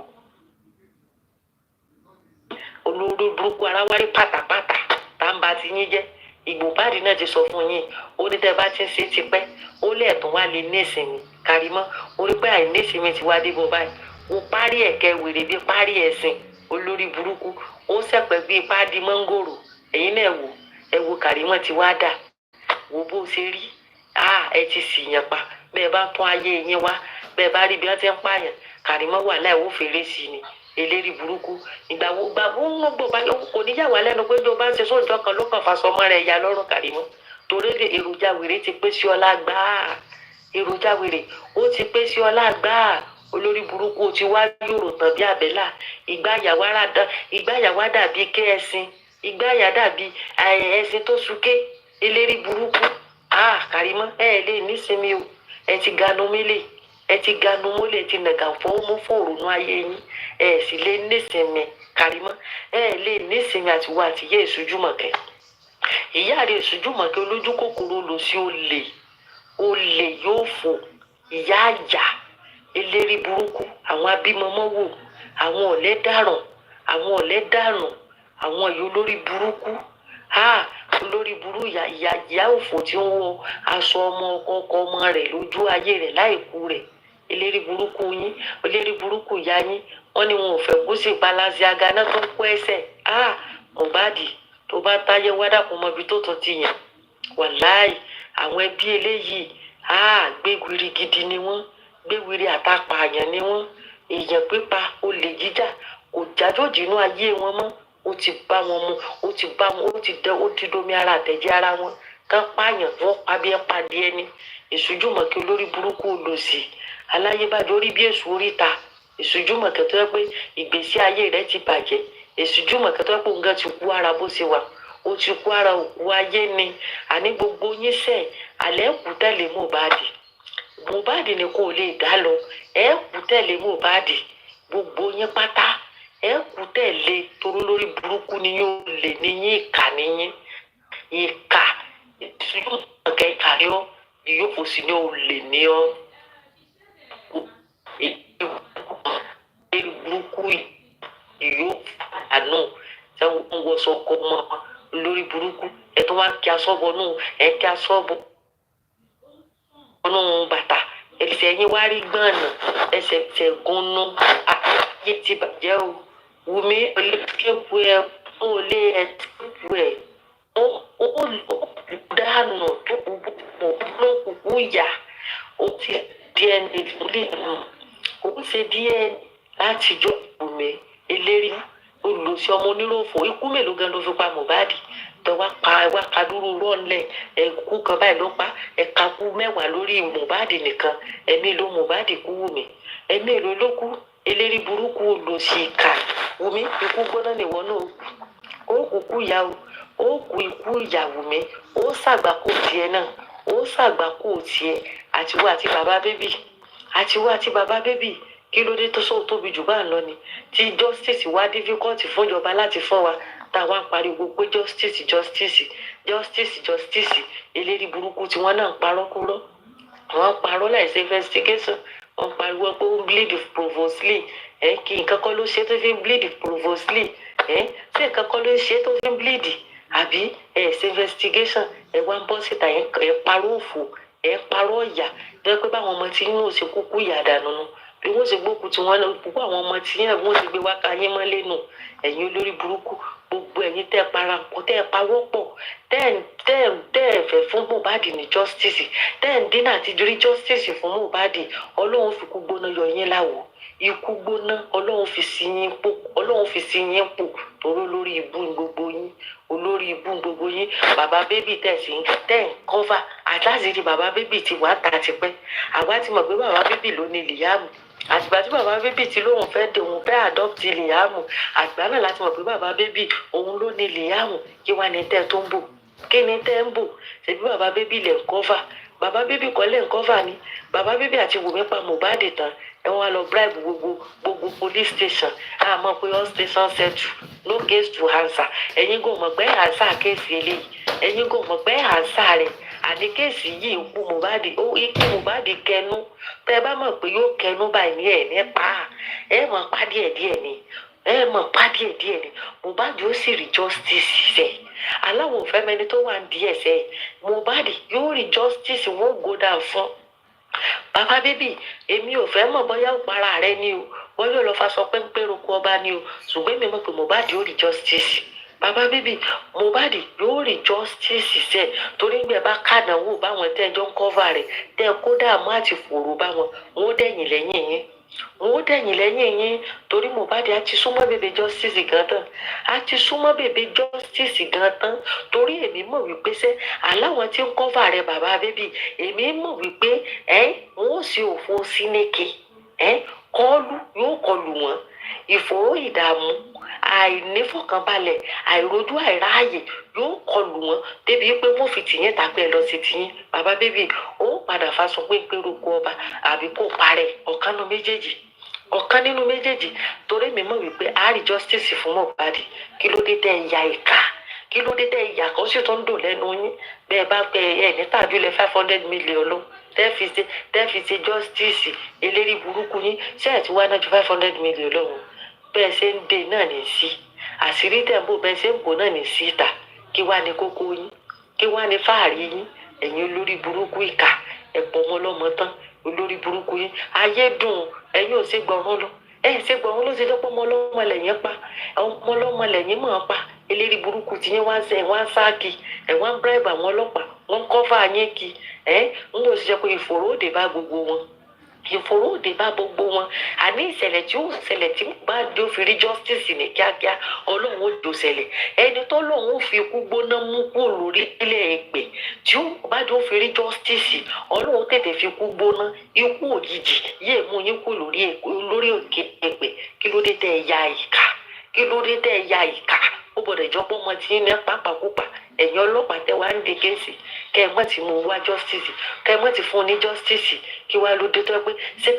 Speaker 17: olórí burúkú aráwárí pátápátá tá ń ba ti yín jẹ́ ìgbòbádìí náà ti sọ fún yín ó ní tẹ́ bá ti ń ṣe tipẹ́ ó lẹ́ẹ̀tún wá lè ní ìsinmi Karimot ó rí pé àìní ìsinmi ti wá dé bó báyìí ó parí ẹ̀kẹ́ wèrè bí parí ẹ̀sìn olórí burúkú ó sẹ̀pẹ̀ bíi páàdì mọ́ngòrò ẹ̀yin náà ẹ wo Karimot ti wá dà wo bó ṣe rí ẹ ti sì yàn pa bẹ́ẹ̀ bá tún ayé yín wá bẹ́ẹ̀ bá rí bí wọ́n ti ń pààyàn Karimot wà láì wó fèrè sí ni eléri burúkú ìgbà wo ń gbọ́ bá kò ní yà wá lẹ́nu pé bí o bá ń ṣe sóòjọ́ kan ló kàn fàṣọmọ rẹ̀ ya lọ́rùn Karimot torí èròjà wèrè ti pé sí ọlá gbáà èròjà wèrè ó ti pé sí ọlá gbáà olórí burúkú ó ti wá yòrò tán bí àbẹ́là ìgbáyàwó dàbí ké ẹṣin ìgbáyà dàbí ẹṣin tó súké eléri burúkú Karimot ẹ lè nísinmi o ẹ ti ganu mílẹ̀ ẹ ti ganu mọ́lẹ̀ ti nàgà fọwọ́mú fòrònú ayé yín ẹ sì lè nísinmi Karimot ẹ lè nísinmi àtiwọ́ àtìyẹ́ ìṣújúmọ̀kẹ́ ìyá rẹ̀ ìṣújúmọ̀kẹ́ olójú kòkòrò lò sí olè yóò fò ìyá àjà eléri burúkú àwọn abímọmọ́wò àwọn ọ̀lẹ́ dàrùn àwọn ìyá olórí burúkú olórí burú ìyá òfò tí ń wọ aṣọ ọmọ rẹ̀ lójú ayé rẹ̀ láìkú rẹ̀ eléri burúkú yín eléri burúkú ìyá yín wọ́n ní wọn ò fẹ́ kó sì palasi aganá tó ń kó ẹsẹ̀ Mohbad tó bá táyé wádàkùn mọ́bi tó tún ti yàn wàláì àwọn ẹbí eléyìí gbéwìrì gidi ni wọ́n gbéwìrì àtàpààyàn ni wọ́n èèyàn pípa olè jíjà kò jájòjì inú ayé wọn mọ́ ó ti bá wọn mu ó ti domi ara àtẹ̀jẹ́ ara wọn kán pààyàn wọn pa bí ẹ pàdé ẹni ìṣújúmọ̀kẹ́ olórí burúkú olòṣì aláyébájọ orí bí èṣù oríta ìṣújúmọ̀kẹ́ tó yẹ pé ìgbésí ayé rẹ̀ ti bàjẹ́ ìṣújúmọ̀kẹ́ tó yẹ pé nǹkan ti kú ara bó ṣe wà ó ti kú ara òkú ayé ni àní gbogbo yín sẹ̀ alẹ́ kú tẹ̀lé Mohbad ni kò lè dá lọ ẹ kú tẹ̀lé Mohbad gbogbo yín pátá ẹ kú tẹ̀lé toró lórí burúkú ni yóò lè níyín ìkà níyín ìkà ìṣújúmọ̀kẹ́ ìkàrí ọ́ ìyókù sí ni ó lè ní ọ́ burúkú ìyó àánú tí wọn wọ sọkọ mọ lórí burúkú ẹ tó wá kí asọ́bọ nù ẹ kí asọ́bọ nù bàtà ẹsẹ̀ yín wá rí gbọ̀nà ẹsẹ̀ tẹ̀gùn nù ayé ti bàjẹ́ o Wùmí olùkẹ́kù ẹ ó lé ẹtìkù ẹ ó dànù tó kúkú yà ó ti díẹ̀ ní ìdílé nù ó ṣe díẹ̀ láti jọ Wùmí eléri olùsí ọmọ oníròfò ikú mélòó gan ló fi pa Mohbad tó wá kadúró rọ́ọ̀lẹ̀ ẹ̀kú kan báyìí ló pa ẹ̀ka kú 10 lórí Mohbad nìkan ẹ̀mí ló Mohbad kú Wùmí ẹ̀mí èrò ló kú eléri burúkú olùsí ìkà Wùmí ikú gbóná nìwọ náà ó kúkú ya ó kú ikú ìyá Wùmí ó ṣàgbákò tiẹ̀ náà ó ṣàgbákò tiẹ̀ àtiwọ́ àti bàbá bébì kí ló dé tó sọ tóbi jù bá ń lọ ni tí justice wá difficult fún ìjọba láti fún wa táwa ń pariwo pé justice eléri burúkú tí wọ́n náà ń parọ́ kúrọ́ wọ́n ń parọ́ láìsí investigation wọ́n ń pariwo pé ó ń bleed provosely kí nǹkan kan ló ṣe tó fi ń bleed provosely tí nǹkan kan ló ṣe tó fi ń bleed àbí ṣe investigation wá ń bọ́ síta parọ́ òfò parọ́ ìyà tó yẹ pé báwọn ọmọ tí yín ò ṣe kúkú ìyà dànù nu bí wọ́n ṣe gbókùn tí wọ́n lọ púpọ̀ àwọn ọmọ tí yẹn wọ́n ti gbé wá ka yín mọ́lé nù ẹ̀yin olórí burúkú gbogbo ẹ̀yin tẹ́ parapọ̀ tẹ́ pawọ́pọ̀ tẹ́ fẹ́ fún Mohbad ní justice tẹ́ ń dínà àti rí justice fún Mohbad Ọlọ́run fi kú gbóná yọ yín láwọ̀ ikú gbóná Ọlọ́run fi sí yín pò toró lórí ibú gbogbo yín olórí ibú gbogbo yín bàbá bébì tẹ́ ń cover àtàzírí bàbá bébì ti wà tà tipẹ́ àwa ti mọ̀ pé bàbá bébì ló ní Liam àtìgbà tí bàbá bébì tí lóun fẹ́ dé òun fẹ́ adopt Liam àgbà náà láti mọ̀ pé bàbá bébì òun ló ní Liam kí wá ní tẹ́ tó ń bò kí ni tẹ́ ń bò ṣèbí bàbá bébì lẹ̀ ń cover bàbá bébì kọ́ lẹ̀ ń cover ni bàbá bébì àti Wùmí pa Mohbad tán ẹ wọ́n á lọ bribe gbogbo police station àmọ́ pé all station settle no case to answer ẹ̀yin kò mọ̀ pé answer kéèsì eléyìí ẹ̀yin kò mọ̀ pé answer rẹ̀ àní kéèsì yìí ikú Mohbad kẹnu tẹ bá mọ̀ pé yóò kẹnu báyìí ní ẹ̀ nípa ẹ mọ̀ pa díẹ̀díẹ̀ ni Mohbad yóò sì rí justice ṣe aláwọ̀ òfẹ́ mẹni tó wà ní ẹsẹ̀ Mohbad yóò rí justice wọn ò go down fún bàbá bébì èmi ò fẹ́ mọ̀ bóyá ó para rẹ ni o wọ́n yóò lọ faṣọ pẹ́ńpẹ́ roko ọba ni o ṣùgbọ́n èmi mọ̀ pé Mohbad yóò rí justice bàbá bébì Mohbad yóò rí justice ṣe torí gbẹ bá kàdánwò báwọn tẹ́jọ́ ń cover rẹ̀ tẹ́ kó dààmú àti fòrò báwọn wọn ó dẹ̀yìn lẹ́yìn yín torí Mohbad á ti súnmọ́ bèbè justice gan tán torí èmi mọ̀ wípé sẹ́ aláwọn tí ń cover rẹ̀ bàbá bébì èmi mọ̀ wípé wọn ò sí òfò sínéke kọlù yóò kọlù wọn ìfòró ìdààmú àìnífọ̀kànbalẹ̀ àìrójú àìráàyè yóò kọlù wọn débi pé wọn fi tìyẹn tàpẹ lọ sí tìyẹn bàbá bébì ó padà faṣọ pé roko ọba àbí kò parẹ́ ọ̀kan nínú méjèèjì torí mi mọ̀ wípé a rí justice fún Mohbad kí ló dé tẹ́ ẹ ya ìka kí ló dé tẹ́ ẹ yà kó sì tó ń dùn lẹ́nu yín bẹ́ẹ̀ bá pẹ ẹ ní tàjúlẹ̀ 500 million lọ tẹ́ fi ṣe justice eléri burúkú yín ṣé ẹ̀ tí wá náà ju 500 million lọ́wọ́ bẹ́ẹ̀ ṣe ń dé náà ní sí àṣírí tẹ̀ ń bò bẹ́ẹ̀ ṣe ń bò náà ní sí ìta kí wá ní kókó yín kí wá ní fáàrí yín ẹ̀yin olórí burúkú ìkà ẹ̀pọ̀ ọmọ ọlọ́mọ tán olórí burúkú yín ayé dùn ẹ̀yin ò ṣe gbọ̀rán lọ ṣe gbọ̀rán ló ṣe dọ́pọ̀ ọmọ ọlọ́mọ lẹ́yìn pa ọmọ ọlọ́mọ lẹ́yìn mọ̀ pa eléri burúkú tí yín wá ń sẹ́ wá ń sáàkì wá ń bribe àwọn ọlọ́pàá wọ́n ń kọ́fà yín kí ń lọ ṣiṣẹ́ pé ìfòró òde bá gbogbo wọn àní ìṣẹ̀lẹ̀ tí ó ṣẹlẹ̀ tí bá dé ó fi rí justice ní kíákíá ọlọ́run ó jò ṣẹlẹ̀ ẹni tó lóun ó fi ikú gbóná mú kúrò lórí ilé èpè tí ó bá dé ó fi rí justice ọlọ́run tètè fi ikú gbóná ikú òjijì yéé mú yín kú lórí òkè èpè kí ló dé tẹ́ ẹ ya ìka ó gbọ́dọ̀ ìjọpọ̀ ọmọ tí ní pápákópa ẹ̀yin ọlọ́pàá tẹ́ wá ń de kéèsì kẹ́ ẹ mọ̀ tí mo wá justice kẹ́ ẹ mọ̀ tí fún ní justice kí wá ló dé tó yẹ pé ṣé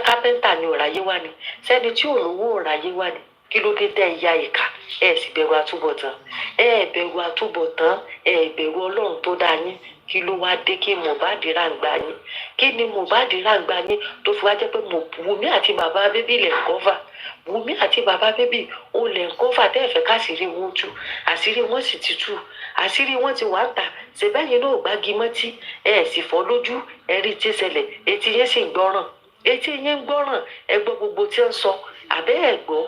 Speaker 17: kápẹ́ńtà ni ọ̀ráyé wá ni sẹ́ni tí ò lówó ọ̀ráyé wá ni kí ló dé tẹ́ ẹ ya ìka ẹ sì bẹ̀rù àtúbọ̀tán ẹ bẹ̀rù ọlọ́run tó dá yín kí ló wá dé kí Mohbad ràǹgbà yín kí ni Mohbad ràǹgbà yín tó fi wá jẹ́ pé Wùmí àti bàbá bébí lẹ̀ ń kọ́fà Wùmí àti bàbá bébí ó lẹ̀ ń kọ́fà tẹ́ ẹ̀ fẹ́ káṣírí wọn tú àṣírí wọn sì ti tú àṣírí wọn ti wá ń tà ṣèbẹ́yìn náà gbági mọ́tí ẹ̀ sì fọ́ lójú ẹ̀rí tí ṣẹlẹ̀ etí yẹn sì ń gbọ́ràn ẹ gbọ́ gbogbo tí ń sọ àbẹ́ ẹ̀ gbọ́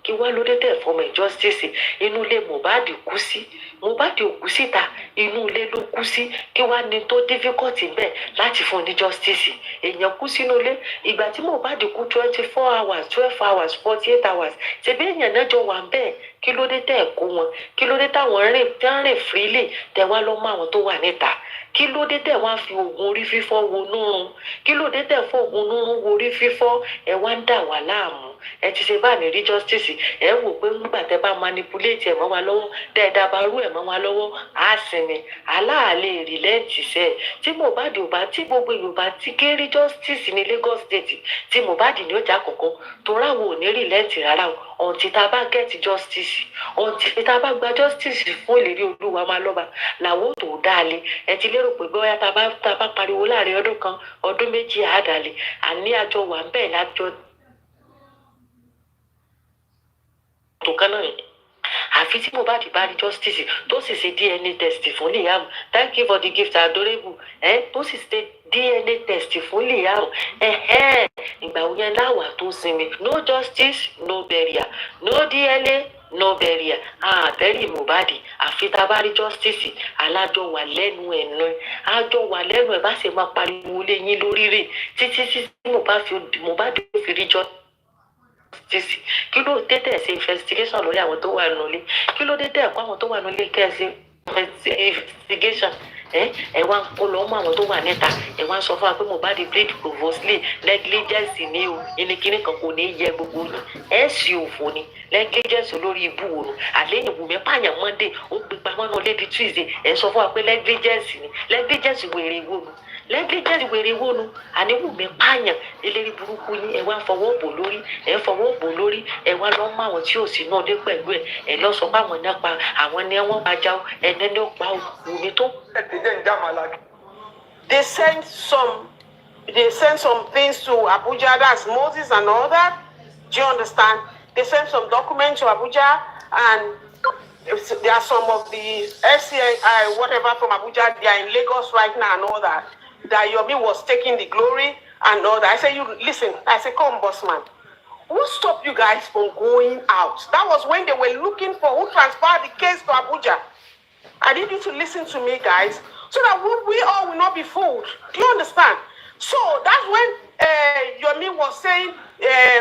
Speaker 17: kí wá ló dé tẹ̀ fọmọ justice inú ilé Mohbad kú sí Mohbad ò kú síta inú ilé ló kú sí kí wá ní tó difficult bẹ́ẹ̀ láti fún ní justice èèyàn kú sínú ilé ìgbà tí Mohbad kú 24 hours 12 hours 48 hours ṣebí èèyàn náà jọ wà bẹ́ẹ̀ kí ló dé tẹ̀ kó wọn kí ló dé táwọn rìn freely tẹ̀ wá lọ́ mọ́ àwọn tó wà níta kí ló dé tẹ̀ wá fi oògùn orí fífọ́ wo nírun kí ló dé tẹ̀ fún oògùn nírun wo orí fífọ́ ẹ wá ń dà wá láàmú ẹ ti ṣe bá ní rí justice ẹ wò pé nígbà tẹ́ bá manipulate ẹ mọ́ wa lọ́wọ́ tẹ́ ẹ dábàárù ẹ mọ́ wa lọ́wọ́ á sinmi aláàlẹ rìlẹ́ǹtì sẹ́ tí Mohbad ò bá tí gbogbo Yorùbá ti kéré justice ní Lagos State tí Mohbad ní ọjà kọ̀ọ̀kan tó ráwọ̀ ò ní rìlẹ́ǹtì rárá o ọ̀ǹtí tá a bá get justice ọ̀ǹtí tá a bá gba justice fún ìlérí Olúwa máa lọ́ba làwọn ò tó dáálé ẹ ti lérò pé bóyá tá a bá pariwo láàrin ọdún kan ọdún méjì àádálé àní àjọ wà ń bẹ̀ lájọ tó kán náà àfi tí Mohbad bá rí justice tó sì ṣe DNA test fún Liam thank you for the gift adorable tó sì ṣe DNA test fún Liam ìgbà wo yẹn láwà tó sinmi no justice no burial no DNA no burial àbẹ́rì Mohbad àfi tá a bá rí justice alájọ wà lẹ́nu ẹ̀ náà àjọ wà lẹ́nu ẹ̀ bá ṣe máa pariwo lé yín lórí rẹ̀ títí tí Mohbad fi rí justice kí ló dé tẹ̀ ṣe investigation lórí àwọn tó wà nílé kí ló dé tẹ̀ kó àwọn tó wà nílé kẹ́ ẹ ṣe investigation ẹ wá ń kó lọ mọ àwọn tó wà níta ẹ wá ń sọ fún wa pé Mohbad plead provostly negligence ni o ìníkíní kan kò ní yẹ gbogbo yín ẹ sì òfò ni negligence olórí ibú wo nu àlẹ́yìn Wùmí pààyàn Monday ó gbé pamọ́ náà lédi Tuesday ẹ sọ fún wa pé negligence ni negligence wèrè wo nu negligence wèrè wónú àní Wùmí pààyàn eléré burúkú yín ẹ wá fọwọ́ bò lórí ẹ fọwọ́ bò lórí ẹ wá lọ́ mọ àwọn tí ò sí náà dé pẹ̀lú ẹ lọ sọ pé àwọn náà pa àwọn ni wọ́n bá já ẹni ní ó pa Wùmí tó.
Speaker 14: They sent some things to Abuja, that's Moses and all that. Do you understand? They sent some documents to Abuja, and there are some of the SCI, whatever from Abuja, they are in Lagos right now and all that. That Yomi was taking the glory and all that. I said, listen, I said, come, boss man. Who stopped you guys from going out? That was when they were looking for who transferred the case to Abuja. I need you to listen to me, guys, so that we all will not be fooled. Do you understand? So that's when Yomi was saying,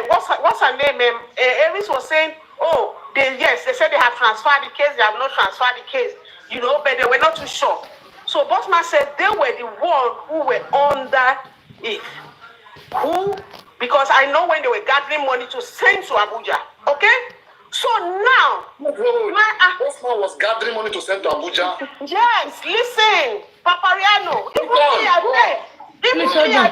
Speaker 14: what's her name? Aries was saying, oh, they said they have transferred the case, they have not transferred the case, but they were not too sure. So Bossman said they were the ones who were under it. Who? Because I know when they were gathering money to send to Abuja. Okay? So now,
Speaker 7: Bossman was gathering money to send to Abuja.
Speaker 14: Yes, listen, Papariano. Even me, I